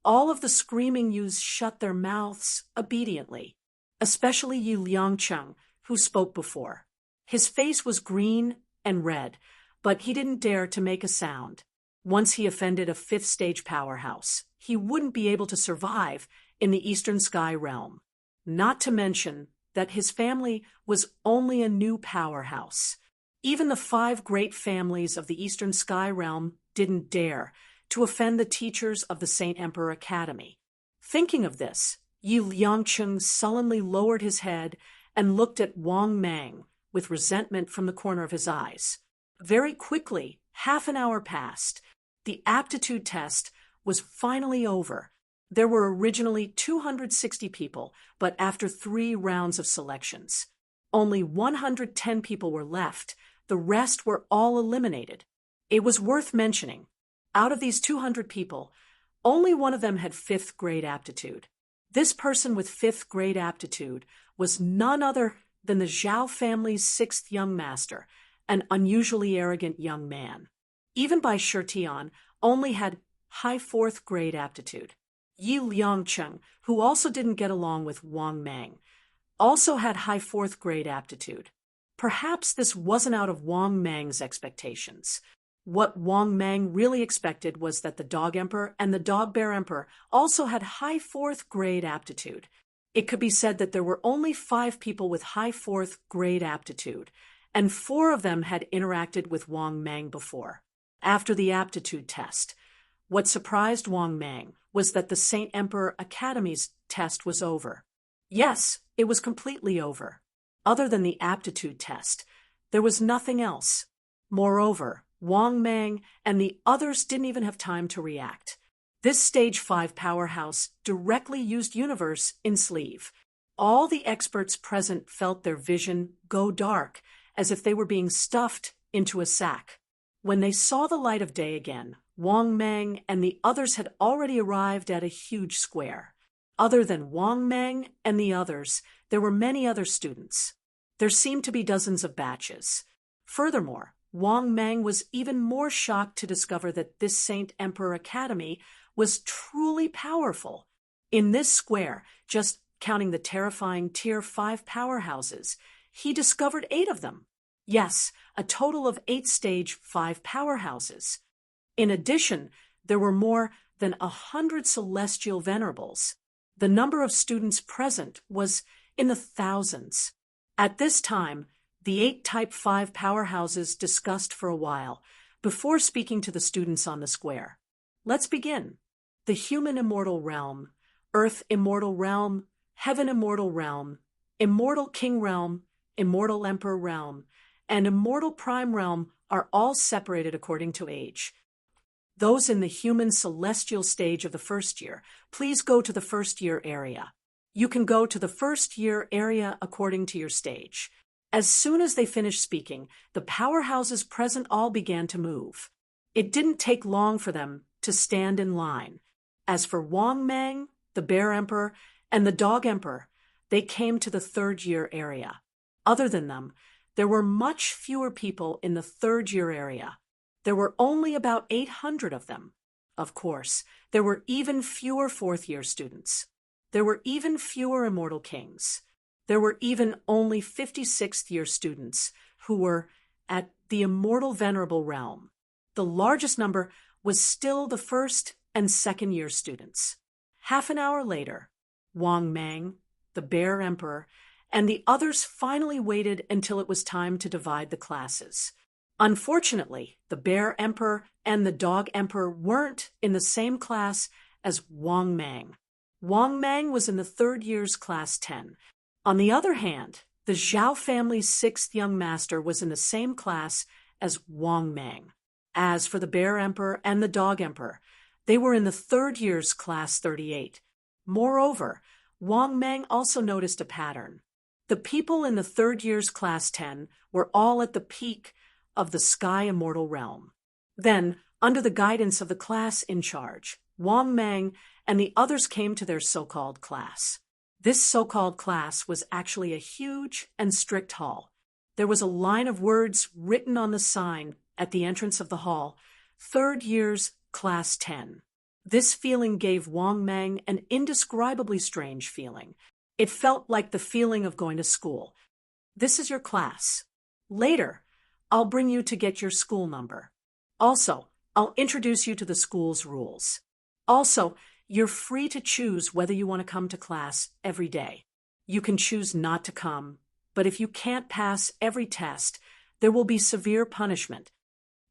all of the screaming youths shut their mouths obediently, especially Yu Liangcheng, who spoke before. His face was green and red, but he didn't dare to make a sound. Once he offended a 5th-stage powerhouse, he wouldn't be able to survive in the Eastern Sky realm. Not to mention that his family was only a new powerhouse. Even the 5 great families of the Eastern Sky realm didn't dare to offend the teachers of the Saint Emperor Academy. Thinking of this, Yu Liangcheng sullenly lowered his head and looked at Wang Meng with resentment from the corner of his eyes. Very quickly, half an hour passed. The aptitude test was finally over. There were originally 260 people, but after 3 rounds of selections, only 110 people were left. The rest were all eliminated. It was worth mentioning, out of these 200 people, only one of them had 5th grade aptitude. This person with 5th grade aptitude was none other than the Zhao family's 6th young master, an unusually arrogant young man. Even Bai Shitian only had high 4th grade aptitude. Yu Liangcheng, who also didn't get along with Wang Meng, also had high 4th grade aptitude. Perhaps this wasn't out of Wang Meng's expectations. What Wang Meng really expected was that the Dog Emperor and the Dog Bear Emperor also had high 4th grade aptitude. It could be said that there were only 5 people with high 4th grade aptitude, and 4 of them had interacted with Wang Meng before. After the aptitude test, what surprised Wang Meng was that the Saint Emperor Academy's test was over. Yes, it was completely over. Other than the aptitude test, there was nothing else. Moreover, Wang Meng and the others didn't even have time to react. This Stage 5 powerhouse directly used Universe in sleeve. All the experts present felt their vision go dark, as if they were being stuffed into a sack. When they saw the light of day again, Wang Meng and the others had already arrived at a huge square. Other than Wang Meng and the others, there were many other students. There seemed to be dozens of batches. Furthermore, Wang Meng was even more shocked to discover that this Saint Emperor Academy was truly powerful. In this square, just counting the terrifying Tier 5 powerhouses, he discovered 8 of them. Yes, a total of 8 Stage 5 powerhouses. In addition, there were more than 100 celestial venerables. The number of students present was in the thousands. At this time, the 8 Type 5 powerhouses discussed for a while, before speaking to the students on the square. Let's begin. The human immortal realm, earth immortal realm, heaven immortal realm, immortal king realm, immortal emperor realm, and immortal prime realm are all separated according to age. Those in the human celestial stage of the first year, please go to the first year area. You can go to the first year area according to your stage. As soon as they finished speaking, the powerhouses present all began to move. It didn't take long for them to stand in line. As for Wang Mang, the Bear Emperor, and the Dog Emperor, they came to the third year area. Other than them, there were much fewer people in the third year area. There were only about 800 of them. Of course, there were even fewer fourth year students. There were even fewer immortal kings. There were even only 56th year students who were at the immortal venerable realm. The largest number was still the first and second year students. Half an hour later, Wang Mang, the Bear Emperor, and the others finally waited until it was time to divide the classes. Unfortunately, the Bear Emperor and the Dog Emperor weren't in the same class as Wang Mang. Wang Mang was in the third year's class 10. On the other hand, the Zhao family's 6th young master was in the same class as Wang Mang. As for the Bear Emperor and the Dog Emperor, they were in the third year's class 38. Moreover, Wang Mang also noticed a pattern. The people in the third year's class 10 were all at the peak of the sky immortal realm. Then, under the guidance of the class in charge, Wang Mang and the others came to their so-called class. This so-called class was actually a huge and strict hall. There was a line of words written on the sign at the entrance of the hall, third year's class 10. This feeling gave Wang Mang an indescribably strange feeling. It felt like the feeling of going to school. This is your class. Later, I'll bring you to get your school number. Also, I'll introduce you to the school's rules. Also, you're free to choose whether you want to come to class every day. You can choose not to come, but if you can't pass every test, there will be severe punishment.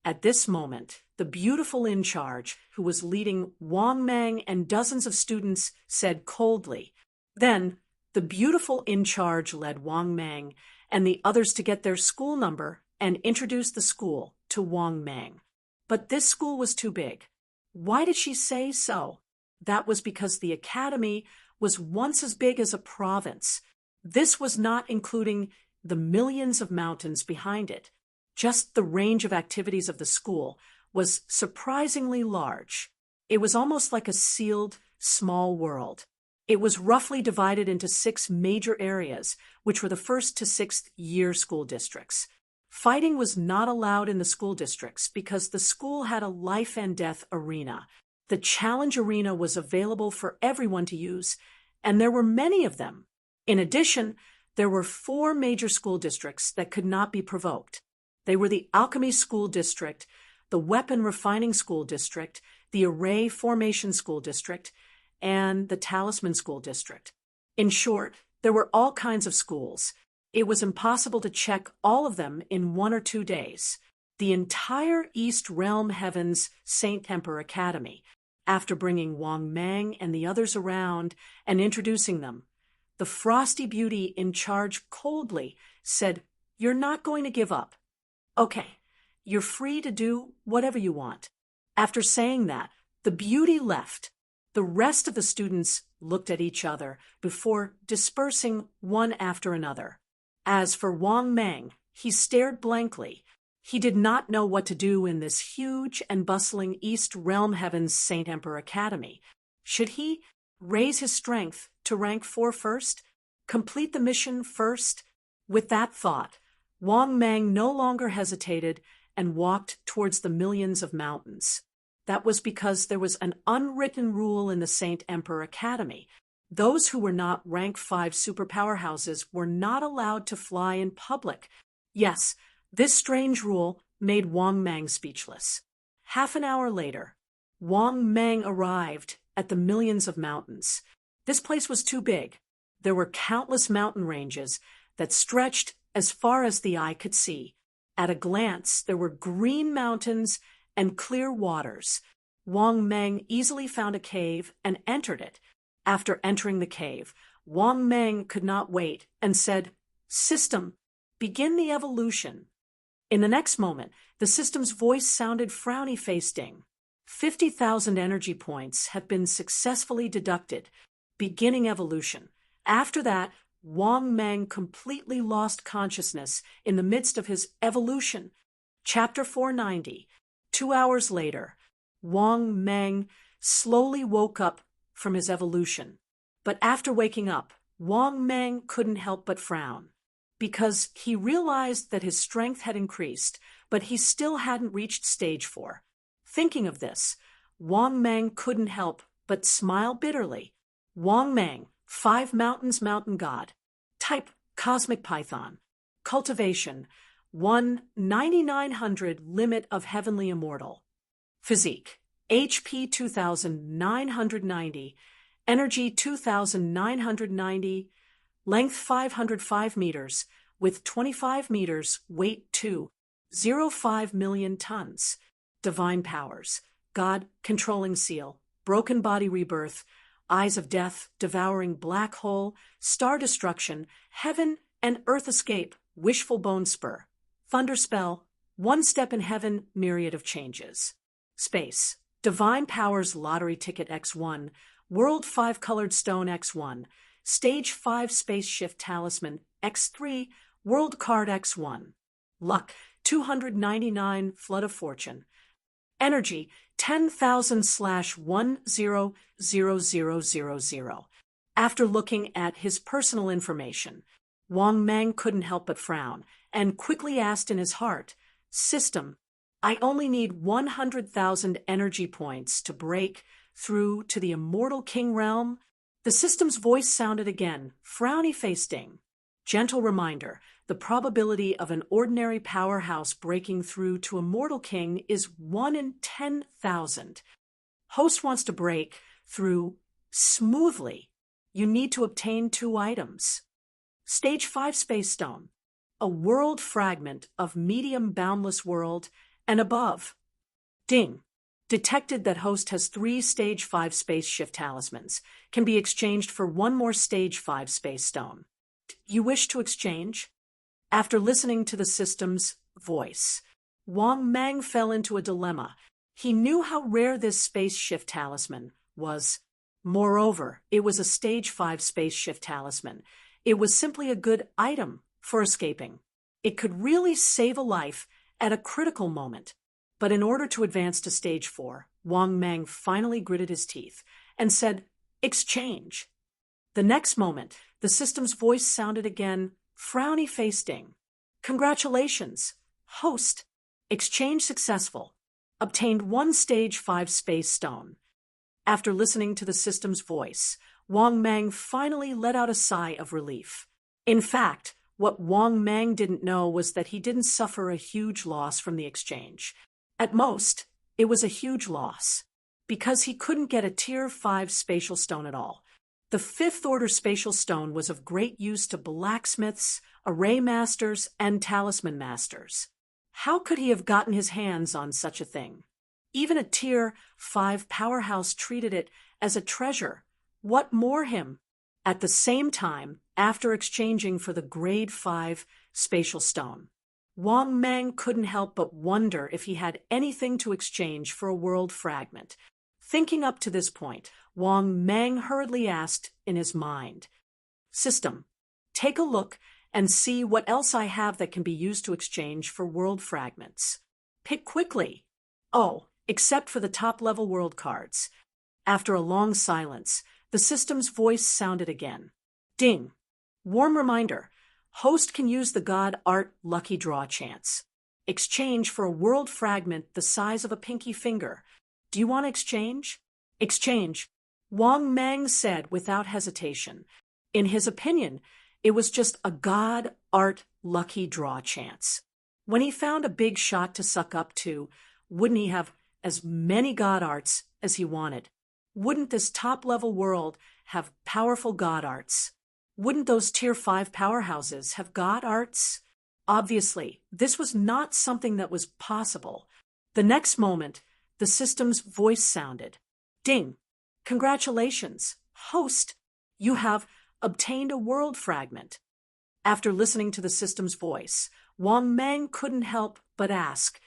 At this moment, the beautiful in charge, who was leading Wang Mang and dozens of students, said coldly. Then, the beautiful in charge led Wang Mang and the others to get their school number and introduced the school to Wang Mang. But this school was too big. Why did she say so? That was because the academy was once as big as a province. This was not including the millions of mountains behind it. Just the range of activities of the school was surprisingly large. It was almost like a sealed, small world. It was roughly divided into 6 major areas, which were the 1st to 6th year school districts. Fighting was not allowed in the school districts because the school had a life and death arena. The challenge arena was available for everyone to use, and there were many of them. In addition, there were 4 major school districts that could not be provoked. They were the Alchemy School District, the Weapon Refining School District, the Array Formation School District, and the Talisman School District. In short, there were all kinds of schools. It was impossible to check all of them in 1 or 2 days. The entire East Realm Heaven's Saint Emperor Academy, after bringing Wang Mang and the others around and introducing them, the frosty beauty in charge coldly said, "You're not going to give up. Okay, you're free to do whatever you want." After saying that, the beauty left. The rest of the students looked at each other before dispersing one after another. As for Wang Mang, he stared blankly. He did not know what to do in this huge and bustling East Realm Heaven's Saint Emperor Academy. Should he raise his strength to rank 4 first? Complete the mission first? With that thought, Wang Mang no longer hesitated and walked towards the millions of mountains. That was because there was an unwritten rule in the Saint Emperor Academy. Those who were not rank 5 superpower houses were not allowed to fly in public. Yes, this strange rule made Wang Mang speechless. Half an hour later, Wang Mang arrived at the millions of mountains. This place was too big. There were countless mountain ranges that stretched as far as the eye could see. At a glance, there were green mountains and clear waters. Wang Mang easily found a cave and entered it. After entering the cave, Wang Mang could not wait and said, "System, begin the evolution." In the next moment, the system's voice sounded frowny-faced. 50,000 energy points have been successfully deducted, beginning evolution. After that, Wang Mang completely lost consciousness in the midst of his evolution. Chapter 490. 2 hours later, Wang Mang slowly woke up from his evolution. But after waking up, Wang Mang couldn't help but frown, because he realized that his strength had increased, but he still hadn't reached stage 4. Thinking of this, Wang Mang couldn't help but smile bitterly. Wang Mang, 5 mountains mountain god. Type, Cosmic Python. Cultivation, 1/9900 limit of heavenly immortal. Physique, HP 2990, energy 2990, length 505 meters, width 25 meters, weight 2.05 million tons. Divine powers, God, controlling seal, broken body rebirth, eyes of death, devouring black hole, star destruction, heaven and earth escape, wishful bone spur, thunder spell, 1 step in heaven, myriad of changes. Space, divine powers, lottery ticket X1, world 5-colored stone X1, stage 5 space shift talisman X3, world card X1. Luck, 299, flood of fortune. Energy, 10,000/100000. After looking at his personal information, Wang Mang couldn't help but frown and quickly asked in his heart, "System, I only need 100,000 energy points to break through to the immortal king realm." The system's voice sounded again, frowny-faced. Gentle reminder, the probability of an ordinary powerhouse breaking through to Immortal King is 1 in 10,000. Host wants to break through smoothly. You need to obtain 2 items. Stage 5 Space Stone, a world fragment of medium boundless world and above. Ding. Detected that host has 3 Stage 5 Space Shift talismans. Can be exchanged for 1 more Stage 5 Space Stone. You wish to exchange? After listening to the system's voice, Wang Mang fell into a dilemma. He knew how rare this space shift talisman was. Moreover, it was a stage 5 space shift talisman. It was simply a good item for escaping. It could really save a life at a critical moment. But in order to advance to stage 4, Wang Mang finally gritted his teeth and said, "Exchange." The next moment, the system's voice sounded again, frowny-faced. "Congratulations, host. Exchange successful. Obtained 1 stage 5 space stone." After listening to the system's voice, Wang Mang finally let out a sigh of relief. In fact, what Wang Mang didn't know was that he didn't suffer a huge loss from the exchange. At most, it was a huge loss, because he couldn't get a Tier 5 spatial stone at all. The 5th order spatial stone was of great use to blacksmiths, array masters, and talisman masters. How could he have gotten his hands on such a thing? Even a Tier 5 powerhouse treated it as a treasure. What more him? At the same time, after exchanging for the Grade 5 spatial stone, Wang Mang couldn't help but wonder if he had anything to exchange for a world fragment. Thinking up to this point, Wang Mang hurriedly asked in his mind, "System, take a look and see what else I have that can be used to exchange for world fragments. Pick quickly. Oh, except for the top-level world cards." After a long silence, the system's voice sounded again. Ding. Warm reminder. Host can use the God Art Lucky Draw chance. Exchange for a world fragment the size of a pinky finger. Do you want to exchange? Exchange. Wang Mang said without hesitation. In his opinion, it was just a God Art Lucky Draw chance. When he found a big shot to suck up to, wouldn't he have as many god arts as he wanted. Wouldn't this top-level world have powerful god arts? Wouldn't those Tier 5 powerhouses have god arts? Obviously, this was not something that was possible. The next moment, the system's voice sounded. Ding! Congratulations, host! You have obtained a world fragment. After listening to the system's voice, Wang Mang couldn't help but ask,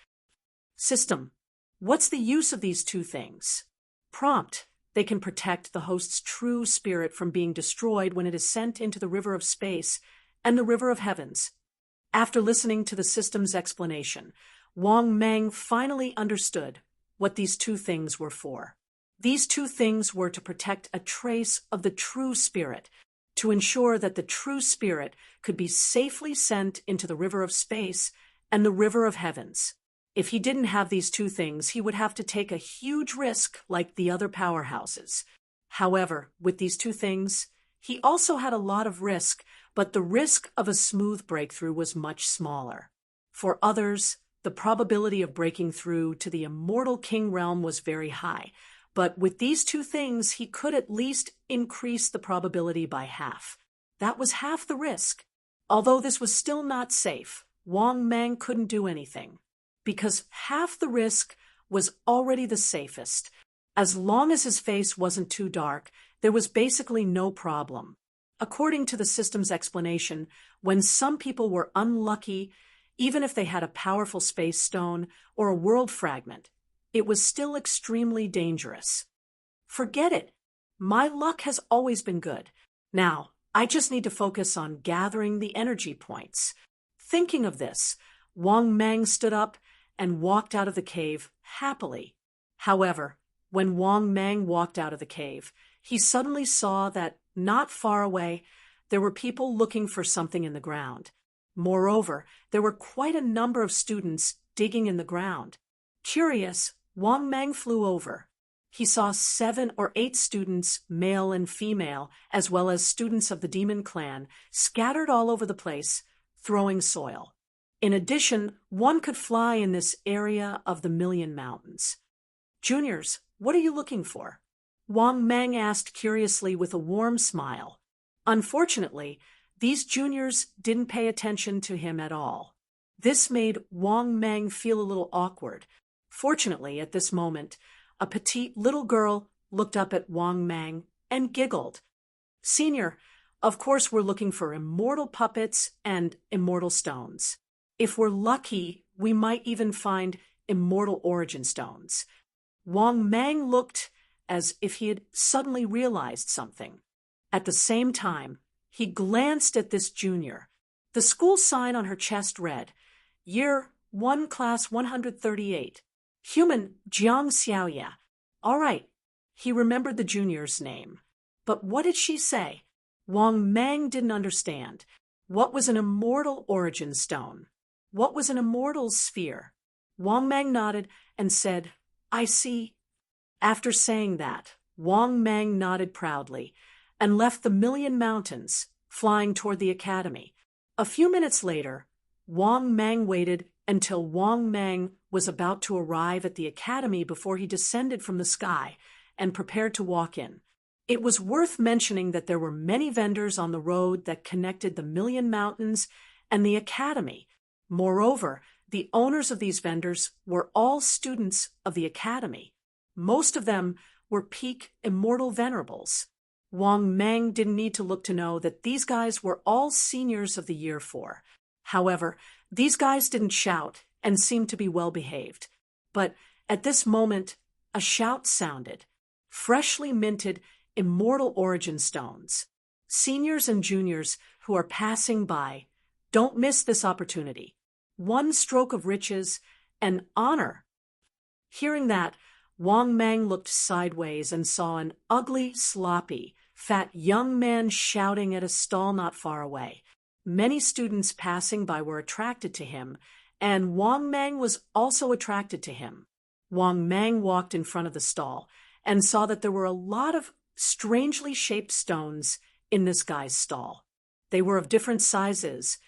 System, what's the use of these two things? Prompt, they can protect the host's true spirit from being destroyed when it is sent into the river of space and the river of heavens. After listening to the system's explanation, Wang Mang finally understood what these two things were for. These two things were to protect a trace of the true spirit, to ensure that the true spirit could be safely sent into the river of space and the river of heavens. If he didn't have these two things, he would have to take a huge risk like the other powerhouses. However, with these two things, he also had a lot of risk, but the risk of a smooth breakthrough was much smaller. For others, the probability of breaking through to the immortal king realm was very high, but with these two things, he could at least increase the probability by half. That was half the risk. Although this was still not safe, Wang Mang couldn't do anything, because half the risk was already the safest. As long as his face wasn't too dark, there was basically no problem. According to the system's explanation, when some people were unlucky, even if they had a powerful space stone or a world fragment, it was still extremely dangerous. Forget it. My luck has always been good. Now, I just need to focus on gathering the energy points. Thinking of this, Wang Mang stood up and walked out of the cave happily. However, when Wang Mang walked out of the cave, he suddenly saw that, not far away, there were people looking for something in the ground. Moreover, there were quite a number of students digging in the ground. Curious, Wang Mang flew over. He saw 7 or 8 students, male and female, as well as students of the demon clan, scattered all over the place, throwing soil. In addition, one could fly in this area of the Million Mountains. Juniors, what are you looking for? Wang Mang asked curiously with a warm smile. Unfortunately, these juniors didn't pay attention to him at all. This made Wang Mang feel a little awkward. Fortunately, at this moment, a petite little girl looked up at Wang Mang and giggled. Senior, of course we're looking for immortal puppets and immortal stones. If we're lucky, we might even find immortal origin stones. Wang Mang looked as if he had suddenly realized something. At the same time, he glanced at this junior. The school sign on her chest read, Year 1, Class 138. Human Jiang Xiaoya. All right, he remembered the junior's name. But what did she say? Wang Mang didn't understand. What was an immortal origin stone? What was an immortal sphere? Wang Mang nodded and said, I see. After saying that, Wang Mang nodded proudly and left the Million Mountains, flying toward the academy. A few minutes later, Wang Mang waited until Wang Mang was about to arrive at the academy before he descended from the sky and prepared to walk in. It was worth mentioning that there were many vendors on the road that connected the Million Mountains and the academy. Moreover, the owners of these vendors were all students of the academy. Most of them were peak immortal venerables. Wang Mang didn't need to look to know that these guys were all seniors of the year 4. However, these guys didn't shout and seemed to be well behaved. But at this moment, a shout sounded. Freshly minted immortal origin stones. Seniors and juniors who are passing by, don't miss this opportunity. One stroke of riches and honor. Hearing that, Wang Mang looked sideways and saw an ugly, sloppy, fat young man shouting at a stall not far away. Many students passing by were attracted to him, and Wang Mang was also attracted to him. Wang Mang walked in front of the stall and saw that there were a lot of strangely shaped stones in this guy's stall. They were of different sizes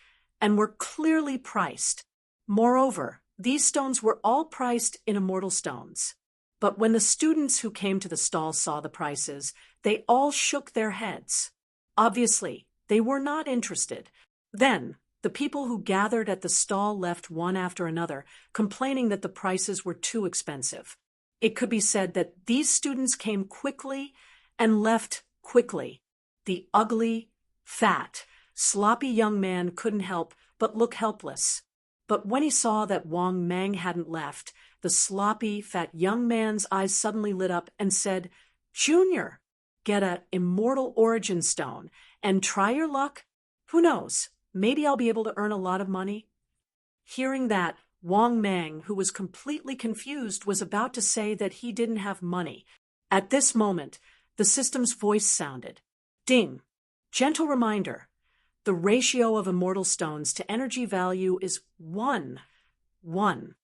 and were clearly priced. Moreover, These stones were all priced in immortal stones. But when the students who came to the stall saw the prices, they all shook their heads. Obviously, they were not interested. Then, the people who gathered at the stall left one after another, complaining that the prices were too expensive. It could be said that these students came quickly and left quickly. The ugly, fat, sloppy young man couldn't help but look helpless. But when he saw that Wang Mang hadn't left, the sloppy, fat young man's eyes suddenly lit up and said, "Junior, get a immortal origin stone and try your luck. Who knows, maybe I'll be able to earn a lot of money." Hearing that, Wang Mang, who was completely confused, was about to say that he didn't have money. At this moment, the system's voice sounded. Ding! Gentle reminder. The ratio of immortal stones to energy value is 1:1.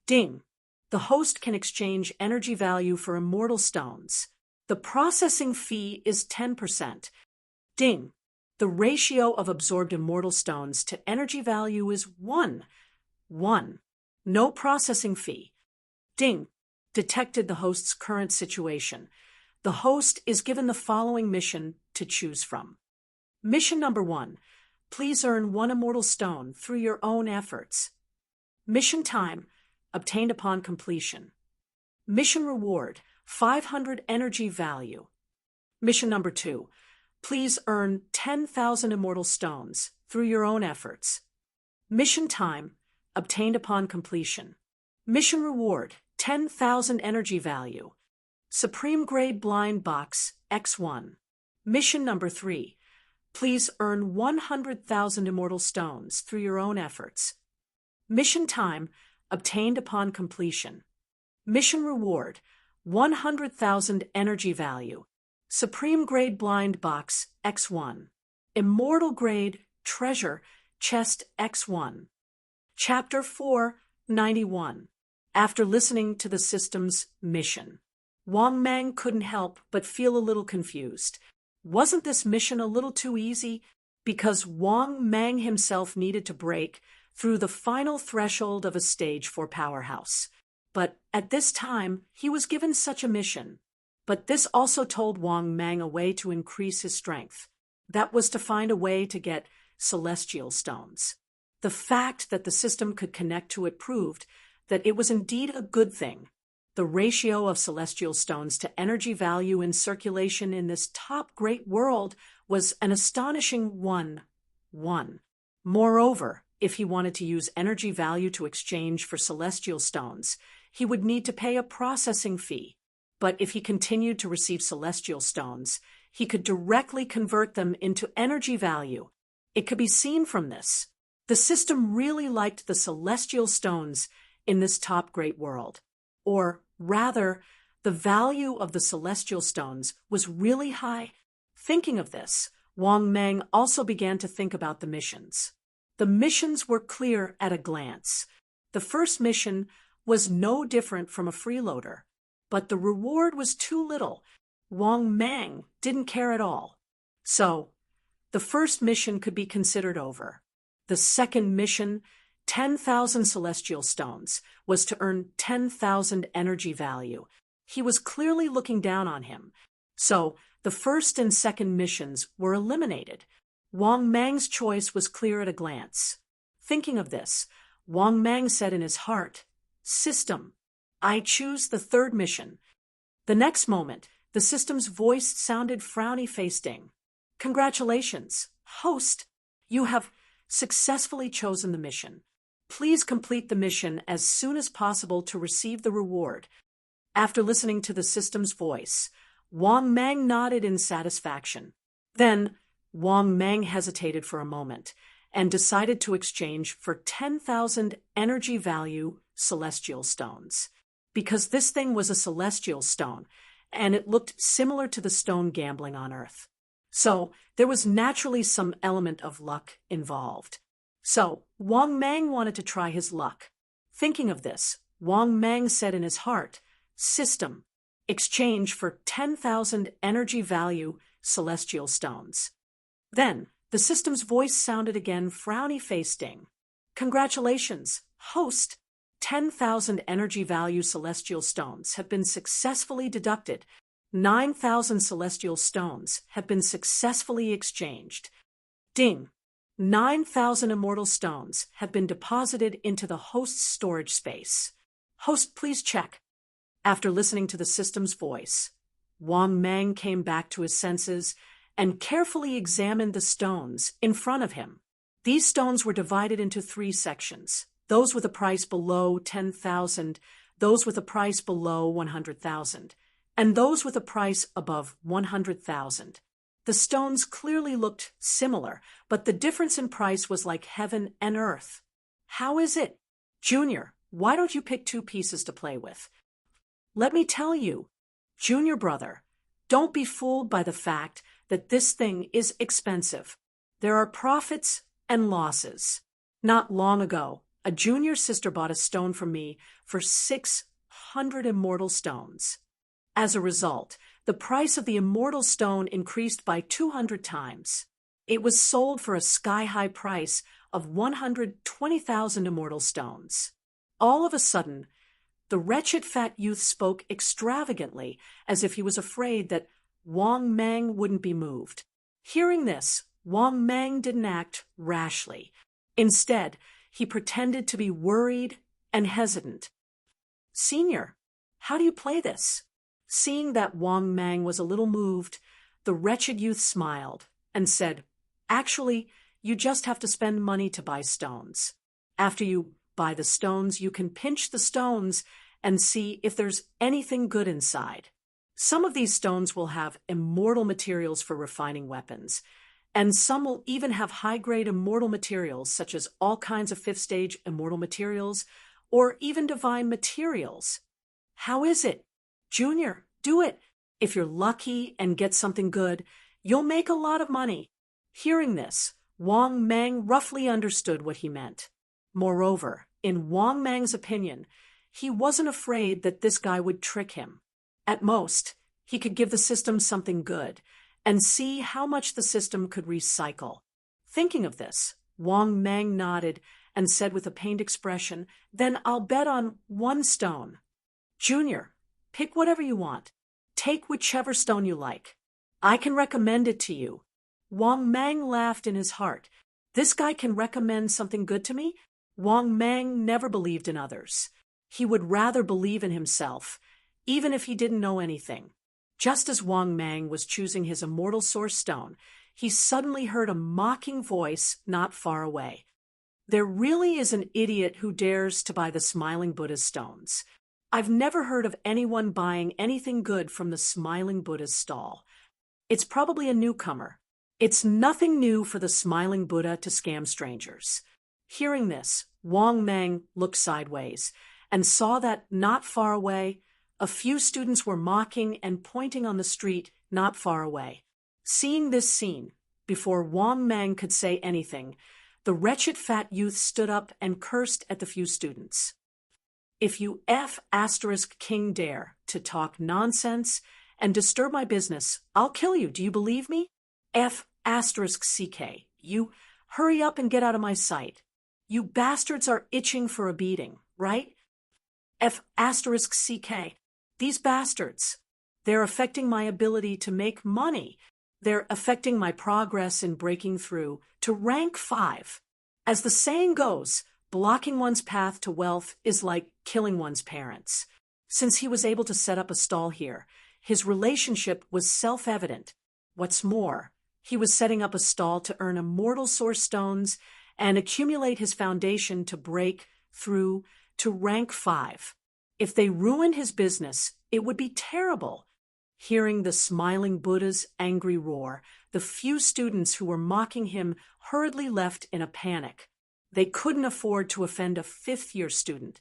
Ding! The host can exchange energy value for immortal stones. The processing fee is 10%. Ding! The ratio of absorbed immortal stones to energy value is 1:1. No processing fee. Ding! Detected the host's current situation. The host is given the following mission to choose from. Mission number 1. Please earn 1 immortal stone through your own efforts. Mission time, obtained upon completion. Mission reward, 500 energy value. Mission number 2. Please earn 10,000 immortal stones through your own efforts. Mission time, obtained upon completion. Mission reward, 10,000 energy value. Supreme grade blind box, X1. Mission number 3. Please earn 100,000 immortal stones through your own efforts. Mission time, obtained upon completion. Mission reward, 100,000 energy value. Supreme grade blind box, X1. Immortal grade treasure chest, X1. Chapter 491. After listening to the system's mission, Wang Mang couldn't help but feel a little confused. Wasn't this mission a little too easy? Because Wang Mang himself needed to break through the final threshold of a stage 4 powerhouse. But at this time, he was given such a mission. But this also told Wang Mang a way to increase his strength. That was to find a way to get celestial stones. The fact that the system could connect to it proved that it was indeed a good thing. The ratio of celestial stones to energy value in circulation in this top great world was an astonishing 1:1. Moreover, if he wanted to use energy value to exchange for celestial stones, he would need to pay a processing fee. But if he continued to receive celestial stones, he could directly convert them into energy value. It could be seen from this. The system really liked the celestial stones in this top great world. Or rather, the value of the celestial stones was really high. Thinking of this, Wang Mang also began to think about the missions. The missions were clear at a glance. The first mission was no different from a freeloader, but the reward was too little. Wang Mang didn't care at all. So, the first mission could be considered over. The second mission, 10,000 celestial stones, was to earn 10,000 energy value. He was clearly looking down on him. So, the first and second missions were eliminated. Wang Mang's choice was clear at a glance. Thinking of this, Wang Mang said in his heart, "System, I choose the third mission." The next moment, the system's voice sounded frowny-faced. "Congratulations, host! You have successfully chosen the mission. Please complete the mission as soon as possible to receive the reward." After listening to the system's voice, Wang Mang nodded in satisfaction. Then, Wang Mang hesitated for a moment and decided to exchange for 10,000 energy value celestial stones. Because this thing was a celestial stone, and it looked similar to the stone gambling on Earth. So, there was naturally some element of luck involved. So, Wang Mang wanted to try his luck. Thinking of this, Wang Mang said in his heart, "System, exchange for 10,000 energy value celestial stones." Then, the system's voice sounded again frowny-faced. "Congratulations, host! 10,000 energy value celestial stones have been successfully deducted. 9,000 celestial stones have been successfully exchanged. Ding! 9,000 immortal stones have been deposited into the host's storage space. Host, please check. After listening to the system's voice, Wang Mang came back to his senses and carefully examined the stones in front of him. These stones were divided into 3 sections: those with a price below 10,000, those with a price below 100,000, and those with a price above 100,000. The stones clearly looked similar, but the difference in price was like heaven and earth. How is it? Junior, why don't you pick 2 pieces to play with? Let me tell you, Junior brother, don't be fooled by the fact that this thing is expensive. There are profits and losses. Not long ago, a junior sister bought a stone from me for 600 immortal stones. As a result, the price of the immortal stone increased by 200 times. It was sold for a sky-high price of 120,000 immortal stones. All of a sudden, the wretched fat youth spoke extravagantly, as if he was afraid that Wang Mang wouldn't be moved. Hearing this, Wang Mang didn't act rashly. Instead, he pretended to be worried and hesitant. Senior, how do you play this? Seeing that Wang Mang was a little moved, the wretched youth smiled and said, Actually, you just have to spend money to buy stones. After you buy the stones, you can pinch the stones and see if there's anything good inside. Some of these stones will have immortal materials for refining weapons, and some will even have high-grade immortal materials such as all kinds of 5th stage immortal materials or even divine materials. How is it? Junior, do it. If you're lucky and get something good, you'll make a lot of money. Hearing this, Wang Mang roughly understood what he meant. Moreover, in Wang Mang's opinion, he wasn't afraid that this guy would trick him. At most, he could give the system something good and see how much the system could recycle. Thinking of this, Wang Mang nodded and said with a pained expression, Then I'll bet on 1 stone. Junior, pick whatever you want. Take whichever stone you like. I can recommend it to you. Wang Mang laughed in his heart. This guy can recommend something good to me? Wang Mang never believed in others. He would rather believe in himself, even if he didn't know anything. Just as Wang Mang was choosing his immortal source stone, he suddenly heard a mocking voice not far away. There really is an idiot who dares to buy the Smiling Buddha's stones. I've never heard of anyone buying anything good from the Smiling Buddha's stall. It's probably a newcomer. It's nothing new for the Smiling Buddha to scam strangers. Hearing this, Wang Mang looked sideways and saw that not far away, a few students were mocking and pointing on the street not far away. Seeing this scene, before Wang Mang could say anything, the wretched fat youth stood up and cursed at the few students. If you King dare to talk nonsense and disturb my business, I'll kill you. Do you believe me? CK, you hurry up and get out of my sight. You bastards are itching for a beating, right? CK, these bastards, they're affecting my ability to make money. They're affecting my progress in breaking through to rank 5. As the saying goes, blocking one's path to wealth is like killing one's parents. Since he was able to set up a stall here, his relationship was self-evident. What's more, he was setting up a stall to earn immortal source stones and accumulate his foundation to break through to rank 5. If they ruined his business, it would be terrible. Hearing the Smiling Buddha's angry roar, the few students who were mocking him hurriedly left in a panic. They couldn't afford to offend a 5th-year student,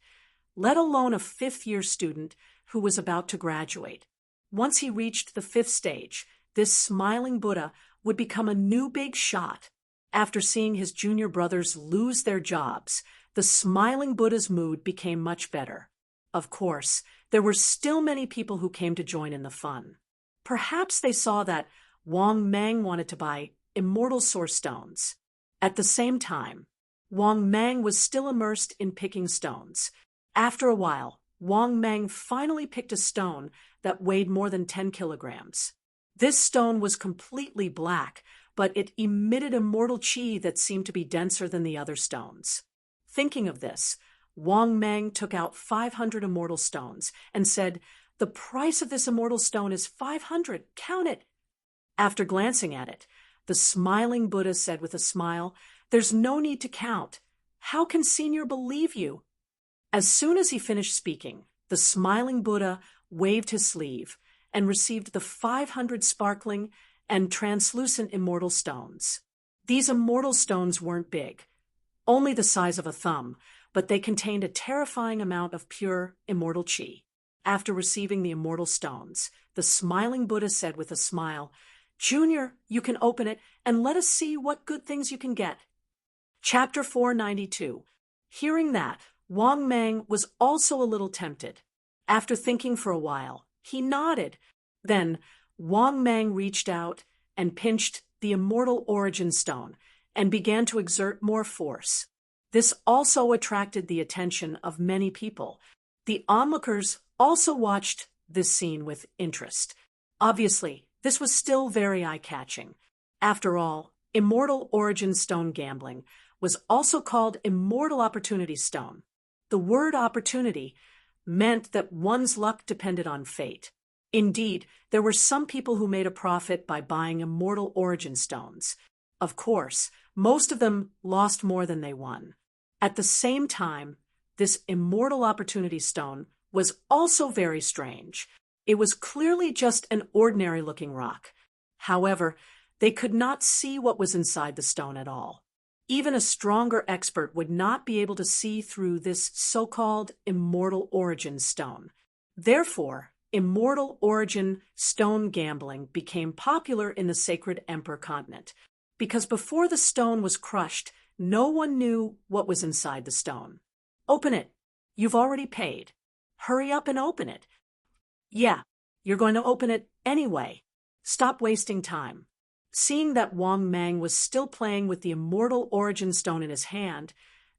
let alone a 5th-year student who was about to graduate. Once he reached the 5th stage, this Smiling Buddha would become a new big shot. After seeing his junior brothers lose their jobs, the Smiling Buddha's mood became much better. Of course, there were still many people who came to join in the fun. Perhaps they saw that Wang Mang wanted to buy immortal source stones. At the same time, Wang Mang was still immersed in picking stones. After a while, Wang Mang finally picked a stone that weighed more than 10 kilograms. This stone was completely black, but it emitted immortal qi that seemed to be denser than the other stones. Thinking of this, Wang Mang took out 500 immortal stones and said, "The price of this immortal stone is 500. Count it." After glancing at it, the smiling Buddha said with a smile, "There's no need to count. How can Senior believe you?" As soon as he finished speaking, the smiling Buddha waved his sleeve and received the 500 sparkling and translucent immortal stones. These immortal stones weren't big, only the size of a thumb, but they contained a terrifying amount of pure immortal qi. After receiving the immortal stones, the smiling Buddha said with a smile, "Junior, you can open it and let us see what good things you can get." Chapter 492. Hearing that, Wang Mang was also a little tempted. After thinking for a while, he nodded. Then Wang Mang reached out and pinched the immortal origin stone and began to exert more force. This also attracted the attention of many people. The onlookers also watched this scene with interest. Obviously, this was still very eye-catching. After all, immortal origin stone gambling was also called immortal opportunity stone. The word opportunity meant that one's luck depended on fate. Indeed, there were some people who made a profit by buying immortal origin stones. Of course, most of them lost more than they won. At the same time, this immortal opportunity stone was also very strange. It was clearly just an ordinary-looking rock. However, they could not see what was inside the stone at all. Even a stronger expert would not be able to see through this so-called immortal origin stone. Therefore, immortal origin stone gambling became popular in the Sacred Emperor continent, because before the stone was crushed, no one knew what was inside the stone. "Open it. You've already paid. Hurry up and open it." "Yeah, you're going to open it anyway. Stop wasting time." Seeing that Wang Mang was still playing with the immortal origin stone in his hand,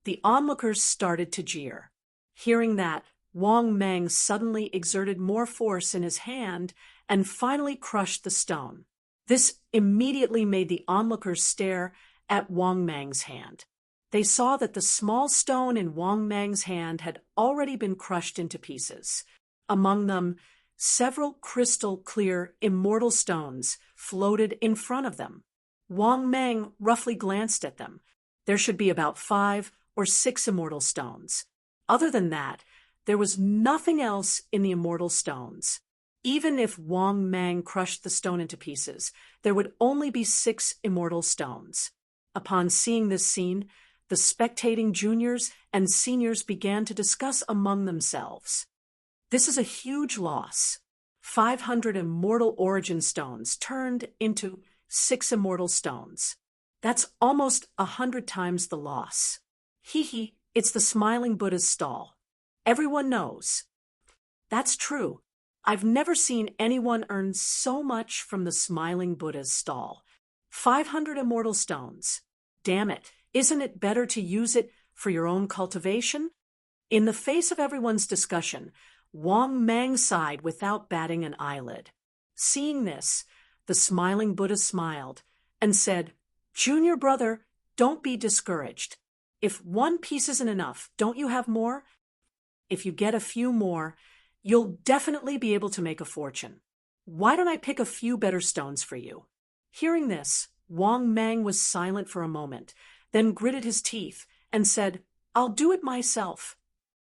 the onlookers started to jeer. Hearing that, Wang Mang suddenly exerted more force in his hand and finally crushed the stone. This immediately made the onlookers stare at Wang Mang's hand. They saw that the small stone in Wang Mang's hand had already been crushed into pieces. Among them, several crystal-clear immortal stones floated in front of them. Wang Mang roughly glanced at them. There should be about 5 or 6 immortal stones. Other than that, there was nothing else in the immortal stones. Even if Wang Mang crushed the stone into pieces, there would only be 6 immortal stones. Upon seeing this scene, the spectating juniors and seniors began to discuss among themselves. "This is a huge loss. 500 immortal origin stones turned into 6 immortal stones. That's almost 100 times the loss. Hee, it's the smiling Buddha's stall. Everyone knows." "That's true. I've never seen anyone earn so much from the smiling Buddha's stall. 500 immortal stones. Damn it, isn't it better to use it for your own cultivation?" In the face of everyone's discussion, Wang Mang sighed without batting an eyelid. Seeing this, the smiling Buddha smiled and said, "Junior brother, don't be discouraged. If 1 piece isn't enough, don't you have more? If you get a few more, you'll definitely be able to make a fortune. Why don't I pick a few better stones for you?" Hearing this, Wang Mang was silent for a moment, then gritted his teeth and said, "I'll do it myself."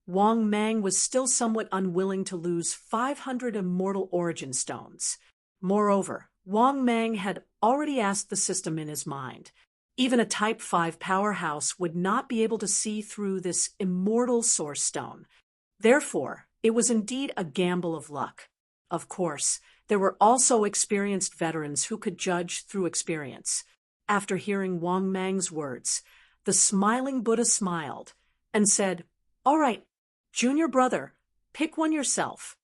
Wang Mang was still somewhat unwilling to lose 500 immortal origin stones. Moreover, Wang Mang had already asked the system in his mind. Even a Type 5 powerhouse would not be able to see through this immortal source stone. Therefore, it was indeed a gamble of luck. Of course, there were also experienced veterans who could judge through experience. After hearing Wang Mang's words, the smiling Buddha smiled and said, "All right, junior brother, pick one yourself."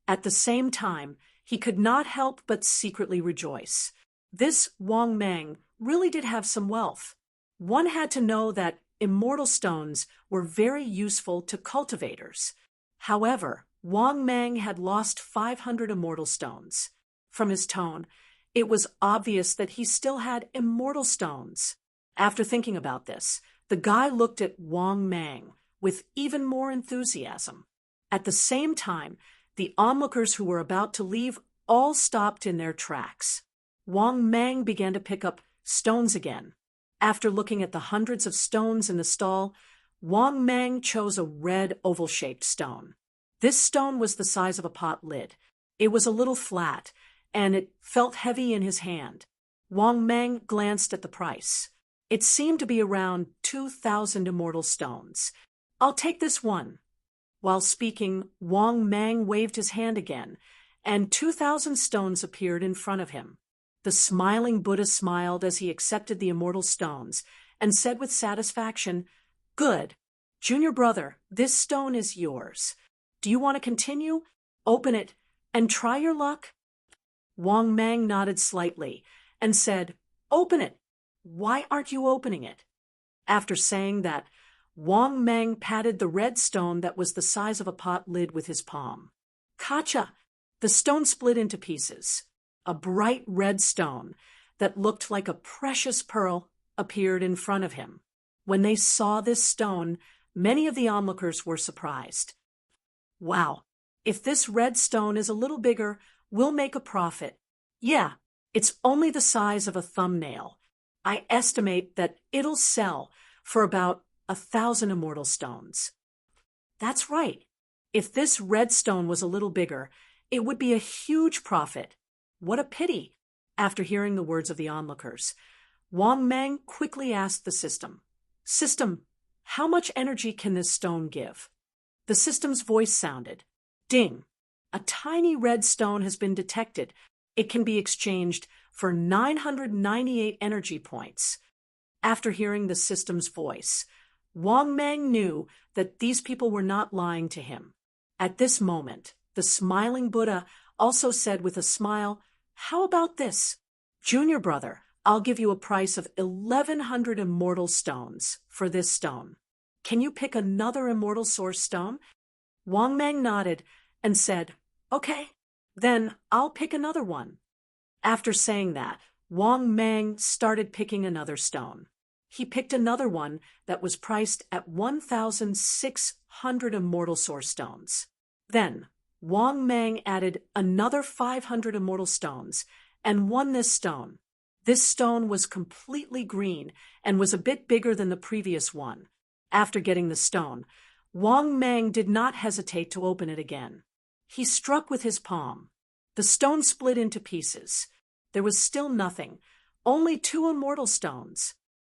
At the same time, he could not help but secretly rejoice. This Wang Mang really did have some wealth. One had to know that immortal stones were very useful to cultivators. However, Wang Mang had lost 500 immortal stones. From his tone, it was obvious that he still had immortal stones. After thinking about this, the guy looked at Wang Mang with even more enthusiasm. At the same time, the onlookers who were about to leave all stopped in their tracks. Wang Mang began to pick up stones again. After looking at the hundreds of stones in the stall, Wang Mang chose a red oval-shaped stone. This stone was the size of a pot lid. It was a little flat, and it felt heavy in his hand. Wang Mang glanced at the price. It seemed to be around 2,000 immortal stones. "I'll take this one." While speaking, Wang Mang waved his hand again, and 2,000 stones appeared in front of him. The smiling Buddha smiled as he accepted the immortal stones and said with satisfaction, "Good. Junior brother, this stone is yours. Do you want to continue? Open it and try your luck?" Wang Mang nodded slightly and said, "Open it. Why aren't you opening it?" After saying that, Wang Mang patted the red stone that was the size of a pot lid with his palm. Kacha! The stone split into pieces. A bright red stone that looked like a precious pearl appeared in front of him. When they saw this stone, many of the onlookers were surprised. "Wow, if this red stone is a little bigger, we'll make a profit. Yeah, it's only the size of a thumbnail. I estimate that it'll sell for about 1,000 immortal stones." That's right. If this red stone was a little bigger, it would be a huge profit. What a pity. After hearing the words of the onlookers, Wang Mang quickly asked the system, "System, how much energy can this stone give?" The system's voice sounded, "Ding! A tiny red stone has been detected. It can be exchanged for 998 energy points." After hearing the system's voice, Wang Mang knew that these people were not lying to him. At this moment, the smiling Buddha also said with a smile, "How about this? Junior brother, I'll give you a price of 1,100 immortal stones for this stone. Can you pick another immortal source stone?" Wang Mang nodded and said, "Okay, then I'll pick another one." After saying that, Wang Mang started picking another stone. He picked another one that was priced at 1,600 immortal source stones. Then, Wang Mang added another 500 immortal stones and won this stone. This stone was completely green and was a bit bigger than the previous one. After getting the stone, Wang Mang did not hesitate to open it again. He struck with his palm. The stone split into pieces. There was still nothing, only 2 immortal stones.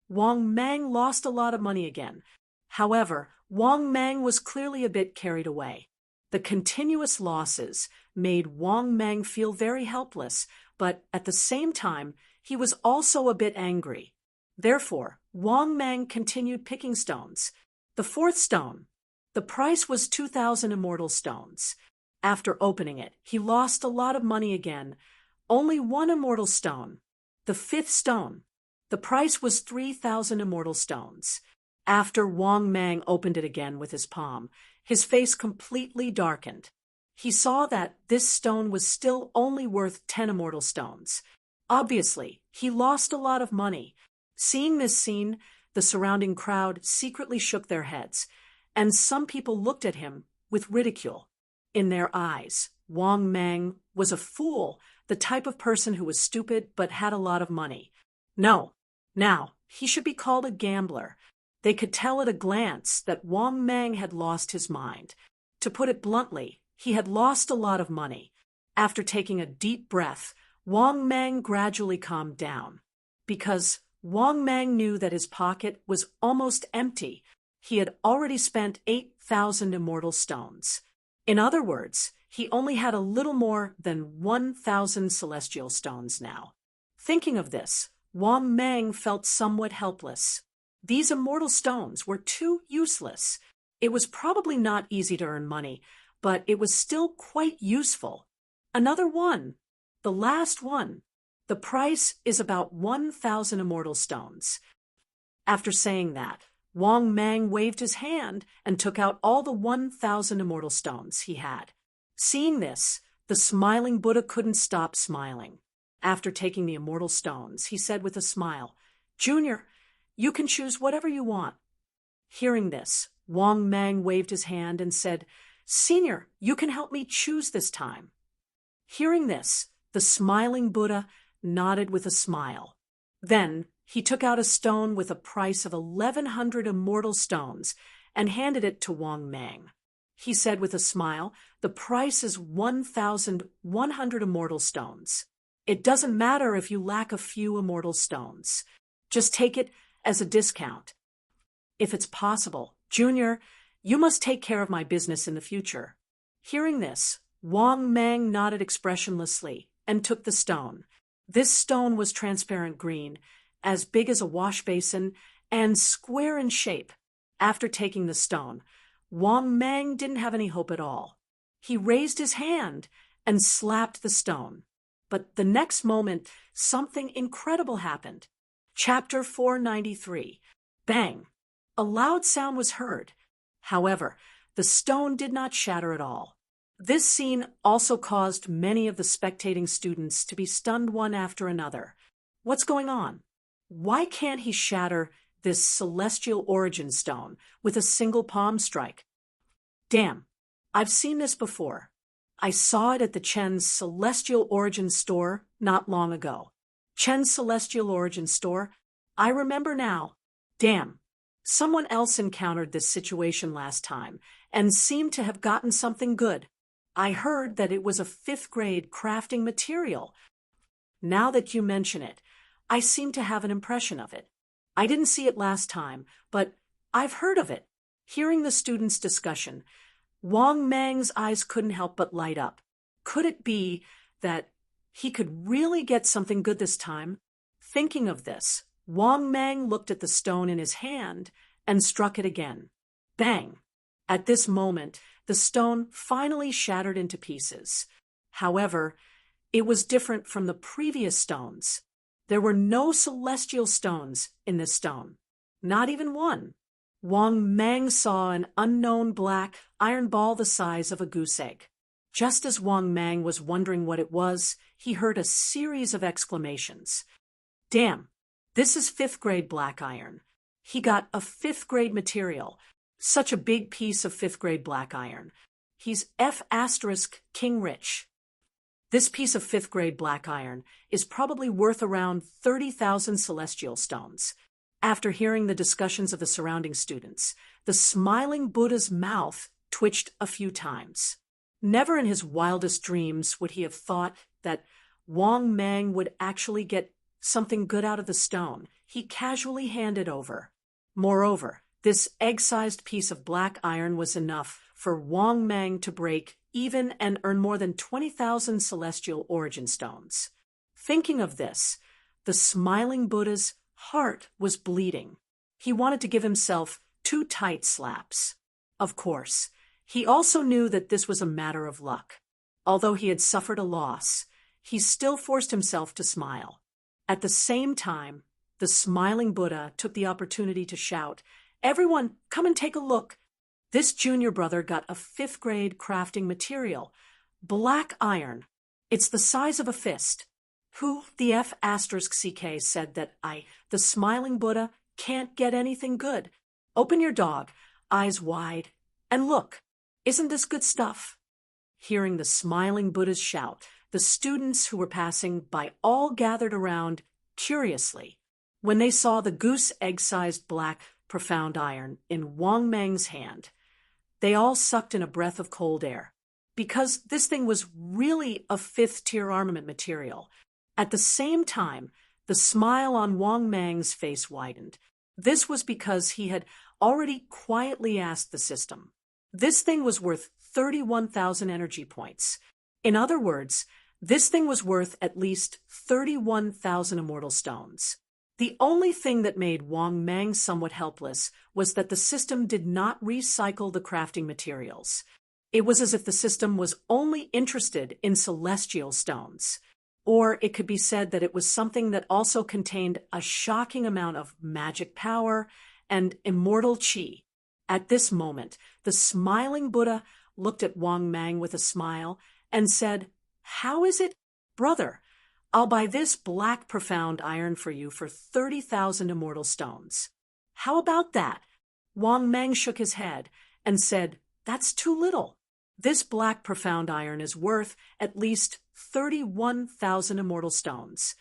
Wang Mang lost a lot of money again. However, Wang Mang was clearly a bit carried away. The continuous losses made Wang Mang feel very helpless, but at the same time, he was also a bit angry. Therefore, Wang Mang continued picking stones. The 4th stone. The price was 2,000 immortal stones. After opening it, he lost a lot of money again. Only 1 immortal stone. The 5th stone. The price was 3,000 immortal stones. After Wang Mang opened it again with his palm, his face completely darkened. He saw that this stone was still only worth 10 immortal stones. Obviously, he lost a lot of money. Seeing this scene, the surrounding crowd secretly shook their heads, and some people looked at him with ridicule. In their eyes, Wang Mang was a fool, the type of person who was stupid but had a lot of money. No, now, he should be called a gambler. They could tell at a glance that Wang Mang had lost his mind. To put it bluntly, he had lost a lot of money. After taking a deep breath, Wang Mang gradually calmed down. Because Wang Mang knew that his pocket was almost empty. He had already spent 8,000 immortal stones. In other words, he only had a little more than 1,000 celestial stones now. Thinking of this, Wang Mang felt somewhat helpless. These immortal stones were too useless. It was probably not easy to earn money, but it was still quite useful. Another one. The last one. The price is about 1,000 immortal stones. After saying that, Wang Mang waved his hand and took out all the 1,000 immortal stones he had. Seeing this, the smiling Buddha couldn't stop smiling. After taking the immortal stones, he said with a smile, "Junior, you can choose whatever you want." Hearing this, Wang Mang waved his hand and said, "Senior, you can help me choose this time." Hearing this, the smiling Buddha nodded with a smile. Then he took out a stone with a price of 1,100 immortal stones and handed it to Wang Mang. He said with a smile, "The price is 1,100 immortal stones. It doesn't matter if you lack a few immortal stones. Just take it as a discount. If it's possible, Junior, you must take care of my business in the future." Hearing this, Wang Mang nodded expressionlessly and took the stone. This stone was transparent green, as big as a wash basin, and square in shape. After taking the stone, Wang Mang didn't have any hope at all. He raised his hand and slapped the stone. But the next moment, something incredible happened. Chapter 493. Bang! A loud sound was heard. However, the stone did not shatter at all. This scene also caused many of the spectating students to be stunned one after another. What's going on? Why can't he shatter this celestial origin stone with a single palm strike? Damn, I've seen this before. I saw it at the Chen's Celestial Origin store not long ago. Chen's Celestial Origin store? I remember now. Damn. Someone else encountered this situation last time and seemed to have gotten something good. I heard that it was a 5th grade crafting material. Now that you mention it, I seem to have an impression of it. I didn't see it last time, but I've heard of it. Hearing the students' discussion, Wang Mang's eyes couldn't help but light up. Could it be that he could really get something good this time? Thinking of this, Wang Mang looked at the stone in his hand and struck it again. Bang! At this moment, the stone finally shattered into pieces. However, it was different from the previous stones. There were no celestial stones in this stone. Not even one. Wang Mang saw an unknown black iron ball the size of a goose egg. Just as Wang Mang was wondering what it was, he heard a series of exclamations. Damn, this is 5th grade black iron. He got a 5th grade material. Such a big piece of 5th grade black iron. He's F** King Rich. This piece of 5th grade black iron is probably worth around 30,000 celestial stones. After hearing the discussions of the surrounding students, the smiling Buddha's mouth twitched a few times. Never in his wildest dreams would he have thought that Wang Mang would actually get something good out of the stone he casually handed over. Moreover, this egg-sized piece of black iron was enough for Wang Mang to break even and earn more than 20,000 celestial origin stones. Thinking of this, the smiling Buddha's heart was bleeding. He wanted to give himself 2 tight slaps. Of course, he also knew that this was a matter of luck. Although he had suffered a loss, he still forced himself to smile. At the same time, the smiling Buddha took the opportunity to shout, "Everyone, come and take a look. This junior brother got a 5th grade crafting material. Black iron. It's the size of a fist." Who, the F** CK, said that the smiling Buddha, can't get anything good. Open your dog, eyes wide, and look. Isn't this good stuff? Hearing the smiling Buddha's shout, the students who were passing by all gathered around curiously. When they saw the goose egg-sized black profound iron in Wang Mang's hand, they all sucked in a breath of cold air. Because this thing was really a 5th-tier armament material. At the same time, the smile on Wang Mang's face widened. This was because he had already quietly asked the system. This thing was worth 31,000 energy points. In other words, this thing was worth at least 31,000 immortal stones. The only thing that made Wang Mang somewhat helpless was that the system did not recycle the crafting materials. It was as if the system was only interested in celestial stones. Or it could be said that it was something that also contained a shocking amount of magic power and immortal chi. At this moment, the smiling Buddha looked at Wang Mang with a smile and said, "How is it, brother? I'll buy this black profound iron for you for 30,000 immortal stones." "How about that?" Wang Mang shook his head and said, "That's too little. This black profound iron is worth at least 31,000 immortal stones."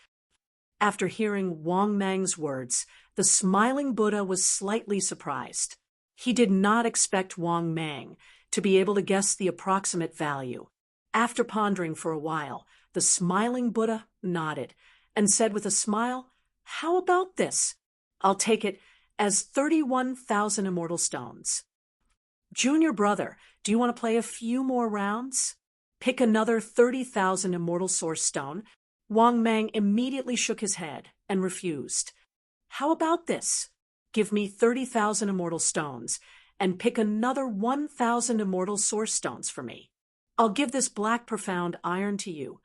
After hearing Wang Mang's words, the smiling Buddha was slightly surprised. He did not expect Wang Mang to be able to guess the approximate value. After pondering for a while, the smiling Buddha nodded and said with a smile, "How about this? I'll take it as 31,000 immortal stones." "Junior brother, do you want to play a few more rounds?" "Pick another 30,000 immortal source stone." Wang Mang immediately shook his head and refused. "How about this? Give me 30,000 immortal stones and pick another 1,000 immortal source stones for me. I'll give this black profound iron to you."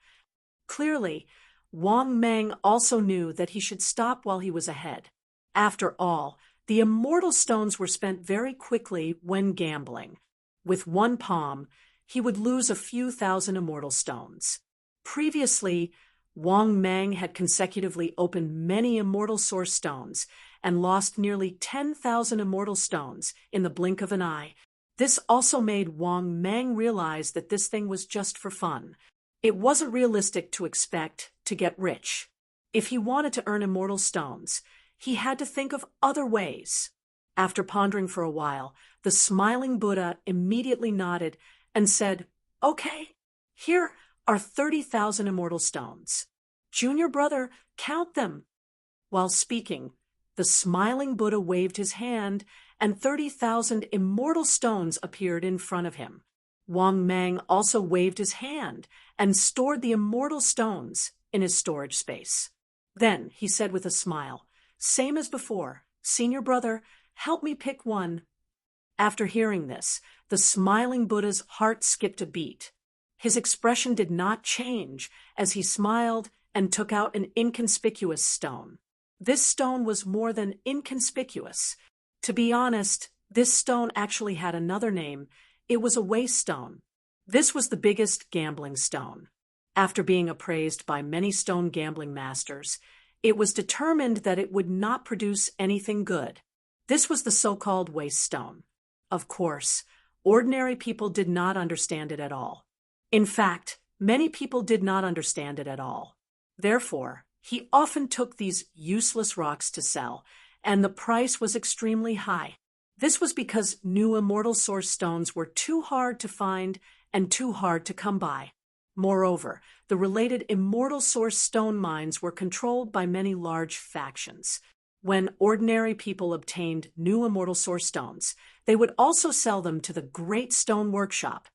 Clearly, Wang Mang also knew that he should stop while he was ahead. After all, the immortal stones were spent very quickly when gambling. With one palm, he would lose a few thousand immortal stones. Previously, Wang Mang had consecutively opened many immortal source stones and lost nearly 10,000 immortal stones in the blink of an eye. This also made Wang Mang realize that this thing was just for fun. It wasn't realistic to expect to get rich. If he wanted to earn immortal stones, he had to think of other ways. After pondering for a while, the smiling Buddha immediately nodded and said, "Okay, here are 30,000 immortal stones. Junior brother, count them." While speaking, the smiling Buddha waved his hand, and 30,000 immortal stones appeared in front of him. Wang Mang also waved his hand and stored the immortal stones in his storage space. Then he said with a smile, "Same as before, senior brother, help me pick one." After hearing this, the smiling Buddha's heart skipped a beat. His expression did not change as he smiled and took out an inconspicuous stone. This stone was more than inconspicuous. To be honest, this stone actually had another name. It was a waste stone. This was the biggest gambling stone. After being appraised by many stone gambling masters, it was determined that it would not produce anything good. This was the so-called waste stone. Of course, ordinary people did not understand it at all. In fact, many people did not understand it at all. Therefore, he often took these useless rocks to sell, and the price was extremely high. This was because new immortal source stones were too hard to find and too hard to come by. Moreover, the related immortal source stone mines were controlled by many large factions. When ordinary people obtained new immortal source stones, they would also sell them to the Great Stone Workshop.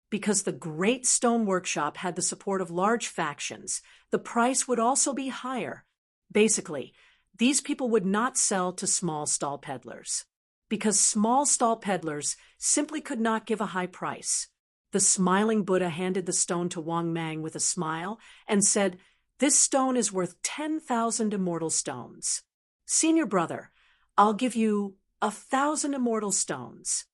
Because the Great Stone Workshop had the support of large factions, the price would also be higher. Basically, these people would not sell to small stall peddlers, because small stall peddlers simply could not give a high price. The smiling Buddha handed the stone to Wang Mang with a smile and said, "This stone is worth 10,000 immortal stones. Senior brother, I'll give you 1,000 immortal stones."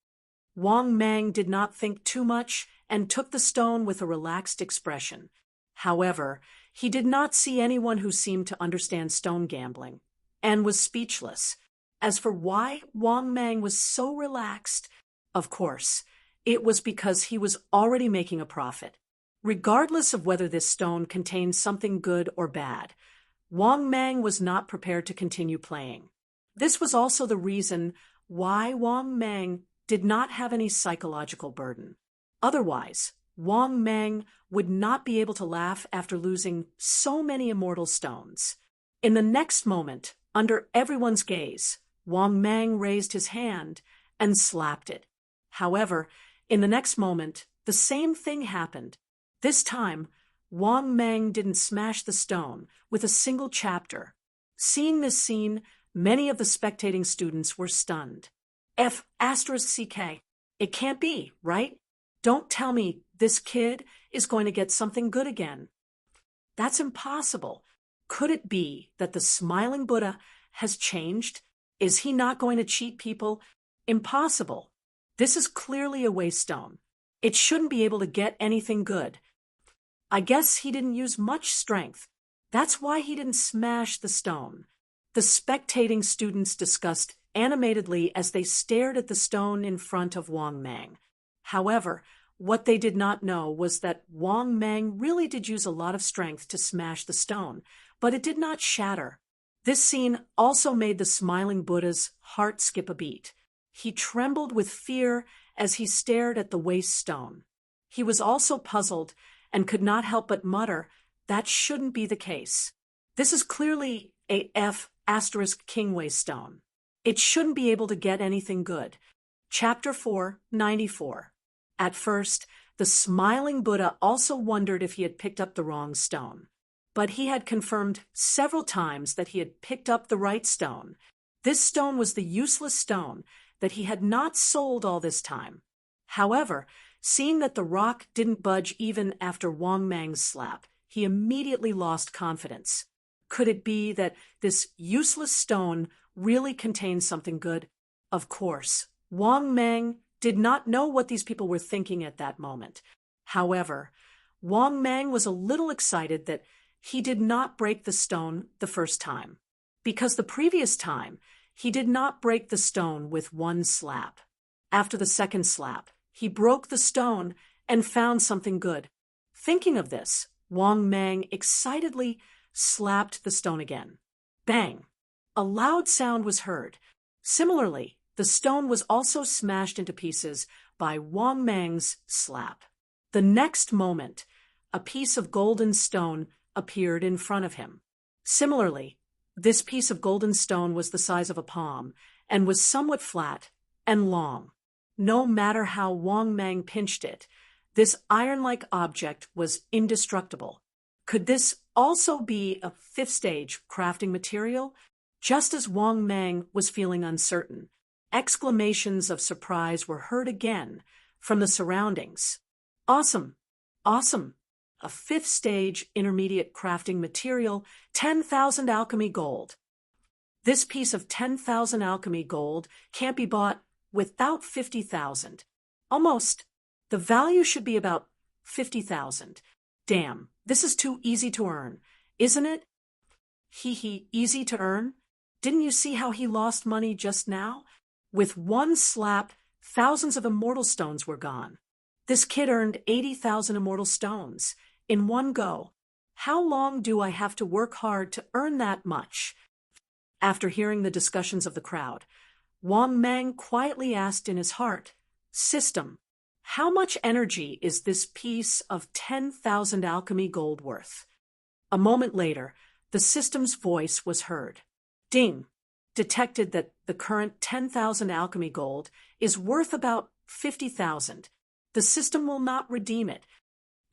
Wang Mang did not think too much and took the stone with a relaxed expression. However, he did not see anyone who seemed to understand stone gambling, and was speechless. As for why Wang Mang was so relaxed, of course, it was because he was already making a profit. Regardless of whether this stone contained something good or bad, Wang Mang was not prepared to continue playing. This was also the reason why Wang Mang did not have any psychological burden. Otherwise, Wang Mang would not be able to laugh after losing so many immortal stones. In the next moment, under everyone's gaze, Wang Mang raised his hand and slapped it. However, in the next moment, the same thing happened. This time, Wang Mang didn't smash the stone with a single chapter. Seeing this scene, many of the spectating students were stunned. F***CK. It can't be, right? Don't tell me this kid is going to get something good again. That's impossible. Could it be that the smiling Buddha has changed? Is he not going to cheat people? Impossible. This is clearly a waste stone. It shouldn't be able to get anything good. I guess he didn't use much strength. That's why he didn't smash the stone. The spectating students discussed animatedly as they stared at the stone in front of Wang Mang. However, what they did not know was that Wang Mang really did use a lot of strength to smash the stone, but it did not shatter. This scene also made the smiling Buddha's heart skip a beat. He trembled with fear as he stared at the waste stone. He was also puzzled and could not help but mutter, that shouldn't be the case. This is clearly a F** king waste stone. It shouldn't be able to get anything good. Chapter 4, 94. At first, the smiling Buddha also wondered if he had picked up the wrong stone. But he had confirmed several times that he had picked up the right stone. This stone was the useless stone that he had not sold all this time. However, seeing that the rock didn't budge even after Wang Mang's slap, he immediately lost confidence. Could it be that this useless stone really contained something good? Of course, Wang Mang did not know what these people were thinking at that moment. However, Wang Mang was a little excited that he did not break the stone the first time, because the previous time he did not break the stone with one slap. After the second slap, he broke the stone and found something good. Thinking of this, Wang Mang excitedly slapped the stone again. Bang! A loud sound was heard. Similarly, the stone was also smashed into pieces by Wang Mang's slap. The next moment, a piece of golden stone appeared in front of him. Similarly, this piece of golden stone was the size of a palm and was somewhat flat and long. No matter how Wang Mang pinched it, this iron-like object was indestructible. Could this also be a fifth stage crafting material? Just as Wang Mang was feeling uncertain, exclamations of surprise were heard again from the surroundings. Awesome! Awesome! A fifth stage intermediate crafting material, 10,000 alchemy gold. This piece of 10,000 alchemy gold can't be bought without 50,000. Almost. The value should be about 50,000. Damn, this is too easy to earn, isn't it? Easy to earn? Didn't you see how he lost money just now? With one slap, thousands of immortal stones were gone. This kid earned 80,000 immortal stones in one go. How long do I have to work hard to earn that much? After hearing the discussions of the crowd, Wang Mang quietly asked in his heart, System, how much energy is this piece of 10,000 alchemy gold worth? A moment later, the system's voice was heard. Ding! Detected that the current 10,000 alchemy gold is worth about 50,000. The system will not redeem it.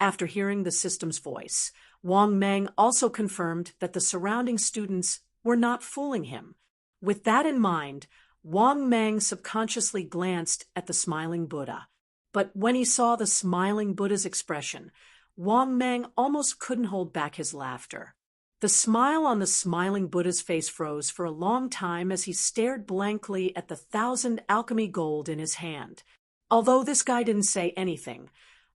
After hearing the system's voice, Wang Mang also confirmed that the surrounding students were not fooling him. With that in mind, Wang Mang subconsciously glanced at the smiling Buddha. But when he saw the smiling Buddha's expression, Wang Mang almost couldn't hold back his laughter. The smile on the smiling Buddha's face froze for a long time as he stared blankly at the 1,000 alchemy gold in his hand. Although this guy didn't say anything,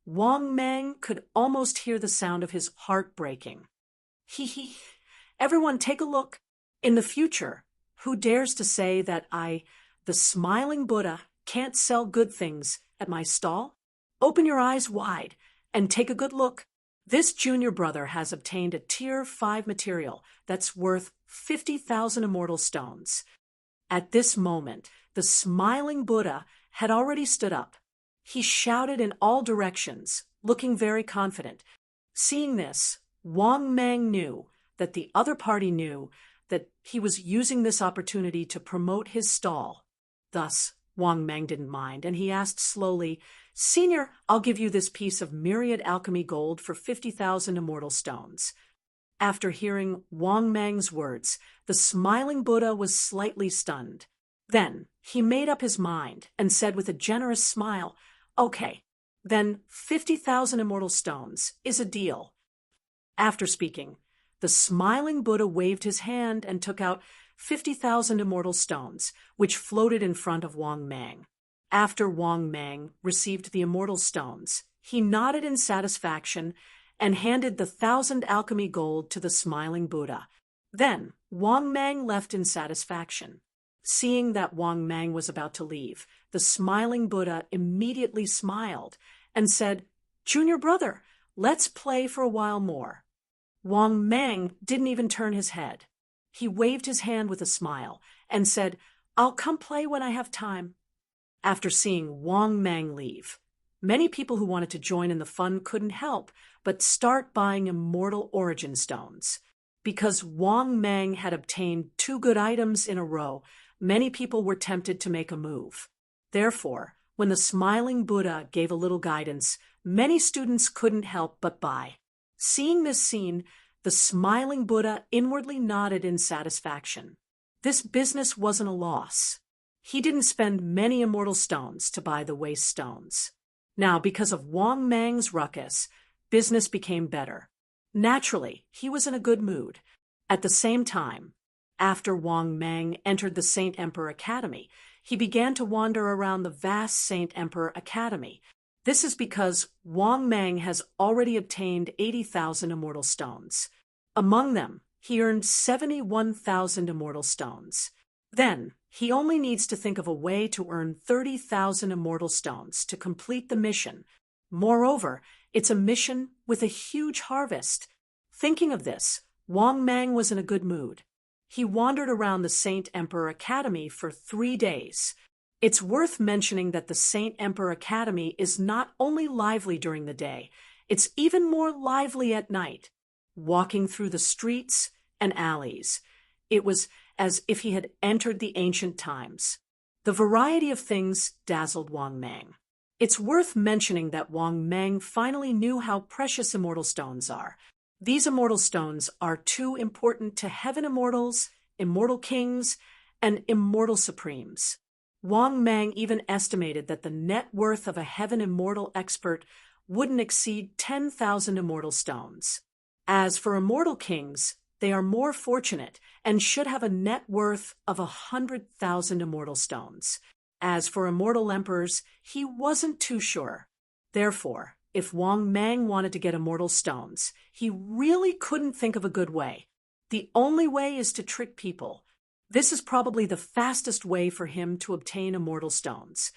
Wang Mang could almost hear the sound of his heart breaking. Everyone take a look. In the future, who dares to say that the smiling Buddha, can't sell good things at my stall? Open your eyes wide and take a good look. This junior brother has obtained a Tier 5 material that's worth 50,000 immortal stones. At this moment, the smiling Buddha had already stood up. He shouted in all directions, looking very confident. Seeing this, Wang Mang knew that the other party knew that he was using this opportunity to promote his stall. Thus, Wang Mang didn't mind, and he asked slowly, Senior, I'll give you this piece of myriad alchemy gold for 50,000 immortal stones. After hearing Wang Mang's words, the smiling Buddha was slightly stunned. Then he made up his mind and said with a generous smile, Okay, then 50,000 immortal stones is a deal. After speaking, the smiling Buddha waved his hand and took out 50,000 immortal stones, which floated in front of Wang Mang. After Wang Mang received the immortal stones, he nodded in satisfaction and handed the 1,000 alchemy gold to the smiling Buddha. Then Wang Mang left in satisfaction. Seeing that Wang Mang was about to leave, the smiling Buddha immediately smiled and said, "Junior brother, let's play for a while more." Wang Mang didn't even turn his head. He waved his hand with a smile and said, "I'll come play when I have time." After seeing Wang Mang leave, many people who wanted to join in the fun couldn't help but start buying immortal origin stones. Because Wang Mang had obtained 2 good items in a row, many people were tempted to make a move. Therefore, when the smiling Buddha gave a little guidance, many students couldn't help but buy. Seeing this scene, the smiling Buddha inwardly nodded in satisfaction. This business wasn't a loss. He didn't spend many immortal stones to buy the waste stones. Now, because of Wang Mang's ruckus, business became better. Naturally, he was in a good mood. At the same time, after Wang Mang entered the Saint Emperor Academy, he began to wander around the vast Saint Emperor Academy. This is because Wang Mang has already obtained 80,000 immortal stones. Among them, he earned 71,000 immortal stones. Then, he only needs to think of a way to earn 30,000 immortal stones to complete the mission. Moreover, it's a mission with a huge harvest. Thinking of this, Wang Mang was in a good mood. He wandered around the Saint Emperor Academy for 3 days. It's worth mentioning that the Saint Emperor Academy is not only lively during the day, it's even more lively at night. Walking through the streets and alleys, it was as if he had entered the ancient times. The variety of things dazzled Wang Mang. It's worth mentioning that Wang Mang finally knew how precious immortal stones are. These immortal stones are too important to heaven immortals, immortal kings, and immortal supremes. Wang Mang even estimated that the net worth of a heaven immortal expert wouldn't exceed 10,000 immortal stones. As for immortal kings, they are more fortunate and should have a net worth of 100,000 immortal stones. As for immortal emperors, he wasn't too sure. Therefore, if Wang Mang wanted to get immortal stones, he really couldn't think of a good way. The only way is to trick people. This is probably the fastest way for him to obtain immortal stones.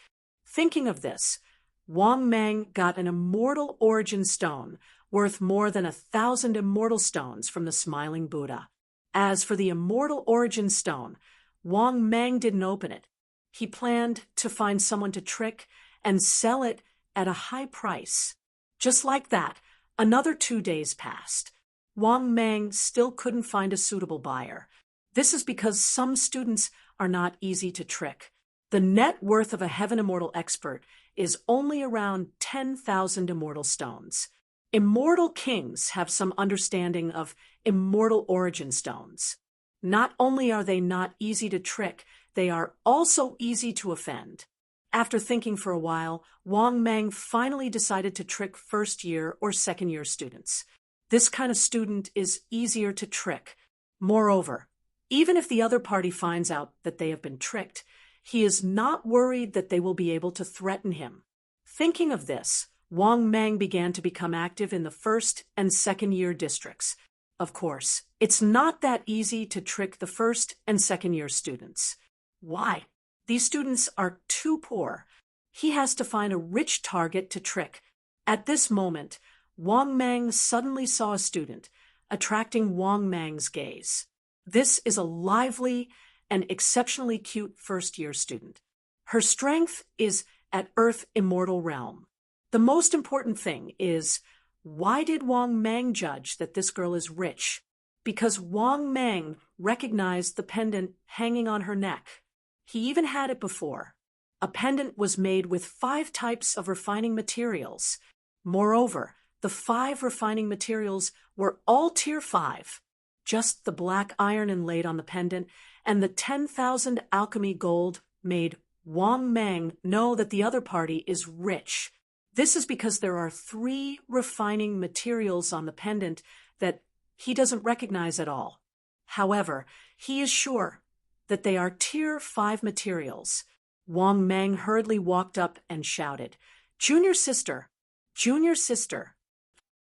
Thinking of this, Wang Mang got an immortal origin stone worth more than 1,000 immortal stones from the smiling Buddha. As for the immortal origin stone, Wang Mang didn't open it. He planned to find someone to trick and sell it at a high price. Just like that, another 2 days passed. Wang Mang still couldn't find a suitable buyer. This is because some students are not easy to trick. The net worth of a heaven immortal expert is only around 10,000 immortal stones. Immortal kings have some understanding of immortal origin stones. Not only are they not easy to trick, they are also easy to offend. After thinking for a while, Wang Mang finally decided to trick first-year or second-year students. This kind of student is easier to trick. Moreover, even if the other party finds out that they have been tricked, he is not worried that they will be able to threaten him. Thinking of this, Wang Mang began to become active in the first and second-year districts. Of course, it's not that easy to trick the first and second-year students. Why? These students are too poor. He has to find a rich target to trick. At this moment, Wang Mang suddenly saw a student, attracting Wang Mang's gaze. This is a lively and exceptionally cute first-year student. Her strength is at Earth Immortal Realm. The most important thing is, why did Wang Mang judge that this girl is rich? Because Wang Mang recognized the pendant hanging on her neck. He even had it before. A pendant was made with 5 types of refining materials. Moreover, the 5 refining materials were all tier 5. Just the black iron inlaid on the pendant and the 10,000 alchemy gold made Wang Mang know that the other party is rich. This is because there are 3 refining materials on the pendant that he doesn't recognize at all. However, he is sure that they are Tier 5 materials. Wang Mang hurriedly walked up and shouted, "Junior sister! Junior sister!"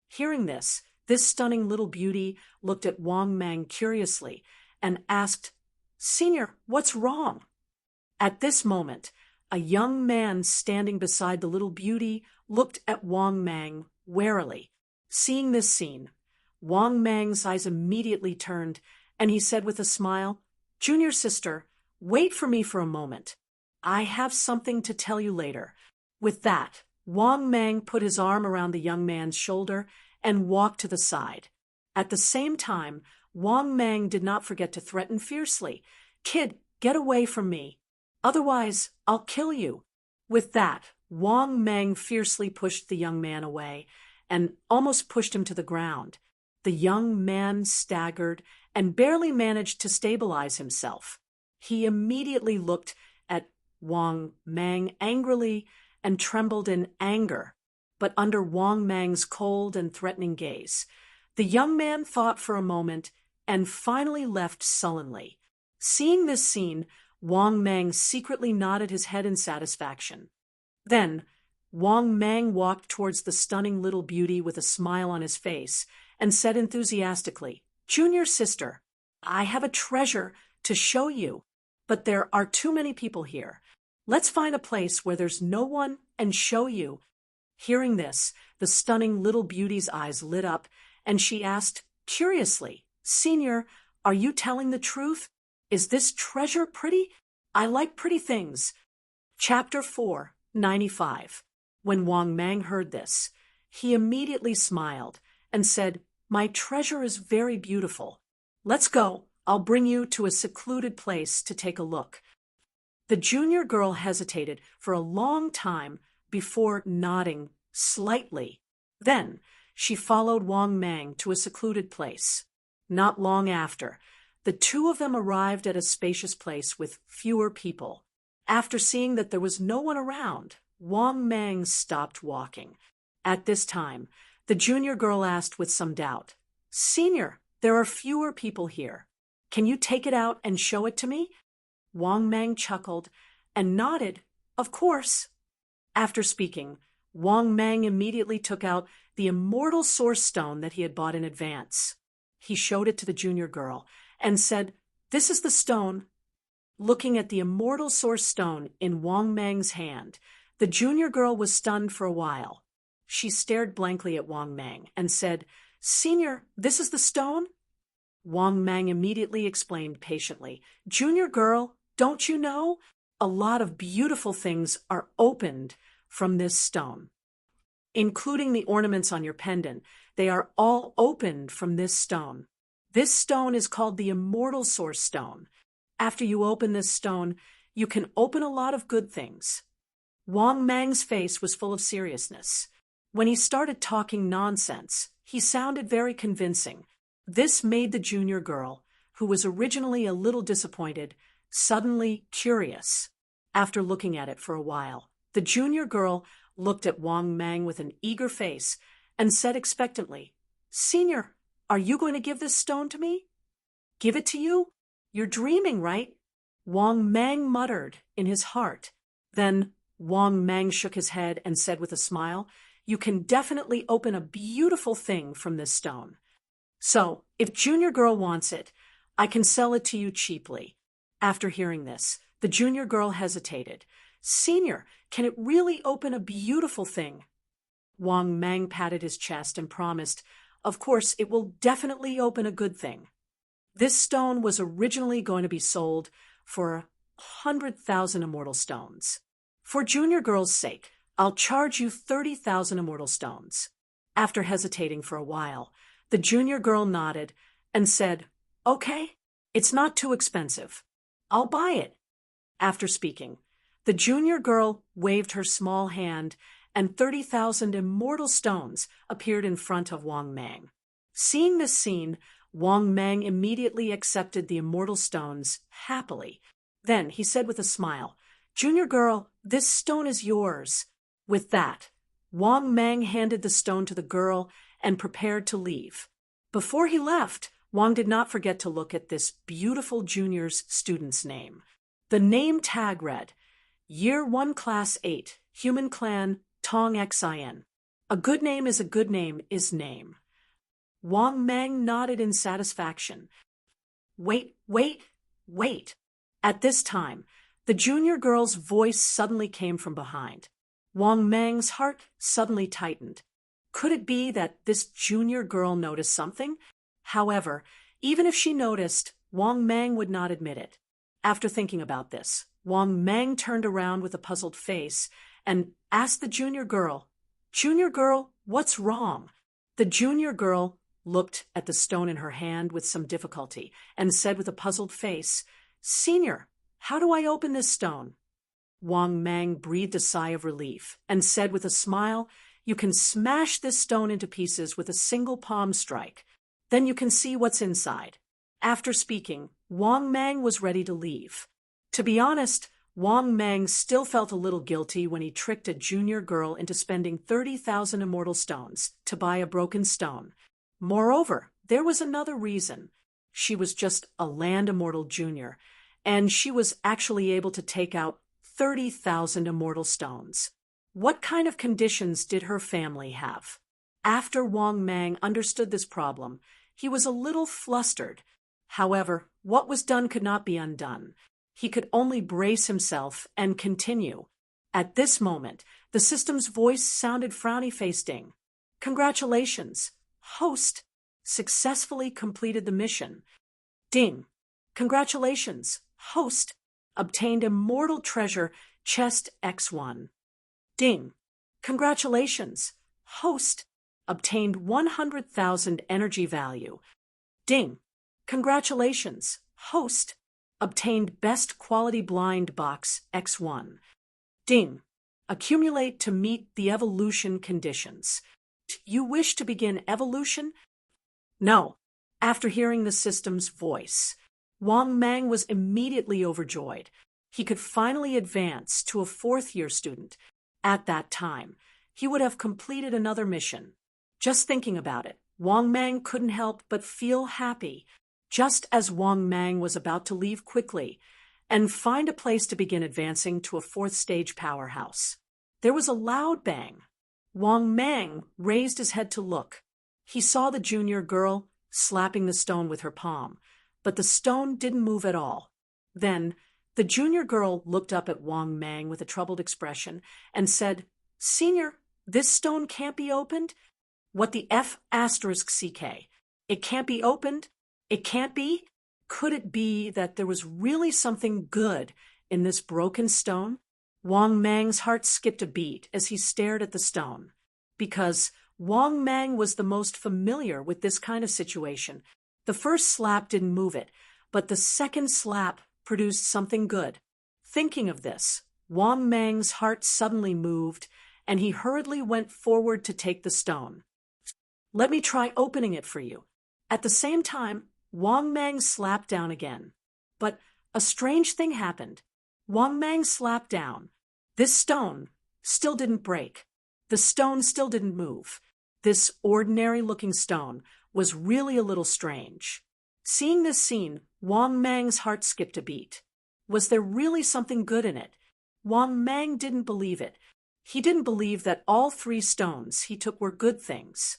Hearing this stunning little beauty looked at Wang Mang curiously and asked, "Senior, what's wrong?" At this moment, a young man standing beside the little beauty looked at Wang Mang warily. Seeing this scene, Wang Mang's eyes immediately turned, and he said with a smile, "Junior sister, wait for me for a moment. I have something to tell you later." With that, Wang Mang put his arm around the young man's shoulder and walked to the side. At the same time, Wang Mang did not forget to threaten fiercely, "Kid, get away from me. Otherwise, I'll kill you." With that, Wang Mang fiercely pushed the young man away and almost pushed him to the ground. The young man staggered and barely managed to stabilize himself. He immediately looked at Wang Mang angrily and trembled in anger, but under Wang Mang's cold and threatening gaze, the young man thought for a moment and finally left sullenly. Seeing this scene, Wang Mang secretly nodded his head in satisfaction. Then, Wang Mang walked towards the stunning little beauty with a smile on his face and said enthusiastically, "Junior sister, I have a treasure to show you, but there are too many people here. Let's find a place where there's no one and show you." Hearing this, the stunning little beauty's eyes lit up, and she asked curiously, "Senior, are you telling the truth? Is this treasure pretty? I like pretty things." Chapter 4:95. When Wang Mang heard this, he immediately smiled and said, "My treasure is very beautiful. Let's go. I'll bring you to a secluded place to take a look." The junior girl hesitated for a long time before nodding slightly. Then she followed Wang Mang to a secluded place. Not long after, the two of them arrived at a spacious place with fewer people. After seeing that there was no one around, Wang Mang stopped walking. At this time, the junior girl asked with some doubt, "Senior, there are fewer people here. Can you take it out and show it to me?" Wang Mang chuckled and nodded, "Of course." After speaking, Wang Mang immediately took out the immortal source stone that he had bought in advance. He showed it to the junior girl and said, "This is the stone." Looking at the immortal source stone in Wang Mang's hand, the junior girl was stunned for a while. She stared blankly at Wang Mang and said, "Senior, this is the stone?" Wang Mang immediately explained patiently, "Junior girl, don't you know? A lot of beautiful things are opened from this stone. Including the ornaments on your pendant, they are all opened from this stone. This stone is called the Immortal Source Stone. After you open this stone, you can open a lot of good things." Wang Mang's face was full of seriousness. When he started talking nonsense, he sounded very convincing. This made the junior girl, who was originally a little disappointed, suddenly curious. After looking at it for a while, the junior girl looked at Wang Mang with an eager face and said expectantly, "Senior, are you going to give this stone to me?" "Give it to you? You're dreaming, right?" Wang Mang muttered in his heart. Then Wang Mang shook his head and said with a smile, "You can definitely open a beautiful thing from this stone. So, if junior girl wants it, I can sell it to you cheaply." After hearing this, the junior girl hesitated. "Senior, can it really open a beautiful thing?" Wang Mang patted his chest and promised, "Of course, it will definitely open a good thing." This stone was originally going to be sold for 100,000 immortal stones. "For junior girl's sake, I'll charge you 30,000 immortal stones." After hesitating for a while, the junior girl nodded and said, "Okay, it's not too expensive. I'll buy it." After speaking, the junior girl waved her small hand and 30,000 immortal stones appeared in front of Wang Mang. Seeing this scene, Wang Mang immediately accepted the immortal stones happily. Then he said with a smile, "Junior girl, this stone is yours." With that, Wang Mang handed the stone to the girl and prepared to leave. Before he left, Wang did not forget to look at this beautiful junior's student's name. The name tag read, Year 1 Class 8, Human Clan, Tong Xin. A good name is a good name is name. Wang Mang nodded in satisfaction. Wait, wait, wait. At this time, the junior girl's voice suddenly came from behind. Wang Mang's heart suddenly tightened. Could it be that this junior girl noticed something? However, even if she noticed, Wang Mang would not admit it. After thinking about this, Wang Mang turned around with a puzzled face and asked the junior girl, Junior girl, what's wrong? The junior girl looked at the stone in her hand with some difficulty and said with a puzzled face, Senior, how do I open this stone? Wang Mang breathed a sigh of relief and said with a smile, You can smash this stone into pieces with a single palm strike. Then you can see what's inside. After speaking, Wang Mang was ready to leave. To be honest, Wang Mang still felt a little guilty when he tricked a junior girl into spending 30,000 immortal stones to buy a broken stone. Moreover, there was another reason. She was just a land immortal junior, and she was actually able to take out 30,000 immortal stones. What kind of conditions did her family have? After Wang Mang understood this problem, he was a little flustered. However, what was done could not be undone. He could only brace himself and continue. At this moment, the system's voice sounded frowny-faced. Ding. Congratulations, host successfully completed the mission. Ding. Congratulations, host obtained immortal treasure chest X1. Ding. Congratulations, host obtained 100,000 energy value. Ding. Congratulations, host obtained best quality blind box X1. Ding. Accumulate to meet the evolution conditions. You wish to begin evolution? No. After hearing the system's voice, Wang Mang was immediately overjoyed. He could finally advance to a fourth-year student. At that time, he would have completed another mission. Just thinking about it, Wang Mang couldn't help but feel happy. Just as Wang Mang was about to leave quickly and find a place to begin advancing to a fourth-stage powerhouse, there was a loud bang. Wang Mang raised his head to look. He saw the junior girl slapping the stone with her palm, but the stone didn't move at all. Then, the junior girl looked up at Wang Mang with a troubled expression and said, Senior, this stone can't be opened? What the F***CK? It can't be opened? It can't be? Could it be that there was really something good in this broken stone? Wang Mang's heart skipped a beat as he stared at the stone, because Wang Mang was the most familiar with this kind of situation. The first slap didn't move it, but the second slap produced something good. Thinking of this, Wang Mang's heart suddenly moved, and he hurriedly went forward to take the stone. Let me try opening it for you. At the same time, Wang Mang slapped down again. But a strange thing happened. Wang Mang slapped down. This stone still didn't break. The stone still didn't move. This ordinary-looking stone was really a little strange. Seeing this scene, Wang Mang's heart skipped a beat. Was there really something good in it? Wang Mang didn't believe it. He didn't believe that all three stones he took were good things.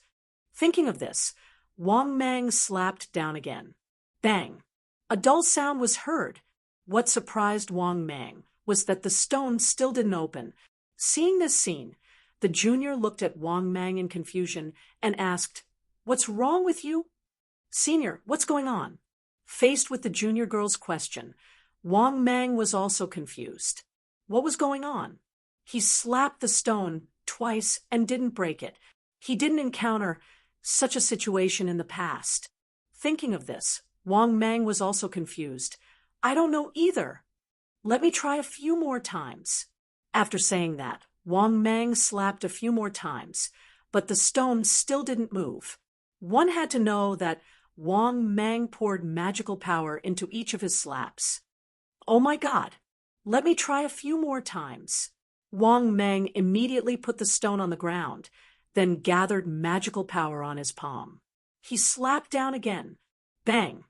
Thinking of this, Wang Mang slapped down again. Bang! A dull sound was heard. What surprised Wang Mang was that the stone still didn't open. Seeing this scene, the junior looked at Wang Mang in confusion and asked, What's wrong with you? Senior, what's going on? Faced with the junior girl's question, Wang Mang was also confused. What was going on? He slapped the stone twice and didn't break it. He didn't encounter such a situation in the past. Thinking of this, Wang Mang was also confused. I don't know either. Let me try a few more times. After saying that, Wang Mang slapped a few more times, but the stone still didn't move. One had to know that Wang Mang poured magical power into each of his slaps. Oh my God! Let me try a few more times. Wang Mang immediately put the stone on the ground, then gathered magical power on his palm. He slapped down again, Bang!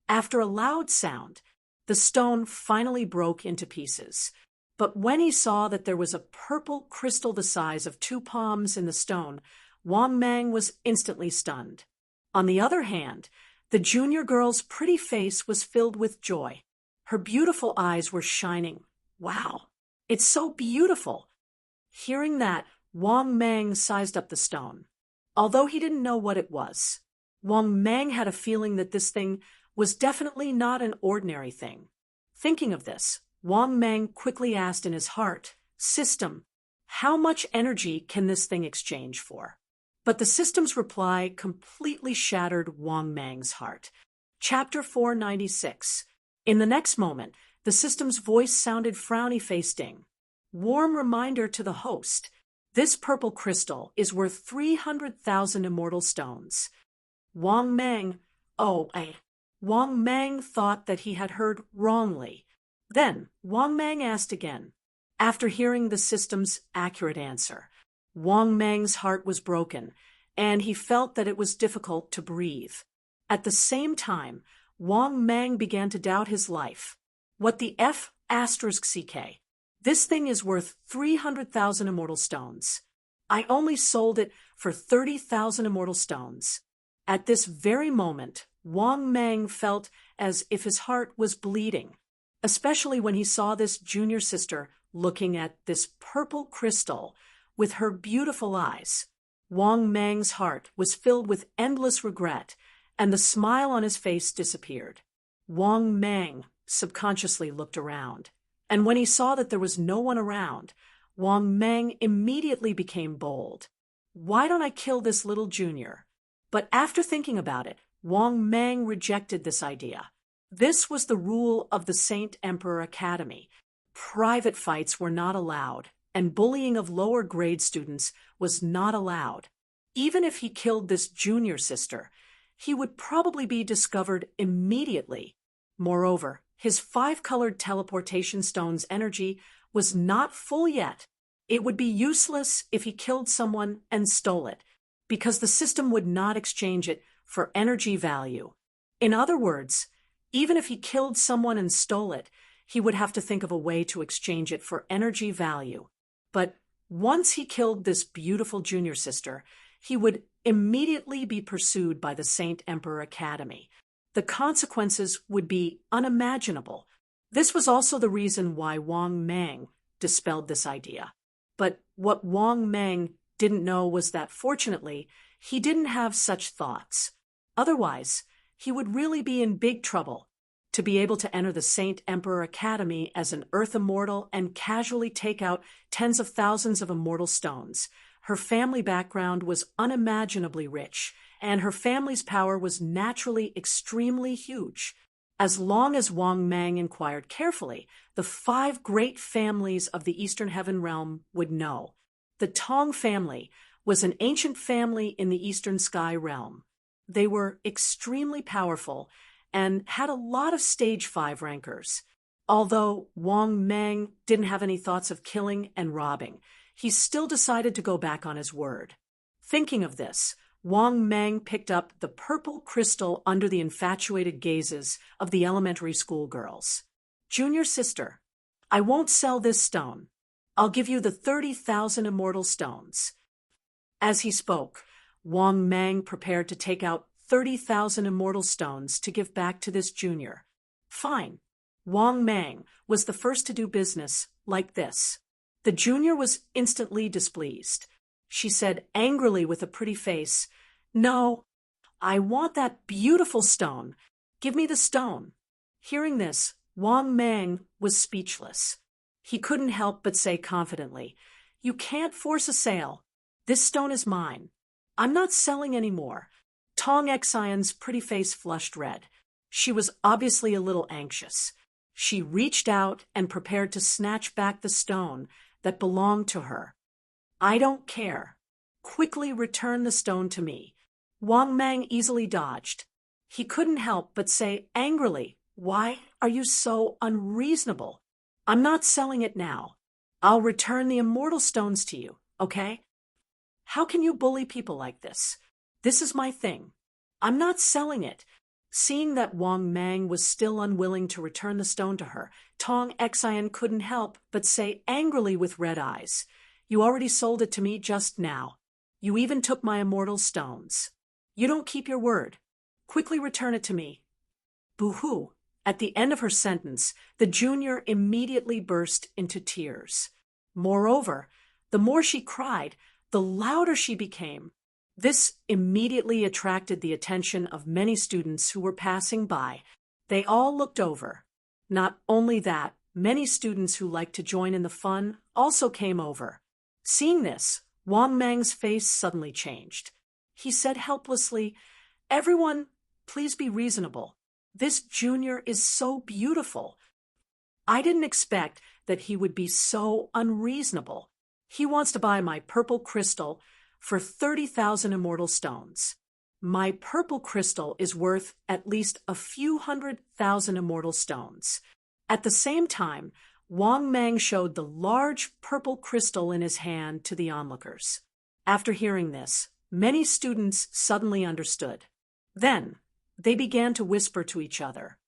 After a loud sound, the stone finally broke into pieces. But when he saw that there was a purple crystal the size of 2 palms in the stone, Wang Mang was instantly stunned. On the other hand, the junior girl's pretty face was filled with joy. Her beautiful eyes were shining. Wow, it's so beautiful! Hearing that, Wang Mang sized up the stone. Although he didn't know what it was, Wang Mang had a feeling that this thing was definitely not an ordinary thing. Thinking of this, Wang Mang quickly asked in his heart, "System, how much energy can this thing exchange for?" But the system's reply completely shattered Wang Mang's heart. Chapter 496. In the next moment, the system's voice sounded frowny-faced. Warm reminder to the host. This purple crystal is worth 300,000 immortal stones. Wang Mang thought that he had heard wrongly. Then Wang Mang asked again. After hearing the system's accurate answer, Wang Mang's heart was broken, and he felt that it was difficult to breathe. At the same time, Wang Mang began to doubt his life. What the F***CK? This thing is worth 300,000 immortal stones. I only sold it for 30,000 immortal stones. At this very moment, Wang Mang felt as if his heart was bleeding, especially when he saw this junior sister looking at this purple crystal with her beautiful eyes. Wang Mang's heart was filled with endless regret, and the smile on his face disappeared. Wang Mang subconsciously looked around, and when he saw that there was no one around, Wang Mang immediately became bold. Why don't I kill this little junior? But after thinking about it, Wang Mang rejected this idea. This was the rule of the Saint Emperor Academy. Private fights were not allowed, and bullying of lower grade students was not allowed. Even if he killed this junior sister, he would probably be discovered immediately. Moreover, his 5-colored teleportation stone's energy was not full yet. It would be useless if he killed someone and stole it, because the system would not exchange it for energy value. In other words, even if he killed someone and stole it, he would have to think of a way to exchange it for energy value. But once he killed this beautiful junior sister, he would immediately be pursued by the Saint Emperor Academy. The consequences would be unimaginable. This was also the reason why Wang Mang dispelled this idea. But what Wang Mang didn't know was that, fortunately, he didn't have such thoughts. Otherwise, he would really be in big trouble. To be able to enter the Saint Emperor Academy as an Earth Immortal and casually take out tens of thousands of immortal stones. Her family background was unimaginably rich, and her family's power was naturally extremely huge. As long as Wang Mang inquired carefully, the 5 great families of the Eastern Heaven Realm would know. The Tong family was an ancient family in the Eastern Sky Realm. They were extremely powerful and had a lot of stage 5 rankers. Although Wang Mang didn't have any thoughts of killing and robbing, he still decided to go back on his word. Thinking of this, Wang Mang picked up the purple crystal under the infatuated gazes of the elementary school girls. "Junior sister, I won't sell this stone. I'll give you the 30,000 immortal stones." As he spoke, Wang Mang prepared to take out 30,000 immortal stones to give back to this junior. Fine. Wang Mang was the first to do business like this. The junior was instantly displeased. She said angrily with a pretty face, "No, I want that beautiful stone. Give me the stone." Hearing this, Wang Mang was speechless. He couldn't help but say confidently, "You can't force a sale. This stone is mine. I'm not selling anymore." Tong Xion's pretty face flushed red. She was obviously a little anxious. She reached out and prepared to snatch back the stone that belonged to her. "I don't care. Quickly return the stone to me." Wang Mang easily dodged. He couldn't help but say angrily, "Why are you so unreasonable? I'm not selling it now. I'll return the immortal stones to you, okay? How can you bully people like this? This is my thing. I'm not selling it. Seeing that Wang Mang was still unwilling to return the stone to her, Tong Xian couldn't help but say angrily with red eyes, "You already sold it to me just now. You even took my immortal stones. You don't keep your word. Quickly return it to me." Boo-hoo! At the end of her sentence, the junior immediately burst into tears. Moreover, the more she cried, the louder she became. This immediately attracted the attention of many students who were passing by. They all looked over. Not only that, many students who liked to join in the fun also came over. Seeing this, Wang Mang's face suddenly changed. He said helplessly, "Everyone, please be reasonable. This junior is so beautiful. I didn't expect that he would be so unreasonable. He wants to buy my purple crystal for 30,000 immortal stones. My purple crystal is worth at least a few 100,000 immortal stones." At the same time, Wang Mang showed the large purple crystal in his hand to the onlookers. After hearing this, many students suddenly understood. Then, they began to whisper to each other,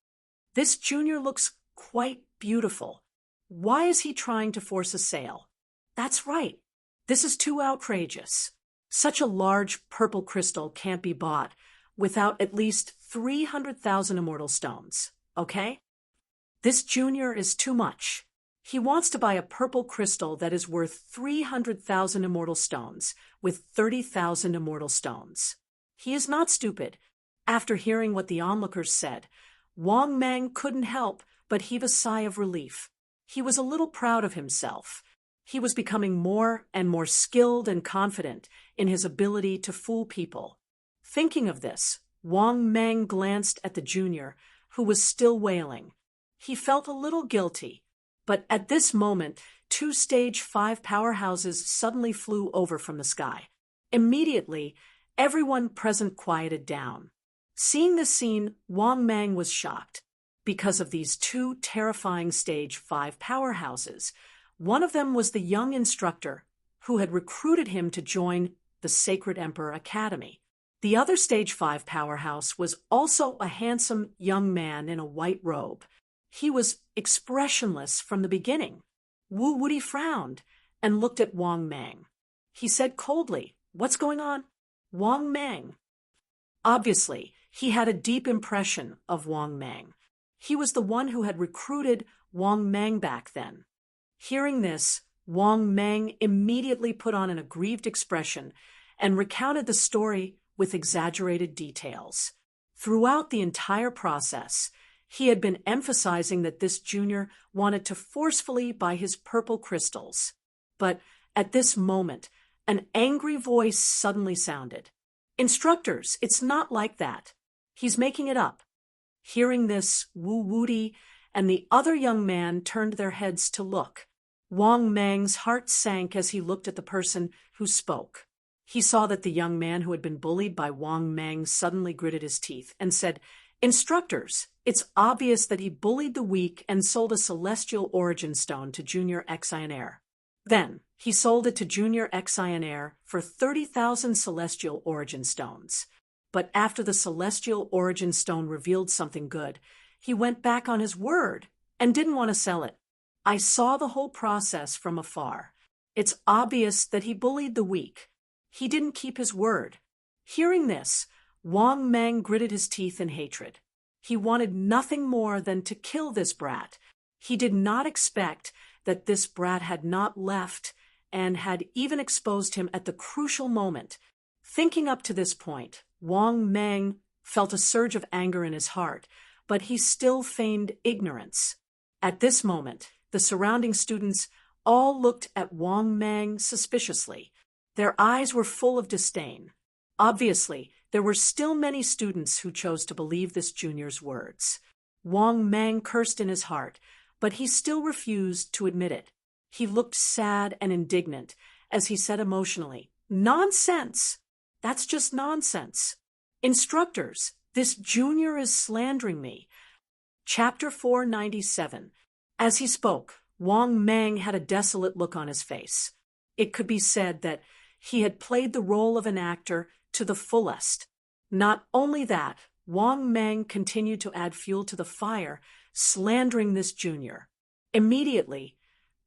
"This junior looks quite beautiful. Why is he trying to force a sale? That's right. This is too outrageous. Such a large purple crystal can't be bought without at least 300,000 immortal stones, okay? This junior is too much. He wants to buy a purple crystal that is worth 300,000 immortal stones with 30,000 immortal stones. He is not stupid." After hearing what the onlookers said, Wang Mang couldn't help but heave a sigh of relief. He was a little proud of himself. He was becoming more and more skilled and confident in his ability to fool people. Thinking of this, Wang Mang glanced at the junior, who was still wailing. He felt a little guilty, but at this moment, 2 Stage 5 powerhouses suddenly flew over from the sky. Immediately, everyone present quieted down. Seeing this scene, Wang Mang was shocked. Because of these 2 terrifying Stage 5 powerhouses, one of them was the young instructor who had recruited him to join the Sacred Emperor Academy. The other Stage 5 powerhouse was also a handsome young man in a white robe. He was expressionless from the beginning. Wu Wuti frowned and looked at Wang Mang. He said coldly, "What's going on?" Wang Mang. Obviously, he had a deep impression of Wang Mang. He was the one who had recruited Wang Mang back then. Hearing this, Wang Mang immediately put on an aggrieved expression and recounted the story with exaggerated details. Throughout the entire process, he had been emphasizing that this junior wanted to forcefully buy his purple crystals. But at this moment, an angry voice suddenly sounded. "Instructors, it's not like that. He's making it up." Hearing this, Wu Wuti and the other young man turned their heads to look. Wang Mang's heart sank as he looked at the person who spoke. He saw that the young man who had been bullied by Wang Mang suddenly gritted his teeth and said, "Instructors, it's obvious that he bullied the weak and sold a celestial origin stone to Junior Xionaire. Then, he sold it to Junior Xionaire for 30,000 celestial origin stones. But after the celestial origin stone revealed something good, he went back on his word and didn't want to sell it. I saw the whole process from afar. It's obvious that he bullied the weak. He didn't keep his word." Hearing this, Wang Mang gritted his teeth in hatred. He wanted nothing more than to kill this brat. He did not expect that this brat had not left and had even exposed him at the crucial moment. Thinking up to this point, Wang Mang felt a surge of anger in his heart, but he still feigned ignorance. At this moment, the surrounding students all looked at Wang Mang suspiciously. Their eyes were full of disdain. Obviously, there were still many students who chose to believe this junior's words. Wang Mang cursed in his heart, but he still refused to admit it. He looked sad and indignant as he said emotionally, "Nonsense! That's just nonsense. Instructors, this junior is slandering me." Chapter 497. As he spoke, Wang Mang had a desolate look on his face. It could be said that he had played the role of an actor to the fullest. Not only that, Wang Mang continued to add fuel to the fire, slandering this junior. Immediately,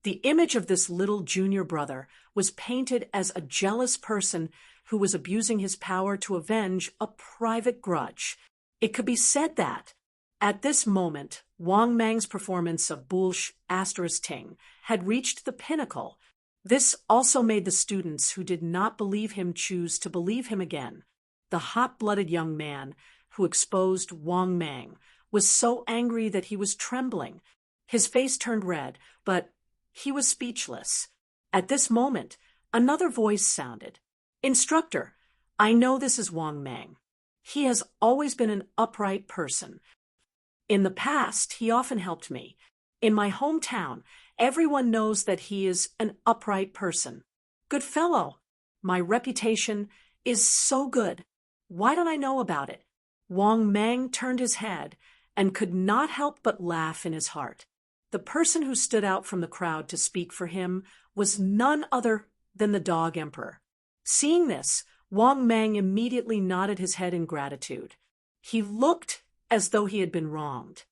the image of this little junior brother was painted as a jealous person who was abusing his power to avenge a private grudge. It could be said that, at this moment, Wang Mang's performance of Bulsh * Ting had reached the pinnacle. This also made the students who did not believe him choose to believe him again. The hot-blooded young man who exposed Wang Mang was so angry that he was trembling. His face turned red, but he was speechless. At this moment, another voice sounded. "Instructor, I know this is Wang Mang. He has always been an upright person. In the past, he often helped me. In my hometown, everyone knows that he is an upright person. Good fellow. My reputation is so good. Why don't I know about it?" Wang Mang turned his head and could not help but laugh in his heart. The person who stood out from the crowd to speak for him was none other than the Dog Emperor. Seeing this, Wang Mang immediately nodded his head in gratitude. He looked as though he had been wronged.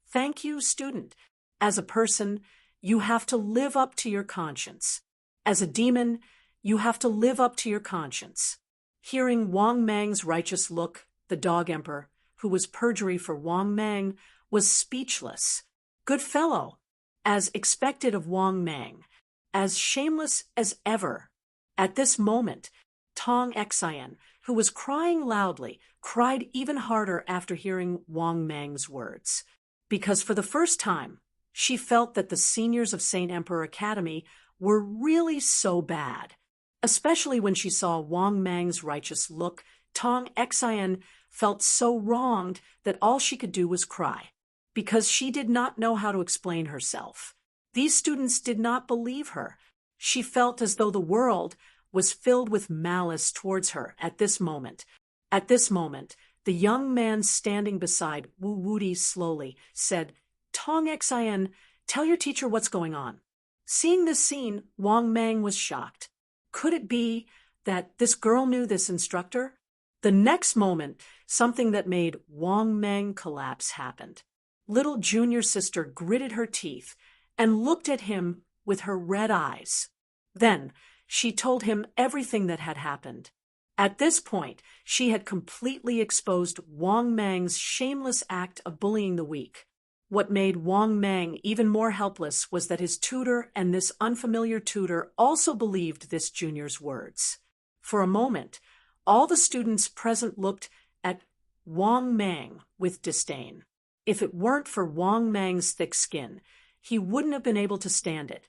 "Thank you, student. As a person, you have to live up to your conscience. As a demon, you have to live up to your conscience." Hearing Wang Mang's righteous look, the Dog Emperor, who was perjury for Wang Mang, was speechless. Good fellow, as expected of Wang Mang, as shameless as ever. At this moment, Tong Xian, who was crying loudly, cried even harder after hearing Wang Mang's words, because for the first time, she felt that the seniors of St. Emperor Academy were really so bad. Especially when she saw Wang Mang's righteous look, Tong Xian felt so wronged that all she could do was cry, because she did not know how to explain herself. These students did not believe her. She felt as though the world was filled with malice towards her at this moment. At this moment, the young man standing beside Wu Wudi slowly said, "Tong Xian, tell your teacher what's going on." Seeing this scene, Wang Mang was shocked. Could it be that this girl knew this instructor? The next moment, something that made Wang Mang collapse happened. Little junior sister gritted her teeth and looked at him with her red eyes. Then she told him everything that had happened. At this point, she had completely exposed Wang Mang's shameless act of bullying the weak. What made Wang Mang even more helpless was that his tutor and this unfamiliar tutor also believed this junior's words. For a moment, all the students present looked at Wang Mang with disdain. If it weren't for Wang Mang's thick skin, he wouldn't have been able to stand it.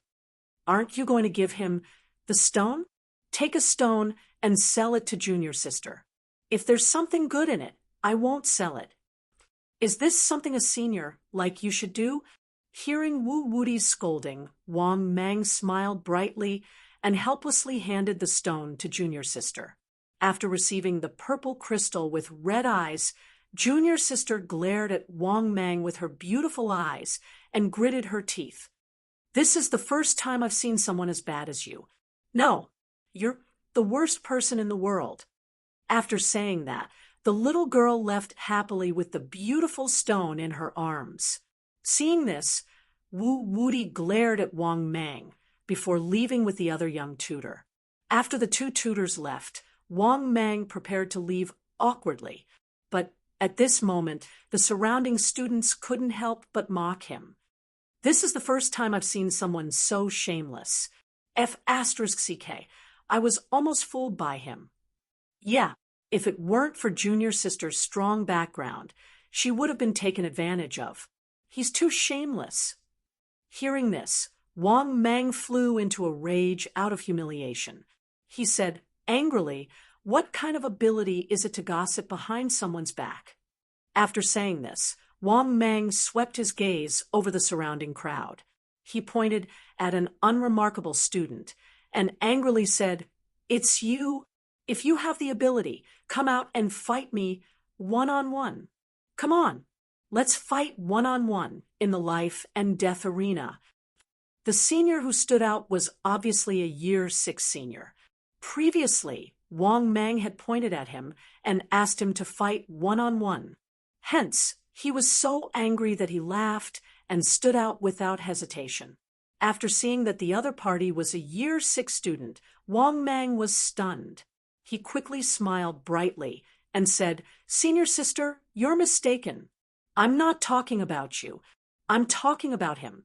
"Aren't you going to give him the stone? Take a stone and sell it to junior sister. If there's something good in it, I won't sell it." "Is this something a senior like you should do?" Hearing Wu Wudi's scolding, Wang Mang smiled brightly and helplessly handed the stone to junior sister. After receiving the purple crystal with red eyes, junior sister glared at Wang Mang with her beautiful eyes and gritted her teeth. "This is the first time I've seen someone as bad as you. No, you're the worst person in the world." After saying that, the little girl left happily with the beautiful stone in her arms. Seeing this, Wu Wudi glared at Wang Mang before leaving with the other young tutor. After the two tutors left, Wang Mang prepared to leave awkwardly, but at this moment, the surrounding students couldn't help but mock him. "This is the first time I've seen someone so shameless. F***ck. I was almost fooled by him. Yeah, if it weren't for junior sister's strong background, she would have been taken advantage of. He's too shameless." Hearing this, Wang Mang flew into a rage out of humiliation. He said angrily, "What kind of ability is it to gossip behind someone's back?" After saying this, Wang Mang swept his gaze over the surrounding crowd. He pointed at an unremarkable student and angrily said, "It's you. If you have the ability, come out and fight me one-on-one. Come on, let's fight one-on-one in the life and death arena." The senior who stood out was obviously a year 6 senior. Previously, Wang Mang had pointed at him and asked him to fight one-on-one. Hence, he was so angry that he laughed and stood out without hesitation. After seeing that the other party was a Year 6 student, Wang Mang was stunned. He quickly smiled brightly and said, "Senior sister, you're mistaken. I'm not talking about you. I'm talking about him."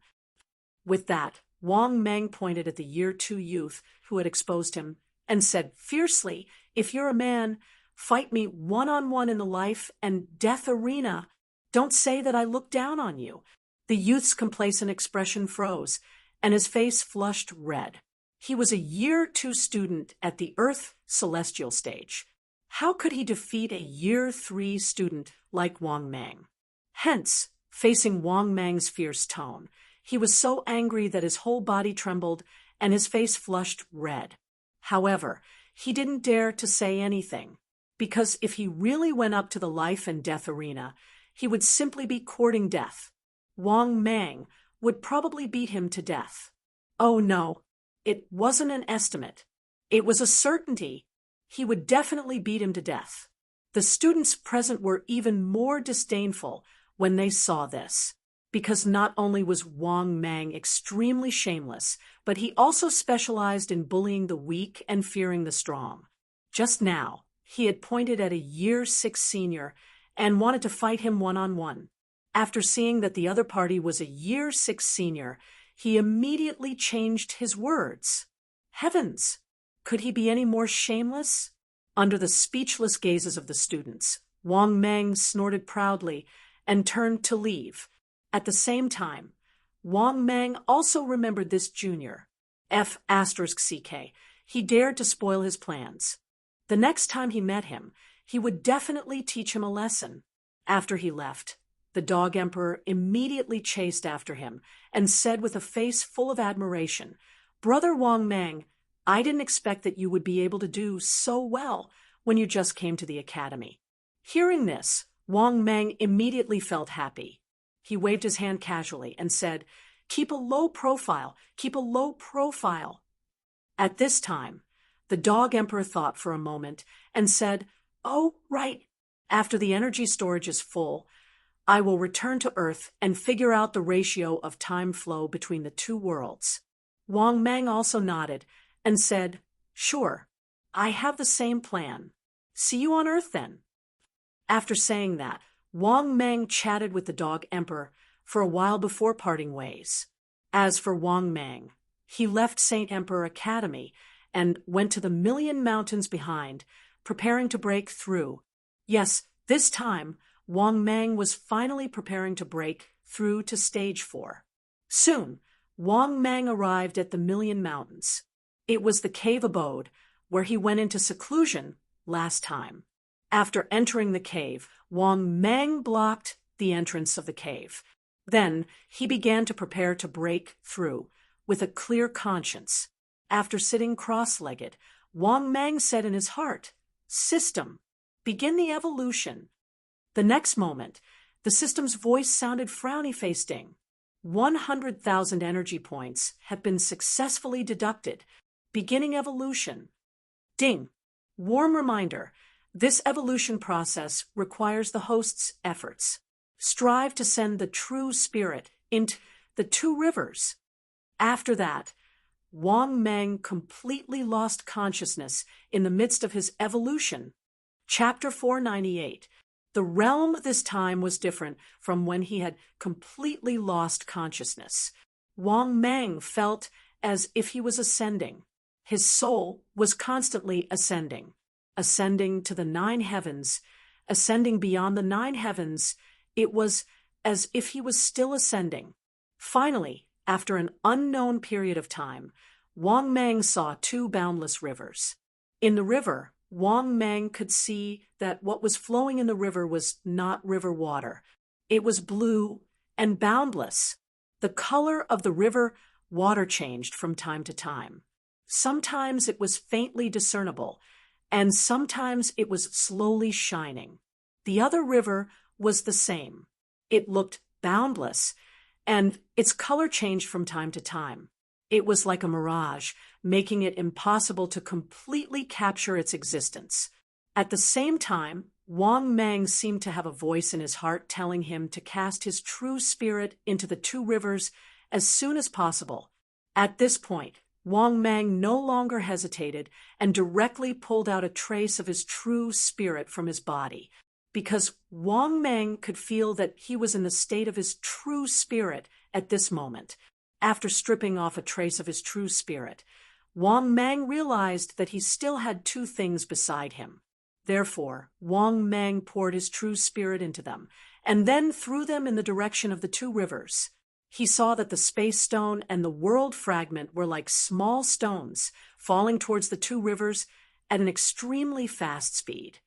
With that, Wang Mang pointed at the Year 2 youth who had exposed him and said fiercely, "If you're a man, fight me one-on-one in the life and death arena. Don't say that I look down on you." The youth's complacent expression froze, and his face flushed red. He was a Year 2 student at the Earth Celestial stage. How could he defeat a Year 3 student like Wang Mang? Hence, facing Wang Mang's fierce tone, he was so angry that his whole body trembled and his face flushed red. However, he didn't dare to say anything, because if he really went up to the life and death arena, he would simply be courting death. Wang Mang would probably beat him to death. Oh no, it wasn't an estimate. It was a certainty. He would definitely beat him to death. The students present were even more disdainful when they saw this, because not only was Wang Mang extremely shameless, but he also specialized in bullying the weak and fearing the strong. Just now, he had pointed at a Year 6 senior and wanted to fight him one-on-one. After seeing that the other party was a Year 6 senior, he immediately changed his words. Heavens! Could he be any more shameless? Under the speechless gazes of the students, Wang Mang snorted proudly and turned to leave. At the same time, Wang Mang also remembered this junior, F***CK. He dared to spoil his plans. The next time he met him, he would definitely teach him a lesson. After he left, the Dog Emperor immediately chased after him and said with a face full of admiration, "Brother Wang Mang, I didn't expect that you would be able to do so well when you just came to the academy." Hearing this, Wang Mang immediately felt happy. He waved his hand casually and said, "Keep a low profile, keep a low profile." At this time, the Dog Emperor thought for a moment and said, "Oh, right. After the energy storage is full, I will return to Earth and figure out the ratio of time flow between the two worlds." Wang Mang also nodded and said, "Sure, I have the same plan. See you on Earth then." After saying that, Wang Mang chatted with the Dog Emperor for a while before parting ways. As for Wang Mang, he left Saint Emperor Academy and went to the Million Mountains behind, preparing to break through. Yes, this time, Wang Mang was finally preparing to break through to stage 4. Soon, Wang Mang arrived at the Million Mountains. It was the cave abode where he went into seclusion last time. After entering the cave, Wang Mang blocked the entrance of the cave. Then he began to prepare to break through with a clear conscience. After sitting cross-legged, Wang Mang said in his heart, "System, begin the evolution." The next moment, the system's voice sounded frowny-faced. 100,000 energy points have been successfully deducted. Beginning evolution. Ding. Warm reminder. This evolution process requires the host's efforts. Strive to send the true spirit into the 2 rivers. After that, Wang Mang completely lost consciousness in the midst of his evolution. Chapter 498. The realm this time was different from when he had completely lost consciousness. Wang Mang felt as if he was ascending. His soul was constantly ascending. Ascending to the 9 heavens, ascending beyond the 9 heavens, it was as if he was still ascending. Finally, after an unknown period of time, Wang Mang saw 2 boundless rivers. In the river, Wang Mang could see that what was flowing in the river was not river water. It was blue and boundless. The color of the river water changed from time to time. Sometimes it was faintly discernible, and sometimes it was slowly shining. The other river was the same. It looked boundless, and its color changed from time to time. It was like a mirage, making it impossible to completely capture its existence. At the same time, Wang Mang seemed to have a voice in his heart telling him to cast his true spirit into the two rivers as soon as possible. At this point, Wang Mang no longer hesitated and directly pulled out a trace of his true spirit from his body, because Wang Mang could feel that he was in the state of his true spirit at this moment. After stripping off a trace of his true spirit, Wang Mang realized that he still had two things beside him. Therefore, Wang Mang poured his true spirit into them, and then threw them in the direction of the two rivers. He saw that the space stone and the world fragment were like small stones, falling towards the two rivers at an extremely fast speed.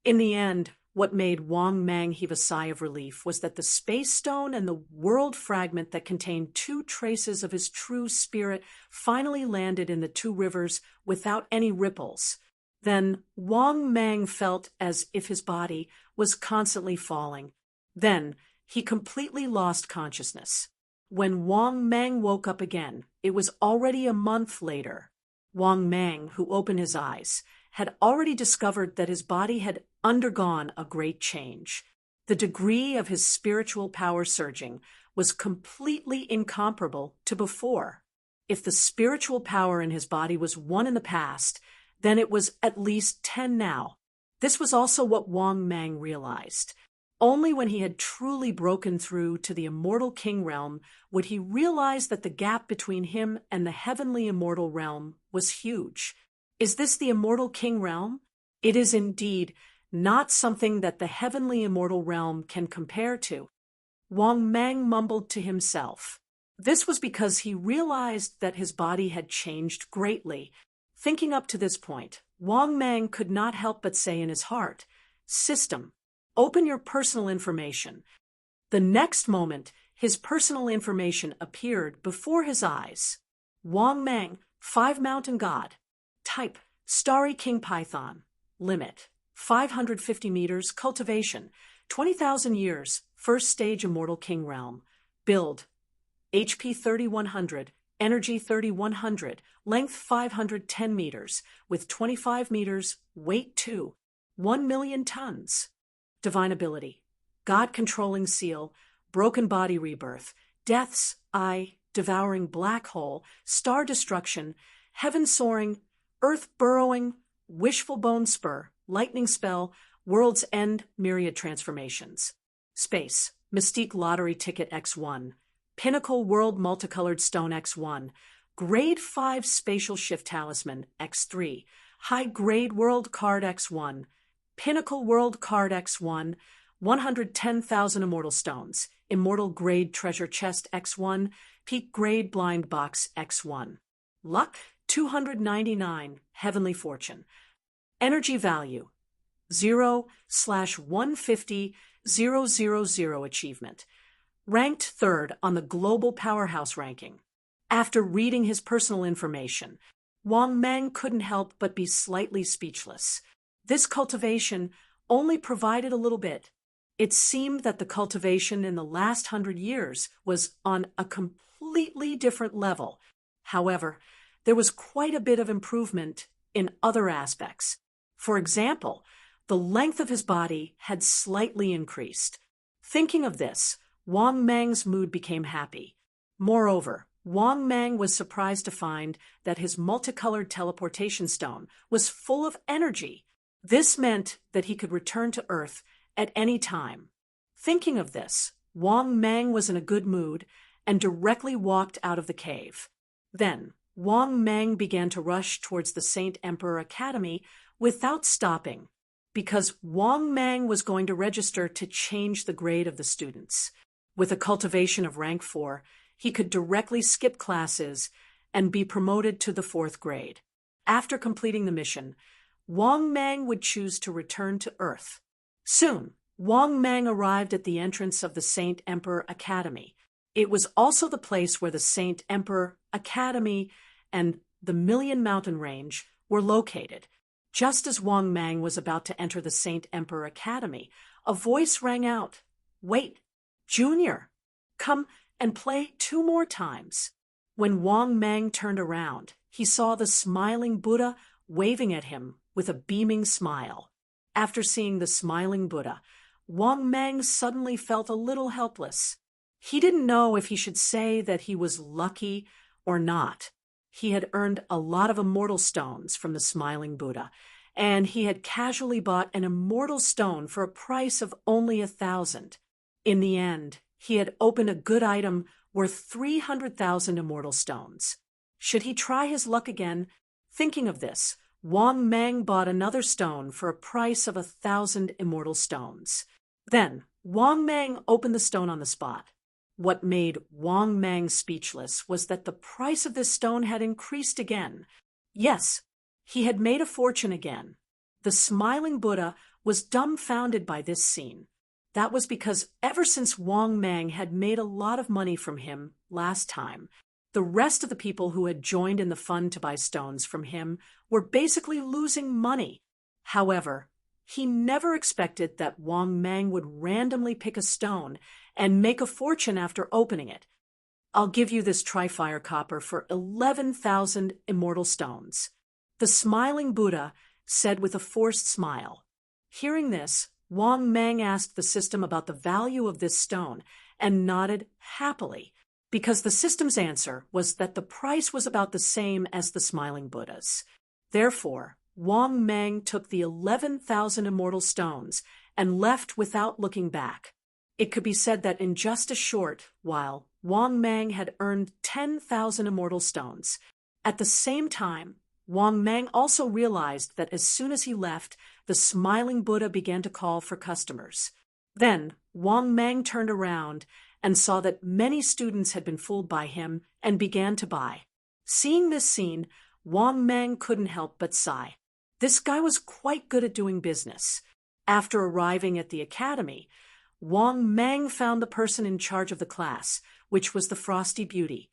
In the end, what made Wang Mang heave a sigh of relief was that the space stone and the world fragment that contained two traces of his true spirit finally landed in the two rivers without any ripples. Then Wang Mang felt as if his body was constantly falling. Then he completely lost consciousness. When Wang Mang woke up again, it was already a month later. Wang Mang, who opened his eyes, had already discovered that his body had undergone a great change. The degree of his spiritual power surging was completely incomparable to before. If the spiritual power in his body was 1 in the past, then it was at least 10 now. This was also what Wang Mang realized. Only when he had truly broken through to the immortal king realm would he realize that the gap between him and the heavenly immortal realm was huge. Is this the immortal king realm? It is indeed not something that the heavenly immortal realm can compare to. Wang Mang mumbled to himself. This was because he realized that his body had changed greatly. Thinking up to this point, Wang Mang could not help but say in his heart, "System, open your personal information." The next moment, his personal information appeared before his eyes. Wang Mang, 5 Mountain God. Type, Starry King Python. Limit, 550 meters. Cultivation, 20,000 years. First stage Immortal King Realm. Build, HP 3100. Energy 3100. Length 510 meters. Width 25 meters. Weight 1 million tons. Divine ability, God-controlling seal, broken body rebirth, death's eye, devouring black hole, star destruction, heaven soaring, earth burrowing, wishful bone spur, lightning spell, world's end, myriad transformations. Space, mystique lottery ticket X1, pinnacle world multicolored stone X1, grade 5 spatial shift talisman X3, high grade world card X1, pinnacle world card X1, 110,000 immortal stones, immortal grade treasure chest X1, peak grade blind box X1. Luck, 299, heavenly fortune. Energy value, 0/150,000 achievement. Ranked 3rd on the global powerhouse ranking. After reading his personal information, Wang Mang couldn't help but be slightly speechless. This cultivation only provided a little bit. It seemed that the cultivation in the last 100 years was on a completely different level. However, there was quite a bit of improvement in other aspects. For example, the length of his body had slightly increased. Thinking of this, Wang Mang's mood became happy. Moreover, Wang Mang was surprised to find that his multicolored teleportation stone was full of energy. This meant that he could return to Earth at any time. Thinking of this, Wang Mang was in a good mood and directly walked out of the cave. Then, Wang Mang began to rush towards the Saint Emperor Academy without stopping, because Wang Mang was going to register to change the grade of the students. With a cultivation of rank 4, he could directly skip classes and be promoted to the 4th grade. After completing the mission, Wang Mang would choose to return to Earth. Soon, Wang Mang arrived at the entrance of the Saint Emperor Academy. It was also the place where the Saint Emperor Academy and the Million Mountain Range were located. Just as Wang Mang was about to enter the Saint Emperor Academy, a voice rang out, "Wait, Junior, come and play 2 more times." When Wang Mang turned around, he saw the smiling Buddha waving at him with a beaming smile. After seeing the smiling Buddha, Wang Mang suddenly felt a little helpless. He didn't know if he should say that he was lucky or not. He had earned a lot of immortal stones from the smiling Buddha, and he had casually bought an immortal stone for a price of only 1,000. In the end, he had opened a good item worth 300,000 immortal stones. Should he try his luck again? Thinking of this, Wang Mang bought another stone for a price of 1,000 immortal stones. Then, Wang Mang opened the stone on the spot. What made Wang Mang speechless was that the price of this stone had increased again. Yes, he had made a fortune again. The smiling Buddha was dumbfounded by this scene. That was because ever since Wang Mang had made a lot of money from him last time, the rest of the people who had joined in the fun to buy stones from him were basically losing money. However, he never expected that Wang Mang would randomly pick a stone and make a fortune after opening it. I'll give you this Trifire copper for 11,000 immortal stones, the smiling Buddha said with a forced smile. Hearing this, Wang Mang asked the system about the value of this stone and nodded happily, because the system's answer was that the price was about the same as the smiling Buddha's. Therefore, Wang Mang took the 11,000 immortal stones and left without looking back. It could be said that in just a short while, Wang Mang had earned 10,000 immortal stones. At the same time, Wang Mang also realized that as soon as he left, the smiling Buddha began to call for customers. Then, Wang Mang turned around and saw that many students had been fooled by him and began to buy. Seeing this scene, Wang Mang couldn't help but sigh. This guy was quite good at doing business. After arriving at the academy, Wang Mang found the person in charge of the class, which was the Frosty Beauty.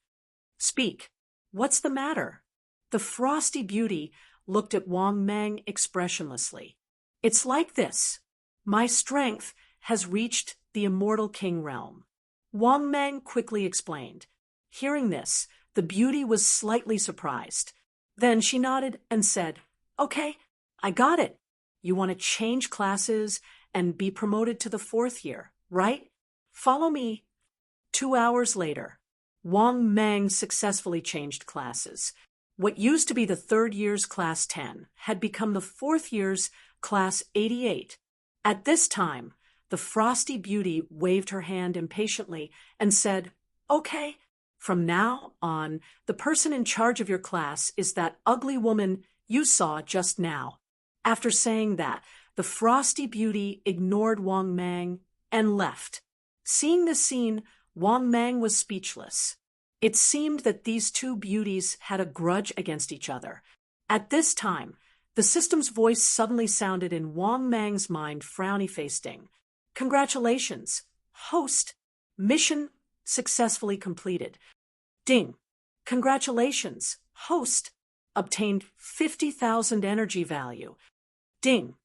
"Speak. What's the matter?" The Frosty Beauty looked at Wang Mang expressionlessly. "It's like this. My strength has reached the immortal king realm," Wang Mang quickly explained. Hearing this, the beauty was slightly surprised. Then she nodded and said, "Okay, I got it. You want to change classes and be promoted to the 4th year, right? Follow me." 2 hours later, Wang Mang successfully changed classes. What used to be the 3rd year's class 10 had become the 4th year's class 88. At this time, the Frosty Beauty waved her hand impatiently and said, "Okay, from now on, the person in charge of your class is that ugly woman you saw just now." After saying that, the Frosty Beauty ignored Wang Mang and left. Seeing this scene, Wang Mang was speechless. It seemed that these two beauties had a grudge against each other. At this time, the system's voice suddenly sounded in Wang Mang's mind, frowny-facing. "Congratulations, host. Mission successfully completed. Ding. Congratulations, host. Obtained 50,000 energy value. Ding.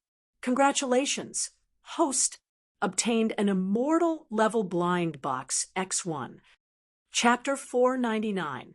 Congratulations, host. Obtained an immortal level blind box X1. Chapter 499.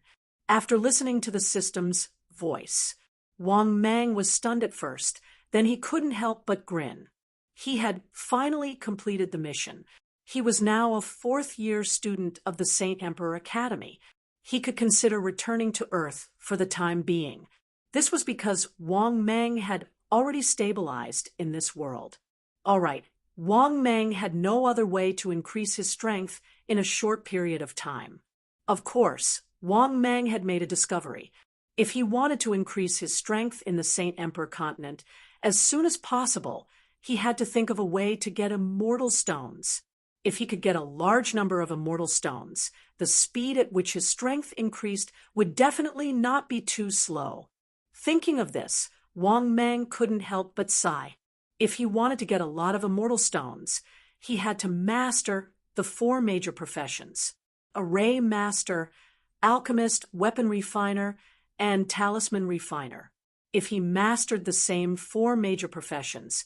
After listening to the system's voice, Wang Mang was stunned at first, then he couldn't help but grin. He had finally completed the mission. He was now a 4th-year student of the Saint Emperor Academy. He could consider returning to Earth for the time being. This was because Wang Mang had already stabilized in this world. All right, Wang Mang had no other way to increase his strength in a short period of time. Of course, Wang Mang had made a discovery. If he wanted to increase his strength in the Saint Emperor continent as soon as possible, he had to think of a way to get immortal stones. If he could get a large number of immortal stones, the speed at which his strength increased would definitely not be too slow. Thinking of this, Wang Mang couldn't help but sigh. If he wanted to get a lot of immortal stones, he had to master the 4 major professions: array master, alchemist, weapon refiner, and talisman refiner. If he mastered the same 4 major professions,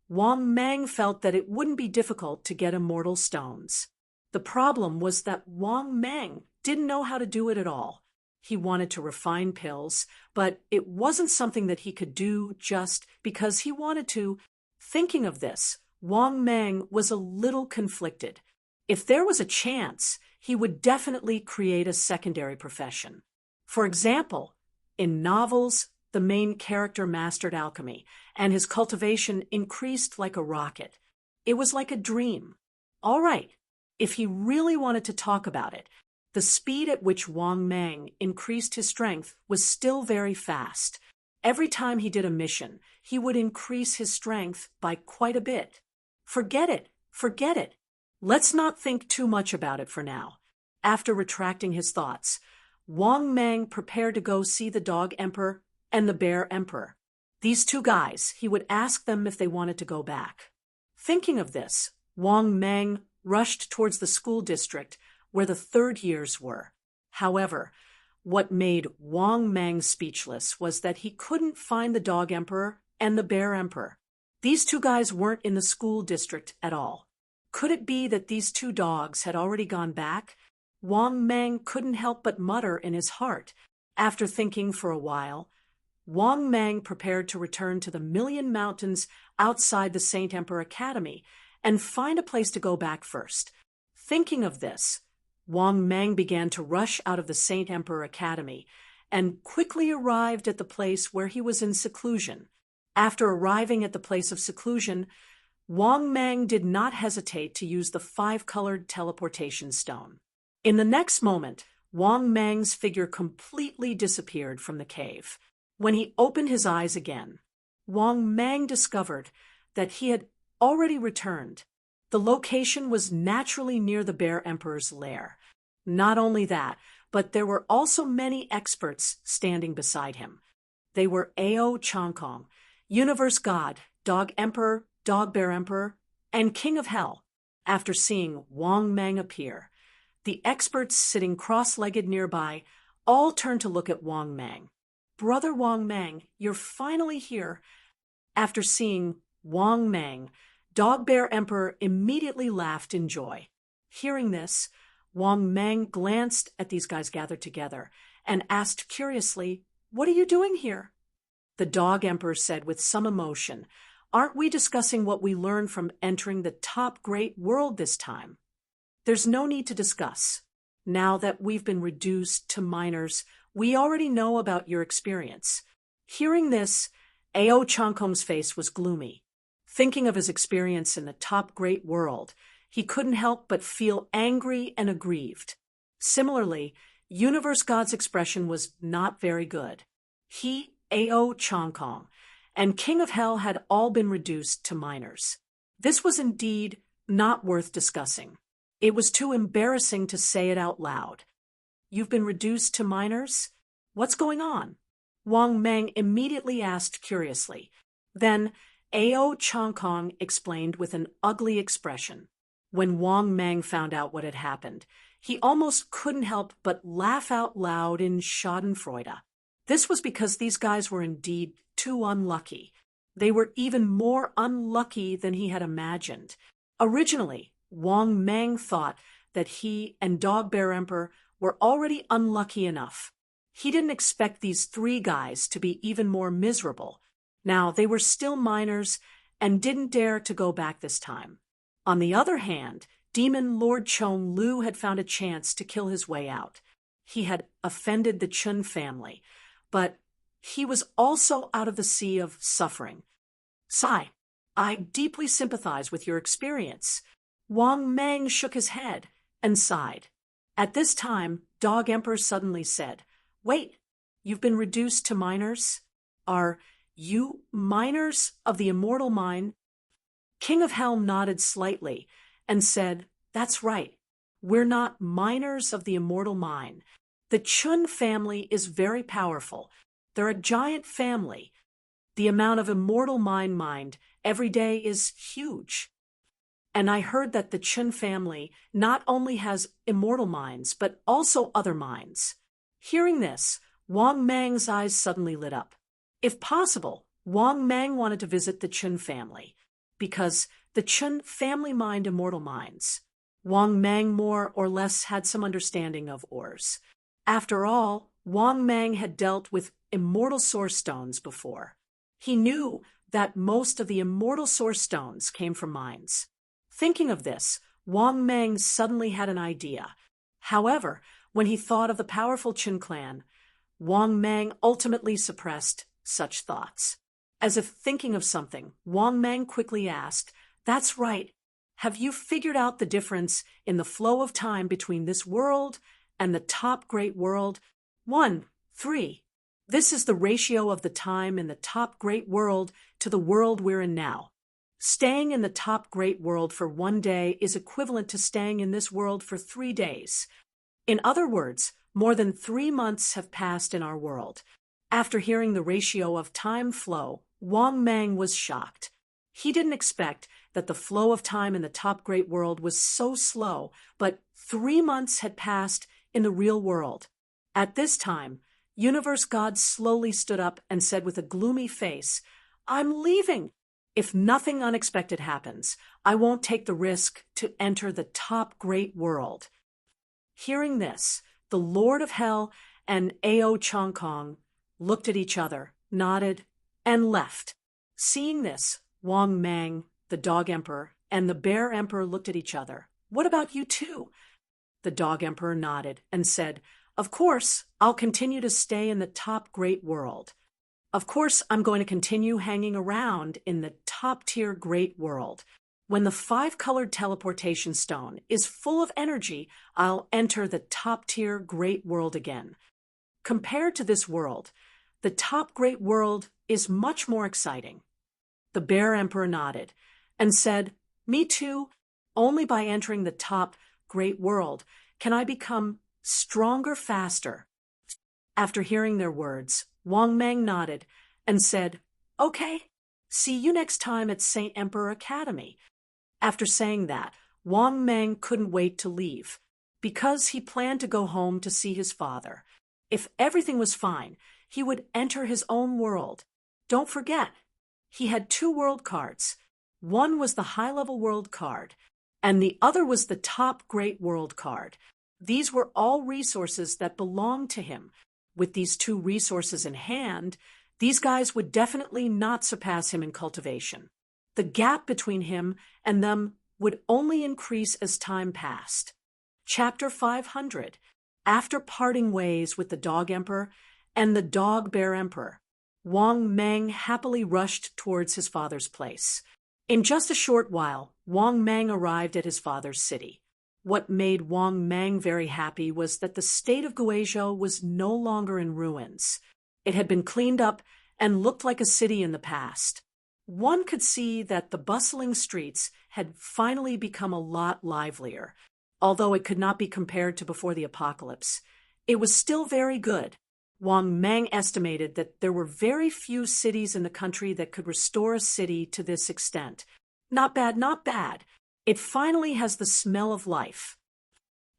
Wang Mang felt that it wouldn't be difficult to get immortal stones. The problem was that Wang Mang didn't know how to do it at all. He wanted to refine pills, but it wasn't something that he could do just because he wanted to. Thinking of this, Wang Mang was a little conflicted. If there was a chance, he would definitely create a secondary profession. For example, in novels, the main character mastered alchemy, and his cultivation increased like a rocket. It was like a dream. All right, if he really wanted to talk about it, the speed at which Wang Mang increased his strength was still very fast. Every time he did a mission, he would increase his strength by quite a bit. Forget it, forget it. Let's not think too much about it for now. After retracting his thoughts, Wang Mang prepared to go see the Dog Emperor and the Bear Emperor. These two guys, he would ask them if they wanted to go back. Thinking of this, Wang Mang rushed towards the school district where the third years were. However, what made Wang Mang speechless was that he couldn't find the Dog Emperor and the Bear Emperor. These two guys weren't in the school district at all. Could it be that these two dogs had already gone back? Wang Mang couldn't help but mutter in his heart. After thinking for a while, Wang Mang prepared to return to the Million Mountains outside the Saint Emperor Academy and find a place to go back first. Thinking of this, Wang Mang began to rush out of the Saint Emperor Academy and quickly arrived at the place where he was in seclusion. After arriving at the place of seclusion, Wang Mang did not hesitate to use the five-colored teleportation stone. In the next moment, Wang Mang's figure completely disappeared from the cave. When he opened his eyes again, Wang Mang discovered that he had already returned. The location was naturally near the Bear Emperor's lair. Not only that, but there were also many experts standing beside him. They were Ao Changkong, Universe God, Dog Emperor, Dog Bear Emperor, and King of Hell. After seeing Wang Mang appear, the experts sitting cross-legged nearby all turned to look at Wang Mang. Brother Wang Mang, you're finally here. After seeing Wang Mang, Dog Bear Emperor immediately laughed in joy. Hearing this, Wang Mang glanced at these guys gathered together and asked curiously, "What are you doing here?" The Dog Emperor said with some emotion, "Aren't we discussing what we learned from entering the top great world this time?" "There's no need to discuss. Now that we've been reduced to minors, we already know about your experience." Hearing this, Ao Changkong's face was gloomy. Thinking of his experience in the top great world, he couldn't help but feel angry and aggrieved. Similarly, Universe God's expression was not very good. He, Ao Changkong, and King of Hell had all been reduced to minors. This was indeed not worth discussing. It was too embarrassing to say it out loud. "You've been reduced to minors? What's going on?" Wang Mang immediately asked curiously. Then Ao Changkong explained with an ugly expression. When Wang Mang found out what had happened, he almost couldn't help but laugh out loud in schadenfreude. This was because these guys were indeed too unlucky. They were even more unlucky than he had imagined. Originally, Wang Mang thought that he and Dog Bear Emperor were already unlucky enough. He didn't expect these three guys to be even more miserable. Now, they were still minors and didn't dare to go back this time. On the other hand, Demon Lord Chong Lu had found a chance to kill his way out. He had offended the Chun family, but he was also out of the sea of suffering. "Sai, I deeply sympathize with your experience." Wang Mang shook his head and sighed. At this time, Dog Emperor suddenly said, "Wait, you've been reduced to minors? Are you minors of the immortal mind?" King of Hell nodded slightly and said, "That's right. We're not minors of the immortal mind. The Chun family is very powerful. They're a giant family. The amount of immortal mind every day is huge. And I heard that the Chun family not only has immortal minds, but also other minds." Hearing this, Wang Mang's eyes suddenly lit up. If possible, Wang Mang wanted to visit the Chun family, because the Chun family mined immortal minds. Wang Mang more or less had some understanding of ores. After all, Wang Mang had dealt with immortal source stones before. He knew that most of the immortal source stones came from mines. Thinking of this, Wang Mang suddenly had an idea. However, when he thought of the powerful Qin clan, Wang Mang ultimately suppressed such thoughts. As if thinking of something, Wang Mang quickly asked, "That's right. Have you figured out the difference in the flow of time between this world and the top great world?" 1:3. This is the ratio of the time in the top great world to the world we're in now. Staying in the top great world for 1 day is equivalent to staying in this world for 3 days. In other words, more than 3 months have passed in our world. After hearing the ratio of time flow, Wang Mang was shocked. He didn't expect that the flow of time in the top great world was so slow, but 3 months had passed in the real world. At this time, Universe God slowly stood up and said with a gloomy face, "I'm leaving. If nothing unexpected happens, I won't take the risk to enter the top great world." Hearing this, the Lord of Hell and Ao Chong Kong looked at each other, nodded, and left. Seeing this, Wang Mang, the Dog Emperor, and the Bear Emperor looked at each other. "What about you too?" The Dog Emperor nodded and said, "Of course, I'll continue to stay in the top great world. Of course, I'm going to continue hanging around in the top-tier great world. When the 5-colored teleportation stone is full of energy, I'll enter the top-tier great world again. Compared to this world, the top great world is much more exciting." The Bear Emperor nodded and said, "Me too. Only by entering the top great world can I become stronger faster." After hearing their words, Wang Mang nodded and said, "Okay, see you next time at St. Emperor Academy." After saying that, Wang Mang couldn't wait to leave, because he planned to go home to see his father. If everything was fine, he would enter his own world. Don't forget, he had 2 world cards. One was the high-level world card, and the other was the top great world card. These were all resources that belonged to him. With these 2 resources in hand, these guys would definitely not surpass him in cultivation. The gap between him and them would only increase as time passed. Chapter 500. After parting ways with the Dog Emperor and the Dog Bear Emperor, Wang Mang happily rushed towards his father's place. In just a short while, Wang Mang arrived at his father's city. What made Wang Mang very happy was that the state of Guizhou was no longer in ruins. It had been cleaned up and looked like a city in the past. One could see that the bustling streets had finally become a lot livelier. Although it could not be compared to before the apocalypse, it was still very good. Wang Mang estimated that there were very few cities in the country that could restore a city to this extent. Not bad, not bad. It finally has the smell of life.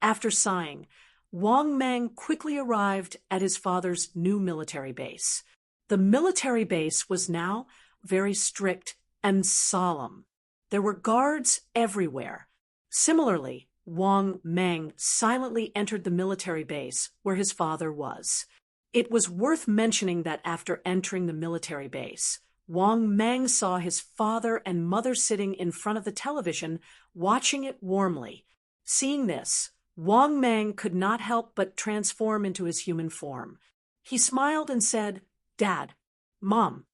After sighing, Wang Mang quickly arrived at his father's new military base. The military base was now very strict and solemn. There were guards everywhere. Similarly, Wang Mang silently entered the military base where his father was. It was worth mentioning that after entering the military base, Wang Mang saw his father and mother sitting in front of the television, watching it warmly. Seeing this, Wang Mang could not help but transform into his human form. He smiled and said, "Dad, Mom."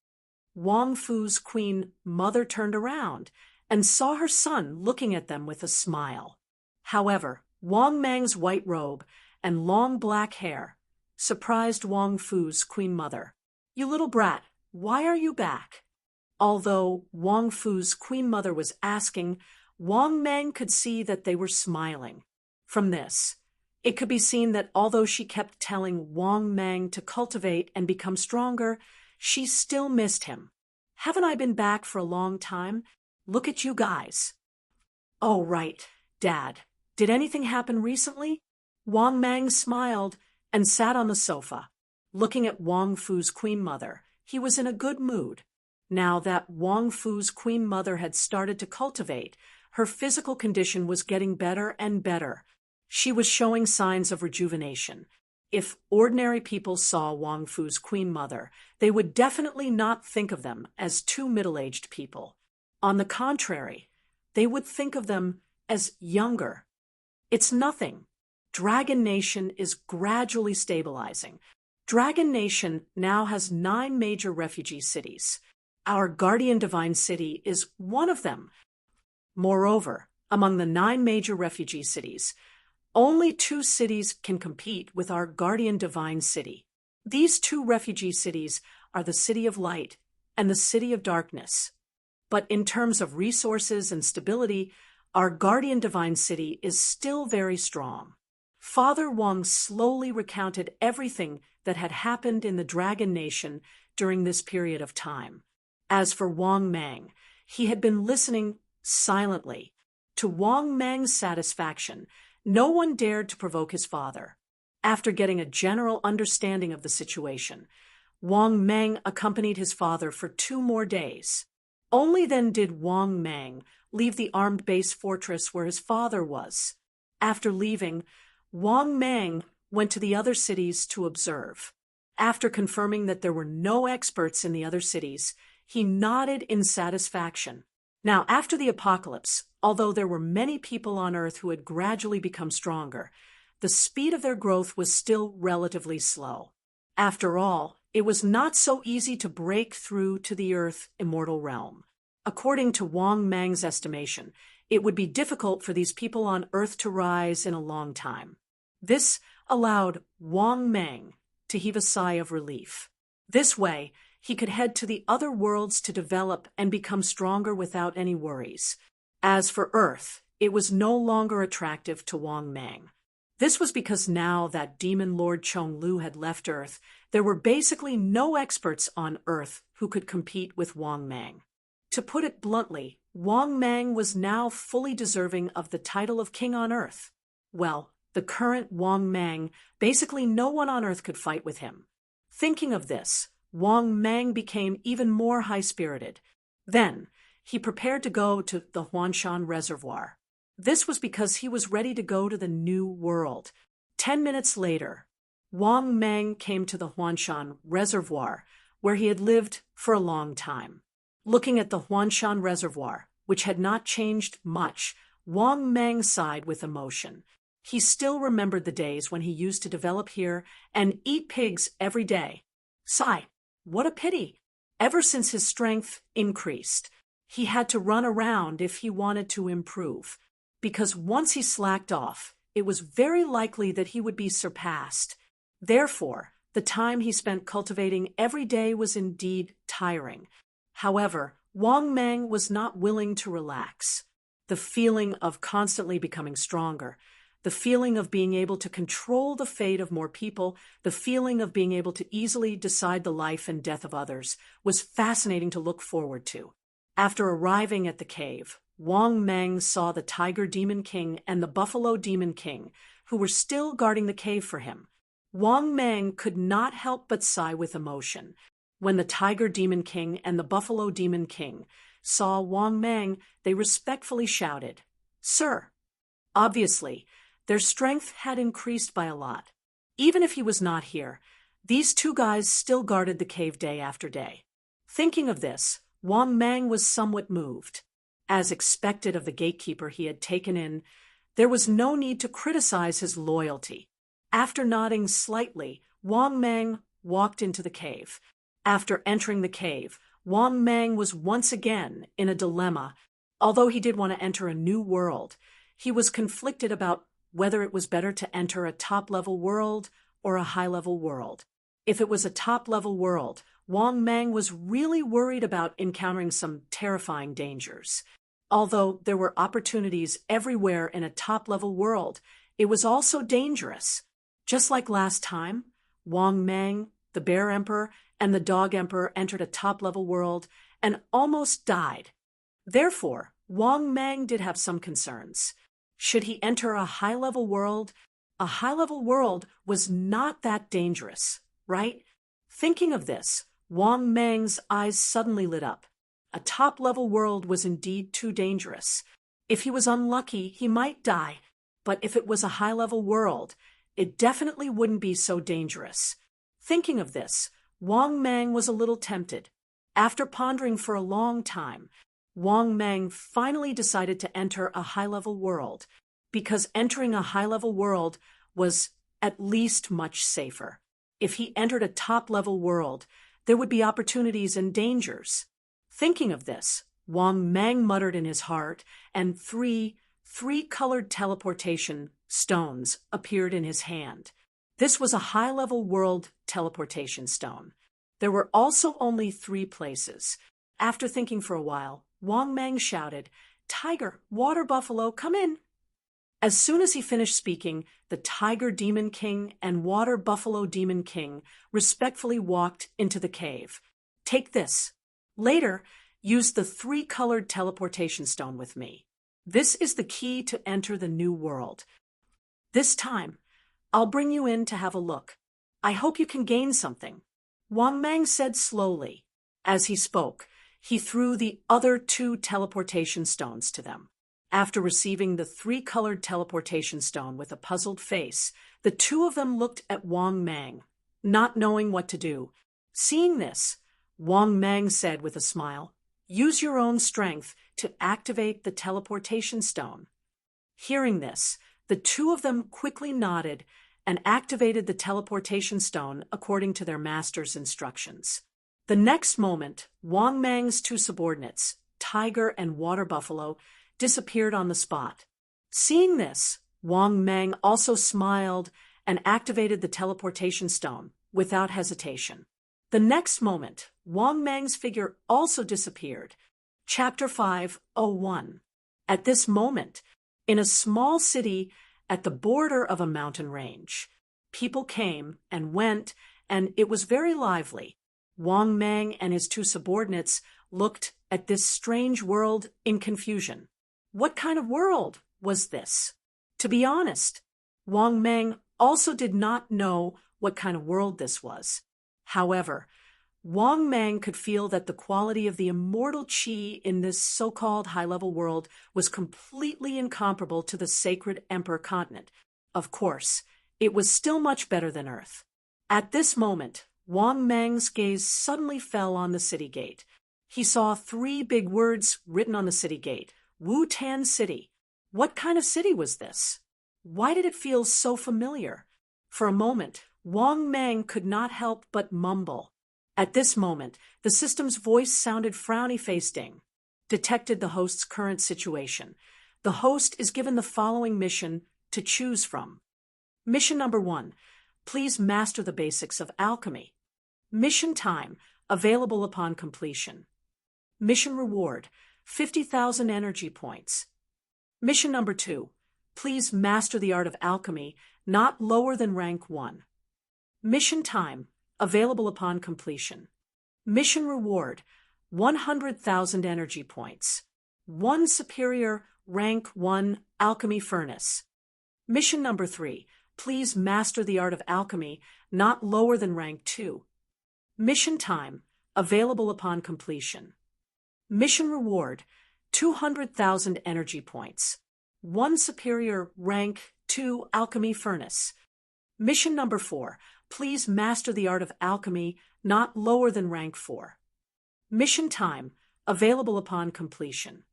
Wang Fu's queen mother turned around and saw her son looking at them with a smile. However, Wang Mang's white robe and long black hair surprised Wang Fu's queen mother. "You little brat, why are you back?" Although Wang Fu's queen mother was asking, Wang Mang could see that they were smiling. From this, it could be seen that although she kept telling Wang Mang to cultivate and become stronger, she still missed him. "Haven't I been back for a long time? Look at you guys." "Oh, right, Dad. Did anything happen recently?" Wang Mang smiled and sat on the sofa. Looking at Wang Fu's queen mother, he was in a good mood. Now that Wang Fu's queen mother had started to cultivate, her physical condition was getting better and better. She was showing signs of rejuvenation. If ordinary people saw Wang Fu's queen mother, they would definitely not think of them as two middle-aged people. On the contrary, they would think of them as younger. It's nothing. Dragon Nation is gradually stabilizing. Dragon Nation now has 9 major refugee cities. Our guardian divine city is one of them. Moreover, among the 9 major refugee cities, only 2 cities can compete with our guardian divine city. These 2 refugee cities are the City of Light and the City of Darkness. But in terms of resources and stability, our guardian divine city is still very strong. Father Wang slowly recounted everything that had happened in the Dragon Nation during this period of time. As for Wang Mang, he had been listening silently. To Wang Mang's satisfaction, no one dared to provoke his father. After getting a general understanding of the situation, Wang Mang accompanied his father for 2 more days. Only then did Wang Mang leave the armed base fortress where his father was. After leaving, Wang Mang went to the other cities to observe. After confirming that there were no experts in the other cities, he nodded in satisfaction. Now, after the apocalypse, although there were many people on Earth who had gradually become stronger, the speed of their growth was still relatively slow. After all, it was not so easy to break through to the Earth immortal realm. According to Wang Mang's estimation, it would be difficult for these people on Earth to rise in a long time. This allowed Wang Mang to heave a sigh of relief. This way, he could head to the other worlds to develop and become stronger without any worries. As for Earth, it was no longer attractive to Wang Mang. This was because now that Demon Lord Chong Lu had left Earth, there were basically no experts on Earth who could compete with Wang Mang. To put it bluntly, Wang Mang was now fully deserving of the title of king on Earth. Well, the current Wang Mang, basically no one on Earth could fight with him. Thinking of this, Wang Mang became even more high-spirited. Then, he prepared to go to the Huanshan Reservoir. This was because he was ready to go to the new world. 10 minutes later, Wang Mang came to the Huanshan Reservoir, where he had lived for a long time. Looking at the Huanshan Reservoir, which had not changed much, Wang Mang sighed with emotion. He still remembered the days when he used to develop here and eat pigs every day. Sigh, what a pity! Ever since his strength increased, he had to run around if he wanted to improve, because once he slacked off, it was very likely that he would be surpassed. Therefore, the time he spent cultivating every day was indeed tiring. However, Wang Mang was not willing to relax. The feeling of constantly becoming stronger, the feeling of being able to control the fate of more people, the feeling of being able to easily decide the life and death of others, was fascinating to look forward to. After arriving at the cave, Wang Mang saw the Tiger Demon King and the Buffalo Demon King, who were still guarding the cave for him. Wang Mang could not help but sigh with emotion. When the Tiger Demon King and the Buffalo Demon King saw Wang Mang, they respectfully shouted, "Sir!" Obviously, their strength had increased by a lot. Even if he was not here, these 2 guys still guarded the cave day after day. Thinking of this, Wang Mang was somewhat moved. As expected of the gatekeeper he had taken in, there was no need to criticize his loyalty. After nodding slightly, Wang Mang walked into the cave. After entering the cave, Wang Mang was once again in a dilemma. Although he did want to enter a new world, he was conflicted about whether it was better to enter a top-level world or a high-level world. If it was a top-level world, Wang Mang was really worried about encountering some terrifying dangers. Although there were opportunities everywhere in a top-level world, it was also dangerous. Just like last time, Wang Mang, the Bear Emperor, and the Dog Emperor entered a top-level world and almost died. Therefore, Wang Mang did have some concerns. Should he enter a high-level world? A high-level world was not that dangerous, right? Thinking of this, Wang Mang's eyes suddenly lit up. A top-level world was indeed too dangerous. If he was unlucky, he might die, but if it was a high-level world, it definitely wouldn't be so dangerous. Thinking of this, Wang Mang was a little tempted. After pondering for a long time, Wang Mang finally decided to enter a high-level world, because entering a high-level world was at least much safer. If he entered a top-level world, there would be opportunities and dangers. Thinking of this, Wang Mang muttered in his heart, and three-colored teleportation stones appeared in his hand. This was a high-level world teleportation stone. There were also only 3 places. After thinking for a while, Wang Mang shouted, "Tiger, water buffalo, come in!" As soon as he finished speaking, the Tiger Demon King and Water Buffalo Demon King respectfully walked into the cave. "Take this. Later, use the 3-colored teleportation stone with me. This is the key to enter the new world. This time, I'll bring you in to have a look. I hope you can gain something," Wang Mang said slowly. As he spoke, he threw the other 2 teleportation stones to them. After receiving the 3-colored teleportation stone with a puzzled face, the 2 of them looked at Wang Mang, not knowing what to do. Seeing this, Wang Mang said with a smile, "Use your own strength to activate the teleportation stone." Hearing this, the 2 of them quickly nodded and activated the teleportation stone according to their master's instructions. The next moment, Wang Mang's 2 subordinates, Tiger and Water Buffalo, disappeared on the spot. Seeing this, Wang Mang also smiled and activated the teleportation stone without hesitation. The next moment, Wang Mang's figure also disappeared. Chapter 5:01. At this moment, in a small city at the border of a mountain range, people came and went, and it was very lively. Wang Mang and his 2 subordinates looked at this strange world in confusion. What kind of world was this? To be honest, Wang Mang also did not know what kind of world this was. However, Wang Mang could feel that the quality of the immortal qi in this so-called high-level world was completely incomparable to the sacred Emperor continent. Of course, it was still much better than Earth. At this moment, Wang Mang's gaze suddenly fell on the city gate. He saw 3 big words written on the city gate: Wu-Tan City. What kind of city was this? Why did it feel so familiar? For a moment, Wang Mang could not help but mumble. At this moment, the system's voice sounded frowny-faced. Ding. Detected the host's current situation. The host is given the following mission to choose from. Mission number 1. Please master the basics of alchemy. Mission time, available upon completion. Mission reward, 50,000 energy points. Mission number 2. Please master the art of alchemy, not lower than rank 1. Mission time, available upon completion. Mission reward, 100,000 energy points. 1 superior rank 1 alchemy furnace. Mission number 3. Please master the art of alchemy, not lower than rank 2. Mission time, available upon completion. Mission reward, 200,000 energy points. 1 superior rank 2 alchemy furnace. Mission number 4. Please master the art of alchemy, not lower than rank 4. Mission time, available upon completion.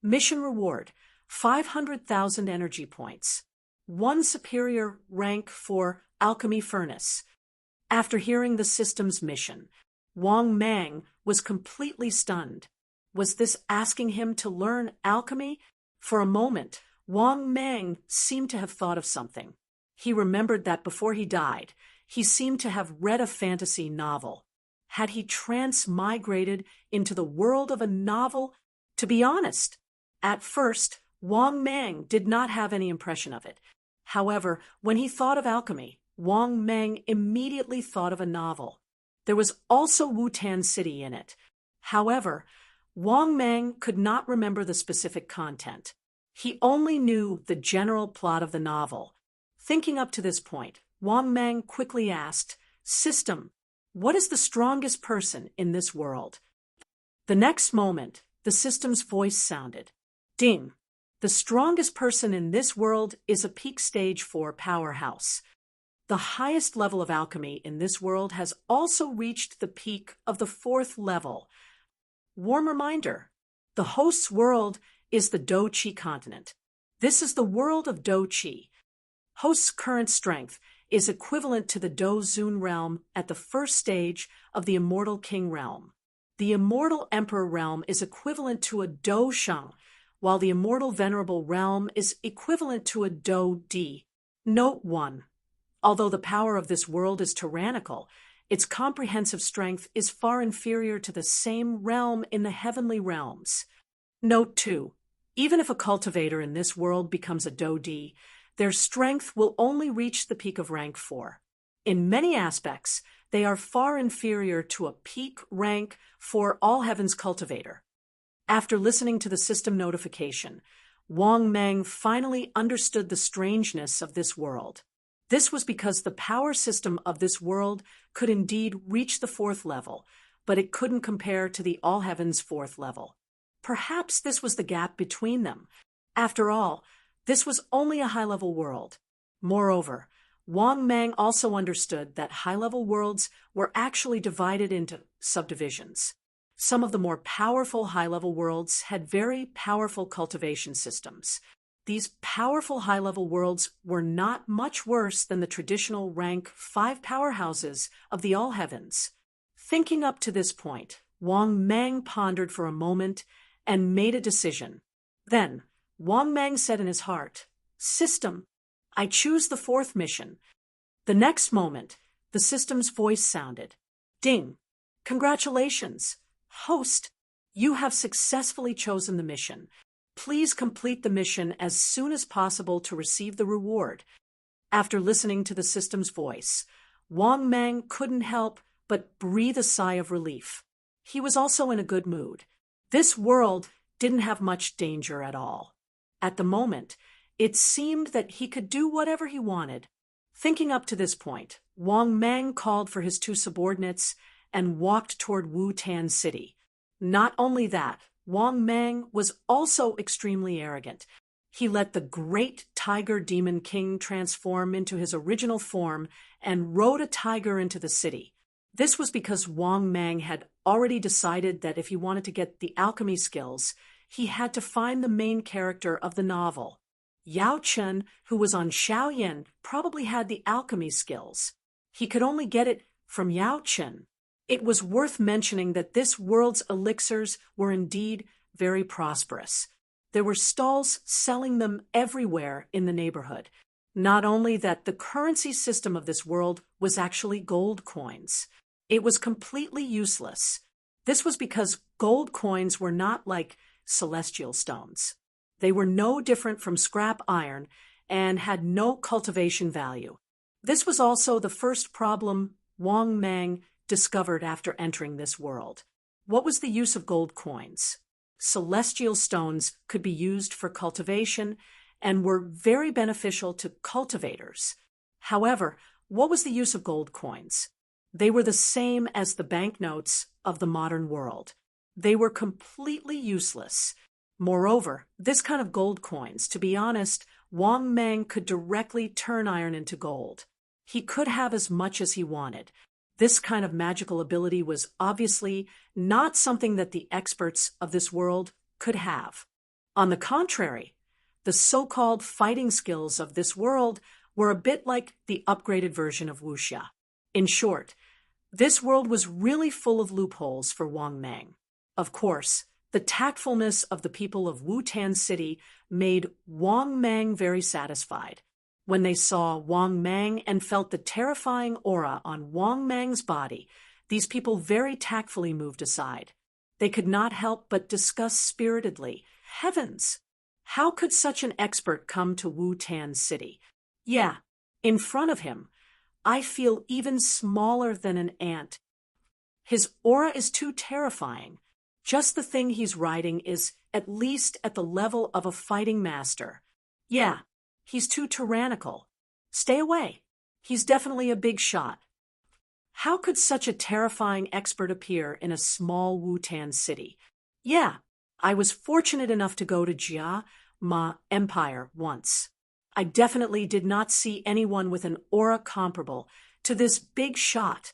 Mission reward, 500,000 energy points. 1 superior rank 4 alchemy furnace. After hearing the system's mission, Wang Mang was completely stunned. Was this asking him to learn alchemy? For a moment, Wang Mang seemed to have thought of something. He remembered that before he died, he seemed to have read a fantasy novel. Had he transmigrated into the world of a novel? To be honest, at first, Wang Mang did not have any impression of it. However, when he thought of alchemy, Wang Mang immediately thought of a novel. There was also Wu-Tan City in it. However, Wang Mang could not remember the specific content. He only knew the general plot of the novel. Thinking up to this point, Wang Mang quickly asked, "System, what is the strongest person in this world?" The next moment, the system's voice sounded. Ding. The strongest person in this world is a peak stage 4 powerhouse. The highest level of alchemy in this world has also reached the peak of the 4th level. Warm reminder, the host's world is the Do Chi continent. This is the world of Do Chi. Host's current strength is equivalent to the Do Zun realm at the 1st stage of the Immortal King realm. The Immortal Emperor realm is equivalent to a Do Sheng, while the Immortal Venerable realm is equivalent to a Do Di. Note 1. Although the power of this world is tyrannical, its comprehensive strength is far inferior to the same realm in the heavenly realms. Note 2. Even if a cultivator in this world becomes a Do Di, their strength will only reach the peak of rank 4. In many aspects, they are far inferior to a peak rank for all heavens cultivator. After listening to the system notification, Wang Meng finally understood the strangeness of this world. This was because the power system of this world could indeed reach the 4th level, but it couldn't compare to the All Heavens 4th level. Perhaps this was the gap between them. After all, this was only a high-level world. Moreover, Wang Meng also understood that high-level worlds were actually divided into subdivisions. Some of the more powerful high-level worlds had very powerful cultivation systems. These powerful high-level worlds were not much worse than the traditional rank 5 powerhouses of the All Heavens. Thinking up to this point, Wang Meng pondered for a moment and made a decision. Then, Wang Meng said in his heart, "System, I choose the 4th mission." The next moment, the system's voice sounded. Ding! Congratulations! Host, you have successfully chosen the mission. Please complete the mission as soon as possible to receive the reward. After listening to the system's voice, Wang Meng couldn't help but breathe a sigh of relief. He was also in a good mood. This world didn't have much danger at all. At the moment, it seemed that he could do whatever he wanted. Thinking up to this point, Wang Meng called for his 2 subordinates and walked toward Wu-Tan City. Not only that, Wang Meng was also extremely arrogant. He let the great Tiger Demon King transform into his original form and rode a tiger into the city. This was because Wang Meng had already decided that if he wanted to get the alchemy skills, he had to find the main character of the novel. Yao Chen, who was on Shaoyan, probably had the alchemy skills. He could only get it from Yao Chen. It was worth mentioning that this world's elixirs were indeed very prosperous. There were stalls selling them everywhere in the neighborhood. Not only that, the currency system of this world was actually gold coins. It was completely useless. This was because gold coins were not like celestial stones. They were no different from scrap iron and had no cultivation value. This was also the first problem Wang Meng discovered after entering this world. What was the use of gold coins? Celestial stones could be used for cultivation and were very beneficial to cultivators. However, what was the use of gold coins? They were the same as the banknotes of the modern world. They were completely useless. Moreover, this kind of gold coins, to be honest, Wang Meng could directly turn iron into gold. He could have as much as he wanted. This kind of magical ability was obviously not something that the experts of this world could have. On the contrary, the so-called fighting skills of this world were a bit like the upgraded version of wuxia. In short, this world was really full of loopholes for Wang Meng. Of course, the tactfulness of the people of Wu-Tan City made Wang Meng very satisfied. When they saw Wang Meng and felt the terrifying aura on Wang Meng's body, these people very tactfully moved aside. They could not help but discuss spiritedly, "Heavens! How could such an expert come to Wu-Tan City? Yeah, in front of him, I feel even smaller than an ant. His aura is too terrifying. Just the thing he's riding is at least at the level of a fighting master. Yeah, he's too tyrannical. Stay away. He's definitely a big shot." How could such a terrifying expert appear in a small Wu-Tan city? Yeah, I was fortunate enough to go to Jia, Ma empire once. I definitely did not see anyone with an aura comparable to this big shot.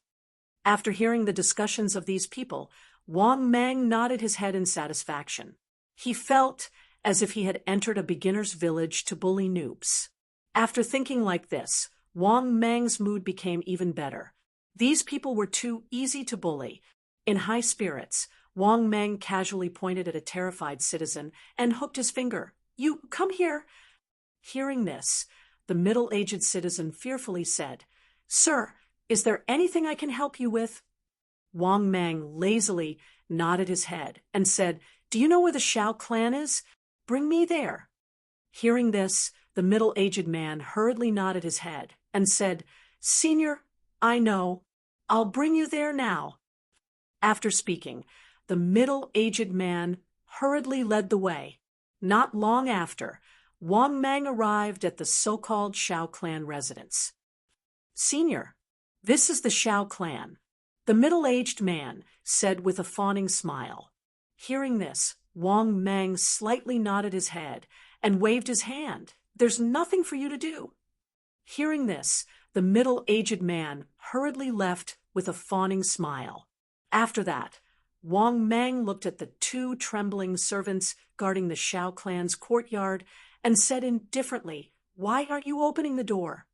After hearing the discussions of these people, Wang Mang nodded his head in satisfaction. He felt as if he had entered a beginner's village to bully noobs. After thinking like this, Wang Mang's mood became even better. These people were too easy to bully. In high spirits, Wang Mang casually pointed at a terrified citizen and hooked his finger. "You, come here." Hearing this, the middle-aged citizen fearfully said, "Sir, is there anything I can help you with?" Wang Mang lazily nodded his head and said, "Do you know where the Shao clan is? Bring me there." Hearing this, the middle-aged man hurriedly nodded his head and said, "Senior, I know. I'll bring you there now." After speaking, the middle-aged man hurriedly led the way. Not long after, Wang Mang arrived at the so-called Shao clan residence. "Senior, this is the Shao clan," the middle-aged man said with a fawning smile. Hearing this, Wang Mang slightly nodded his head and waved his hand. "There's nothing for you to do." Hearing this, the middle-aged man hurriedly left with a fawning smile. After that, Wang Mang looked at the two trembling servants guarding the Shao clan's courtyard and said indifferently, "Why aren't you opening the door?"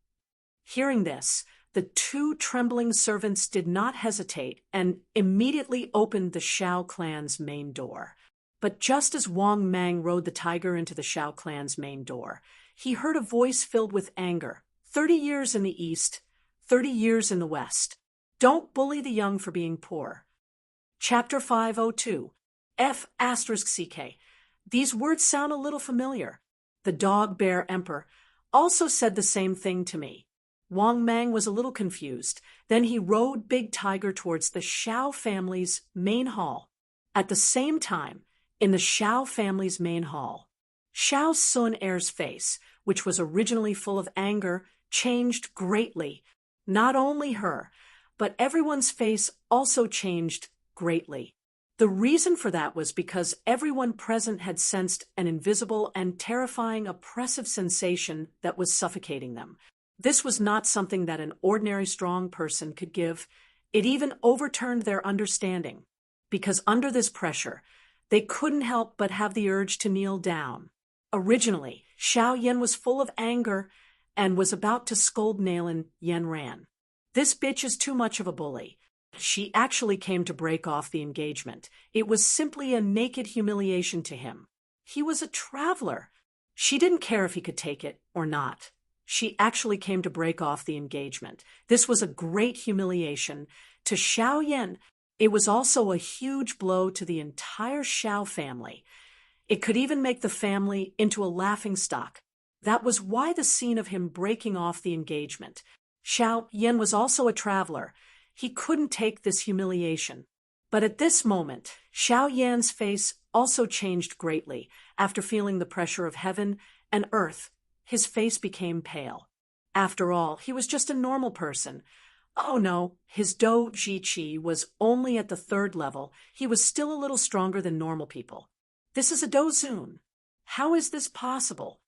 Hearing this, the two trembling servants did not hesitate and immediately opened the Shao clan's main door. But just as Wang Mang rode the tiger into the Shao clan's main door, he heard a voice filled with anger. 30 years in the East, 30 years in the West. Don't bully the young for being poor. Chapter 502. F***CK. These words sound a little familiar. The dog bear emperor also said the same thing to me. Wang Mang was a little confused. Then he rode Big Tiger towards the Shao family's main hall. At the same time, in the Shao family's main hall, Shao Sun Heir's face, which was originally full of anger, changed greatly. Not only her, but everyone's face also changed greatly. The reason for that was because everyone present had sensed an invisible and terrifying oppressive sensation that was suffocating them. This was not something that an ordinary strong person could give. It even overturned their understanding, because under this pressure, they couldn't help but have the urge to kneel down. Originally, Xiao Yan was full of anger and was about to scold Nailin Yan Ran. "This bitch is too much of a bully." She actually came to break off the engagement. It was simply a naked humiliation to him. He was a traveler. She didn't care if he could take it or not. She actually came to break off the engagement. This was a great humiliation to Xiao Yan. It was also a huge blow to the entire Shao family. It could even make the family into a laughingstock. That was why the scene of him breaking off the engagement. Xiao Yan was also a traveler. He couldn't take this humiliation. But at this moment, Xiao Yan's face also changed greatly. After feeling the pressure of heaven and earth, his face became pale. After all, he was just a normal person. Oh no, his Do Ji Qi was only at the 3rd level. He was still a little stronger than normal people. This is a Dozun. How is this possible?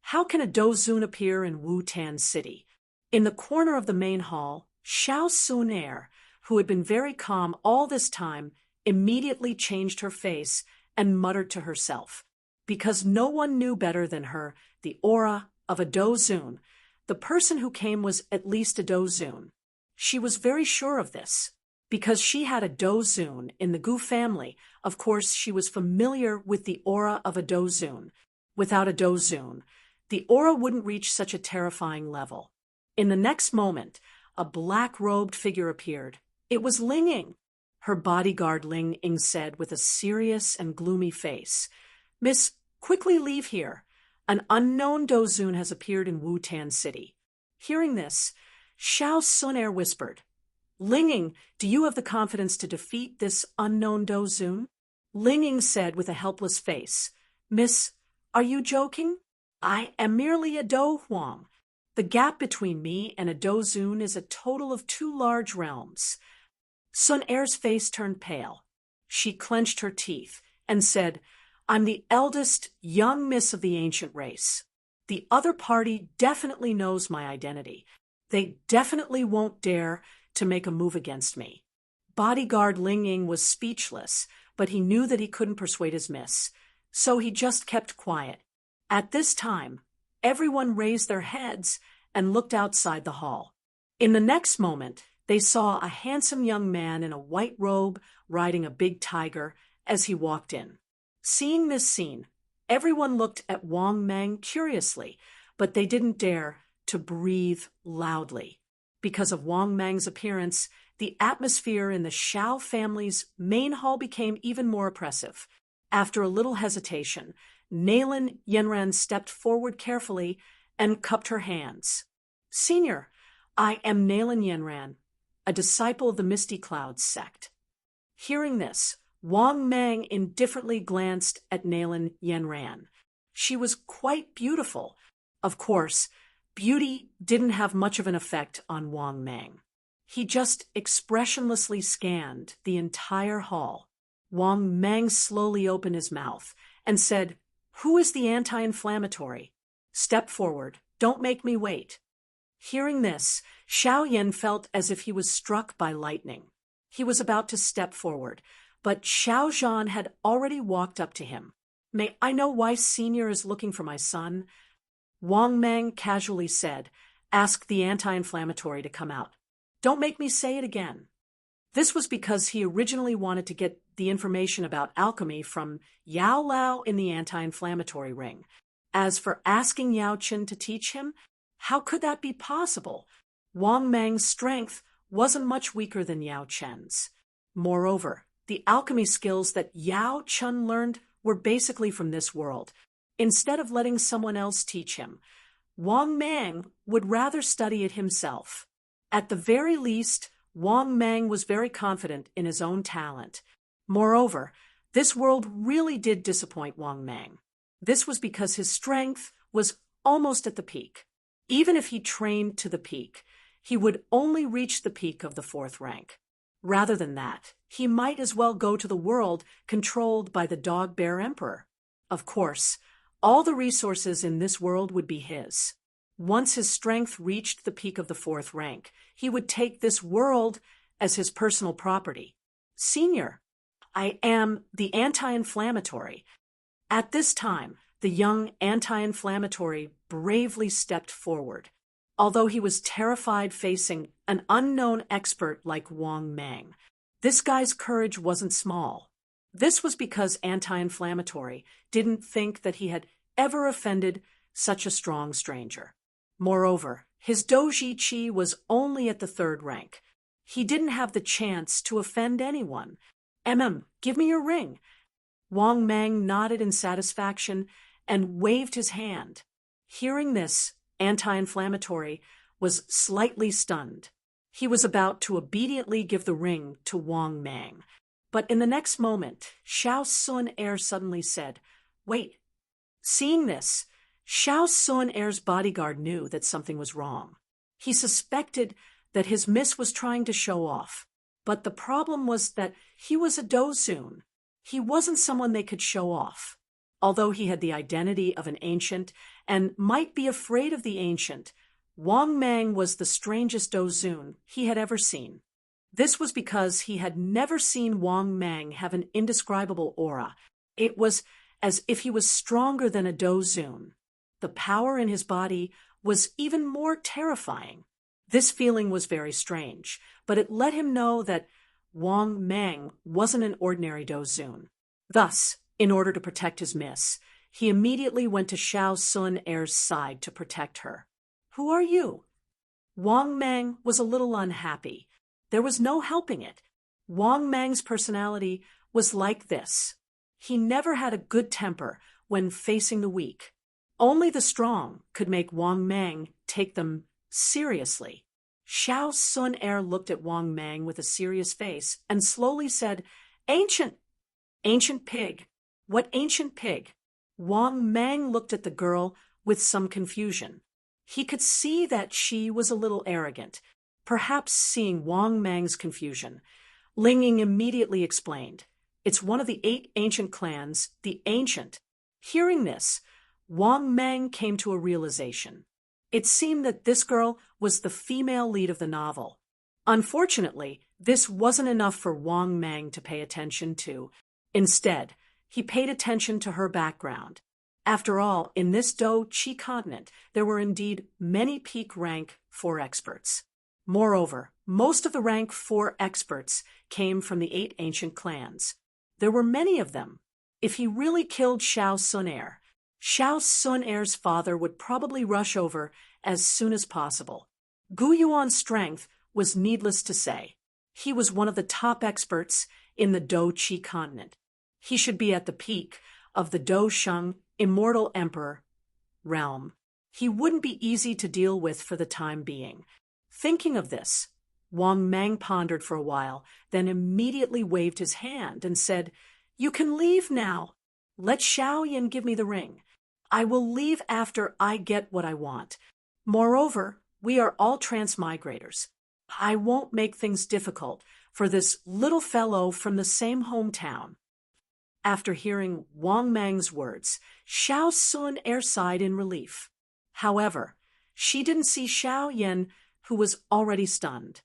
How can a Dozun appear in Wu-Tan City? In the corner of the main hall, Shao Sun Heir, who had been very calm all this time, immediately changed her face and muttered to herself, because no one knew better than her the aura of a Dozun. The person who came was at least a Dozun. She was very sure of this. Because she had a Dozun in the Gu family, of course she was familiar with the aura of a Dozun. Without a Dozun, the aura wouldn't reach such a terrifying level. In the next moment, a black-robed figure appeared. It was Ling Ying. Her bodyguard Ling Ying said with a serious and gloomy face, "Miss, quickly leave here. An unknown Dozun has appeared in Wu-Tan City." Hearing this, Shao Sun Heir whispered, "Ling Ying, do you have the confidence to defeat this unknown Dozun?" Ling Ying said with a helpless face, "Miss, are you joking? I am merely a Do Huang. The gap between me and a Dozun is a total of 2 large realms." Sun Heir's face turned pale. She clenched her teeth and said, I'm the eldest young miss of the ancient race. The other party definitely knows my identity. They definitely won't dare to make a move against me. Bodyguard Ling Ying was speechless, but he knew that he couldn't persuade his miss, so he just kept quiet. At this time, everyone raised their heads and looked outside the hall. In the next moment, they saw a handsome young man in a white robe riding a big tiger as he walked in. Seeing this scene, everyone looked at Wang Mang curiously, but they didn't dare to breathe loudly. Because of Wang Mang's appearance, the atmosphere in the Shao family's main hall became even more oppressive. After a little hesitation, Nalan Yanran stepped forward carefully and cupped her hands. "Senior, I am Nalan Yanran, a disciple of the Misty Clouds sect." Hearing this, Wang Mang indifferently glanced at Nalan Yanran. She was quite beautiful. Of course, beauty didn't have much of an effect on Wang Mang. He just expressionlessly scanned the entire hall. Wang Mang slowly opened his mouth and said, "Who is the anti-inflammatory? Step forward. Don't make me wait." Hearing this, Xiaoyan felt as if he was struck by lightning. He was about to step forward, but Xiao Zhan had already walked up to him. "May I know why Senior is looking for my son?" Wang Mang casually said, "Ask the anti-inflammatory to come out." "Don't make me say it again." This was because he originally wanted to get the information about alchemy from Yao Lao in the anti-inflammatory ring. As for asking Yao Chen to teach him, how could that be possible? Wang Mang's strength wasn't much weaker than Yao Chen's. Moreover, the alchemy skills that Yao Chen learned were basically from this world. Instead of letting someone else teach him, Wang Mang would rather study it himself. At the very least, Wang Mang was very confident in his own talent. Moreover, this world really did disappoint Wang Mang. This was because his strength was almost at the peak. Even if he trained to the peak, he would only reach the peak of the 4th rank. Rather than that, he might as well go to the world controlled by the Dog Bear Emperor. Of course, all the resources in this world would be his. Once his strength reached the peak of the 4th rank, he would take this world as his personal property. "Senior, I am the anti-inflammatory." At this time, the young anti-inflammatory bravely stepped forward. Although he was terrified facing an unknown expert like Wang Mang, this guy's courage wasn't small. This was because anti-inflammatory didn't think that he had ever offended such a strong stranger. Moreover, his doji chi was only at the 3rd rank. He didn't have the chance to offend anyone. Give me your ring." Wang Mang nodded in satisfaction and waved his hand. Hearing this, anti-inflammatory was slightly stunned. He was about to obediently give the ring to Wang Mang. But in the next moment, Xiao Sun Er suddenly said, "Wait." Seeing this, Xiao Sun Er's bodyguard knew that something was wrong. He suspected that his miss was trying to show off. But the problem was that he was a dozun. He wasn't someone they could show off. Although he had the identity of an ancient and might be afraid of the ancient, Wang Mang was the strangest dozun he had ever seen. This was because he had never seen Wang Mang have an indescribable aura. It was as if he was stronger than a dozun. The power in his body was even more terrifying. This feeling was very strange, but it let him know that Wang Mang wasn't an ordinary dozun. Thus, in order to protect his miss, he immediately went to Xiao Sun Er's side to protect her. "Who are you?" Wang Mang was a little unhappy. There was no helping it. Wang Mang's personality was like this. He never had a good temper when facing the weak. Only the strong could make Wang Mang take them seriously. Xiao Sun Er looked at Wang Mang with a serious face and slowly said, "Ancient pig. What ancient pig?" Wang Mang looked at the girl with some confusion. He could see that she was a little arrogant. Perhaps seeing Wang Mang's confusion, Ling Ying immediately explained, It's one of the 8 ancient clans, the Ancient. Hearing this, Wang Mang came to a realization. It seemed that this girl was the female lead of the novel. Unfortunately, this wasn't enough for Wang Mang to pay attention to. Instead, he paid attention to her background. After all, in this Do Chi continent, there were indeed many peak rank 4 experts. Moreover, most of the rank 4 experts came from the 8 ancient clans. There were many of them. If he really killed Xiao Sun-er, Xiao Sun-er's father would probably rush over as soon as possible. Gu Yuan's strength was needless to say. He was one of the top experts in the Do Chi continent. He should be at the peak of the Do Sheng Immortal Emperor realm. He wouldn't be easy to deal with for the time being. Thinking of this, Wang Mang pondered for a while, then immediately waved his hand and said, "You can leave now. Let Xiao Yin give me the ring. I will leave after I get what I want. Moreover, we are all transmigrators. I won't make things difficult for this little fellow from the same hometown." After hearing Wang Mang's words, Xiao Sun-er sighed in relief. However, she didn't see Xiao Yin, who was already stunned.